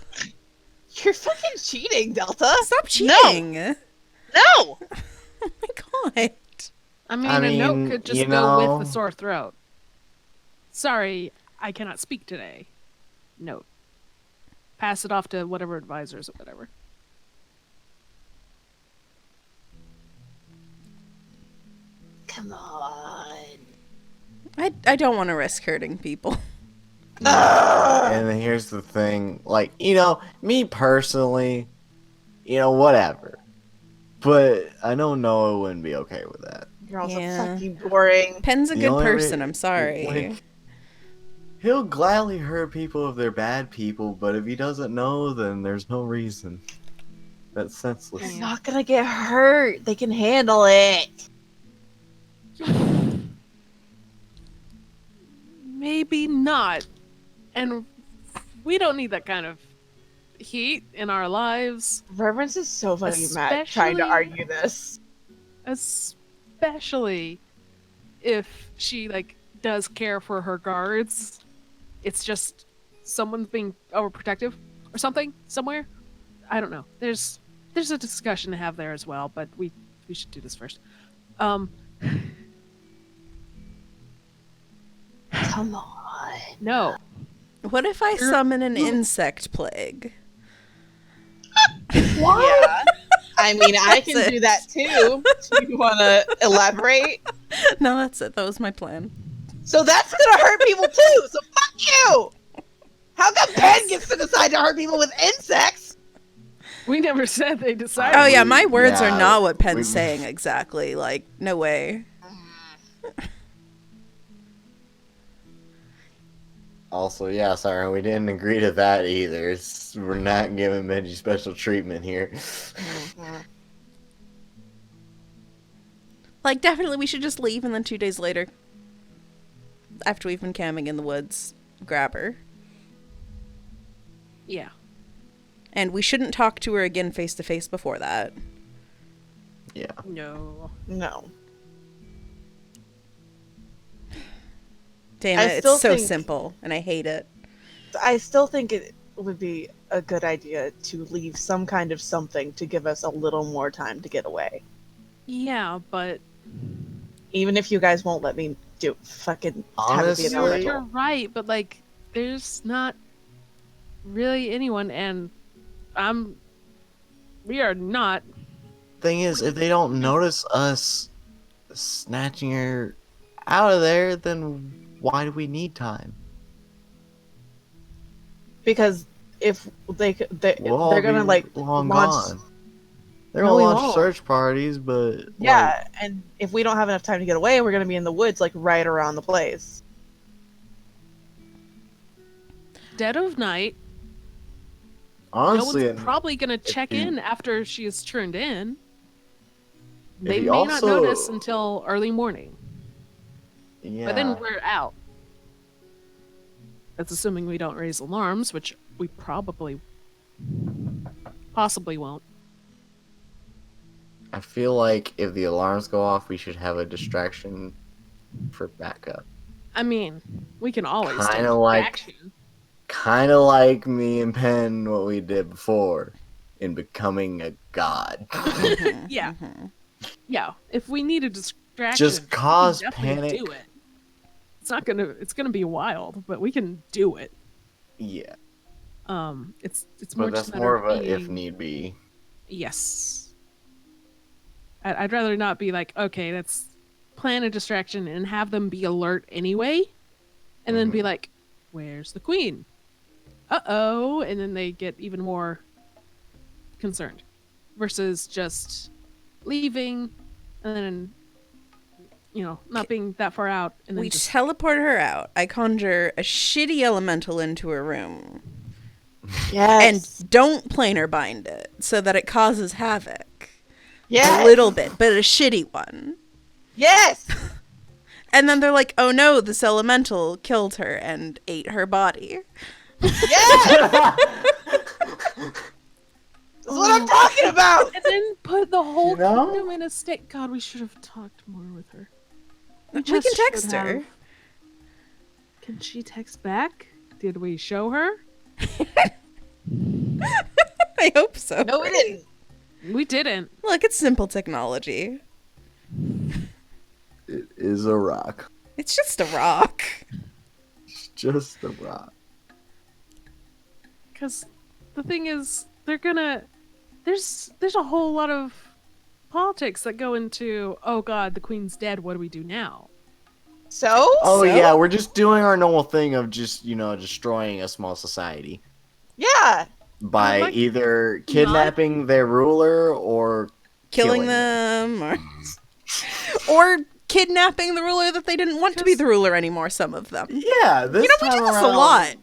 B: You're fucking cheating, Delta!
E: Stop cheating.
A: No!
E: Oh my god.
C: I mean,
F: I
C: a note
F: mean,
C: could just
F: you
C: go
F: know-
C: with the sore throat. Sorry, I cannot speak today. Note. pass it off to whatever advisors or whatever.
B: Come on.
E: I don't want to risk hurting people.
F: And then here's the thing, like, me personally, whatever. But I know Noah wouldn't be okay with that.
B: You're also
E: Yeah.
B: fucking boring.
E: Pen's a
F: The
E: good
F: only
E: person, I'm sorry.
F: like, he'll gladly hurt people if they're bad people, but if he doesn't know, then there's no reason. That's senseless.
B: They're not gonna get hurt. They can handle it.
C: Maybe not. And we don't need that kind of heat in our lives.
B: Reverence is so fucking mad trying to
C: Especially-
B: argue this.
C: Especially if she does care for her guards. It's just someone's being overprotective or something somewhere. I don't know. There's a discussion to have there as well, but we should do this first.
B: Come on.
C: No.
E: What if I summon an insect plague?
B: Yeah. I mean, I can
E: That's
B: do
E: it.
B: that too. Do you want to elaborate?
E: No, that's it. That was my plan.
B: So that's gonna hurt people too. So fuck you. How come Pen gets to decide to hurt people with insects?
C: We never said they decided.
E: Oh yeah, my words are
F: Yeah,
E: not what Pen's
F: we-
E: saying exactly. Like, no way.
F: Also, yeah, sorry, we didn't agree to that either. We're not giving Benji special treatment here.
E: Like, definitely we should just leave and then 2 days later, after we've been camping in the woods, grab her.
C: Yeah.
E: And we shouldn't talk to her again face to face before that.
F: Yeah.
C: No.
B: No.
E: Damn
B: I
E: it, it's
B: still
E: so
B: think-
E: simple, and I hate it.
B: I still think it would be a good idea to leave some kind of something to give us a little more time to get away.
C: Yeah, but
B: Even if you guys won't let me do fucking have it be an
F: Honestly-
B: elemental.
C: you're right, but there's not really anyone, and we are not.
F: Thing is, if they don't notice us snatching her out of there, then why do we need time?
B: Because if
F: We'll all
B: they're gonna
F: be long
B: launch.
F: gone. They're
B: No,
F: gonna
B: we
F: launch
B: won't.
F: search parties, but
B: Yeah, and if we don't have enough time to get away, we're gonna be in the woods, right around the place.
C: Dead of night.
F: honestly,
C: No one's probably gonna check
F: you-
C: in after she is turned in.
F: If
C: They
F: you
C: may not
F: also-
C: notice until early morning.
F: yeah.
C: But then we're out. That's assuming we don't raise alarms, which we possibly won't.
F: I feel like if the alarms go off, we should have a distraction for backup.
C: I mean, we can always
F: Kinda
C: take
F: like-
C: action.
F: Kind of like me and Penn, what we did before in becoming a god.
C: Yeah. Yeah. If we need a distraction,
F: Just
C: we can
F: cause
C: definitely
F: panic.
C: do it. It's gonna be wild, but we can do it.
F: Yeah,
C: It's more
F: but
C: just
F: that's
C: a
F: more
C: matter
F: of a if
C: being-
F: need be.
C: Yes. I'd rather not be like, okay, let's plan a distraction and have them be alert anyway, and then be like, where's the queen? Uh-oh, and then they get even more concerned. Versus just leaving and then, not being that far out. And then
E: We
C: just,
E: teleport her out. I conjure a shitty elemental into her room.
B: Yes.
E: And don't planar bind it so that it causes havoc.
B: Yes.
E: A little bit, but a shitty one.
B: Yes.
E: And then they're like, oh no, this elemental killed her and ate her body.
B: Yes. That's what I'm talking about.
C: and then put the whole
F: You know?
C: kingdom in a state. God, we should have talked more with her.
E: We can
C: just
E: text
C: should
E: her.
C: have. Can she text back? Did we show her?
E: I hope so.
B: No, we didn't.
C: We didn't.
E: Look, it's simple technology.
F: It is a rock.
E: It's just a rock.
F: It's just a rock.
C: Because the thing is, they're gonna. There's a whole lot of politics that go into. Oh God, the queen's dead. What do we do now?
B: So?
F: Oh
E: So?
F: yeah, we're just doing our normal thing of just destroying a small society
B: Yeah.
F: by
C: like
F: either kidnapping their ruler or
E: Killing them, or kidnapping the ruler that they didn't want to be the ruler anymore. Some of them.
F: Yeah, this
E: We
F: time
E: do this
F: around,
E: a lot.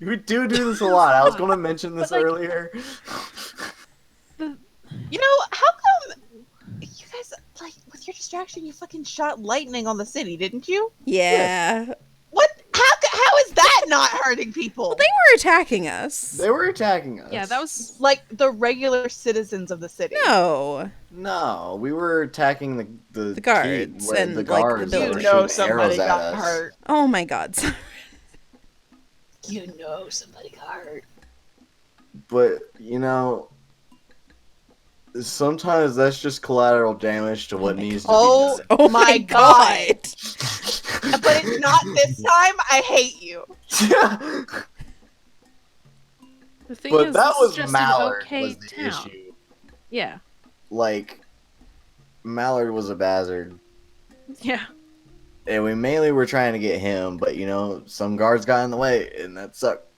F: We do this a lot. I was going to mention this earlier.
B: You know, how come you guys, like, with your distraction, you fucking shot lightning on the city, didn't you?
E: Yeah.
B: What? How is that not hurting people?
E: Well, they were attacking us.
F: They were attacking us.
C: Yeah, that was.
B: like the regular citizens of the city.
E: No.
F: No, we were attacking the
E: guards
F: where
E: and,
F: the
E: like,
F: guards
E: the
F: that
B: You
F: were
B: know
F: shooting
B: somebody
F: arrows at
B: got
F: us.
B: hurt.
E: Oh my god.
B: You know somebody got hurt.
F: But sometimes that's just collateral damage to what needs to
B: Oh,
F: be done.
E: Oh
B: my God. But it's not this time. I hate you.
C: The thing
F: But
C: is,
F: that
C: this
F: was
C: is just
F: Mallard
C: an okay
F: was the
C: town.
F: issue.
C: Yeah.
F: Like, Mallard was a bastard.
C: Yeah.
F: And we mainly were trying to get him, but some guards got in the way, and that sucked.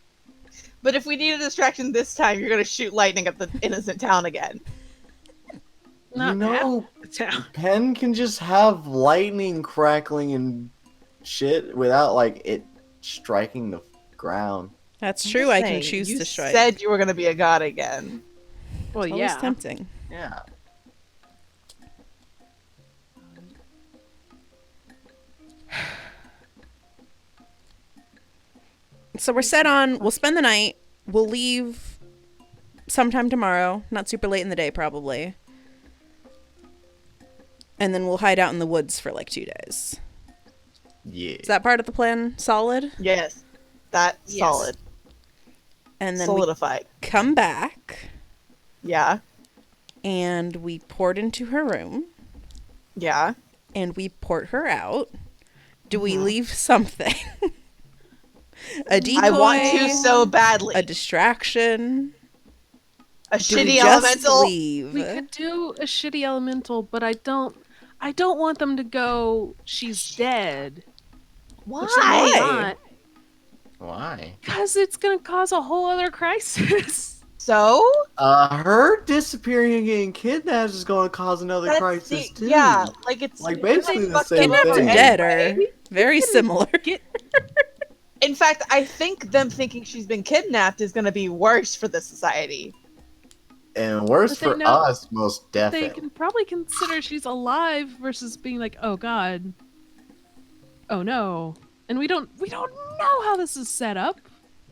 B: But if we need a distraction this time, you're gonna shoot lightning at the innocent town again.
C: Not half the town.
F: Penn can just have lightning crackling and shit without it striking the ground.
E: That's
B: I'm
E: true.
B: just
E: I can
B: saying,
E: choose
B: you
E: to strike.
B: said you were gonna be a god again.
C: Well,
E: It's always
C: yeah.
E: tempting.
F: Yeah.
E: So we're set on. We'll spend the night. We'll leave sometime tomorrow. Not super late in the day, probably. And then we'll hide out in the woods for like 2 days.
F: Yeah.
E: Is that part of the plan solid?
B: Yes, that's
C: Yes.
B: solid.
E: And then we
B: Solidified.
E: come back
B: Yeah,
E: and we port into her room
B: yeah.
E: and we port her out. Do we leave something? A decoy?
B: I want to so badly.
E: A distraction?
B: A
E: Do we
B: shitty
E: just
B: elemental.
E: leave?
C: We could do a shitty elemental, but I don't want them to go. She's dead. Which they're
B: Why?
C: not,
F: Why?
C: because it's gonna cause a whole other crisis.
B: So?
F: Her disappearing and getting kidnapped is going to cause another
B: That's
F: crisis too.
B: Yeah, like it's
F: basically
B: they
F: the
B: fucked
F: same
B: them up
E: Kidnapped and
F: thing.
E: dead
B: anyway.
E: are very similar.
B: In fact, I think them thinking she's been kidnapped is going to be worse for the society.
F: And worse
C: But they
F: for
C: know-
F: us, most
C: They
F: definitely.
C: can probably consider she's alive versus being like, oh god, oh no, and we don't know how this is set up.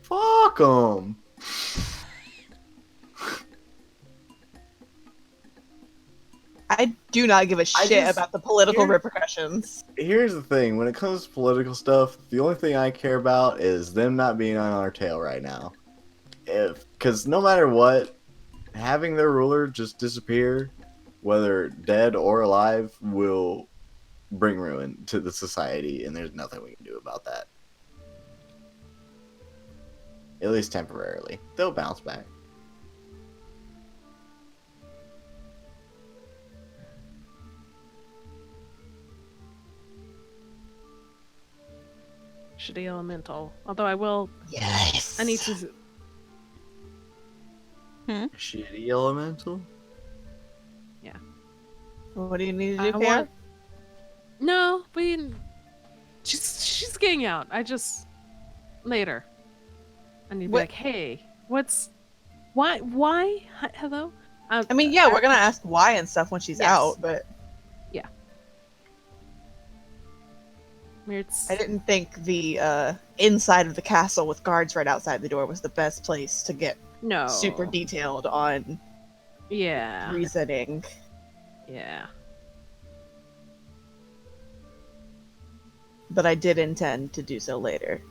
F: Fuck them.
B: I do not give a shit about the political
F: here-
B: repercussions.
F: Here's the thing: when it comes to political stuff, the only thing I care about is them not being on our tail right now. Because no matter what, having their ruler just disappear, whether dead or alive, will bring ruin to the society, and there's nothing we can do about that. At least temporarily. They'll bounce back.
C: Shitty elemental. Although I will,
B: Yes.
C: I need to.
F: Shitty elemental?
B: What do you need to
C: I
B: do, Pam?
C: want. No, she's getting out. I just later. I need to be
B: What-
C: like, hey, why? Hello.
B: I mean, yeah, we're gonna ask why and stuff when she's
C: Yes.
B: out, but
C: It's,
B: I didn't think the inside of the castle with guards right outside the door was the best place to get
C: no
B: super detailed on
C: Yeah.
B: reasoning.
C: Yeah.
B: But I did intend to do so later.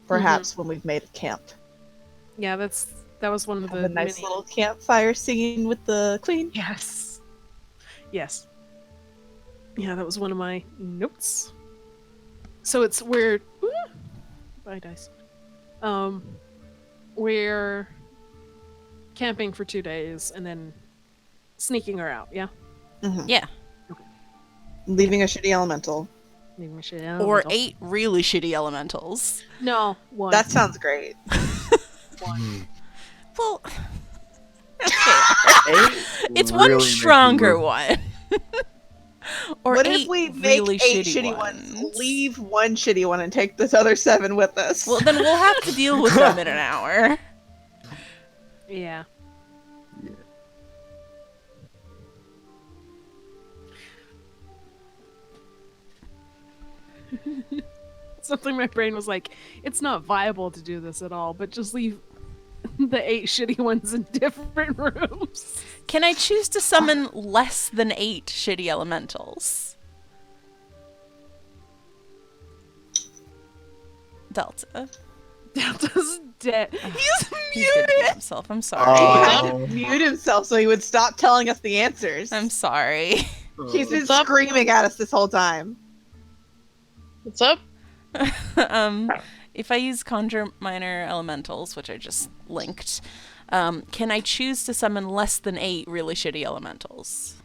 B: Perhaps when we've made a camp.
C: Yeah, that was one of
B: Have
C: the
B: a nice
C: many-
B: little campfire singing with the queen.
C: Yes. Yes. Yeah, that was one of my notes. So it's where bye dice. Where camping for 2 days and then sneaking her out. Yeah.
B: Mhm.
E: Yeah.
B: Leaving a shitty elemental.
C: Leaving my shit
E: Or
C: out.
E: 8 really shitty elementals.
C: No, 1.
B: That sounds great.
E: Well, okay. It's one
D: Really makes
E: stronger
D: me-
E: one. Or
B: What
E: 8
B: if we make
E: really
B: 8
E: shitty
B: shitty
E: ones?
B: ones, leave one shitty one, and take this other 7 with us?
E: Well, then we'll have to deal with them in an hour.
C: Yeah. Something my brain was like, it's not viable to do this at all, but just leave the 8 shitty ones in different rooms.
E: Can I choose to summon less than 8 shitty elementals? Delta.
C: Delta's dead. He's
E: He's
C: muted!
E: muted himself. I'm sorry.
D: Oh.
B: Mute himself so he would stop telling us the answers.
E: I'm sorry.
B: He's been
A: What's up?
B: screaming at us this whole time.
A: What's up?
E: If I use conjure minor elementals, which I just linked, can I choose to summon less than 8 really shitty elementals?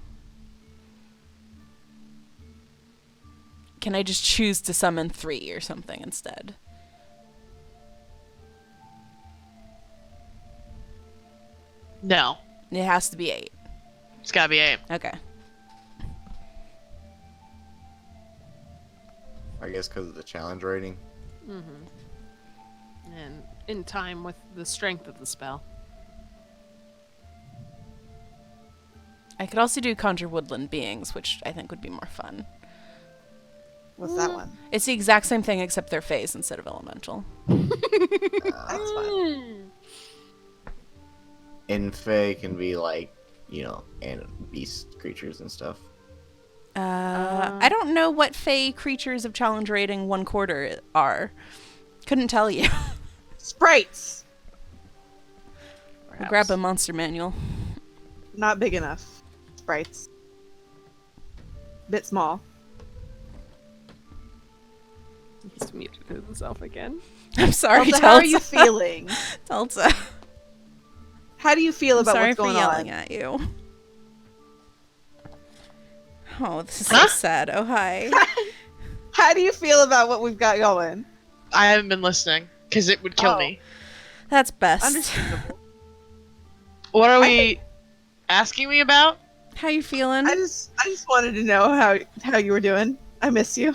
E: Can I just choose to summon 3 or something instead?
A: No.
E: It has to be 8.
A: It's gotta be 8.
E: Okay.
F: I guess because of the challenge rating.
C: And in time with the strength of the spell.
E: I could also do conjure woodland beings, which I think would be more fun.
B: What's that one?
E: It's the exact same thing except they're phase instead of elemental.
B: That's fun.
F: And Fae can be like, and beast creatures and stuff.
E: I don't know what Fey creatures of challenge rating 1/4 are. Couldn't tell you.
B: Sprites!
E: We'll grab a monster manual.
B: Not big enough. Sprites. Bit small.
C: He's muted himself again.
E: I'm sorry,
B: Delta,
E: Delta.
B: how are you feeling?
E: Delta.
B: How do you feel
E: I'm
B: about
E: sorry
B: what's
E: for
B: going
E: yelling
B: on?
E: at you. Oh, this is so sad. Oh, hi.
B: How do you feel about what we've got going?
A: I haven't been listening because it would kill
B: Oh.
A: me.
E: That's best.
B: Understandable.
A: What are we asking me about?
E: How you feeling?
B: I just wanted to know how you were doing. I miss you.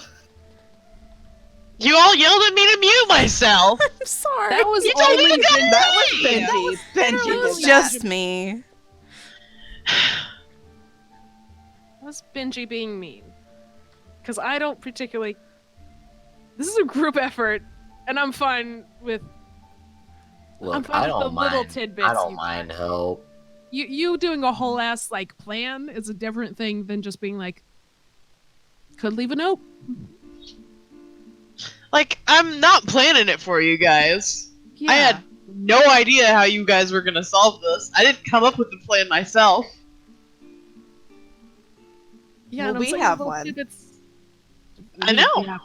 A: You all yelled at me to mute myself.
E: I'm sorry.
C: That was
A: You told me
C: only
A: to go
C: Ben-
B: That was
A: Hey!
B: Benji. Benji
E: It was
B: did that.
E: just me.
C: That was Benji being mean. Because I don't particularly... This is a group effort, and I'm fine with...
F: Look,
C: fine
F: I
C: with
F: don't
C: the
F: mind.
C: little tidbits
F: I don't
C: you-
F: mind help.
C: You doing a whole ass, like, plan is a different thing than just being like... Could leave a note.
A: Like, I'm not planning it for you guys.
C: Yeah.
A: I had no idea how you guys were gonna solve this. I didn't come up with the plan myself.
C: Yeah,
B: Well,
C: and I'm
B: we
C: saying
B: have
C: little
B: one.
C: tidbits-
A: I know.
C: Yeah,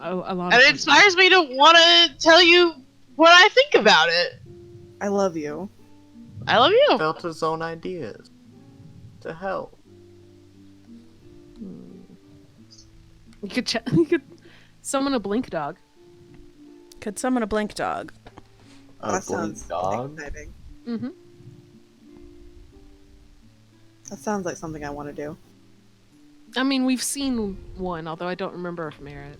C: a lot
A: And
C: of
A: it inspires me to want to tell you what I think about it.
B: I love you.
A: I love you.
F: Felt his own ideas to help.
C: You could summon a blink dog.
E: Could summon a blink dog.
F: A
B: That
F: blink
B: sounds
F: dog.
B: exciting.
C: Mm-hmm.
B: That sounds like something I want to do.
C: I mean, we've seen one, although I don't remember if Merritt.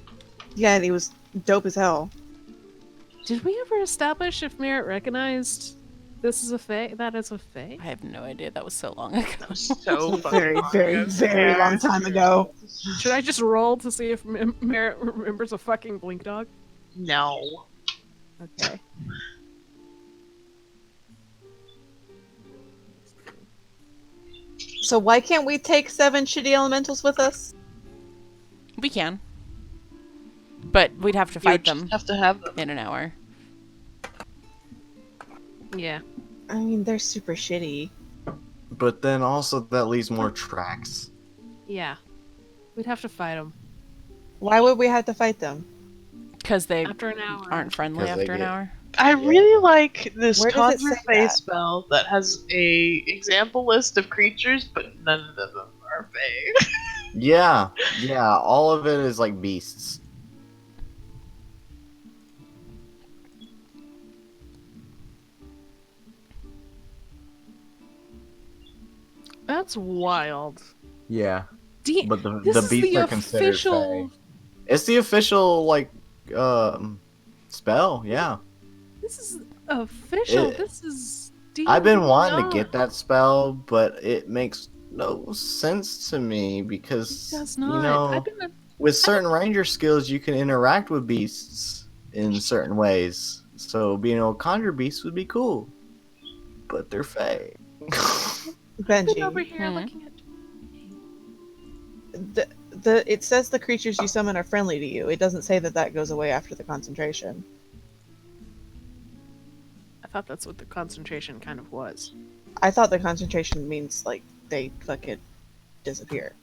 B: Yeah, and he was dope as hell.
C: Did we ever establish if Merritt recognized this is a fae? That is a fae?
E: I have no idea. That was so long ago.
A: So
B: Very, very, very long time ago.
C: Should I just roll to see if Merritt remembers a fucking blink dog?
A: No.
C: Okay.
B: So why can't we take 7 shitty elementals with us?
E: We can. But we'd have to
A: You
E: fight
A: just
E: them
A: have to have them.
E: in an hour.
C: Yeah.
B: I mean, they're super shitty.
F: But then also that leaves more tracks.
C: Yeah. We'd have to fight them
B: Why would we have to fight them?
E: Because they
C: after an hour.
E: aren't friendly
F: 'Cause they
E: after an
F: get-
E: hour.
A: I really like this
B: Where does it
A: conjure
B: say
A: fae
B: that?
A: spell that has a example list of creatures, but none of them are fae.
F: Yeah, yeah, all of it is like beasts.
C: That's wild.
F: Yeah,
C: D-
F: but
C: this
F: the
C: is
F: beasts
C: the
F: are considered
C: official.
F: fae. It's the official like spell. Yeah,
C: This is official.
F: It-
C: This is.
F: I've been
C: D&D
F: wanting to
C: not.
F: get that spell, but it makes no sense to me because
C: It does
F: you
C: not.
F: know,
C: I've been.
F: with certain ranger skills, you can interact with beasts in certain ways. So being able to conjure beasts would be cool, but they're fae.
C: I've been over
B: Benji,
C: here
E: Hmm?
C: looking at.
B: it says the creatures you summon are friendly to you. It doesn't say that goes away after the concentration.
C: I thought that's what the concentration kind of was.
B: I thought the concentration means like they fucking disappear.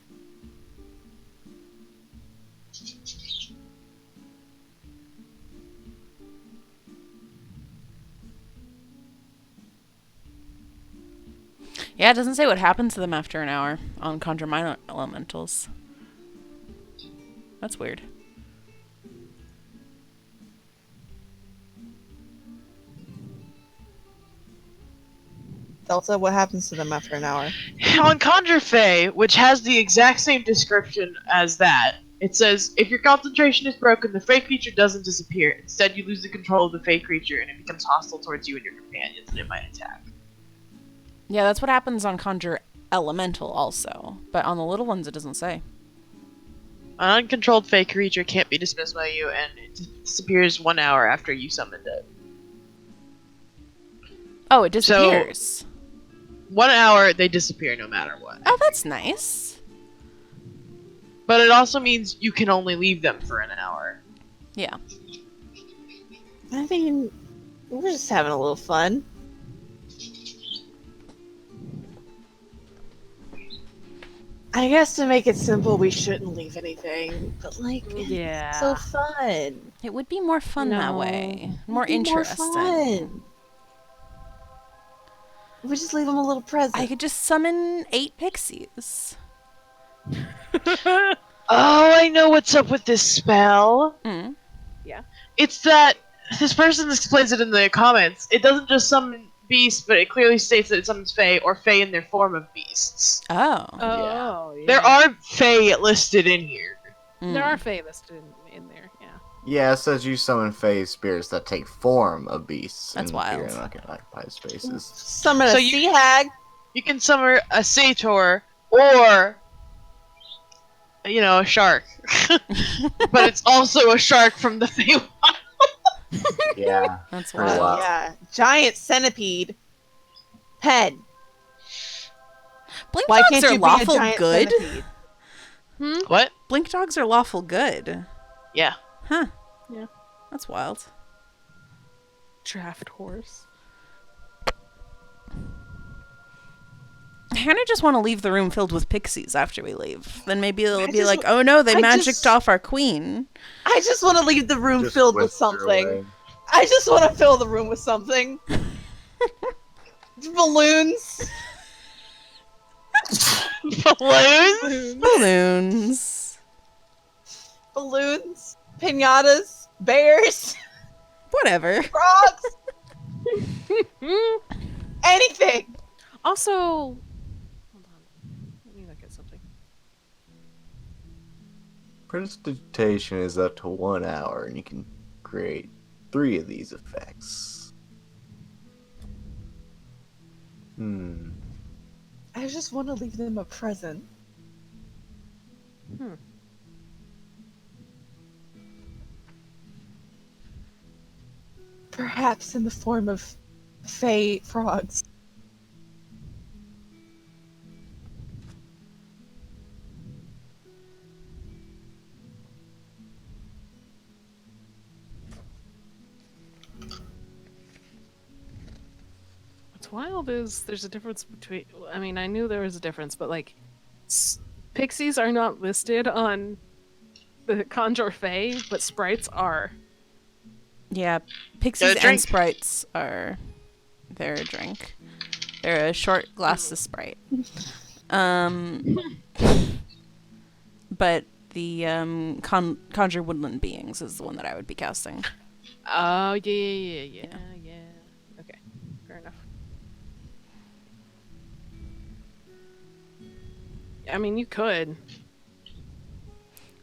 E: Yeah, it doesn't say what happens to them after an hour on Conjure Minor Elementals. That's weird.
B: Delta, what happens to them after an hour?
A: On Conjure Fae, which has the exact same description as that, it says, if your concentration is broken, the Fae creature doesn't disappear. Instead, you lose the control of the Fae creature, and it becomes hostile towards you and your companions, and it might attack.
E: Yeah, that's what happens on Conjure Elemental also. But on the little ones, it doesn't say.
A: An uncontrolled Fae creature can't be dismissed by you, and it disappears 1 hour after you summoned it.
E: Oh, it disappears.
A: 1 hour, they disappear no matter what.
E: Oh, that's nice.
A: But it also means you can only leave them for an hour.
E: Yeah.
B: I mean, we're just having a little fun. I guess to make it simple, we shouldn't leave anything. But like,
C: Yeah.
B: it's so fun.
E: It would be more fun that
C: No.
E: way. More
B: It'd be
E: interesting.
B: fun. We just leave them a little present.
E: I could just summon 8 pixies.
A: Oh, I know what's up with this spell.
E: Mm.
A: It's that this person explains it in the comments. It doesn't just summon beasts, but it clearly states that it summons Fae or Fae in their form of beasts.
E: Oh.
C: Oh, yeah.
A: There are Fae listed in here.
E: Mm.
C: There are Fae listed in there, yeah.
F: Yeah, it says you summon fae spirits that take form of beasts.
E: That's
F: and appear
E: wild.
F: in unoccupied spaces.
B: Summon
A: So
B: a
A: you-
B: sea hag.
A: You can summon a satyr or, a shark. But it's also a shark from the Fae.
F: Yeah.
E: That's
F: Pretty
E: wild.
F: wild.
B: Yeah, giant centipede. Pen.
E: Blink
B: Why
E: dogs
B: can't
E: are
B: you be a
E: lawful
B: giant
E: good.
B: centipede?
A: What?
E: Blink dogs are lawful good.
A: Yeah.
E: Huh.
C: Yeah.
E: That's wild.
C: Draft horse.
E: I kind of just want to leave the room filled with pixies after we leave. Then maybe they'll
B: I
E: be
B: just
E: like,
B: wa-
E: oh no, they
B: I
E: magicked
B: just-
E: off our queen.
B: I just want to leave the room
F: Just
B: filled with
F: whisper
B: something.
F: away.
B: I just want to fill the room with something. Balloons.
A: Balloons?
E: Balloons.
B: Balloons. Pinatas. Bears.
E: Whatever.
B: Frogs. Anything.
C: Also, hold on. Let me look at something.
F: Prestidigitation is up to 1 hour, and you can create 3 of these effects.
B: I just want to leave them a present. Perhaps in the form of fey frogs.
C: What's wild is there's a difference between. I mean, I knew there was a difference, but like, pixies are not listed on the Conjure Fae, but sprites are.
E: Yeah, pixies
A: Get a
E: and
A: drink.
E: sprites are... They're a drink. They're a short glass of Sprite. But the Conjure Woodland Beings is the one that I would be casting.
C: Oh, yeah. Okay, fair enough. I mean, you could.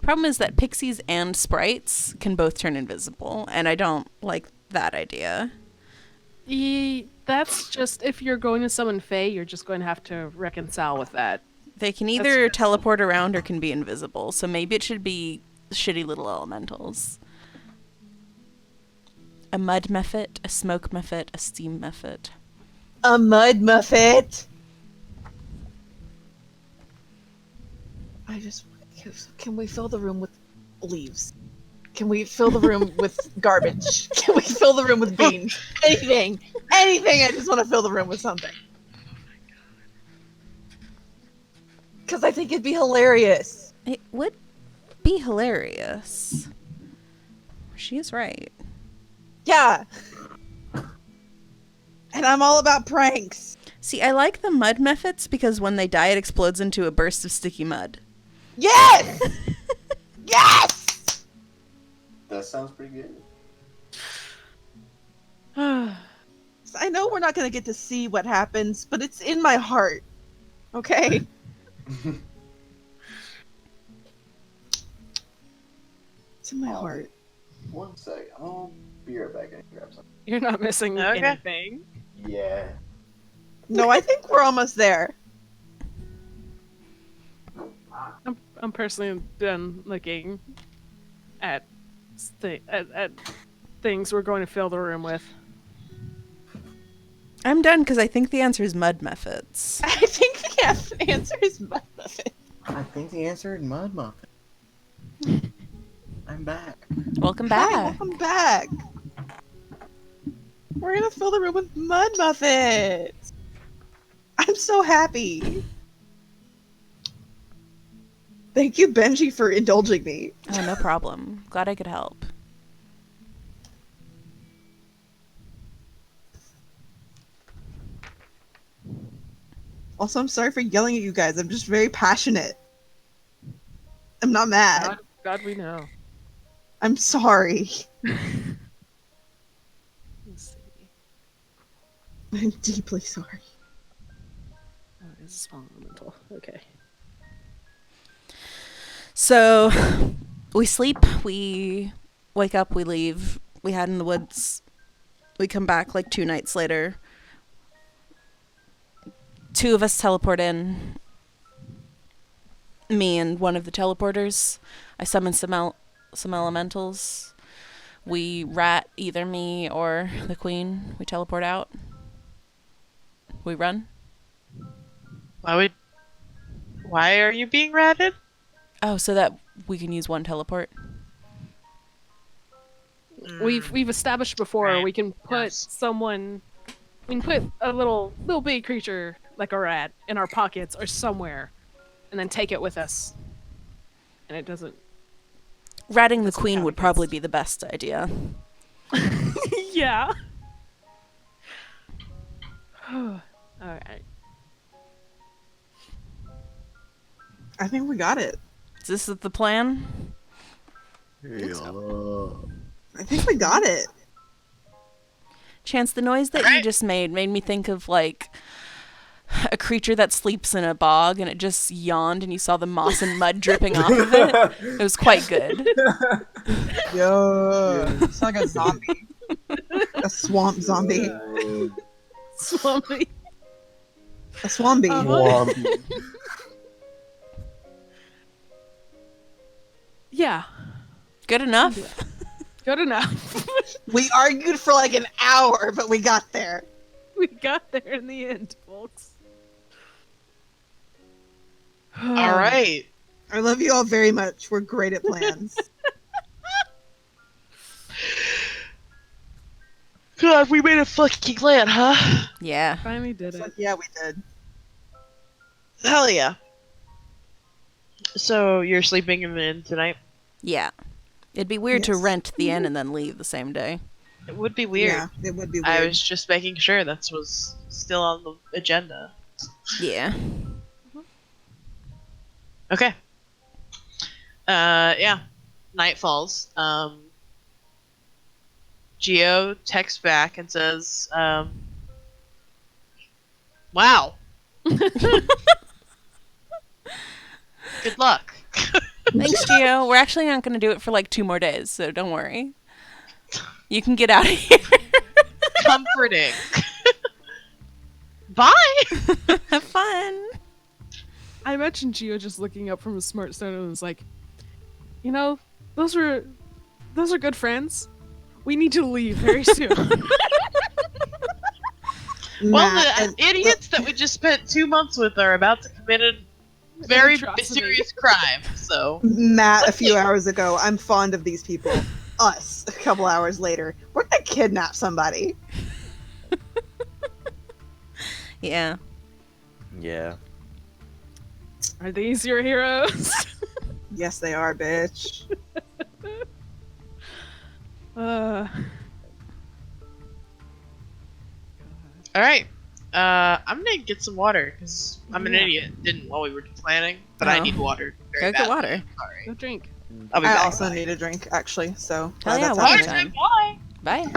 E: Problem is that pixies and sprites can both turn invisible, and I don't like that idea.
C: That's just, if you're going to summon Fae, you're just going to have to reconcile with that.
E: They can either teleport around or can be invisible, so maybe it should be shitty little elementals. A mud mephit, a smoke mephit, a steam mephit.
B: A mud muffet. Can we fill the room with leaves? Can we fill the room with garbage? Can we fill the room with beans? Anything. I just want to fill the room with something. Because I think it'd be hilarious.
E: It would be hilarious. She is right.
B: Yeah. And I'm all about pranks.
E: See, I like the mud mephits because when they die, it explodes into a burst of sticky mud.
B: Yes! Yes!
F: That sounds pretty good.
B: I know we're not going to get to see what happens, but it's in my heart. Okay? It's in my heart.
F: 1 sec. I'll be right back and grab something.
C: You're not missing
A: Okay.
C: anything.
F: Yeah.
B: No, I think we're almost there.
C: I'm personally done looking at things we're going to fill the room with.
E: I'm done because I think the answer is mud mephits.
B: I think the answer is mud muffin.
F: I think the answer is Mud Muffin. I'm back.
E: Welcome
B: Hi,
E: back.
B: welcome back. We're gonna fill the room with mud muffins. I'm so happy. Thank you, Benji, for indulging me.
E: Oh, no problem. Glad I could help.
B: Also, I'm sorry for yelling at you guys. I'm just very passionate. I'm not mad.
C: God, we know.
B: I'm sorry.
C: Let's see.
B: I'm deeply sorry.
C: Oh, it's a small elemental. Okay.
E: So, we sleep, we wake up, we leave. We hide in the woods. We come back like 2 nights later. 2 of us teleport in. Me and one of the teleporters. I summon some elementals. We rat either me or the queen. We teleport out. We run.
A: Why are you being ratted?
E: Oh, so that we can use one teleport.
C: We've established before
A: Right.
C: we can put
A: Yes.
C: someone. We can put a little big creature like a rat in our pockets or somewhere, and then take it with us. And it doesn't.
E: Ratting the
C: Doesn't
E: queen
C: count
E: would probably be the best idea.
C: Yeah. All right.
B: I think we got it.
E: Is this the plan?
B: I think we got it.
E: Chance, the noise that you just made me think of like a creature that sleeps in a bog and it just yawned and you saw the moss and mud dripping off of it. It was quite good.
B: Yo. It's like a zombie. A swamp zombie.
C: Swampy.
B: A swampy.
C: Yeah.
E: Good enough.
C: Good enough.
B: We argued for like an hour, but we got there.
C: We got there in the end, folks.
A: All right.
B: I love you all very much. We're great at plans.
A: God, we made a fucking plan, huh?
E: Yeah.
C: Finally did
B: It's
C: it.
B: like, yeah, we did.
A: Hell yeah. So you're sleeping in the inn tonight?
E: Yeah. It'd be weird to
B: Yes.
E: rent the inn and then leave the same day.
A: It would be weird.
B: Yeah, it would be weird.
A: I was just making sure that was still on the agenda.
E: Yeah.
A: Okay. Yeah. Night falls. Geo texts back and says, wow. Good luck.
E: Thanks, Gio. We're actually not going to do it for like 2 more days, so don't worry. You can get out of here.
A: Comforting. Bye.
E: Have fun.
C: I imagine Gio just looking up from his smart stone and was like, you know, those are good friends. We need to leave very soon.
A: Well,
B: Matt,
A: the
B: and-
A: idiots that we just spent 2 months with are about to commit a very
C: atrocity.
A: serious crime, so.
B: Matt, a few hours ago, I'm fond of these people. Us, a couple hours later, we're gonna kidnap somebody.
E: Yeah.
D: Yeah.
C: Are these your heroes?
B: Yes, they are, bitch.
A: Alright. I'm gonna get some water, because I'm an
C: Yeah.
A: idiot. Didn't while we were planning, but I
E: Oh.
A: need water.
E: Go
A: Very
E: get
A: badly.
E: water.
A: Sorry.
C: Go drink.
A: I'll be
B: I
A: back.
B: also need a drink, actually, so
E: Hell
B: glad
E: yeah,
B: that's
E: water
B: happening.
E: time.
A: Bye.
E: Bye.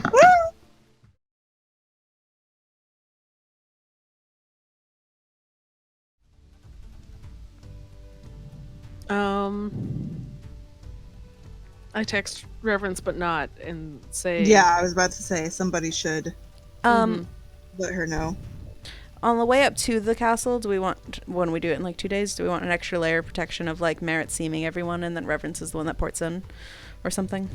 C: I text Reverence but not and say,
B: Yeah, I was about to say somebody should
E: Um,
B: let her know.
E: On the way up to the castle, do we want, when we do it in like 2 days, do we want an extra layer of protection of like Merit seeming everyone and then Reverence is the one that ports in or something?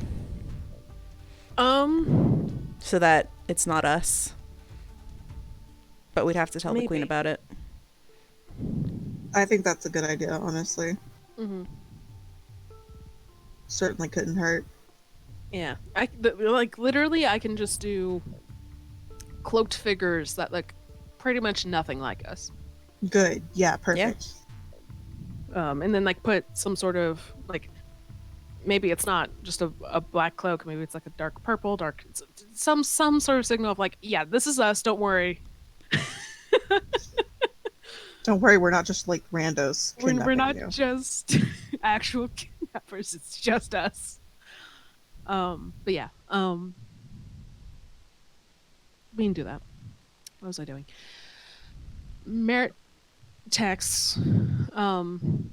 E: So that it's not us. But we'd have to tell the queen
C: Maybe.
E: about it.
B: I think that's a good idea, honestly.
C: mhm.
B: Certainly couldn't hurt.
C: Yeah, like literally, I can just do cloaked figures that look pretty much nothing like us,
B: Good. Yeah, perfect.
C: and then like put some sort of like maybe it's not just a black cloak, maybe it's like a dark purple, some sort of signal of like, yeah, this is us. Don't worry,
B: Don't worry, we're not just like randos.
C: we're
B: kidnapping
C: not
B: you.
C: just actual kidnappers. It's just us. But yeah, we can do that. What was I doing? Merit texts. Did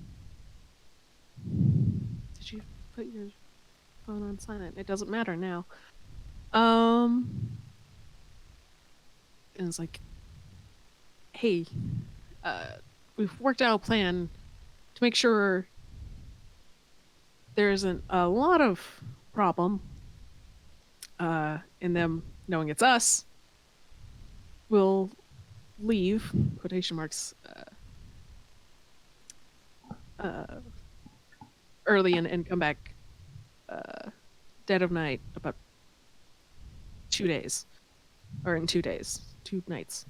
C: you put your phone on silent? It doesn't matter now. And it's like, hey, we've worked out a plan to make sure there isn't a lot of problem in them knowing it's us. We'll leave, quotation marks, early and come back dead of night about 2 days. Or in 2 days. 2 nights.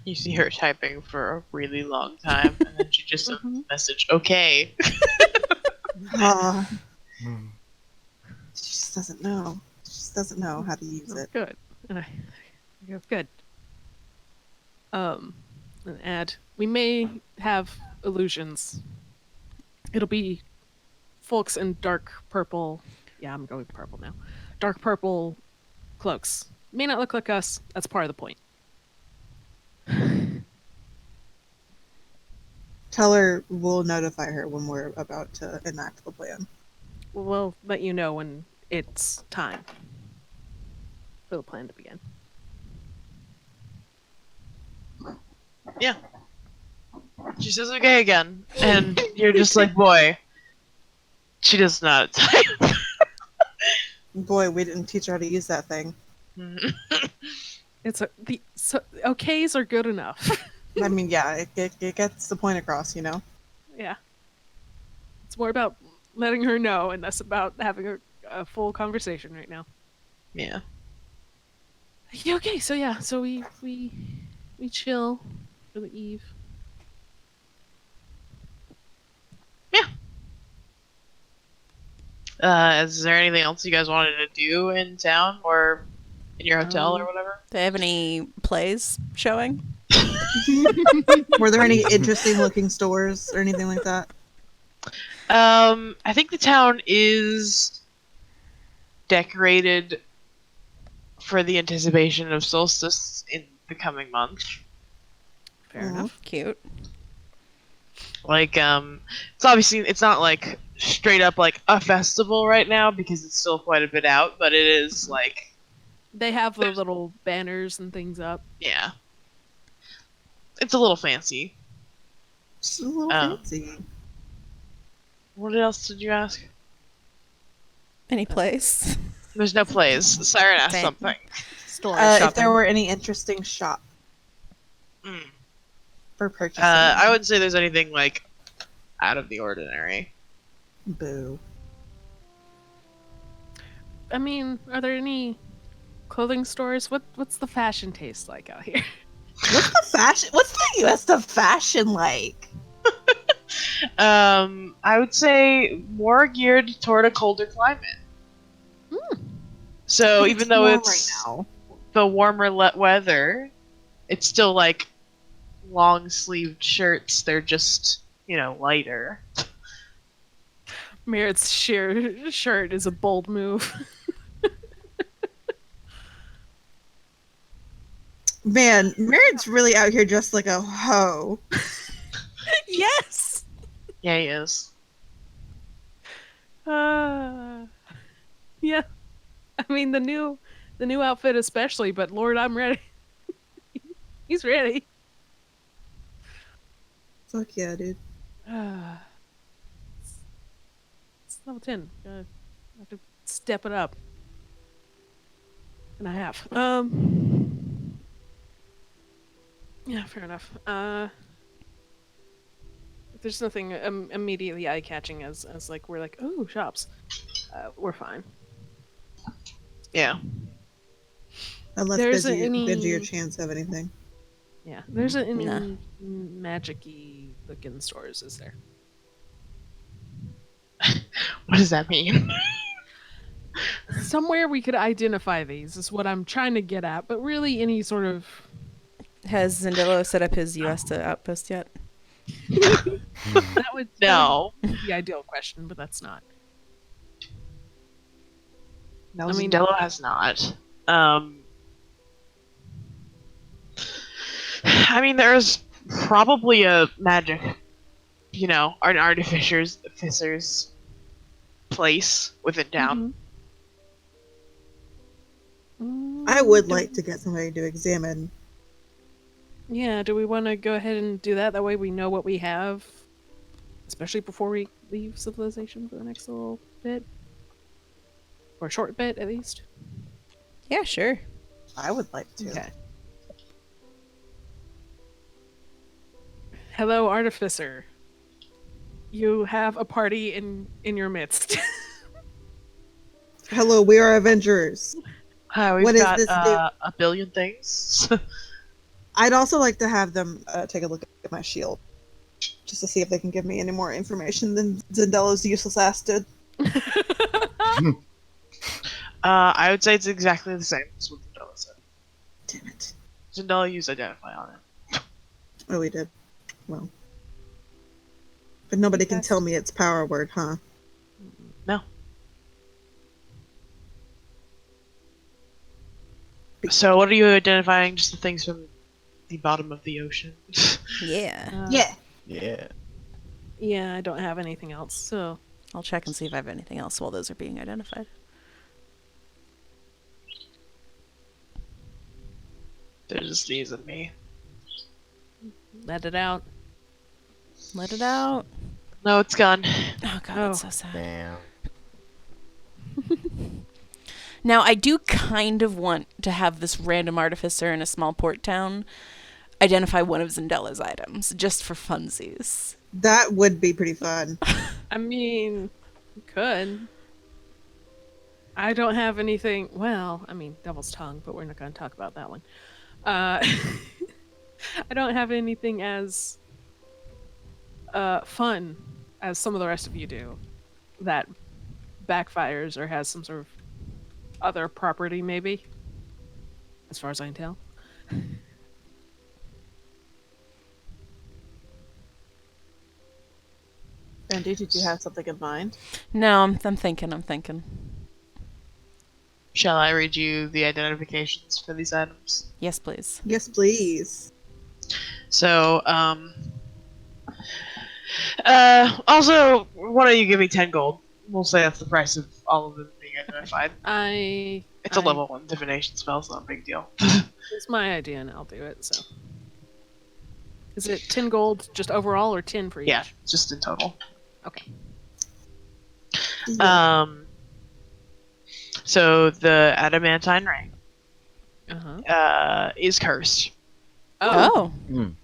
A: You see her typing for a really long time, and then she just sends a message, okay.
B: Ah. She just doesn't know. She just doesn't know how to use it.
C: Good. And I go, good. And add, we may have illusions. It'll be folks in dark purple. Yeah, I'm going purple now. Dark purple cloaks. May not look like us. That's part of the point.
B: Tell her we'll notify her when we're about to enact the plan.
C: We'll let you know when it's time for the plan to begin.
A: Yeah. She says okay again, and you're just like, boy, she does not type.
B: Boy, we didn't teach her how to use that thing.
C: It's okays are good enough.
B: I mean, yeah, it gets the point across, you know?
C: Yeah. It's more about letting her know and less about having a full conversation right now.
A: Yeah.
C: Yeah, okay, so yeah, so we chill for the eve.
A: Is there anything else you guys wanted to do in town or in your hotel or whatever?
E: Do they have any plays showing?
B: Were there any interesting looking stores or anything like that?
A: I think the town is decorated for the anticipation of solstice in the coming month.
C: Fair enough.
E: Cute.
A: Like, it's not like straight up like a festival right now because it's still quite a bit out, but it is like,
C: They have the little banners and things up.
A: yeah. It's a little fancy.
B: Just a little
A: Oh.
B: fancy.
A: What else did you ask?
E: Any place?
A: There's no plays. Siren asked
E: Dang.
A: something.
C: Store
B: If
C: shopping.
B: there were any interesting shop
A: Mm.
B: for purchasing.
A: I wouldn't say there's anything like out of the ordinary.
B: Boo.
C: I mean, are there any clothing stores? What's the fashion taste like out here?
B: What's the fashion? What's the Uesta fashion like?
A: I would say more geared toward a colder climate. So even though
B: warm
A: it's
B: right now.
A: the warmer weather, it's still like long sleeved shirts. They're just, lighter.
C: Merritt's sheer shirt is a bold move.
B: Man, Merritt's really out here dressed like a hoe.
C: Yes.
A: Yeah, he is.
C: Yeah. I mean the new outfit especially, but Lord, I'm ready. He's ready.
B: Fuck yeah, dude.
C: It's level 10. I have to step it up. And I have. Yeah, fair enough. If there's nothing immediately eye-catching as like we're like, oh, shops, we're fine.
A: Yeah.
B: Unless
C: There's
B: Benji,
C: any-
B: Benji or Chance have anything.
C: Yeah, there's any
E: Nah.
C: magic-y looking stores, is there?
A: What does that mean?
C: Somewhere we could identify these is what I'm trying to get at, but really any sort of
E: Has Zendillo set up his Uesta outpost yet?
C: that would
A: No.
C: be the ideal question, but that's not.
A: No,
C: I mean-
A: Zendello has not. There's probably a magic, an artificer's place within town.
B: I would like to get somebody to examine.
C: Yeah, do we want to go ahead and do that? That way we know what we have, especially before we leave civilization for the next little bit. Or a short bit, at least.
E: Yeah, sure.
B: I would like to.
C: Okay. Hello, Artificer. You have a party in your midst.
B: Hello, we are Avengers.
A: We've
B: What is
A: got
B: this new-
A: a billion things.
B: I'd also like to have them take a look at my shield. Just to see if they can give me any more information than Zendello's useless ass did.
A: I would say it's exactly the same as what Zendella said.
B: Damn it.
A: Zendella used identify on it.
B: Oh, we did. Well. But nobody can tell me its power word, huh?
A: No. So what are you identifying? Just the things from the bottom of the ocean?
E: Yeah.
B: Yeah.
F: Yeah.
C: Yeah, I don't have anything else, so...
E: I'll check and see if I have anything else while those are being identified.
A: They're just teasing me.
C: Let it out.
E: Let it out.
A: No, it's gone.
E: Oh god,
C: Oh.
E: that's so sad.
F: Damn.
E: Now, I do kind of want to have this random artificer in a small port town identify one of Zendella's items, just for funsies.
B: That would be pretty fun.
C: I mean, you could. I don't have anything... Well, I mean, Devil's Tongue, but we're not going to talk about that one. I don't have anything as fun as some of the rest of you do that backfires or has some sort of other property, maybe. As far as I can tell.
B: Andy, did you have something in mind?
E: No, I'm thinking.
A: Shall I read you the identifications for these items?
E: Yes, please.
B: Yes, please.
A: So, also, why don't you give me 10 gold? We'll say that's the price of all of them being identified. It's a
C: I-
A: level 1 divination spell, it's not a big deal.
C: It's my idea, and I'll do it. So, is it 10 gold just overall, or 10 for each?
A: Yeah, just in total.
C: Okay.
A: So the adamantine ring
C: Uh-huh.
A: is cursed.
E: Oh.
A: And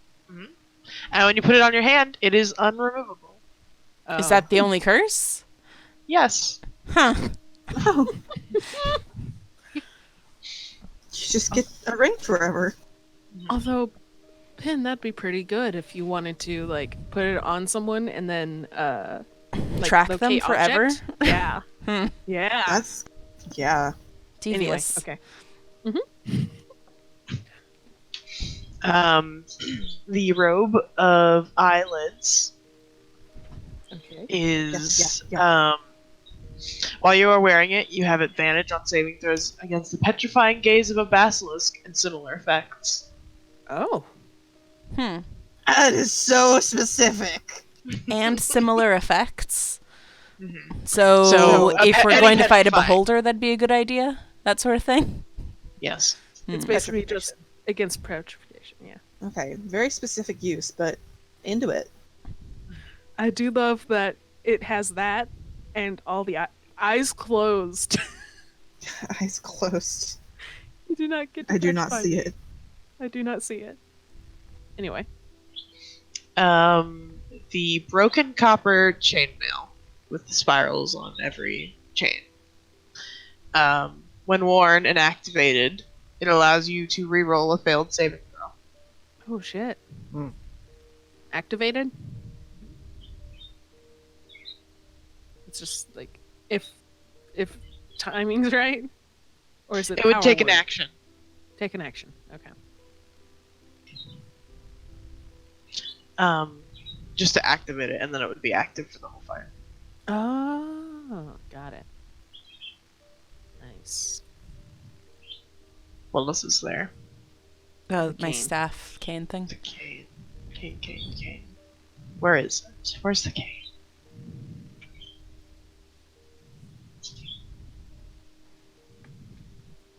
A: when you put it on your hand, it is unremovable.
E: Is that the only curse?
A: Yes.
E: Huh.
B: Oh. You just get a ring forever.
C: Although, Pin, that'd be pretty good if you wanted to like put it on someone and then like,
E: Track them
C: locate
E: forever?
C: object. Yeah.
E: Hmm.
C: Yeah.
B: That's yeah.
E: Devious.
C: Anyway, okay.
A: The robe of eyelids
C: Okay.
A: is
B: Yeah.
A: while you are wearing it, you have advantage on saving throws against the petrifying gaze of a basilisk and similar effects.
C: Oh.
E: Hmm.
B: That is so specific.
E: And similar effects.
A: Mm-hmm.
E: So, if we're
A: any
E: going to fight a
A: petrifying.
E: beholder, that'd be a good idea. That sort of thing.
A: Yes.
C: It's
E: Hmm.
C: basically just against petrification, yeah.
B: Okay, very specific use, but into it.
C: I do love that it has that and all the eyes closed.
B: Eyes closed.
C: You do not get to
B: I do not
C: petrify
B: see
C: me.
B: it.
C: I do not see it. Anyway.
A: The broken copper chainmail with the spirals on every chain. When worn and activated, it allows you to reroll a failed saving throw.
C: Oh shit.
F: Hmm.
C: Activated? It's just like if timing's right? Or is it
A: It would
C: power
A: take an
C: word?
A: action.
C: Take an action. Okay.
A: Just to activate it, and then it would be active for the whole fight.
C: Oh, got it. Nice.
A: What else is there?
E: Oh,
C: The
E: my
C: cane.
E: staff cane thing.
A: The cane. Cane. Where is it? Where's the cane?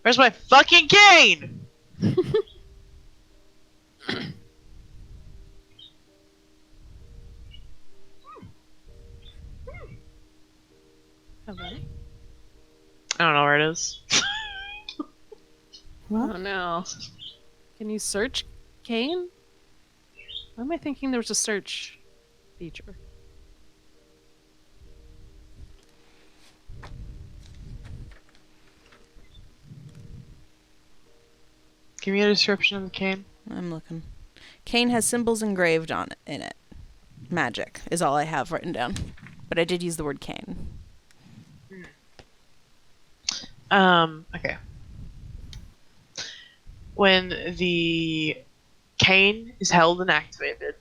A: Where's my fucking cane?
C: Hello?
A: I don't know where it is.
C: Oh no. Can you search Kane? Why am I thinking there was a search feature?
A: Give me a description of the cane.
E: I'm looking. Cane has symbols engraved on it, in it. Magic is all I have written down. But I did use the word cane.
A: Okay. When the cane is held and activated,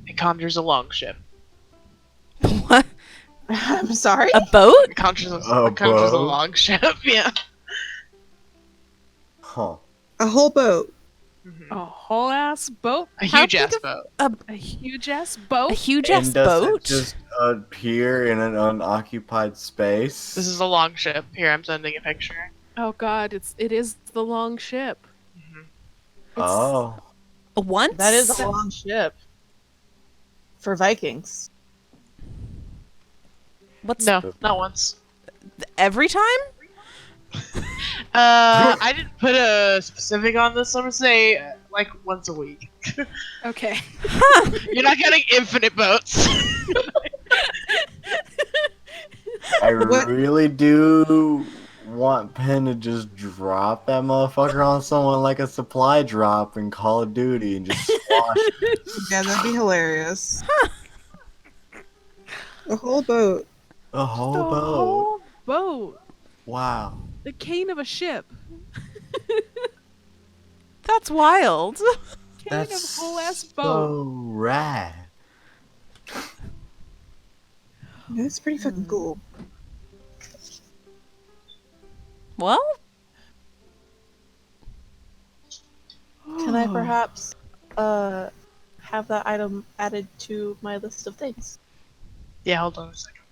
A: it conjures a longship.
E: What?
B: I'm sorry?
E: A boat?
A: It conjures a
F: boat?
A: longship, yeah.
F: Huh.
B: A whole boat.
C: A whole ass boat?
A: A
E: How
A: huge
E: big
A: ass
E: of-
A: boat.
C: A huge ass boat?
E: A huge ass
F: And does
E: boat?
F: it just appear in an unoccupied space?
A: This is a longship. Here, I'm sending a picture.
C: Oh god, it is the long ship.
F: Oh.
E: Once?
B: That is a long ship. For Vikings.
E: What's
A: No, not once.
E: every time?
A: I didn't put a specific on this. I'm gonna say like once a week.
C: Okay.
A: You're not getting infinite boats.
F: I
B: What?
F: really do want Penn to just drop that motherfucker on someone like a supply drop in Call of Duty and just squash it.
B: Yeah, that'd be hilarious. A whole boat.
F: A whole
C: The
F: boat.
C: whole boat.
F: Wow.
C: The cane of a ship.
E: That's wild.
C: Cane
F: That's
C: of a whole ass boat.
F: so rad.
B: That's pretty fucking cool.
E: Well,
B: Can I perhaps have that item added to my list of things?
A: Yeah, hold on a second.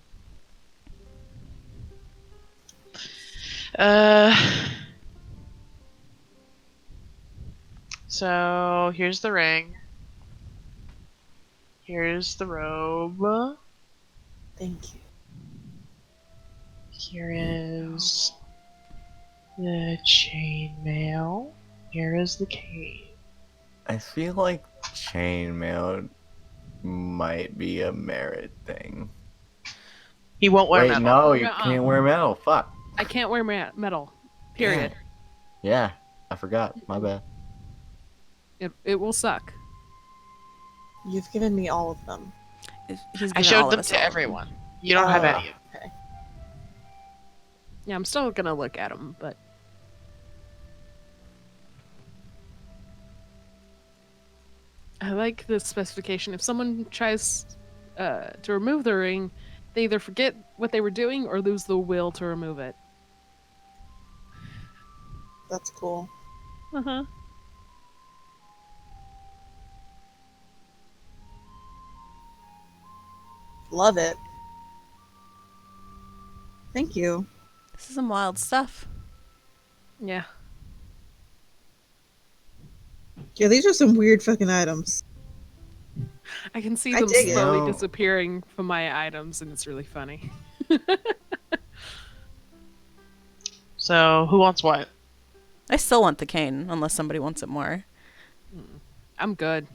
A: So here's the ring. Here's the robe.
B: Thank you.
A: Here is the chainmail. Here is the cane.
F: I feel like chainmail might be a merit thing.
A: He won't wear
F: Wait,
A: metal.
F: no, you
C: Nuh-uh.
F: can't wear metal. Fuck.
C: I can't wear metal. Period.
F: Yeah, I forgot. My bad.
C: It will suck.
B: You've given me all of them.
E: he's
A: I
E: given all
A: showed
E: of
A: them
E: us
A: to
E: all.
A: everyone. You don't have any.
B: Okay.
C: Yeah, I'm still gonna look at them, but I like the specification. If someone tries to remove the ring, they either forget what they were doing or lose the will to remove it.
B: That's cool.
C: Uh-huh.
B: Love it. Thank you.
E: This is some wild stuff.
C: Yeah.
B: Yeah, these are some weird fucking items.
C: I can see
B: I
C: them
B: dig it.
C: slowly
F: No.
C: disappearing from my items, and it's really funny.
A: So who wants what?
E: I still want the cane, unless somebody wants it more.
C: I'm good.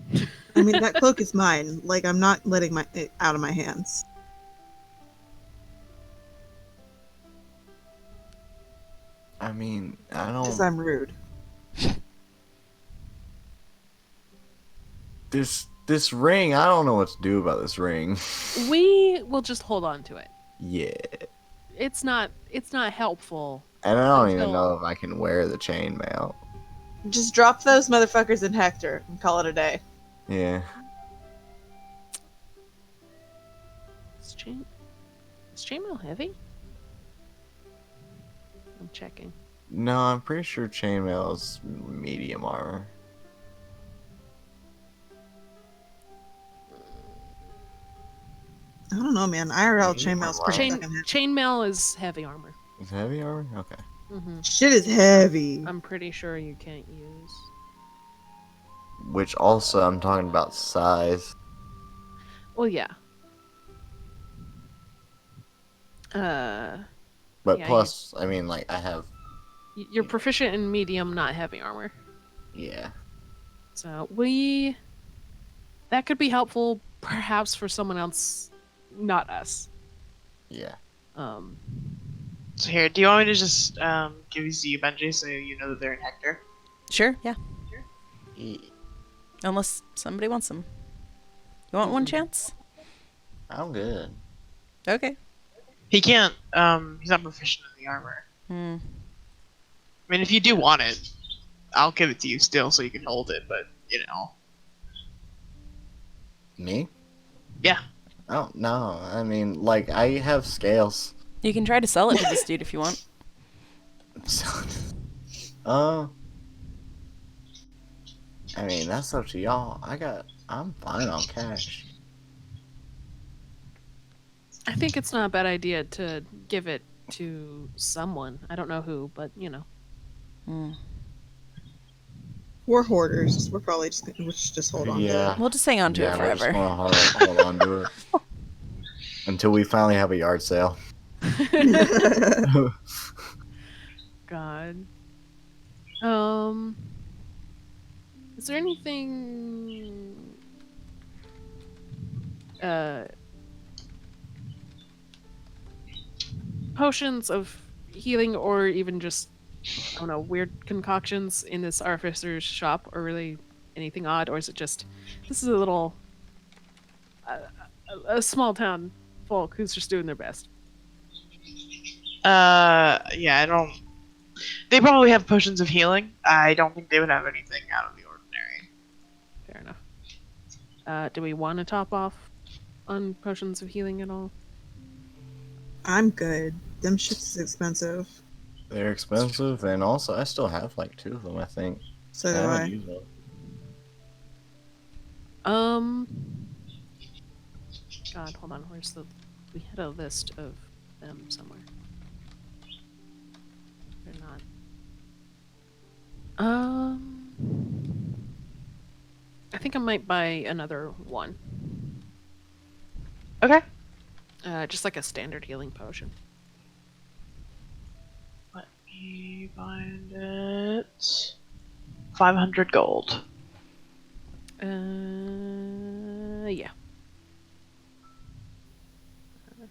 B: I mean, that cloak is mine. Like, I'm not letting it out of my hands.
F: I mean, I
B: Because
F: don't.
B: I'm rude.
F: This ring, I don't know what to do about this ring.
C: We will just hold on to it.
F: Yeah.
C: It's not helpful.
F: And I don't even
C: Until-
F: know if I can wear the chainmail.
B: Just drop those motherfuckers in Hector and call it a day.
F: Yeah.
C: Is chainmail heavy? I'm checking.
F: No, I'm pretty sure chainmail is medium armor.
B: I don't know, man. IRL
F: Yeah,
B: chainmail's
F: wow.
B: pretty fucking heavy.
C: Chainmail is heavy armor.
F: Is it heavy armor? Okay.
B: Shit is heavy.
C: I'm pretty sure you can't use.
F: Which also, I'm talking about size.
C: Well, yeah.
F: But
C: Yeah,
F: plus, I mean, like, I have.
C: You're proficient in medium, not heavy armor.
F: Yeah.
C: So that could be helpful, perhaps for someone else, not us.
F: Yeah.
A: So here, do you want me to just give these to you, Benji, so you know that they're in Hector?
E: Sure, yeah.
F: Yeah.
E: Unless somebody wants them. You want one chance?
F: I'm good.
E: Okay.
A: He can't. He's not proficient in the armor.
E: Hmm.
A: I mean, if you do want it, I'll give it to you still, so you can hold it. But you know,
F: Me?
A: yeah.
F: Oh, no. I mean, like, I have scales.
E: You can try to sell it to this dude if you want.
F: So, I mean, that's up to y'all. I'm fine on cash.
C: I think it's not a bad idea to give it to someone. I don't know who, but you know.
E: Hmm.
B: We're hoarders. We should just hold on.
F: Yeah.
E: We'll just hang on to it
F: we're just
E: forever.
F: gonna hold on to it. Until we finally have a yard sale.
C: God. Is there anything potions of healing or even just I don't know, weird concoctions in this artificer's shop or really anything odd, or is it just this is a little a small town folk who's just doing their best?
A: Yeah, I don't. They probably have potions of healing. I don't think they would have anything out of the ordinary.
C: Fair enough. Do we want to top off on potions of healing at all?
B: I'm good. Them shits is expensive.
F: They're expensive, and also I still have like 2 of them. I think
B: So
F: I
B: do
F: haven't
B: I.
F: used them.
C: Um. God, hold on. Where's the? We had a list of them somewhere. They're not. I think I might buy another one.
A: Okay.
C: Just like a standard healing potion.
A: Let me find it. 500 gold.
C: Yeah.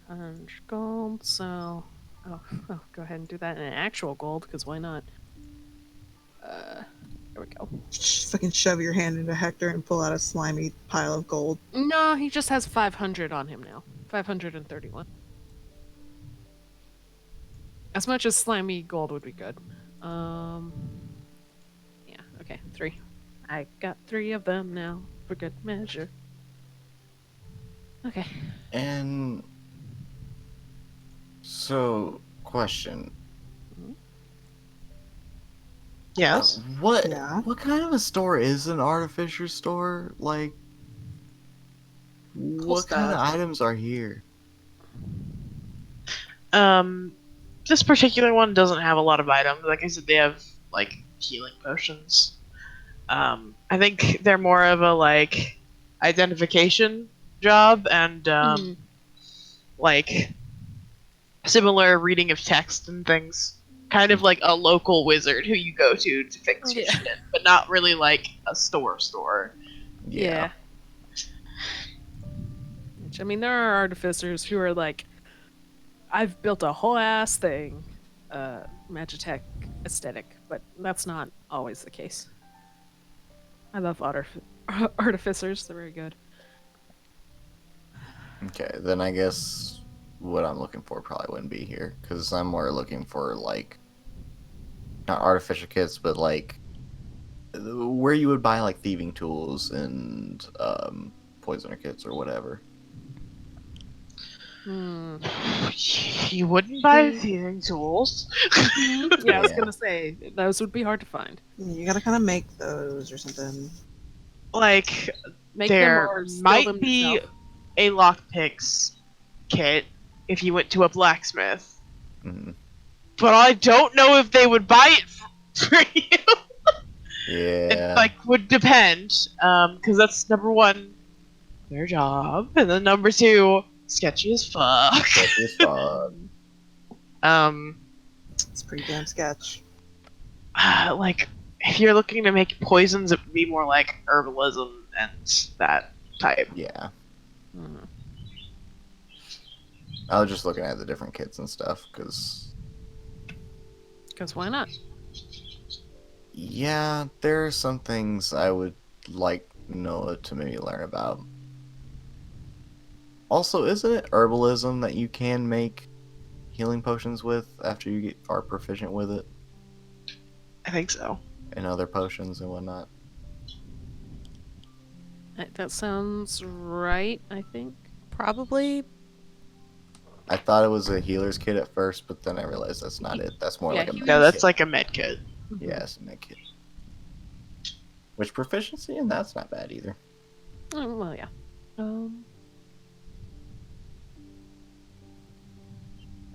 C: 100 gold, so... Oh, go ahead and do that in actual gold, because why not? There we go.
B: Fucking shove your hand into Hector and pull out a slimy pile of gold.
C: No, he just has 500 on him now. 531. As much as slimy gold would be good. Yeah, okay, 3. I got 3 of them now, for good measure. Okay.
F: And so, question:
A: Yes.
F: What
B: Yeah.
F: what kind of a store is an artificer store? Like, what kind of
B: stuff.
F: items are here?
A: This particular one doesn't have a lot of items. Like I said, they have like healing potions. I think they're more of a like identification job and like similar reading of text and things. Kind of like a local wizard who you go to fix your
C: Yeah.
A: shit, but not really like a store.
C: Yeah. Which, I mean, there are artificers who are like, I've built a whole ass thing, Magitech aesthetic, but that's not always the case. I love artificers, they're very good.
F: Okay, then I guess what I'm looking for probably wouldn't be here, because I'm more looking for, like, not artificial kits, but, like, where you would buy, like, thieving tools and poisoner kits or whatever.
A: You wouldn't buy thieving tools.
C: Yeah, I was
F: Yeah.
C: gonna say, those would be hard to find.
B: You gotta kind of make those or something.
A: Like,
C: Make them
A: there
C: or steal
A: might
C: them
A: be
C: yourself.
A: a lockpicks kit if you went to a blacksmith,
F: Mhm.
A: but I don't know if they would buy it for you.
F: Yeah.
A: It would depend, because that's number one, their job, and then number two, sketchy as fuck.
F: Sketchy as fuck.
B: It's pretty damn sketch.
A: Like, if you're looking to make poisons, it would be more like herbalism and that type.
F: Yeah.
C: Mhm.
F: I was just looking at the different kits and stuff, because,
C: Because why not?
F: yeah, there are some things I would like Noah to maybe learn about. Also, isn't it herbalism that you can make healing potions with after you are proficient with it?
A: I think so.
F: And other potions and whatnot?
C: That sounds right, I think.
E: Probably.
F: I thought it was a healer's kit at first, but then I realized that's not it. That's more
C: Yeah,
F: like a
C: healer's
A: No,
F: med
A: that's
F: kit.
A: like a med kit.
F: Yeah, it's a med kit. Which proficiency in that's not bad either.
C: Oh, well, yeah.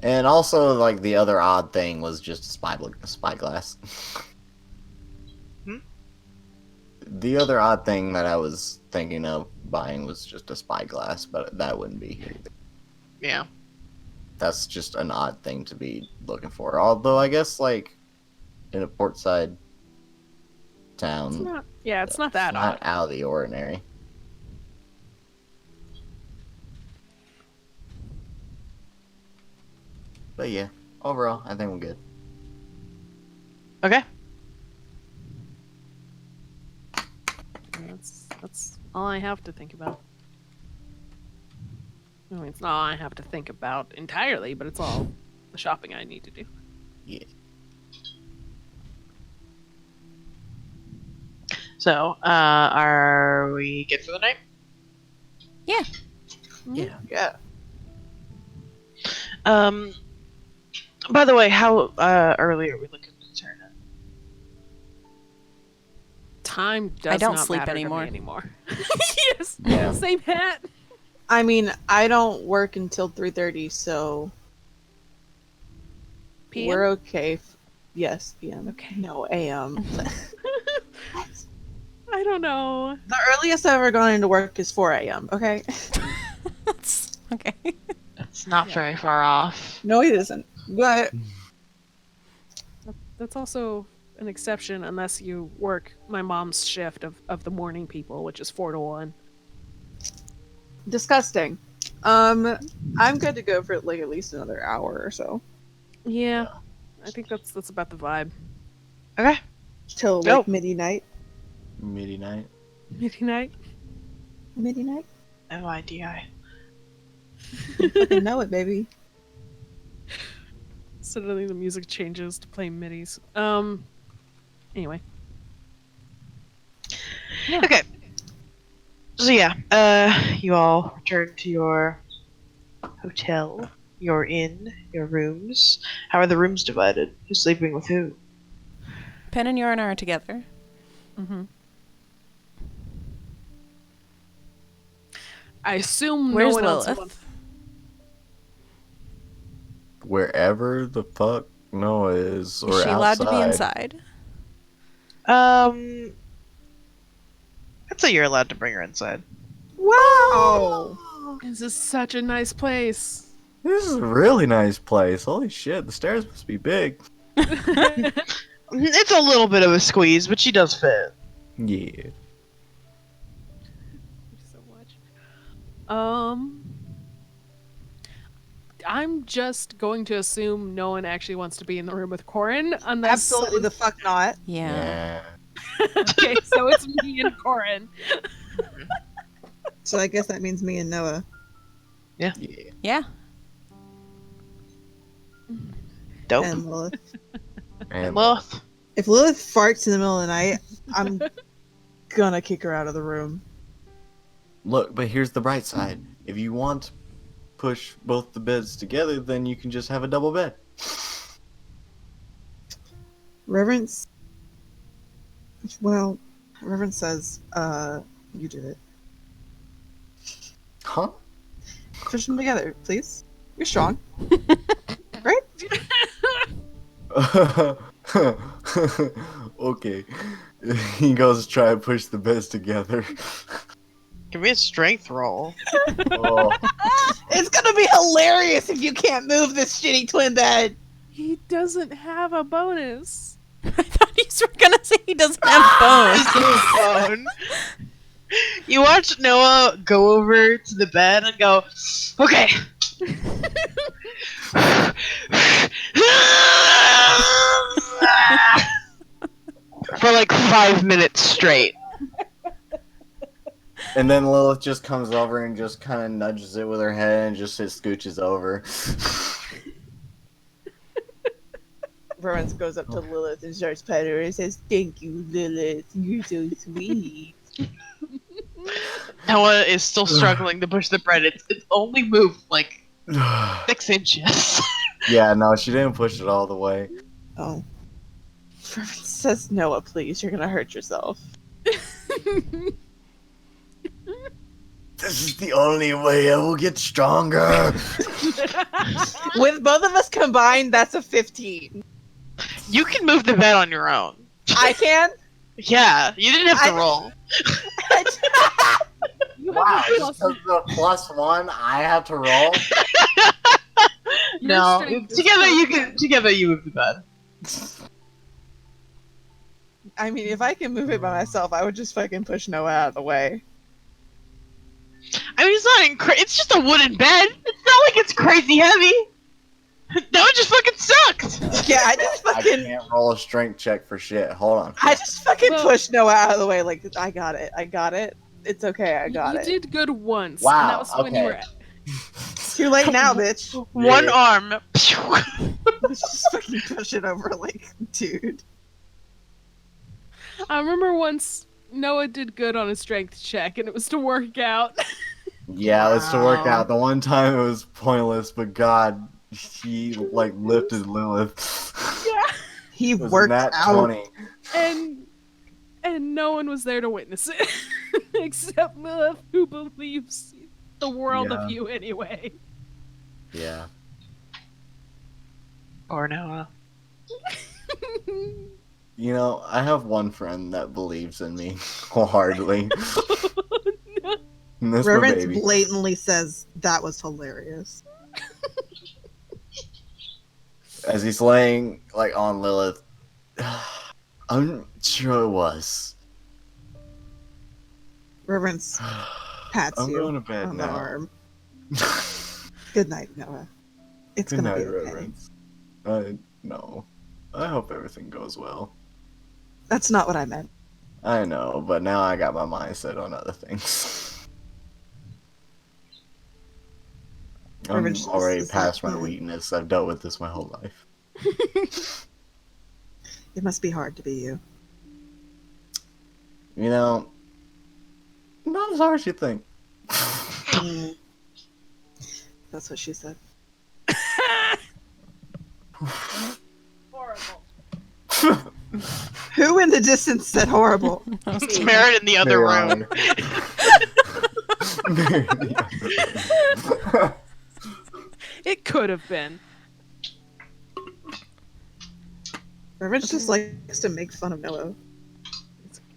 F: And also, like, the other odd thing was just spyglass.
A: Hmm?
F: The other odd thing that I was thinking of buying was just a spyglass, but that wouldn't be here either.
A: Yeah.
F: That's just an odd thing to be looking for. Although, I guess, like, in a portside town,
C: It's not, yeah, it's not that
F: not
C: odd.
F: out of the ordinary. But yeah, overall, I think we're good.
A: Okay.
C: That's all I have to think about. I mean, it's not all I have to think about entirely, but it's all the shopping I need to do.
F: Yeah.
A: So, are we good for the night?
E: Yeah.
B: Yeah.
A: By the way, how early are we looking to turn it?
C: Time does
E: don't
C: not
E: sleep
C: matter
E: anymore.
C: to me anymore. Yes,
F: Yeah.
C: same hat.
B: I mean, I don't work until 3:30, so
C: PM?
B: we're okay. Yes, PM.
C: Okay.
B: No, AM.
C: I don't know.
B: The earliest I've ever gone into work is 4 AM, okay?
E: That's okay.
A: It's not very far off.
B: No, it isn't. But
C: That's also an exception unless you work my mom's shift of the morning people, which is 4 to 1.
B: disgusting. I'm good to go for like at least another hour or so.
C: Yeah, I think that's about the vibe.
A: Okay.
B: Till
A: Go.
B: like midnight.
F: Midnight.
C: Midnight.
B: Midnight?
A: MIDI.
B: You fucking know it, baby.
C: Suddenly the music changes to play midis. Anyway.
A: Okay. So yeah, you all return to your hotel, your inn, your rooms. How are the rooms divided? Who's sleeping with who?
E: Pen and Urine are together.
C: Mm-hmm. I assume
E: Where's
C: no one else
E: Lilith?
C: wants-
F: Wherever the fuck Noah is, or
E: Is she allowed to be
F: outside.
E: inside?
A: I'd say you're allowed to bring her inside.
B: Wow!
C: This is such a nice place.
F: This is a really nice place. Holy shit, the stairs must be big.
A: It's a little bit of a squeeze, but she does fit.
F: Yeah.
C: Thank you so much. I'm just going to assume no one actually wants to be in the room with Corin unless
B: Absolutely the fuck not.
E: Yeah.
C: Okay, so it's me and Corin.
B: So I guess that means me and Noah.
F: Yeah.
E: Yeah.
A: Dope.
B: And Lilith.
F: And
A: Lilith.
B: If Lilith farts in the middle of the night, I'm gonna kick her out of the room.
F: look, but here's the bright side. If you want to push both the beds together, then you can just have a double bed.
B: Reverence. Well, Reverence says, you did it.
F: Huh?
B: Push them together, please. You're strong. Right?
F: Okay. He goes to try to push the beds together.
A: Give me a strength roll.
F: Oh,
B: It's gonna be hilarious if you can't move this shitty twin bed.
C: He doesn't have a bonus.
E: I thought you were gonna say he doesn't have bones.
A: Bone. You watch Noah go over to the bed and go, okay. For like 5 minutes straight.
F: and then Lilith just comes over and just kind of nudges it with her head and just scooches over.
B: Reverence goes up to Lilith and starts petting her and says, "Thank you, Lilith. You're so sweet."
A: Noah is still struggling to push the bread. It's only moved like 6 inches.
F: Yeah, no, she didn't push it all the way.
B: Oh. Reverence says, "Noah, please. You're gonna hurt yourself."
F: This is the only way I will get stronger.
B: With both of us combined, that's a 15.
A: You can move the bed on your own.
B: I can?
A: Yeah, you didn't have to
B: I-
A: roll.
C: You
F: Wow,
C: have a
F: just because of the +1, I have to roll?
C: your
A: No,
C: strength is
A: together you move the bed.
B: I mean, if I can move it by myself, I would just fucking push Noah out of the way.
A: I mean, it's just a wooden bed. It's not like it's crazy heavy. That one just fucking sucked.
B: Yeah, I just
F: I
B: fucking,
F: can't roll a strength check for shit. Hold on.
B: I just fucking
C: Well-
B: pushed Noah out of the way. Like, I got it. It's okay. I got
C: you
B: it.
C: did good once.
F: Wow,
C: And that was when you
F: okay.
C: were
B: Too late now, bitch.
A: One
F: Yeah.
A: arm.
B: Just fucking push it over, like, dude.
C: I remember once Noah did good on a strength check, and it was to work out.
F: Yeah, it was to work
B: Wow.
F: out. The one time it was pointless, but God, he like lifted Lilith.
C: Yeah.
B: He
F: It was
B: worked
F: nat
B: out.
F: 20.
C: And no one was there to witness it except Lilith, who believes the world
F: Yeah.
C: of you anyway.
F: Yeah.
A: Or Noah.
F: You know, I have one friend that believes in me wholeheartedly. And that's my
B: Reverence
F: baby.
B: blatantly says that was hilarious.
F: As he's laying like on Lilith. I'm sure it was.
B: Reverence pats
F: I'm
B: you
F: going to bed
B: on the
F: now.
B: arm. Good night, Noah. It's
F: Good
B: gonna
F: night,
B: be okay.
F: Reverence. No. I hope everything goes well.
B: That's not what I meant.
F: I know, but now I got my mindset on other things. I'm
B: Reverence
F: already
B: is
F: past
B: like,
F: my weakness. I've dealt with this my whole life.
B: It must be hard to be you.
F: You know, not as hard as you think.
B: Mm. That's what she said.
C: Horrible.
B: Who in the distance said horrible?
A: It's Merritt in the other room.
C: It could have been.
B: Reverence just likes to make fun of Noah.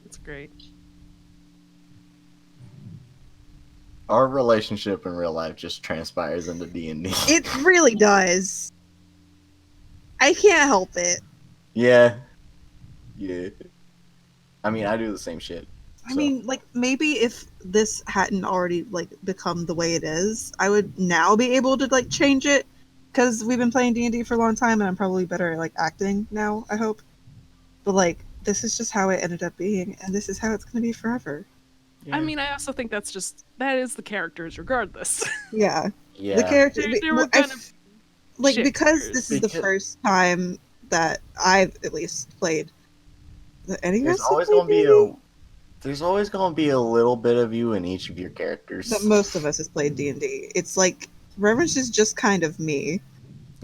C: It's great.
F: Our relationship in real life just transpires into D&D.
B: It really does. I can't help it.
F: Yeah. I mean, I do the same shit.
B: I
F: so.
B: mean, like, maybe if this hadn't already, like, become the way it is, I would now be able to, like, change it. Because we've been playing D&D for a long time, and I'm probably better at, like, acting now, I hope. But, like, this is just how it ended up being, and this is how it's going to be forever.
F: Yeah.
C: I mean, I also think that is the characters regardless.
B: Yeah.
F: Yeah.
B: The character...
C: They were
B: I
C: kind of
B: like,
C: shifters.
B: because this is the
F: Because-
B: first time that I've, at least, played... Any of
F: There's
B: us
F: always
B: have
F: gonna
B: played
F: be
B: D&D?
F: there's always gonna be a little bit of you in each of your characters.
B: That most of us has played D&D. It's like, Reverence is just kind of me.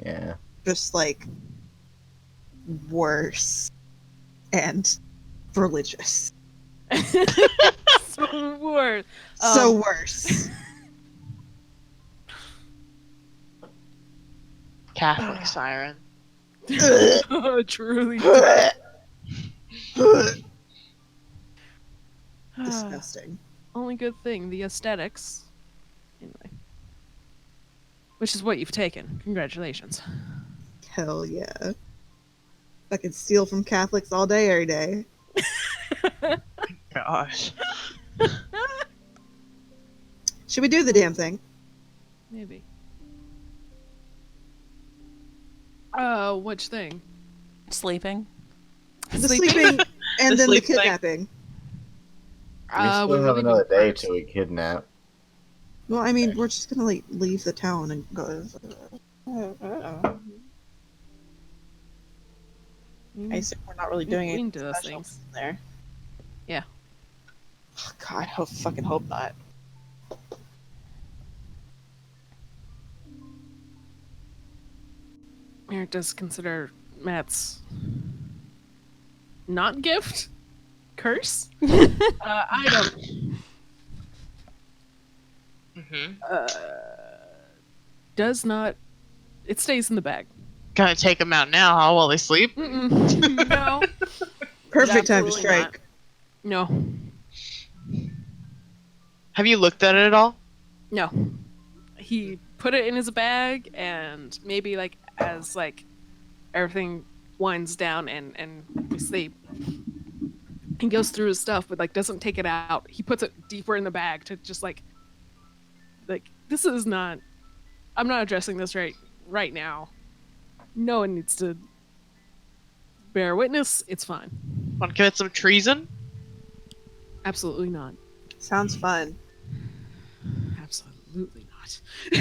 F: Yeah.
B: Just, like, worse. And religious.
C: so worse.
B: So worse.
A: Catholic siren.
C: Truly.
B: Disgusting.
C: Only good thing, the aesthetics. Anyway. Which is what you've taken. Congratulations.
B: Hell yeah. I could steal from Catholics all day, every day.
A: Gosh.
B: Should we do the damn thing?
C: Maybe. Which thing?
E: Sleeping.
B: The sleeping and
A: The
B: then the
A: sleep thing.
B: kidnapping.
F: We still
C: we're
F: have
C: leaving
F: another day
C: first.
F: till we kidnap.
B: Well, I mean, we're just gonna, like, leave the town and go... I assume we're not really doing
C: We can
B: anything
C: do those
B: special
C: things.
B: there.
C: Yeah.
B: Oh, God, I fucking hope not.
C: Eric does consider Matt's not gift curse item does not. It stays in the bag.
A: Gonna take them out now, huh, while they sleep?
C: Mm-mm. No,
B: Perfect time to
C: Absolutely
B: strike.
C: no,
A: Have you looked at it at all?
C: no. He put it in his bag, and maybe like as like everything winds down and we sleep, he goes through his stuff, but like doesn't take it out. He puts it deeper in the bag to just like this is not. I'm not addressing this right now. No one needs to bear witness. It's fine.
A: Want to commit some treason?
C: Absolutely not.
B: Sounds fun.
C: Absolutely not. not.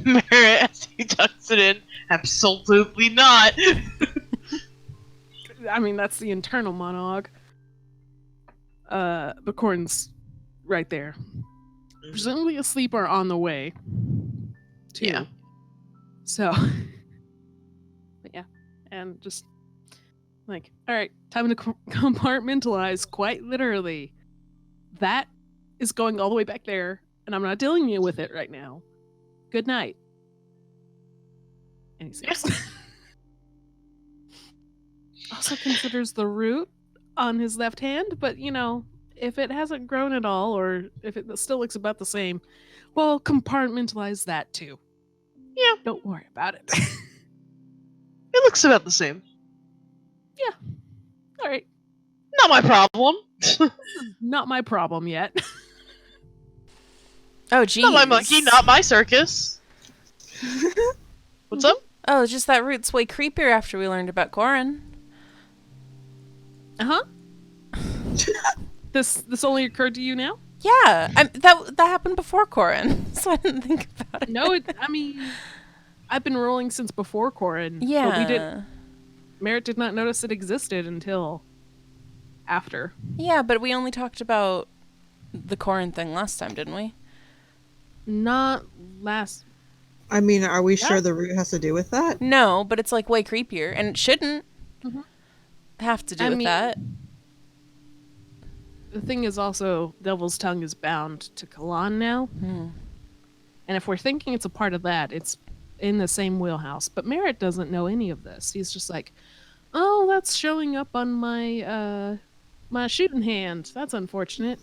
A: Merritt, as he tucks it in, absolutely not.
C: I mean, that's the internal monologue. But Corn's right there. Presumably asleep or on the way. Too.
A: Yeah.
C: So, but yeah. And just like, all right, time to compartmentalize, quite literally. That is going all the way back there, and I'm not dealing with it right now. Good night. And he sleeps. Also considers the root on his left hand, but you know, if it hasn't grown at all, or if it still looks about the same, well, compartmentalize that too.
A: Yeah.
C: Don't worry about it.
A: It looks about the same.
C: All right.
A: Not my problem.
C: Not my problem yet.
E: Oh, geez.
A: Not my monkey, not my circus. What's up?
E: Oh, just that root's way creepier after we learned about Corin.
C: Uh-huh. This only occurred to you now?
E: Yeah, that happened before Corin, so I didn't think about it.
C: No, I mean, I've been rolling since before Corin.
E: Yeah.
C: But we didn't. Merritt did not notice it existed until after.
E: Yeah, but we only talked about the Corin thing last time, didn't we?
C: Not last.
B: I mean, are we sure the root has to do with that?
E: No, but it's like way creepier, and it shouldn't have to do with
C: mean,
E: that.
C: The thing is also, Devil's Tongue is bound to Kalan now. And if we're thinking it's a part of that, it's in the same wheelhouse. But Merritt doesn't know any of this. He's just like, oh, that's showing up on my my shooting hand. That's unfortunate.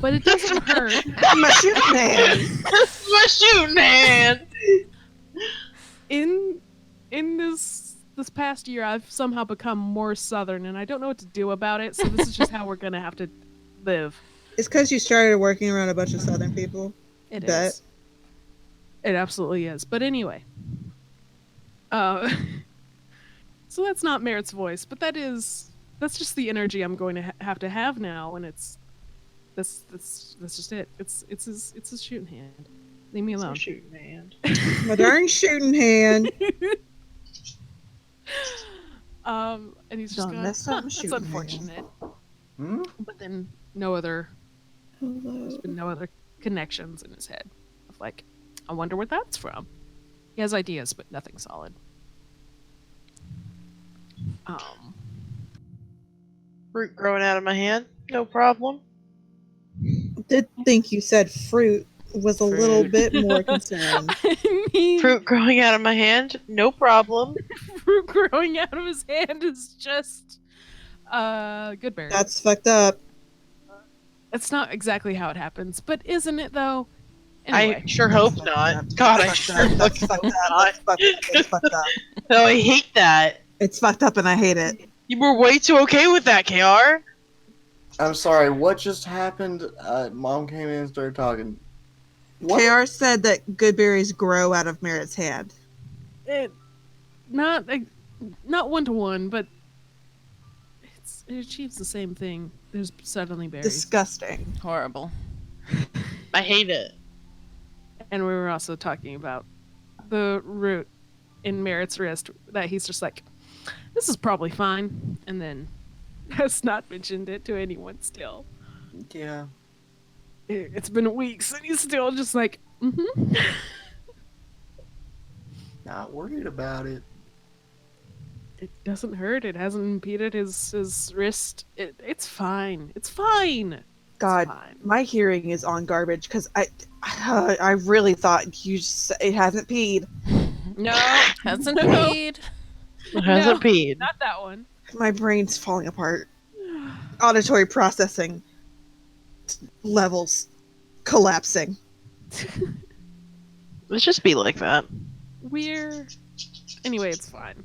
C: But it doesn't hurt.
B: My shooting hand.
A: My shooting hand.
C: In this past year, I've somehow become more Southern, and I don't know what to do about it. So this is just how we're gonna have to live.
B: It's because you started working around a bunch of Southern people.
C: It
B: Bet.
C: is. It absolutely is. But anyway, so that's not Merritt's voice, but that's just the energy I'm going to have now, and that's just it. It's his shooting hand. Leave me alone.
A: Shooting hand.
B: My darn shooting hand.
C: And he's just
B: Don't
C: going,
B: mess up my
C: that's
B: shooting hand."
C: unfortunate.
F: Hmm?
C: But then there's
B: Hello.
C: been no other connections in his head of like, I wonder where that's from. He has ideas, but nothing solid.
A: Fruit growing out of my hand. No problem.
B: Did think you said fruit was a little
E: Fruit.
B: bit more concerned.
C: I mean,
A: Fruit growing out of my hand. No problem.
C: fruit growing out of his hand is just good berry.
B: That's fucked up.
C: That's not exactly how it happens, but isn't it though? Anyway,
A: I sure hope not. God, I sure
B: That's
A: fucking
B: fucked up.
A: hope
B: That's fucked up. It's fucked up.
A: No, I hate that.
B: It's fucked up and I hate it.
A: You were way too okay with that, KR.
F: I'm sorry, what just happened? Mom came in and started talking. What?
B: KR said that good berries grow out of Merritt's hand.
C: it not one to one, but it achieves the same thing. There's suddenly berries,
B: Disgusting.
E: Horrible.
A: I hate it.
C: and we were also talking about the root in Merritt's wrist that he's just like, this is probably fine, and then has not mentioned it to anyone still.
F: Yeah.
C: It's been weeks, and he's still just like,
F: Not worried about it.
C: It doesn't hurt. It hasn't impeded his wrist. It's fine. It's fine.
B: God,
C: It's fine.
B: my hearing is on garbage because I really thought it hasn't peed.
C: No,
E: Hasn't
C: No.
E: peed.
A: It hasn't peed.
C: not that one.
B: My brain's falling apart. Auditory processing levels collapsing.
A: Let's just be like that.
C: Anyway, it's fine.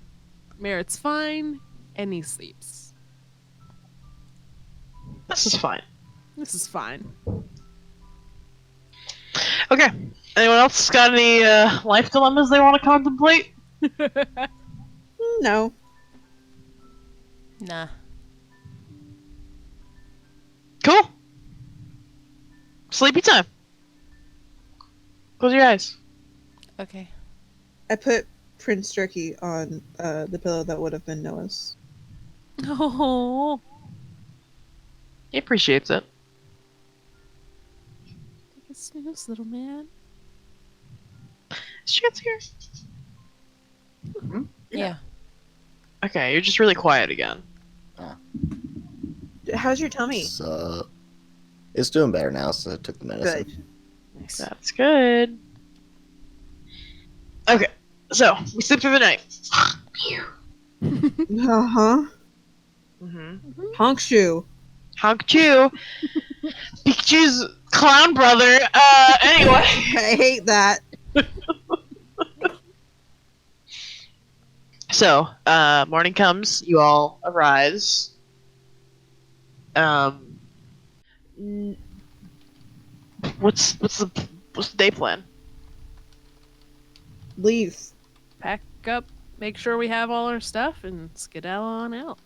C: Merritt's fine, and he sleeps.
A: This is fine.
C: This is fine.
A: Okay. Anyone else got any life dilemmas they want to contemplate?
B: No.
E: Nah.
A: Cool. Sleepy time. Close your eyes.
E: Okay.
B: I put Prince Jerky on the pillow that would have been Noah's.
C: Oh,
A: He appreciates it.
C: take a snooze, little man.
A: Chance here.
E: Yeah.
A: Okay, you're just really quiet again.
B: How's your tummy?
G: So, it's doing better now, so I took the medicine.
B: Good.
C: Nice.
A: That's good. Okay, so we sleep through the night.
B: Uh-huh.
A: Mm-hmm.
B: Honk shoe.
A: Honk Chew. Pikachu's clown brother. Anyway.
B: I hate that.
A: So, morning comes, you all arise. What's the day plan?
B: Leave.
C: Pack up, make sure we have all our stuff, and skedaddle on out.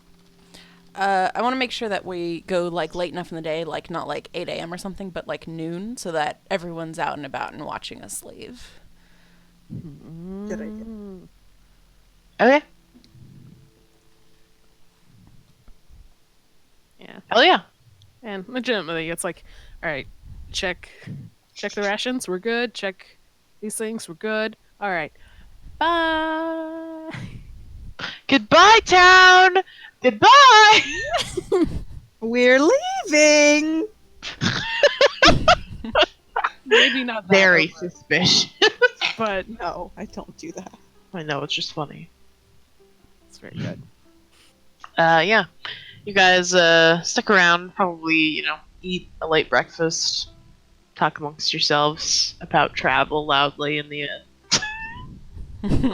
E: I want to make sure that we go like late enough in the day, like not like 8 a.m. or something, but like noon, so that everyone's out and about and watching us leave.
B: Good idea.
A: Okay.
C: Yeah.
A: Hell yeah.
C: And legitimately, it's like, all right, check the rations, we're good. Check these things, we're good. All right, bye.
A: Goodbye, town. Goodbye.
B: We're leaving.
C: Maybe not that
A: Very
C: over,
A: suspicious.
C: but
B: No, I don't do that.
A: I know, it's just funny.
C: it's very good.
A: Yeah. You guys, stick around, probably, eat a late breakfast, talk amongst yourselves about travel loudly in the end.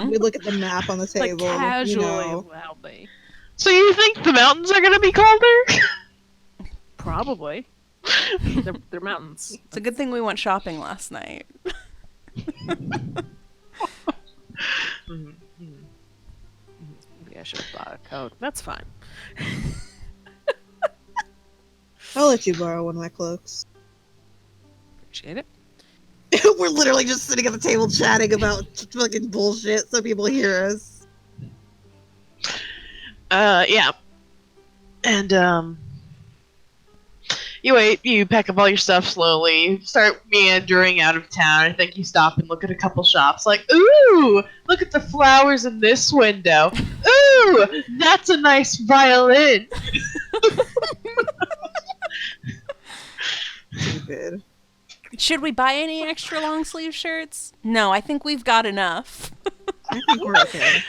B: We look at the map on the
C: Like
B: table.
C: casually,
B: You know.
C: loudly.
A: So you think the mountains are gonna be colder?
C: Probably. They're mountains.
E: It's a good thing we went shopping last night.
A: Mhm.
C: Maybe I should have bought a coat. That's fine.
B: I'll let you borrow one of my cloaks.
C: Appreciate it.
B: We're literally just sitting at the table chatting about fucking bullshit so people hear us.
A: Yeah. And, you pack up all your stuff slowly, start meandering out of town. I think you stop and look at a couple shops, like, ooh, look at the flowers in this window. Ooh, that's a nice violin.
B: Stupid.
E: Should we buy any extra long sleeve shirts? No, I think we've got enough.
B: I think we're okay.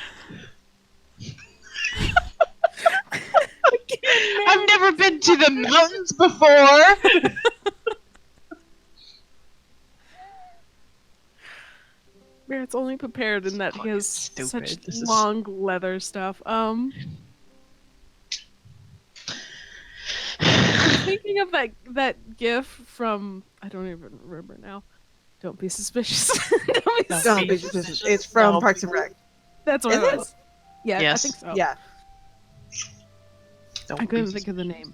A: I've never been to the mountains before.
C: Barrett's only prepared in that he
A: Fucking
C: has
A: stupid.
C: such
A: This is-
C: long leather stuff. I'm thinking of that gif from I don't even remember now. Don't be suspicious. Don't be
B: Don't be suspicious. It's from
A: No.
B: Parks and Rec.
C: That's what
B: Is
C: it
B: it?
C: was. Yeah,
A: Yes.
C: I think so.
B: Yeah.
A: Don't
C: I couldn't
A: be
C: think of the name.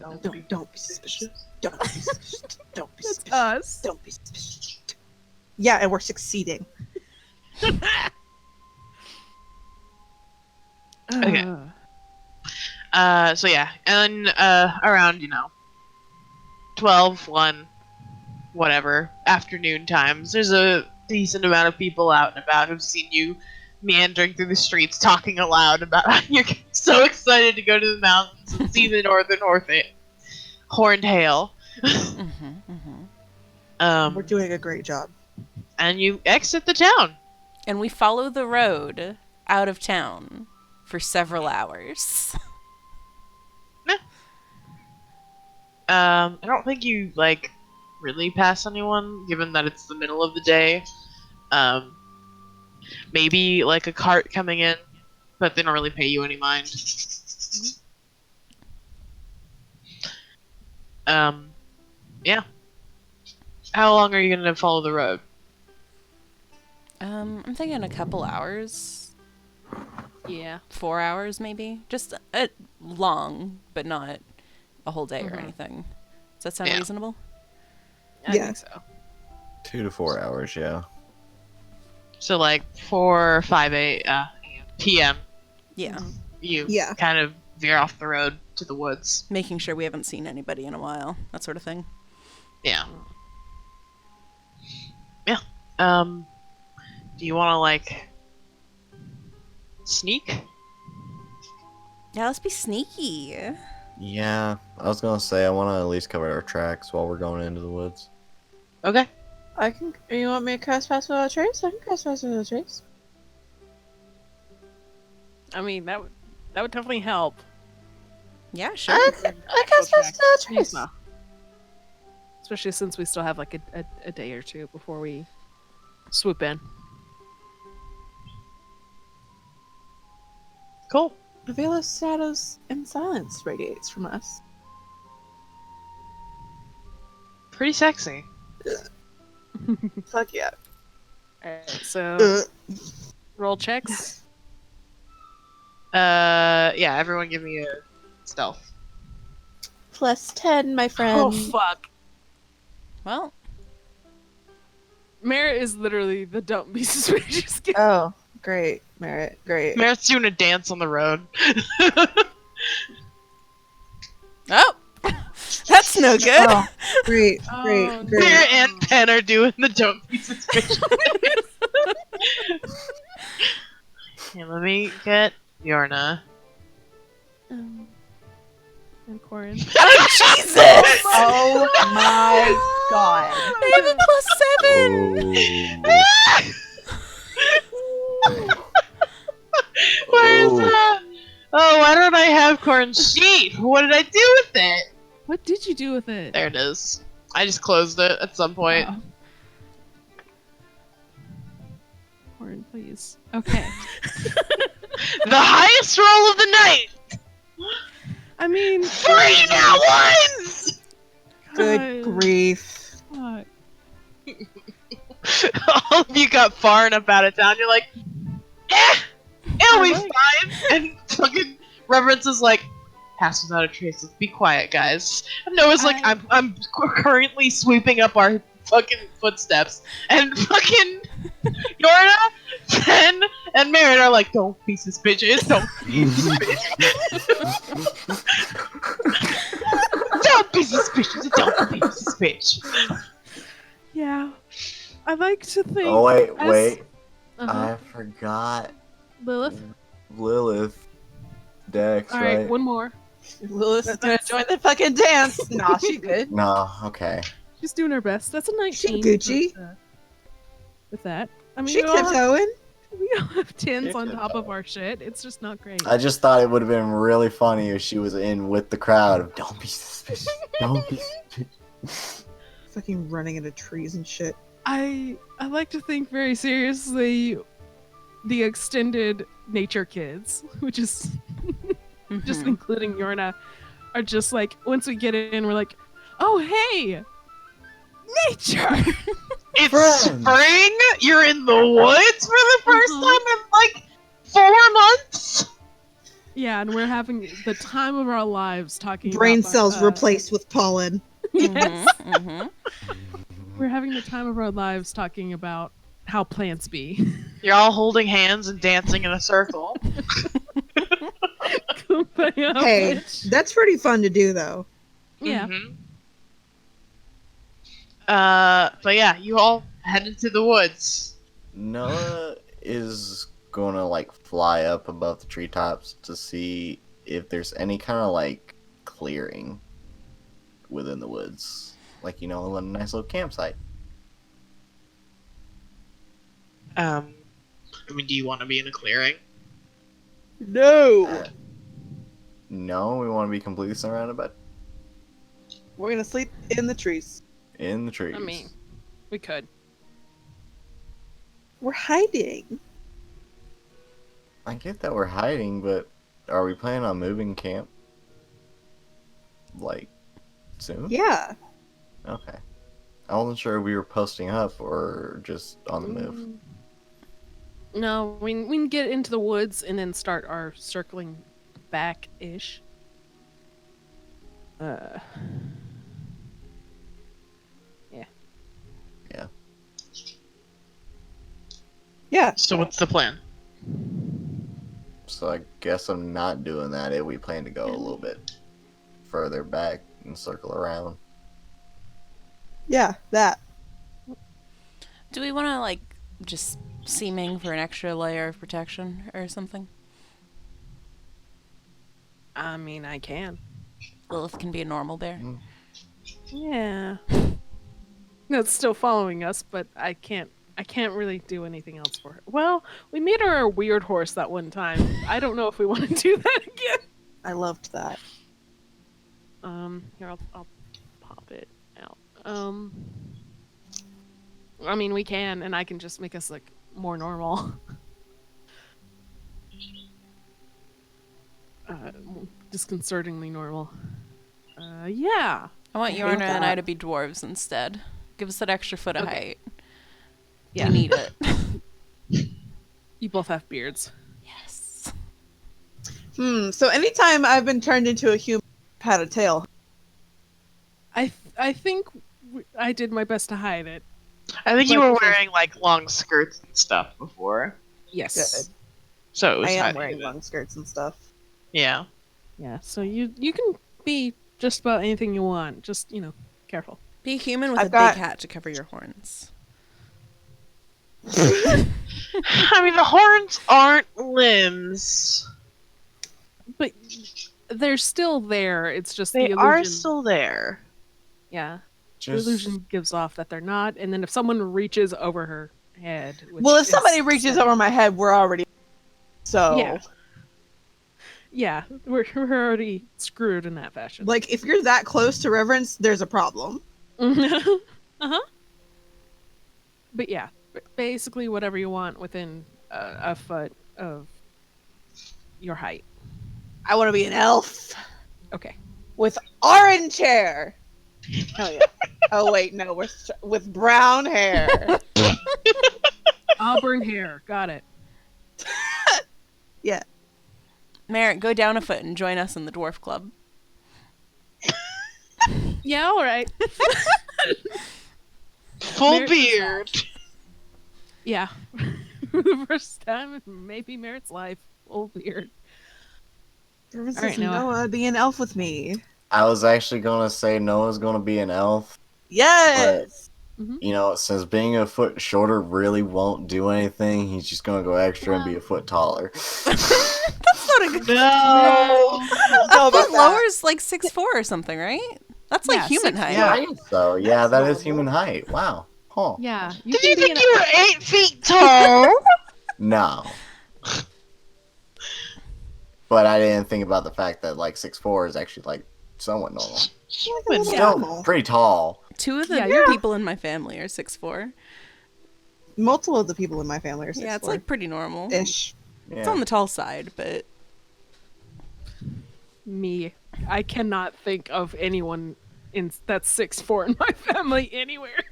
B: Don't be suspicious. Don't be suspicious. Don't be
C: That's
B: suspicious.
C: us.
B: Don't be suspicious. Yeah, and we're succeeding.
A: Okay. So yeah, and then, around, 12, 1, whatever, afternoon times, there's a decent amount of people out and about who've seen you meandering through the streets talking aloud about how you're so excited to go to the mountains and see the northern horned hail.
B: We're doing a great job.
A: And you exit the town.
E: And we follow the road out of town for several hours.
A: I don't think you, really pass anyone, given that it's the middle of the day. Maybe, a cart coming in, but they don't really pay you any mind. Yeah. How long are you gonna follow the road?
E: I'm thinking a couple hours.
C: Yeah.
E: 4 hours maybe. Just long, but not a whole day or
A: Mhm.
E: anything. Does that sound
A: Yeah.
E: reasonable?
C: I
B: Yeah.
C: think so.
F: 2 to 4 hours, yeah.
A: So like 4 or 5 p.m.
E: Yeah.
A: You
B: Yeah.
A: kind of veer off the road to the woods.
E: Making sure we haven't seen anybody in a while. That sort of thing.
A: Yeah. Yeah. Do you want to like sneak?
E: Yeah, let's be sneaky.
F: Yeah, I was gonna say I want to at least cover our tracks while we're going into the woods.
A: Okay.
B: I can. You want me to cast Pass Without a Trace? I can cast Pass Without a Trace.
C: I mean, that would definitely help.
E: Yeah, sure.
B: I cast Pass Without a Trace.
C: Charisma. Especially since we still have like a day or two before we swoop in.
A: Cool.
B: A veil of shadows and silence radiates from us.
A: Pretty sexy.
B: Fuck yeah.
C: Alright, so roll checks.
A: Yeah. Everyone, give me a stealth.
B: Plus 10, my friend.
C: Oh fuck.
E: Well,
C: Merritt is literally the don't be suspicious kid.
B: Oh, great, Merritt. Great.
A: Merritt's doing a dance on the road.
E: oh, that's no good.
B: Oh, great,
C: Oh,
B: great, great.
A: Merritt and Penn are doing the don't be suspicious. Okay, let me get Yorna.
C: And Corin.
E: Oh, Jesus!
B: Oh my god.
E: I have a +7!
A: Where's
F: Oh.
A: that? Oh, why don't I have Corn's sheet? What did I do with it?
C: What did you do with it?
A: There it is. I just closed it at some point.
C: Oh. Corin, please. Okay.
A: The highest roll of the night!
C: I mean,
A: 3 now ones!
B: Good
C: God,
B: grief.
C: fuck.
A: All of you got far enough out of town, you're like, it'll be fine! And fucking Reverence is like, pass without a trace, let's be quiet, guys. And Noah's like, I'm currently sweeping up our fucking footsteps. And fucking Yorna, Pen, and Merritt are like, don't be suspicious, don't be suspicious. Don't be suspicious, don't be suspicious.
C: Yeah. I like to think.
F: Oh wait,
C: as-
F: wait!
C: Uh-huh.
F: I forgot
C: Lilith.
F: Lilith. Dex,
C: All right,
F: right?
C: one more.
B: Lilith is gonna join the fucking dance. Nah, she good.
F: No, okay.
C: She's doing her best. That's a 19.
B: She Gucci.
C: With that, I mean,
B: She
C: we all have-
B: tiptoeing.
C: we all have tins
F: She
C: on top of
F: tiptoeing.
C: our shit. It's just not great.
F: I just thought it would have been really funny if she was in with the crowd of "Don't be suspicious, don't be suspicious."
B: Fucking running into trees and shit.
C: I like to think very seriously the extended nature kids, which is just
E: Mhm.
C: including Yorna, are just like, once we get in, we're like, oh hey, nature.
A: It's
F: Friends.
A: spring, you're in the woods for the first time in like 4 months?
C: Yeah, and we're having the time of our lives talking
B: Brain
C: about
B: cells replaced with pollen.
C: Yes.
E: Mhm, mhm.
C: We're having the time of our lives talking about how plants be.
A: You're all holding hands and dancing in a circle.
B: Hey, that's pretty fun to do, though.
C: Yeah.
A: Mhm. But yeah, you all head into the woods.
F: Noah is gonna like fly up above the treetops to see if there's any kind of like clearing within the woods, like a nice little campsite.
A: I mean, do you want to be in a clearing?
B: No!
F: No, we want to be completely surrounded by
B: We're gonna sleep in the trees.
F: in the trees.
C: I mean, we could.
B: We're hiding.
F: I get that we're hiding, but are we planning on moving camp like soon?
B: Yeah.
F: Okay. I wasn't sure if we were posting up or just on the move.
C: No, we can get into the woods and then start our circling back-ish. Yeah.
B: Yeah.
A: So what's the plan?
F: So I guess I'm not doing that if we plan to go a little bit further back and circle around.
B: Yeah, that.
E: Do we want to, like, just seeming for an extra layer of protection or something?
C: I mean, I can.
E: Lilith can be a normal bear.
C: Yeah. No, it's still following us, but I can't really do anything else for her. Well, we made her a weird horse that one time. I don't know if we want to do that again.
B: I loved that.
C: Here I'll pop it out. I mean, we can, and I can just make us like more normal. Disconcertingly normal. Yeah.
E: I want
B: I hate
E: Yorna and I
B: that.
E: to be dwarves instead. Give us that extra foot of
C: Okay.
E: height.
C: Yeah.
E: We need it.
C: You both have beards.
E: Yes.
B: So anytime I've been turned into a human, I've had a tail.
C: I think I did my best to hide it.
A: I think you
C: But
A: were
C: before-
A: wearing like long skirts and stuff before,
C: Yes.
B: Good.
A: so it was
B: I am
A: hiding
B: wearing
A: it.
B: long skirts and stuff.
A: Yeah.
C: Yeah. So you can be just about anything you want. Just careful.
E: Be human with
B: I've
E: a
B: got-
E: big hat to cover your horns.
A: I mean, the horns aren't limbs.
C: But they're still there. It's just
A: They
C: the illusion.
A: are still there.
C: Yeah. The
F: Just
C: illusion gives off that they're not, and then if someone reaches over her head, which
B: Well, if
C: is
B: somebody reaches
C: sad-
B: over my head, we're already. So,
C: yeah, we're already screwed in that fashion.
B: like, if you're that close to Reverence, there's a problem.
C: uh-huh. But yeah, basically whatever you want within a foot of your height.
B: I want to be an elf
C: Okay.
B: with orange hair. Hell yeah. Oh wait, no, with brown hair.
C: Auburn hair. Got it.
B: Yeah.
E: Merritt, go down a foot and join us in the dwarf club.
C: Yeah, all right.
A: Full
C: Merit does
A: beard.
C: Yeah. For the first time in maybe Merritt's life. Full beard.
B: Reverence
C: All right,
B: says,
C: Noah.
B: Noah, be an elf with me.
F: I was actually gonna say Noah's gonna be an elf.
B: Yes.
F: You know, since being a foot shorter really won't do anything, he's just gonna go extra and be a foot taller.
E: That's not a good.
A: No.
B: No,
E: A foot
B: but
E: lower is like 6'4" or something, right? That's like
C: Yeah,
E: human
C: 6'4".
E: height.
A: Yeah.
F: So yeah, that is
B: normal.
F: human height. Wow. Huh.
C: Yeah.
A: Did
C: can
A: you
C: be
A: think
C: an-
A: you were 8 feet tall?
F: No. But I didn't think about the fact that like 6'4" is actually like somewhat normal.
A: Human.
F: Still pretty tall.
E: Two of the
C: Yeah, you're-
E: people in my family are 6'4".
B: multiple of the people in my family are 6'4".
E: Yeah, it's like pretty normal.
B: ish.
F: Yeah.
E: It's on the tall side, but
C: Me. I cannot think of anyone that's 6'4" in my family anywhere.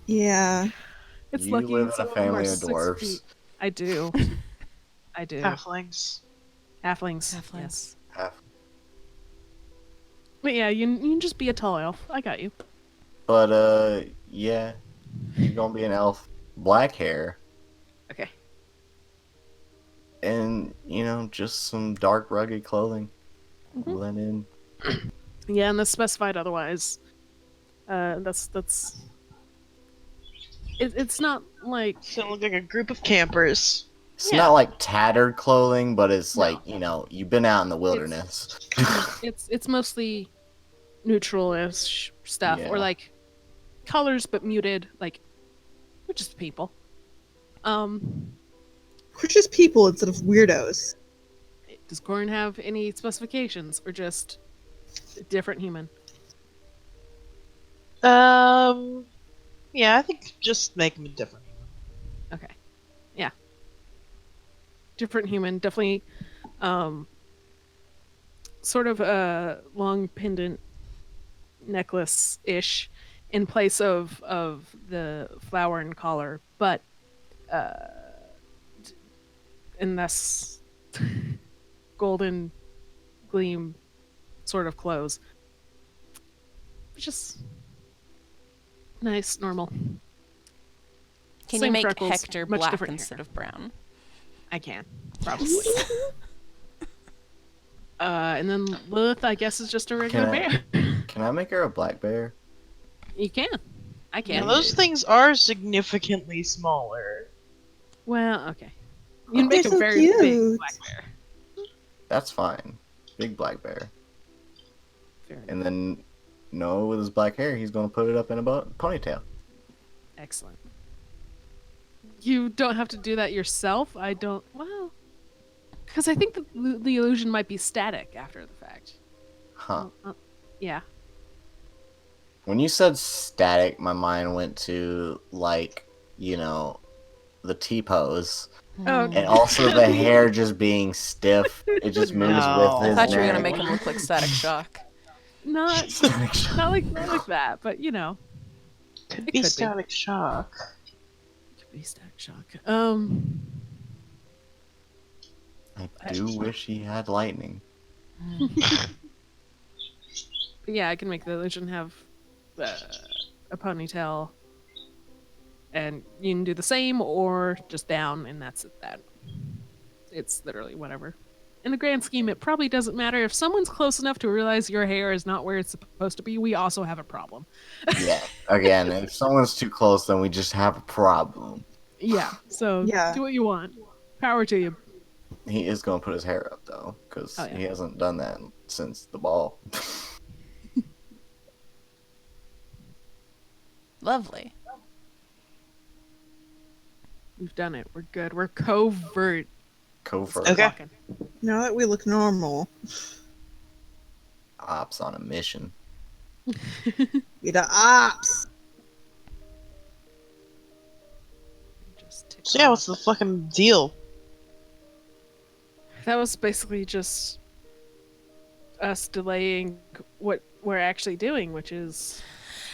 B: Yeah.
C: It's
F: You
C: lucky
F: live in a
C: some of them
F: family
C: are
F: of
C: 6
F: dwarves.
C: feet. I do. I do.
A: Halflings.
C: Halflings.
E: Halflings.
C: Yes.
F: Half-
C: But yeah, you can just be a tall elf. I got you.
F: But yeah, you're gonna be an elf. Black hair.
C: Okay.
F: And just some dark, rugged clothing.
C: Mhm.
F: Blend in.
C: Yeah, and that's specified otherwise. It's not like
A: So look like a group of campers.
F: It's
C: Yeah.
F: not like tattered clothing, but it's
C: No.
F: like you've been out in the wilderness.
C: it's mostly neutral-ish stuff or
F: Yeah.
C: like colors but muted, like we're just people.
B: We're just people instead of weirdos.
C: Does Corin have any specifications or just a different human?
A: Yeah, I think just make them different.
C: Okay. Yeah. Different human, definitely sort of a long pendant necklace-ish in place of the flower and collar, but and that's golden gleam sort of clothes. Just nice, normal.
E: Can
C: Same
E: you make
C: freckles,
E: Hector
C: much
E: black
C: different
E: instead
C: hair.
E: of brown?
C: I can, probably. And then Lilith, I guess, is just a regular bear.
F: Can I make her a black bear?
C: You can. I
A: Now,
C: can.
A: those things are significantly smaller.
C: Well, okay. You can
B: They're
C: make a
B: so
C: very big
B: cute.
C: black bear.
F: That's fine. Big black bear.
C: Fair enough.
F: And then Noah with his black hair, he's gonna put it up in a ponytail.
C: Excellent. You don't have to do that yourself. I don't. Well, because I think the illusion might be static after the fact.
F: Huh.
C: Yeah.
F: When you said static, my mind went to, like, you know, the T-pose.
C: Oh,
F: And also the hair just being stiff. It just moves
A: No.
F: with
E: I
F: his
E: thought you were
F: neck.
E: gonna make him look like Static Shock.
C: not
F: Static Shock.
C: not like that, but you know,
A: Could
C: It
A: be
C: could be.
A: Static Shock.
C: could be Static Shock.
F: I do wish he had lightning.
C: Yeah, I can make the illusion have a ponytail, and you can do the same or just down, and that's that. It's literally whatever. In the grand scheme, it probably doesn't matter. If someone's close enough to realize your hair is not where it's supposed to be, we also have a problem.
F: Yeah. Again, if someone's too close, then we just have a problem.
C: Yeah, so
B: Yeah.
C: do what you want. Power to you.
F: He is going to put his hair up, though, because
C: Oh, yeah.
F: he hasn't done that since the ball.
E: Lovely.
C: We've done it. We're good. We're covert.
F: Covert
A: Okay.
C: Walking.
B: Now that we look normal,
F: ops on a mission.
B: we the ops.
C: Just tick
A: So yeah,
C: off.
A: what's the fucking deal?
C: That was basically just us delaying what we're actually doing, which is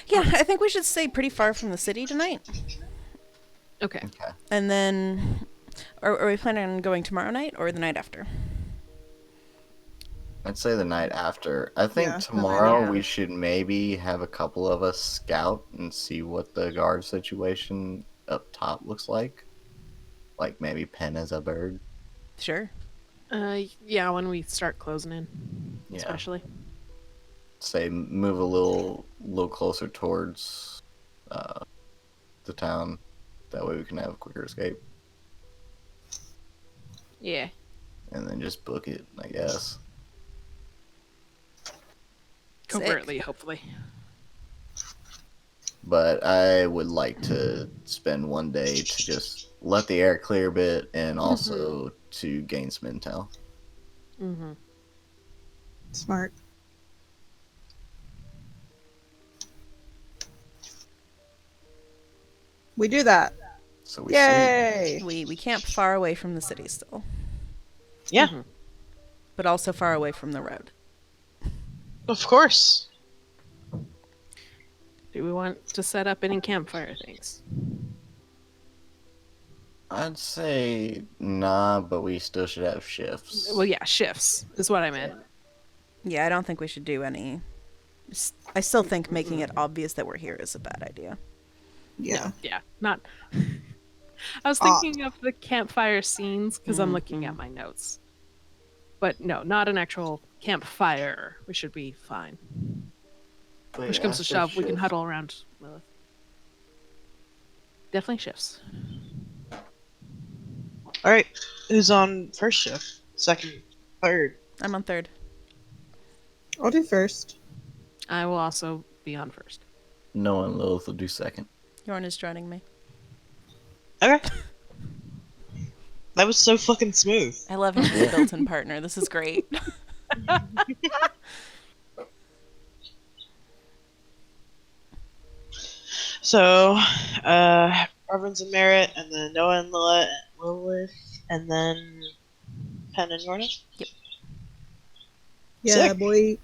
E: Yeah, I think we should stay pretty far from the city tonight.
C: okay.
F: Okay.
E: And then, are we planning on going tomorrow night or the night after?
F: I'd say the night after. I think
B: Yeah, the night
F: tomorrow
C: after.
F: we should maybe have a couple of us scout and see what the guard situation up top looks like. Like maybe pen as a bird.
E: Sure.
C: Yeah, when we start closing in,
F: Yeah.
C: especially.
F: Say move a little closer towards the town. That way we can have a quicker escape.
C: Yeah.
F: And then just book it, I guess.
E: Sick.
C: Covertly, hopefully.
F: But I would like to spend one day to just let the air clear a bit and also to gain some intel.
C: Mm-hmm.
B: Smart. We do that.
F: So we see.
B: Yay!
E: We camp far away from the city still,
A: Yeah,
C: Mhm.
E: but also far away from the road.
A: of course.
C: Do we want to set up any campfire things?
F: I'd say nah, but we still should have shifts.
C: Well, yeah, shifts is what I meant.
E: Yeah, I don't think we should do any. I still think making it obvious that we're here is a bad idea.
B: Yeah.
C: Yeah, not. I was thinking of the campfire scenes because I'm looking at my notes. But no, not an actual campfire. We should be fine.
F: But
C: Push
F: yeah,
C: comes to
F: I said
C: shove, we can
F: shift.
C: huddle around Lilith. Definitely shifts.
A: All right, who's on first shift? Second, third.
E: I'm on third.
B: I'll do first.
C: I will also be on first.
F: No one Lilith will do second.
E: Yorn is joining me.
A: Okay. That was so fucking smooth.
E: I love having a built-in partner. This is great.
A: So, Reverends and Merritt, and then Noah and Lilith, and then Pen and Yorna.
B: Yeah,
A: Sick.
B: boy.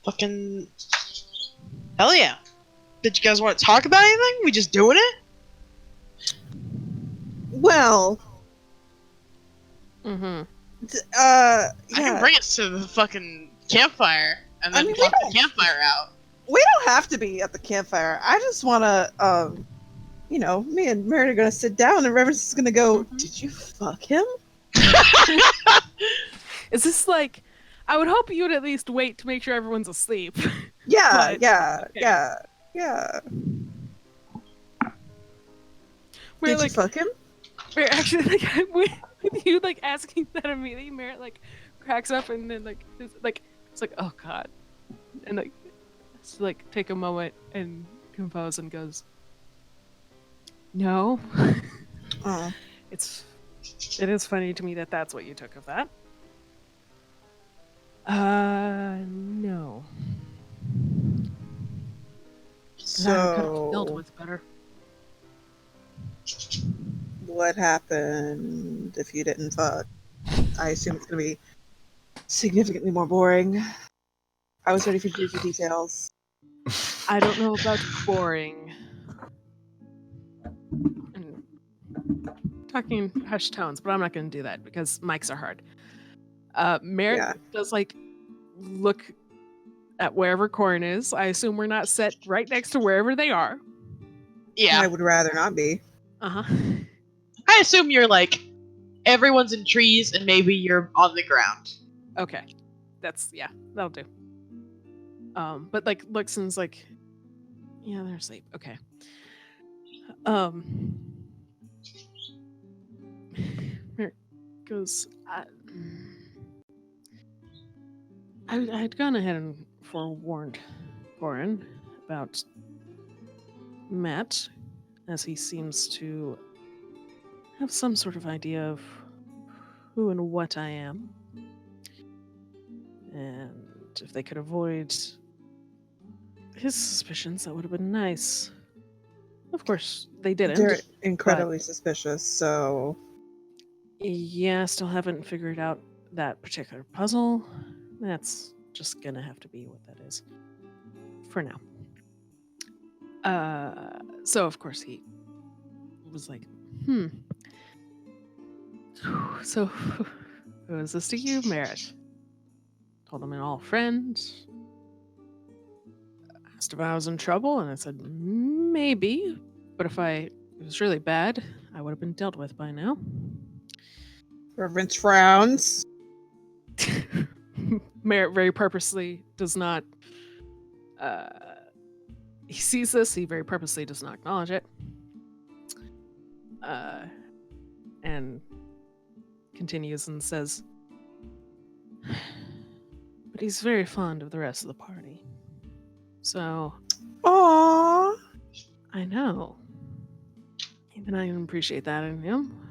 A: Fucking hell yeah! Did you guys want to talk about anything? We just doing it?
B: Well,
C: Mm-hmm.
A: I can
B: yeah.
A: bring us to the fucking campfire and then
B: I mean,
A: put
B: we
A: the campfire out.
B: we don't have to be at the campfire. I just want to, me and Meredith are going to sit down and Reverence is going to go, did you fuck him?
C: Is this like? I would hope you'd at least wait to make sure everyone's asleep.
B: Yeah,
C: But,
B: yeah,
C: okay.
B: yeah.
C: We're
B: Did
C: like,
B: you fuck him?
C: we're actually like, with you like asking that immediately, Merritt like cracks up and then it's like, oh god, and like, just like take a moment and compose and goes, no.
B: Oh.
C: It is funny to me that that's what you took of that. No. That could have dealt
B: So,
C: with better.
B: what happened if you didn't fuck? I assume it's going to be significantly more boring. I was ready for juicy details.
C: I don't know about boring. And talking hushed tones, but I'm not going to do that because mics are hard. Merritt
B: Yeah.
C: does like look at wherever Corin is. I assume we're not set right next to wherever they are.
A: Yeah.
B: I would rather not be.
C: Uh-huh.
A: I assume you're like everyone's in trees and maybe you're on the ground.
C: Okay. That'll do. But like looks and's like, yeah, they're asleep. Okay. Merritt goes, I'd gone ahead and forewarned Corin about Matt, as he seems to have some sort of idea of who and what I am. And if they could avoid his suspicions, that would have been nice. Of course, they didn't.
B: They're incredibly suspicious, so...
C: Yeah, still haven't figured out that particular puzzle. That's just gonna have to be what that is. For now. So of course he was like, So who is this to you, Merritt? Told him an old friend. Asked if I was in trouble, and I said, maybe. But if it was really bad, I would have been dealt with by now.
B: Reverence frowns.
C: Merritt very purposely does not. He sees this, he very purposely does not acknowledge it. And continues and says, but he's very fond of the rest of the party. So.
B: Aww.
C: I know. Even I can appreciate that in him.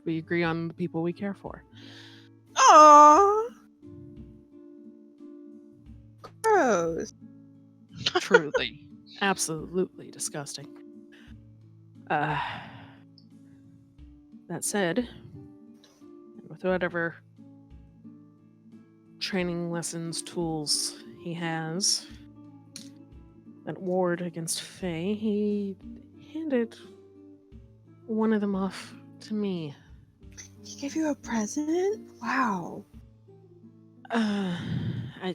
C: We agree on the people we care for.
B: Aww. Gross.
C: Truly. Absolutely disgusting. That said, with whatever training lessons, tools he has that ward against Faye, he handed one of them off to me.
B: He gave you a present? Wow.
C: I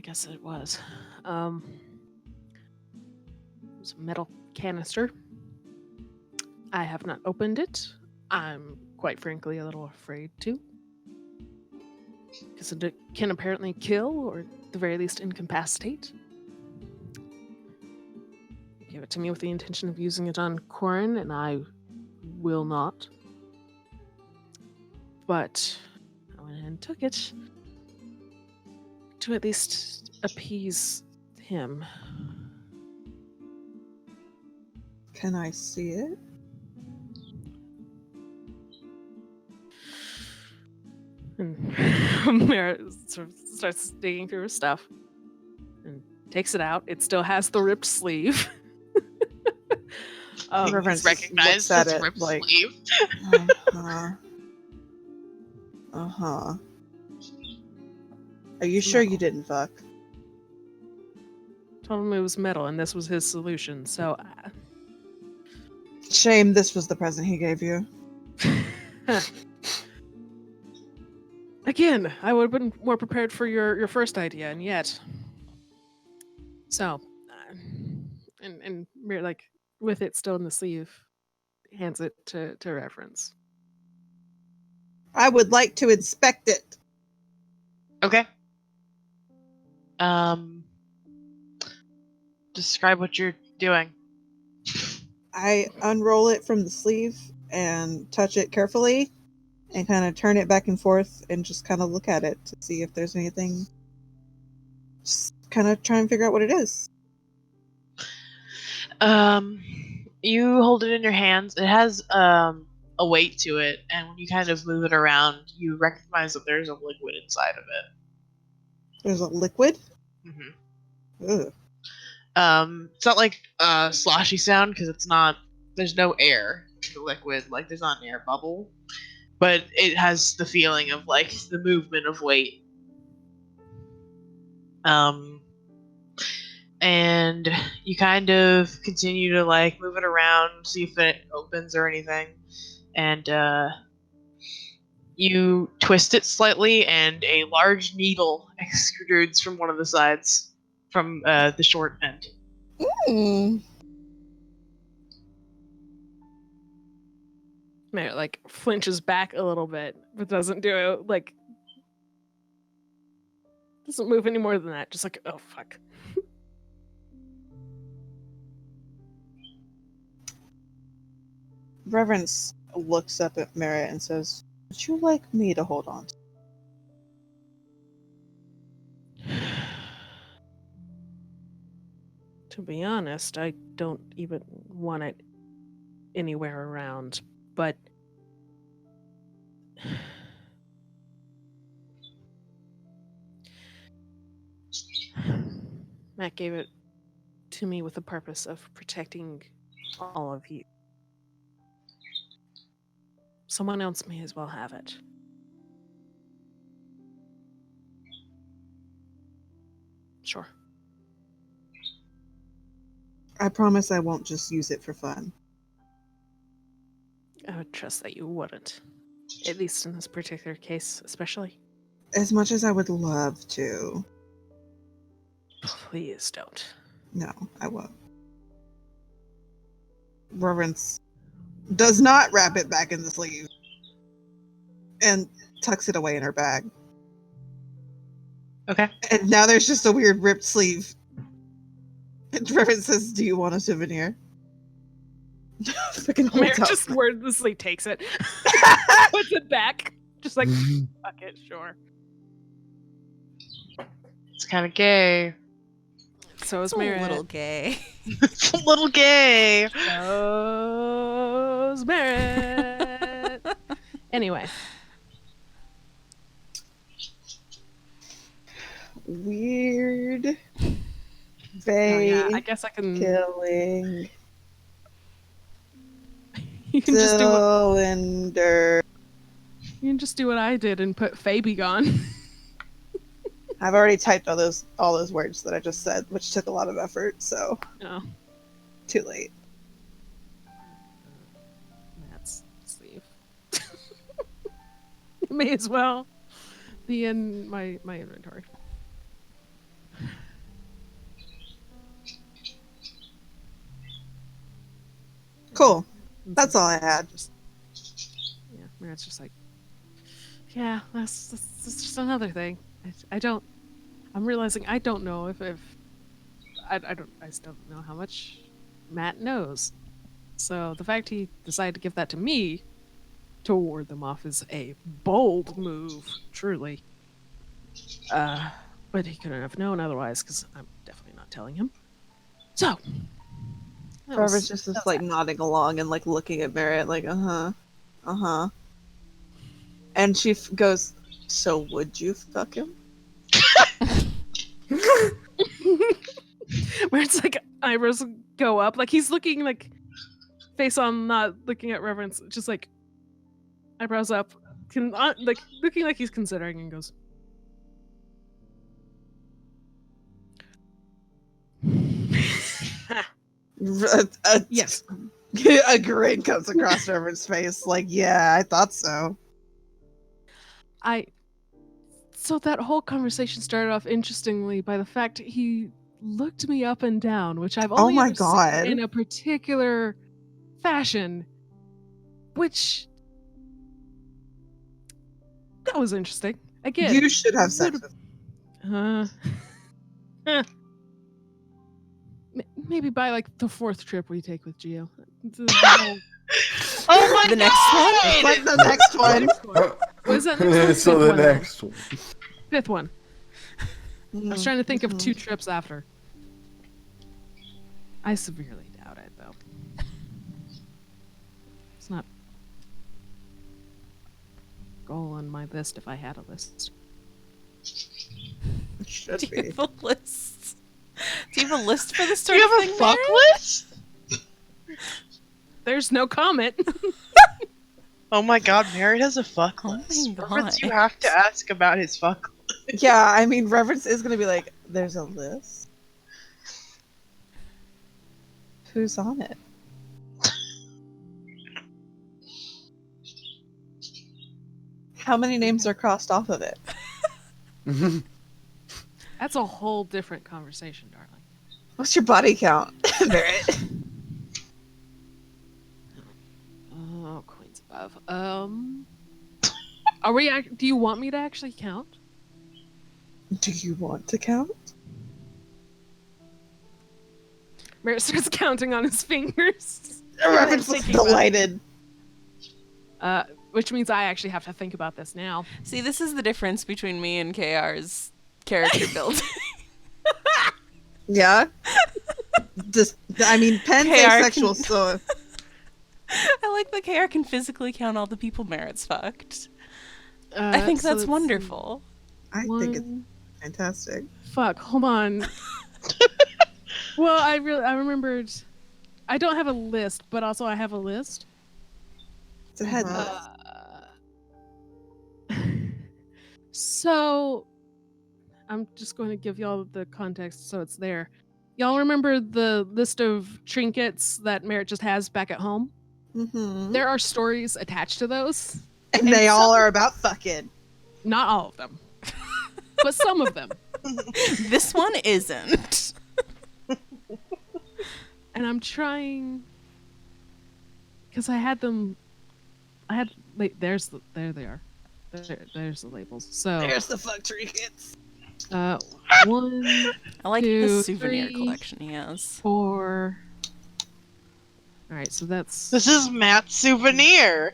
C: guess it was. It was a metal canister. I have not opened it. I'm quite frankly a little afraid to. Because it can apparently kill, or at the very least incapacitate. He gave it to me with the intention of using it on Corin, and I will not. But I went ahead and took it to at least appease him.
B: Can I see it?
C: And Merritt sort of starts digging through her stuff and takes it out. It still has the ripped sleeve.
B: Reverence
A: Recognize
B: looks at
A: this
B: it
A: ripped
B: like-
A: sleeve.
B: Uh-huh. Uh-huh. Are you sure
C: No.
B: you didn't fuck?
C: Told him it was metal, and this was his solution. So,
B: Shame this was the present he gave you.
C: again, I would have been more prepared for your first idea, and yet So, and we're like with it still in the sleeve, hands it to reference.
B: I would like to inspect it.
A: Okay. Describe what you're doing.
B: I unroll it from the sleeve and touch it carefully and kind of turn it back and forth and just kind of look at it to see if there's anything. Just kind of try and figure out what it is.
A: You hold it in your hands. It has a weight to it, and when you kind of move it around, you recognize that there's a liquid inside of it.
B: There's a liquid?
A: Mm-hmm.
B: Ugh.
A: It's not like a sloshy sound because it's not. There's no air in the liquid. Like there's not an air bubble, but it has the feeling of like the movement of weight. And you kind of continue to like move it around, see if it opens or anything, and you twist it slightly, and a large needle extrudes from one of the sides, from the short end.
B: Mm.
C: Mary like flinches back a little bit, but doesn't do it like doesn't move any more than that. Just like, oh fuck.
B: Reverence looks up at Merritt and says, "Would you like me to hold on?"
C: To be honest, I don't even want it anywhere around, but Matt gave it to me with the purpose of protecting all of you. Someone else may as well have it. Sure.
B: I promise I won't just use it for fun.
C: I would trust that you wouldn't. At least in this particular case, especially.
B: As much as I would love to.
C: Please don't.
B: No, I won't. Reverence does not wrap it back in the sleeve and tucks it away in her bag.
A: Okay.
B: And now there's just a weird ripped sleeve. And Reverence says, "Do you want a souvenir?" Fucking
C: Mary
B: holds out.
C: just wordlessly takes it, puts it back, just like, fuck it, sure.
A: It's kind of gay.
C: So is
E: It's a
C: Merritt.
E: little gay.
A: It's a little gay.
C: So's Merritt. Anyway,
B: Weird.
C: oh,
B: Vague.
C: yeah, I guess I can.
B: Killing.
C: You can just do.
B: Cylinder.
C: You can just do what I did and put Fabi on.
B: I've already typed all those words that I just said, which took a lot of effort, so
C: No,
B: too late.
C: Matt's sleeve. May as well be in my inventory.
B: Cool. That's all I had.
C: Yeah, Merritt's just like, yeah, that's just another thing. I'm realizing I don't know if I still don't know how much Matt knows. So the fact he decided to give that to me to ward them off is a bold move, truly. But he couldn't have known otherwise, because I'm definitely not telling him. So,
B: Trevor's just like nodding along and like looking at Merritt like, uh-huh. And she goes, "So would you fuck him?"
C: where it's like eyebrows go up, like he's looking like face on, not looking at Reverence, just like eyebrows up, like looking like he's considering, and goes,
B: Yes. A grin comes across Trevor's face like, yeah, I thought so.
C: So that whole conversation started off interestingly by the fact he looked me up and down, which I've
B: Oh
C: only
B: my
C: ever seen
B: God.
C: in a particular fashion, which that was interesting. Again,
B: You should have sex with
C: maybe by like the 4th trip we take with Geo.
A: Oh my
E: The next one?
A: god!
B: Like the next one.
C: Was that next one?
D: So
C: Fifth
D: the
C: one, then.
D: next one.
C: 5th one. I was trying to think of 2 trips after. I severely doubt it, though. It's not goal on my list if I had a list.
B: Should
E: Do you
B: be.
E: have a list? Do you have a list for this
A: Do
E: sort
A: you
E: of
A: have a
E: thing,
A: fuck
E: Mary?
A: list?
C: There's no comment.
A: Oh my god, Mary has a fuck
E: Oh
A: list.
E: my
A: Reference, you
E: God.
A: have to ask about his fuck list.
B: Yeah, I mean, Reverence is gonna be like, there's a list? Who's on it? How many names are crossed off of it?
C: That's a whole different conversation, darling.
B: What's your body count, Barrett?
C: Oh, Queens above. Are we? Do you want me to actually count?
B: Do you want to count?
C: Merritt starts counting on his fingers.
B: Reverence was
C: thinking about it.
B: delighted.
C: Which means I actually have to think about this now.
E: See, this is the difference between me and KR's character build.
B: Yeah? Just, I mean, Penn's
E: KR
B: asexual,
E: can-
B: so...
E: I like that KR can physically count all the people Merritt's fucked.
C: Uh,
E: I think
C: so
E: that's
C: let's
E: wonderful.
B: I
C: see.
B: think it's
C: One-
B: fantastic.
C: Fuck, hold on. Well, I remembered. I don't have a list, but also I have a list.
B: It's a head
A: Uh-huh.
B: list.
C: So, I'm just going to give y'all the context so it's there. Y'all remember the list of trinkets that Merritt just has back at home?
B: Mm-hmm.
C: There are stories attached to those.
B: And they all
C: some-
B: are about fucking.
C: Not all of them, but some of them.
E: This one isn't.
C: And I'm trying because I had them. I had there they are. There's the labels. So
B: There's the fuck trinkets.
C: 1,
E: I like
C: 2,
E: the souvenir
C: 3,
E: collection he has.
C: 4. All right, so that's
A: This is Matt's souvenir.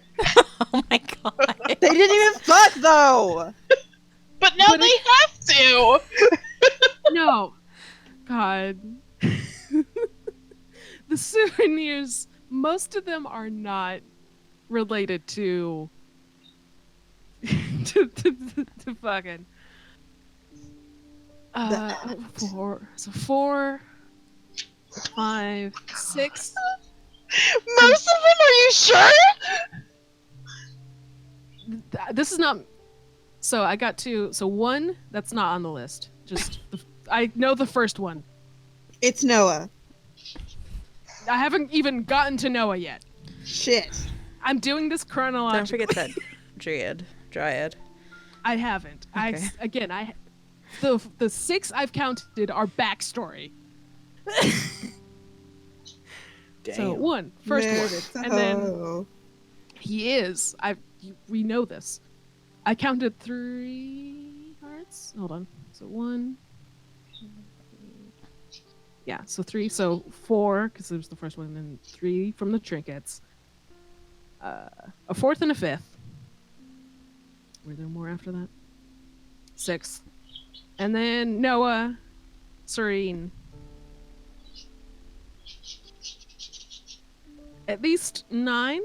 E: Oh my god.
B: They didn't even fuck, though!
A: But now
C: But
A: they have to!
C: no. God, the souvenirs. Most of them are not related to to fucking.
B: The
C: 4, 5, 6.
A: Most of them, are you sure?
C: This is not. So I got 2. So 1 that's not on the list. Just I know the first one.
B: It's Noah.
C: I haven't even gotten to Noah yet.
B: Shit.
C: I'm doing this
E: Don't
C: chronologically.
E: forget that Dryad.
C: I haven't.
E: Okay.
C: The 6 I've counted are backstory. So 1, first
B: Meredith's
C: one,
B: a
C: and then
B: hoe.
C: he is. We know this. I counted 3 hearts. Hold on. So 1. Yeah. So 3. So 4 because it was the first one, and then 3 from the trinkets. A 4th and a 5th. Were there more after that? 6. And then Noah, Serene. At least 9.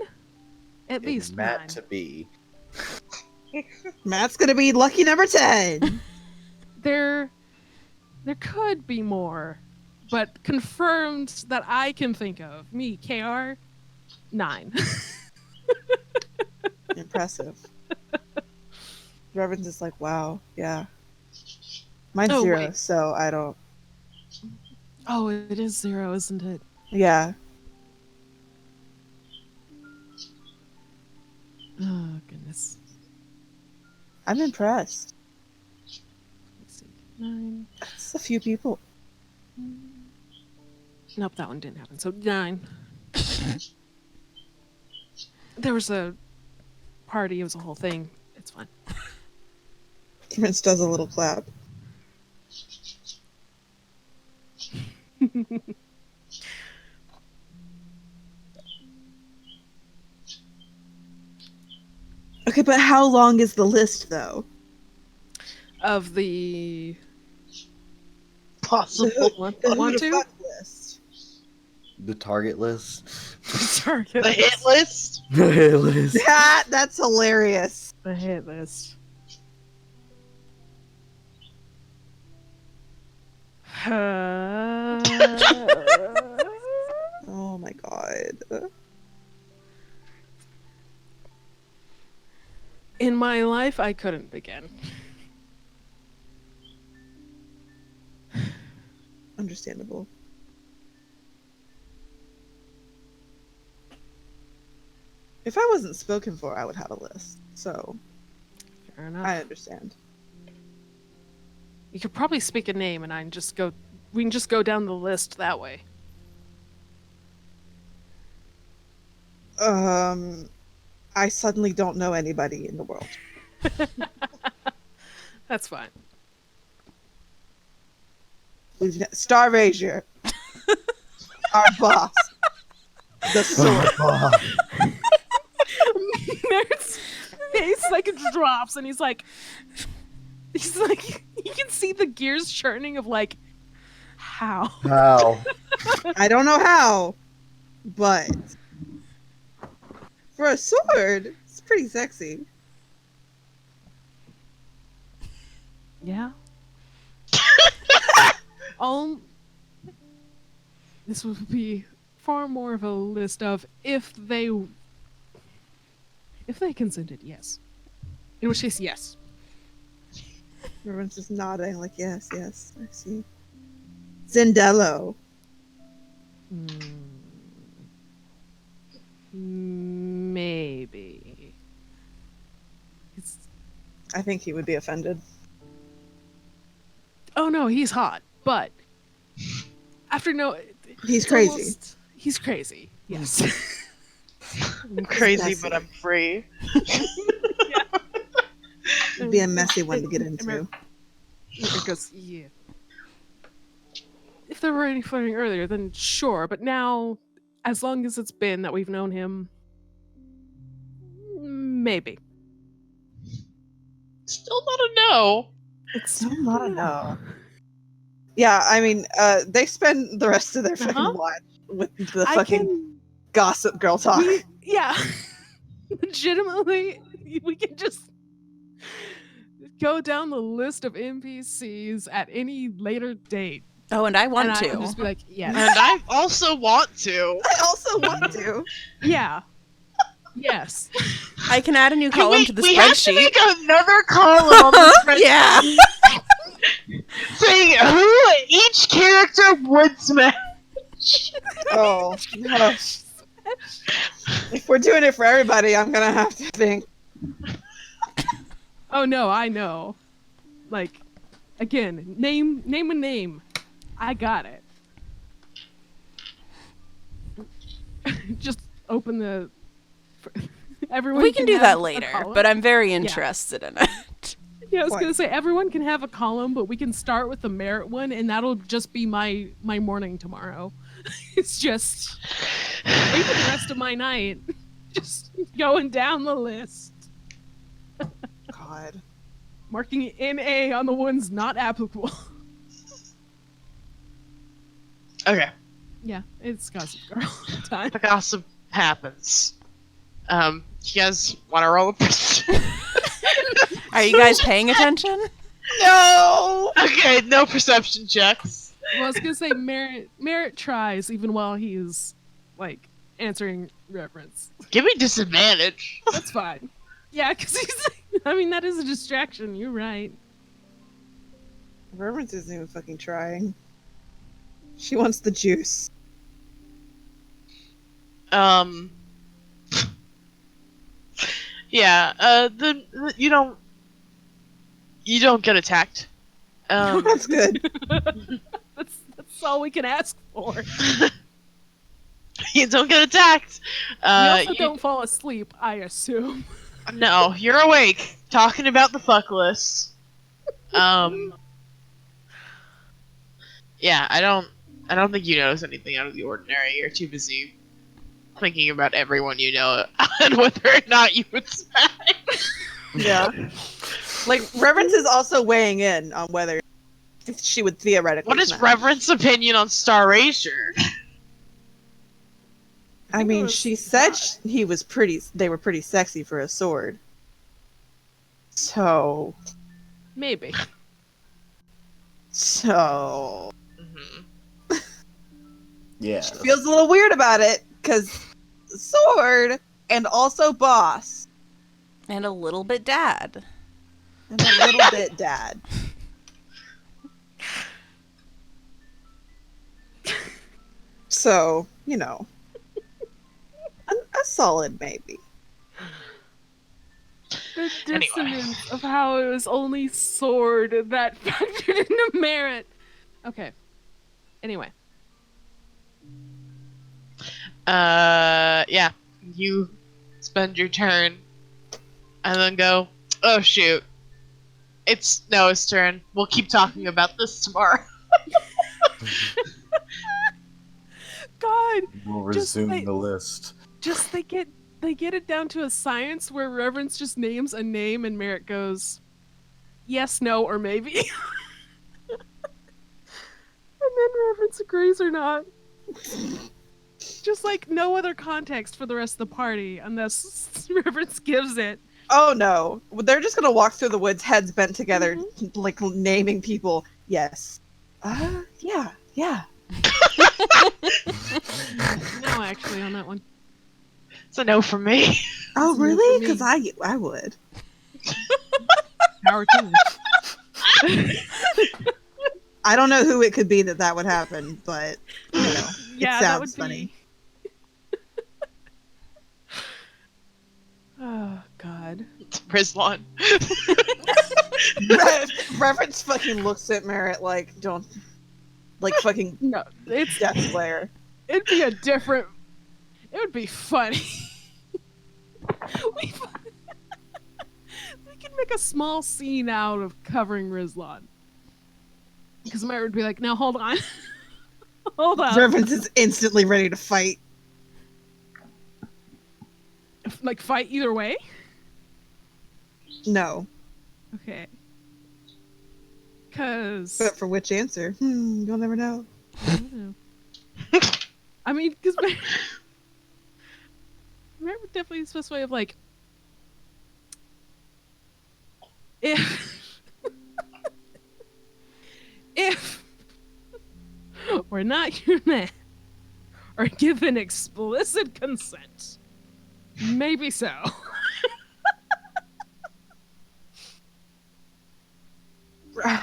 C: At least 9.
G: Matt to be.
B: Matt's gonna be lucky number 10.
C: There could be more, but confirmed that I can think of. Me, KR, 9.
B: Impressive. Reverend's is like, wow, yeah. Mine's
C: Oh,
B: 0,
C: wait.
B: so I don't.
C: Oh, it is 0, isn't it?
B: Yeah.
C: Oh, goodness.
B: I'm impressed.
C: Let's see. 9.
B: That's a few people.
C: Nope, that one didn't happen. So 9. There was a party. It was a whole thing. It's fine.
B: Prince does a little clap. Okay, but how long is the list, though?
C: Of the
A: Possible.
B: The
C: Want
B: who
C: to?
B: fuck list.
D: The target list.
C: target.
A: The hit list?
D: The hit list.
B: That's hilarious.
C: The hit list.
B: Oh my god.
C: In my life, I couldn't begin.
B: Understandable. If I wasn't spoken for, I would have a list. So
C: Fair enough.
B: I understand.
C: You could probably speak a name, and we can just go down the list that way.
B: I suddenly don't know anybody in the world.
C: That's fine.
B: Star Razier. Our boss. The sword.
C: Merritt's face like drops, and he's like, you can see the gears churning of like, how?
D: How?
B: I don't know how, but for a sword, it's pretty sexy.
C: Yeah. This would be far more of a list of if they consented, yes. In which case, yes.
B: Everyone's just nodding like, yes, yes, I see. Zendello.
C: Maybe.
B: I think he would be offended.
C: Oh no, he's hot, but after
B: He's
C: it's
B: crazy.
C: He's crazy. Yes.
A: I'm crazy,
B: messy.
A: but I'm free.
B: It'd be a messy one to get into.
C: Because yeah. If there were any flirting earlier, then sure. But now, as long as it's been that we've known him, maybe.
A: Still not a no.
C: It's
B: Still not a no. Yeah, I mean, they spend the rest of their fucking
C: Uh-huh.
B: watch with the fucking gossip girl talk.
C: Yeah. Legitimately, we can just go down the list of NPCs at any later date.
E: Oh, and I want
C: and I
E: to.
C: would just be like, yes.
A: And I also want to.
B: I also want to.
C: Yeah. Yes.
E: I can add a new column to the
A: we have to
E: spreadsheet.
A: make another column on the spreadsheet
E: Yeah.
A: saying who each character would smash.
B: Oh, no. If we're doing it for everybody, I'm gonna have to think.
C: Oh no, I know. Like, again, name a name. I got it. Just open the. Everyone.
E: We can do
C: have
E: that
C: a
E: later,
C: column.
E: but I'm very interested in it.
C: Yeah, I was
B: Fine.
C: gonna say everyone can have a column, but we can start with the merit one, and that'll just be my morning tomorrow. It's just maybe the rest of my night, just going down the list,
B: God.
C: marking NA on the ones not applicable.
A: Okay,
C: Yeah, it's Gossip Girl time.
A: the gossip happens. You guys want to roll a perception?
E: Are you guys paying attention?
A: No. Okay, no perception checks.
C: Well, I was gonna say Merit tries even while he's like answering reference.
A: Give me disadvantage.
C: That's fine. Yeah, because he's. I mean, that is a distraction. You're right.
B: Reverence isn't even fucking trying. She wants the juice.
A: Yeah. You don't get attacked.
B: That's good.
C: That's That's all we can ask for.
A: You don't get attacked.
C: We also
A: You-
C: don't fall asleep, I assume.
A: No, you're awake, talking about the fuck list. Yeah, I don't think you notice anything out of the ordinary. You're too busy thinking about everyone you know and whether or not you would smack.
B: Yeah. Like, Reverence is also weighing in on whether she would theoretically.
A: What is
B: smack.
A: Reverend's opinion on Star Erasure?
B: I
C: think it
B: mean,
C: was
B: she said
C: God.
B: he was pretty. They were pretty sexy for a sword. So.
C: Maybe.
B: So.
A: Hmm.
F: Yeah.
B: She feels a little weird about it, because sword, and also boss,
E: And a little bit dad.
B: and a little bit dad. So, you know. A solid maybe.
C: The
A: Anyway.
C: dissonance of how it was only sword that factored into merit. Okay. Anyway.
A: Yeah. You spend your turn and then go, oh shoot. It's Noah's turn. We'll keep talking about this tomorrow.
C: God,
F: We'll
C: Just
F: resume
C: wait.
F: the list.
C: just they get it down to a science where Reverence just names a name and Merit goes yes, no, or maybe. And then Reverence agrees or not. Just like no other context for the rest of the party unless Reverence gives it.
B: Oh no. They're just gonna walk through the woods, heads bent together, like naming people. Yes. Yeah.
C: No, actually, on that one.
A: It's a no from me.
B: Oh
C: It's new
B: really?
C: for me.
B: Because I would.
C: Power team.
B: I don't know who it could be that would happen, but you know,
C: Yeah,
B: it
C: that would
B: sounds funny.
C: be. Oh God.
A: It's Rizlon.
B: Reverence fucking looks at Merritt like, don't, like fucking
C: No, it's
B: death glare.
C: it'd be a different. It would be funny. we could make a small scene out of covering Rizlon. Because Myra would be like, "Now hold on, hold on."
B: Reverence is instantly ready to fight.
C: Like fight either way.
B: No,
C: Okay. Cause
B: but for which answer? You'll never know.
C: I don't know. I mean, because Myra would definitely use this way of like, if we're not human or given explicit consent, maybe so.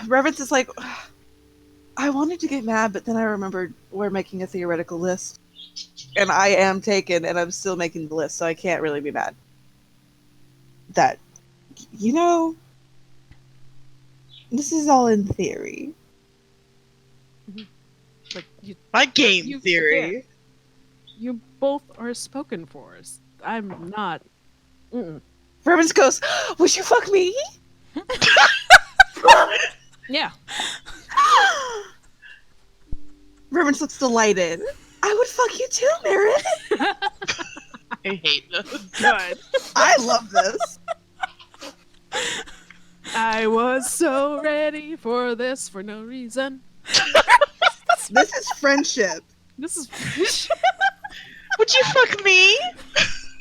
B: Reverence is like, I wanted to get mad, but then I remembered we're making a theoretical list. And I am taken, and I'm still making the list, so I can't really be mad. That, you know, this is all in theory.
C: Like
A: My game
C: You
A: theory.
C: you both are spoken for. I'm not. Mm-mm.
B: Reverence goes, would you fuck me?
C: Yeah.
B: Reverence looks delighted. I would fuck you too, Merritt.
A: I hate this.
C: Good.
B: I love this.
C: I was so ready for this for no reason.
B: This is friendship.
C: This is
A: Would you fuck me?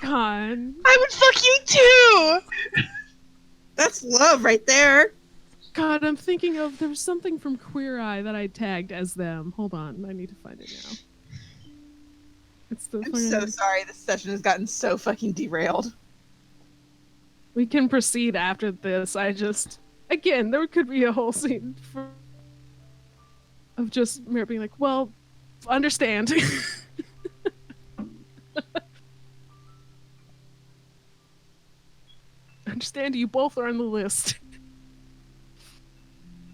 C: God.
A: I would fuck you too.
B: That's love right there.
C: God, I'm thinking of there was something from Queer Eye that I tagged as them. Hold on, I need to find it now. It's the
B: I'm so sorry this session has gotten so fucking derailed.
C: We can proceed after this. I just again there could be a whole scene of just Merritt being like, well, understand. Understand you both are on the list.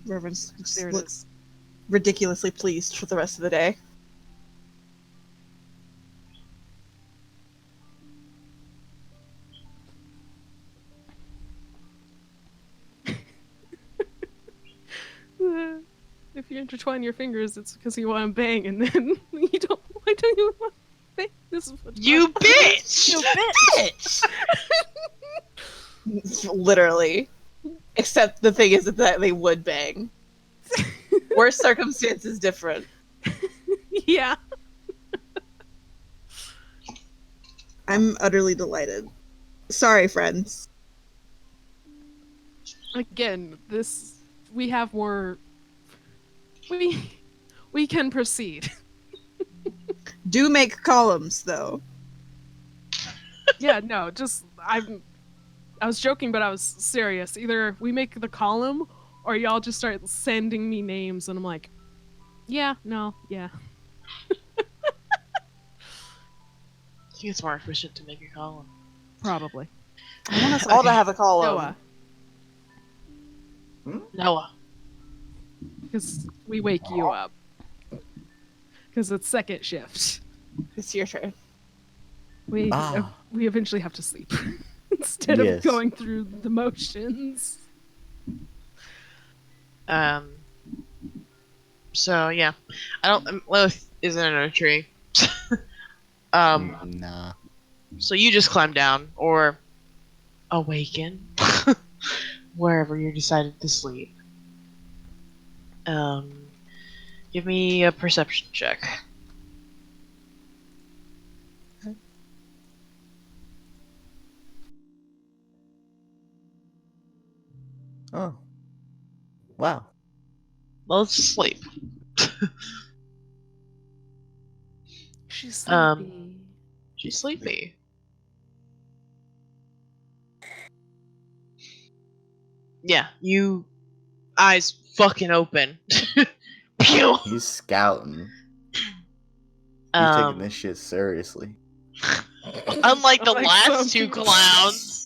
B: Reverence just
C: There it
B: looks ridiculously pleased for the rest of the day.
C: If you intertwine your fingers, it's because you want to bang, and then you don't. Why don't you want to bang? This is what
A: You bitch!
E: You bitch!
B: Literally. Except the thing is that they would bang. Worst circumstances different.
C: Yeah.
B: I'm utterly delighted. Sorry, friends.
C: Again, we have more. We can proceed.
B: Do make columns, though.
C: Yeah, no, just I was joking, but I was serious. Either we make the column, or y'all just start sending me names, and I'm like, yeah, no, yeah.
A: I think it's more efficient to make a column.
C: Probably.
B: I want us all to have a column.
C: Noah,
A: Noah.
C: because we wake you up. Because it's second shift.
B: It's your turn.
C: We
G: Ah.
C: we eventually have to sleep instead of
G: Yes.
C: going through the motions.
A: So yeah, I don't. Lilith isn't in a tree.
G: Nah.
A: So you just climb down or awaken wherever you decided to sleep. Give me a perception check.
G: Oh. Wow.
A: Let's sleep.
C: She's sleepy.
A: She's sleepy. Yeah, you eyes fucking open. Pew!
F: He's scouting. He's taking this
A: Um,
F: shit seriously.
A: unlike the
C: Unlike
A: last
C: some
A: two
C: people.
A: clowns.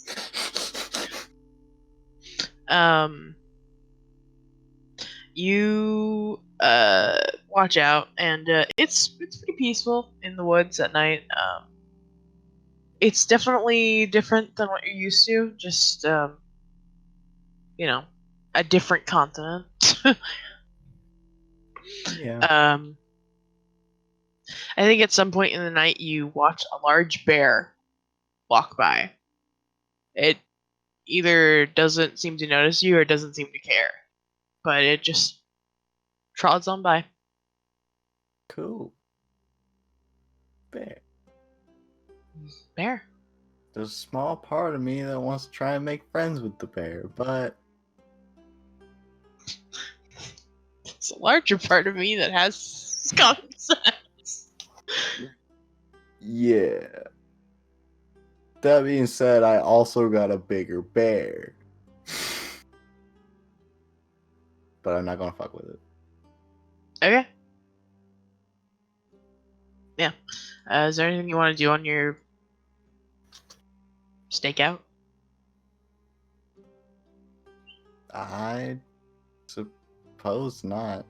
A: You watch out, and it's pretty peaceful in the woods at night. It's definitely different than what you're used to. Just you know, a different continent.
F: Yeah.
A: I think at some point in the night you watch a large bear walk by. It either doesn't seem to notice you or doesn't seem to care, but it just trots on by.
F: Cool. Bear.
A: Bear.
F: There's a small part of me that wants to try and make friends with the bear, but
A: It's a larger part of me that has common sense.
F: yeah. That being said, I also got a bigger bear. But I'm not gonna fuck with it.
A: Okay. Yeah. Is there anything you want to do on your stakeout?
F: I suppose not.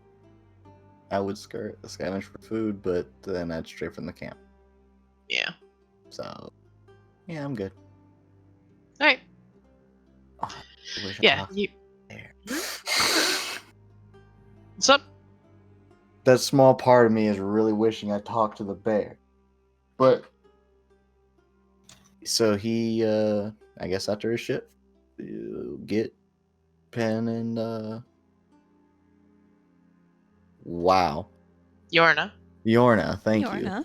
F: I would scavenge for food, but then I'd stray from the camp.
A: Yeah.
F: So, yeah, I'm good.
A: All right.
F: Oh, I wish I
A: Yeah.
F: talked
A: You.
F: there.
A: What's up?
F: That small part of me is really wishing I talked to the bear. But so he I guess after his shift, get Pen and wow.
A: Yorna.
F: Yorna, thank you.
E: Yorna.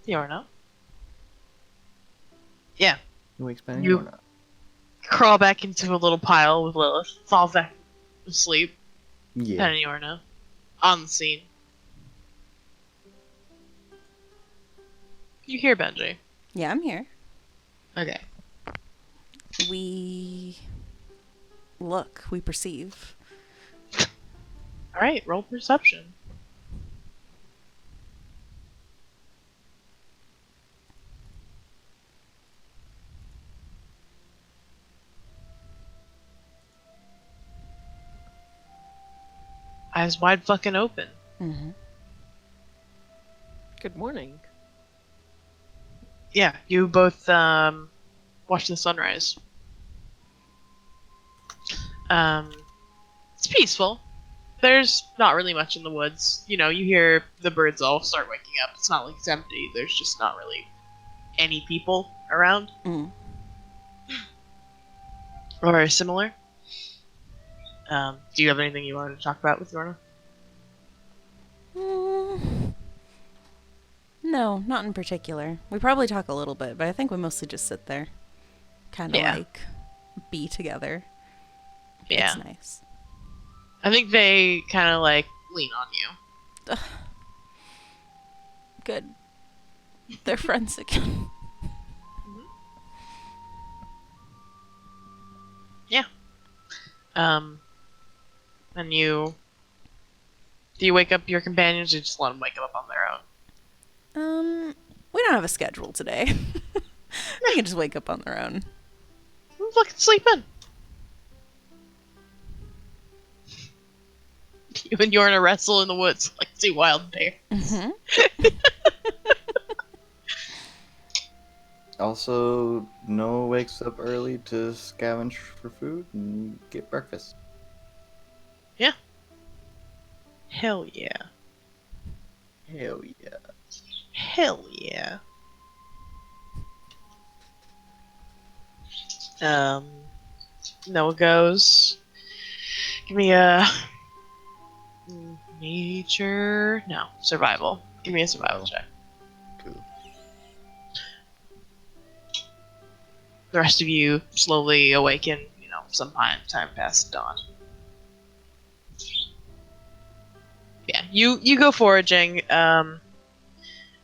A: Yorna. Yeah.
F: Who wakes Pen and
A: You-
F: Yorna?
A: Crawl back into a little pile with Lilith. Fall back asleep.
F: Yeah.
A: Pen and Yorna. On the scene. You hear Benji?
E: Yeah, I'm here.
A: Okay.
E: We look, we perceive.
A: Alright, roll perception. eyes wide fucking open.
E: Mm-hmm.
C: Good morning.
A: Yeah, you both watch the sunrise. It's peaceful. There's not really much in the woods. You know, you hear the birds all start waking up. It's not like it's empty. There's just not really any people around.
E: Mm.
A: Or similar. Do you have anything you wanted to talk about with Yorna?
E: No, not in particular. We probably talk a little bit, but I think we mostly just sit there. Kind of
A: Yeah.
E: like be together.
A: Yeah.
E: It's nice.
A: I think they kind of like lean on you.
E: Good. They're friends again.
A: And do you wake up your companions or just let them wake up on their own?
E: We don't have a schedule today. They can just wake up on their own.
A: Fucking sleep in. You and Yorna wrestle in the woods like two wild bears.
E: Mm-hmm.
F: Also, Noah wakes up early to scavenge for food and get breakfast.
A: Hell yeah.
F: Hell yeah.
A: Hell yeah. Noah goes. Give me a nature. No, survival. Give me a survival check.
F: Cool.
A: The rest of you slowly awaken. You know, some time past dawn. Yeah, you go foraging. I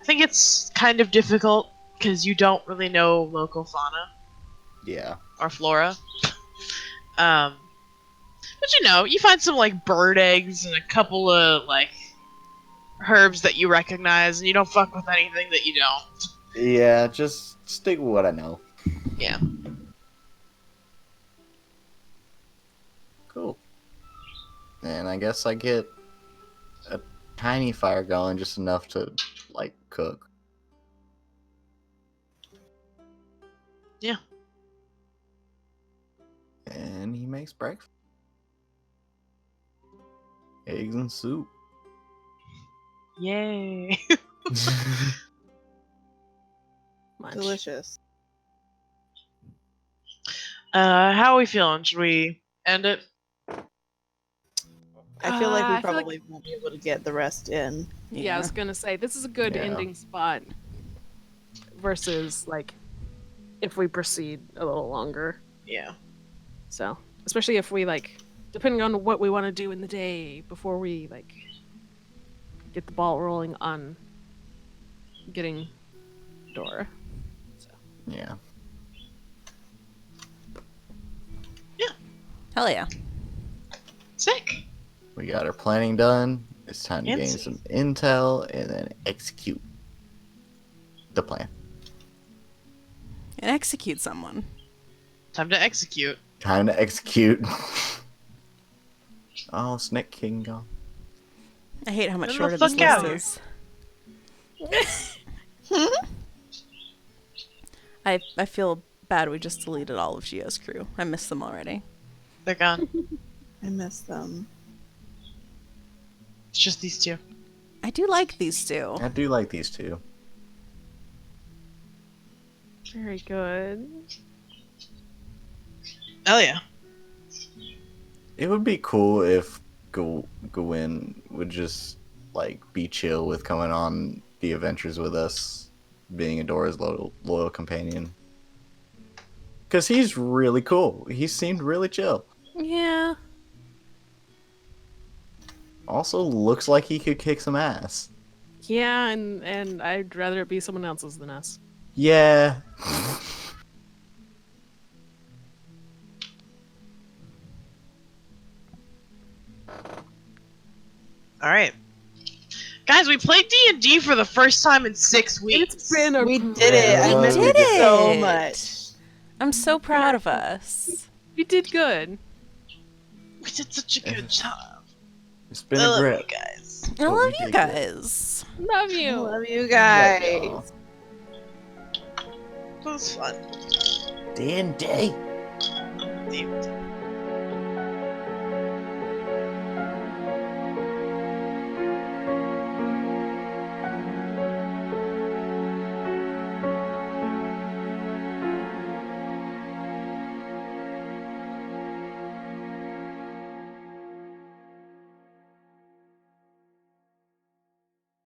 A: think it's kind of difficult because you don't really know local fauna
F: Yeah.
A: or flora. But you know, you find some like bird eggs and a couple of like herbs that you recognize, and you don't fuck with anything that you don't.
F: Yeah, just stick with what I know.
A: Yeah.
F: Cool. And I guess I get a tiny fire going, just enough to, like, cook.
A: Yeah.
F: And he makes breakfast. Eggs and soup.
A: Yay.
C: Much.
B: Delicious.
A: How are we feeling? Should we end it?
B: I feel like we
C: I feel like-
B: probably won't be able to get the rest in.
C: Yeah, I was gonna say this is a good
F: Yeah.
C: ending spot versus like if we proceed a little longer.
A: Yeah.
C: So especially if we like, depending on what we want to do in the day before we like get the ball rolling on getting Dora. So
F: Yeah.
E: Hell yeah.
A: Sick.
F: We got our planning done. It's time to gain
A: Fancy.
F: some intel and then execute the plan.
E: And execute someone.
A: Time to execute.
F: Time to execute. Oh, Snake King gone.
E: I hate how much
A: Get the
E: shorter this
A: fuck out
E: list
A: here.
E: is. I feel bad we just deleted all of Gio's crew. I miss them already.
A: They're gone.
B: I miss them.
A: It's just these two.
E: I do like these two.
F: I do like these two.
C: very good.
A: Hell yeah.
F: It would be cool if Gawain would just like be chill with coming on the adventures with us, being Adora's loyal companion. Cause he's really cool. He seemed really chill.
C: Yeah.
F: Also looks like he could kick some ass.
C: Yeah, and I'd rather it be someone else's than us.
F: Yeah.
A: All right. Guys, we played D&D for the first time in 6 weeks.
C: It's been a
B: We did it. I
F: Yeah,
B: missed
F: we
B: it
E: did
B: so
E: it.
B: much.
E: I'm so proud of us.
C: We did good.
A: We did such a good job.
F: It's been
A: I
F: a
A: love
F: grip.
A: you guys.
E: I
F: But
E: love
F: we
E: you
F: did good.
E: guys.
C: Love
B: I
C: you.
B: love you
F: Love
B: guys.
F: y'all.
A: It was fun.
F: D&D.
A: D&D.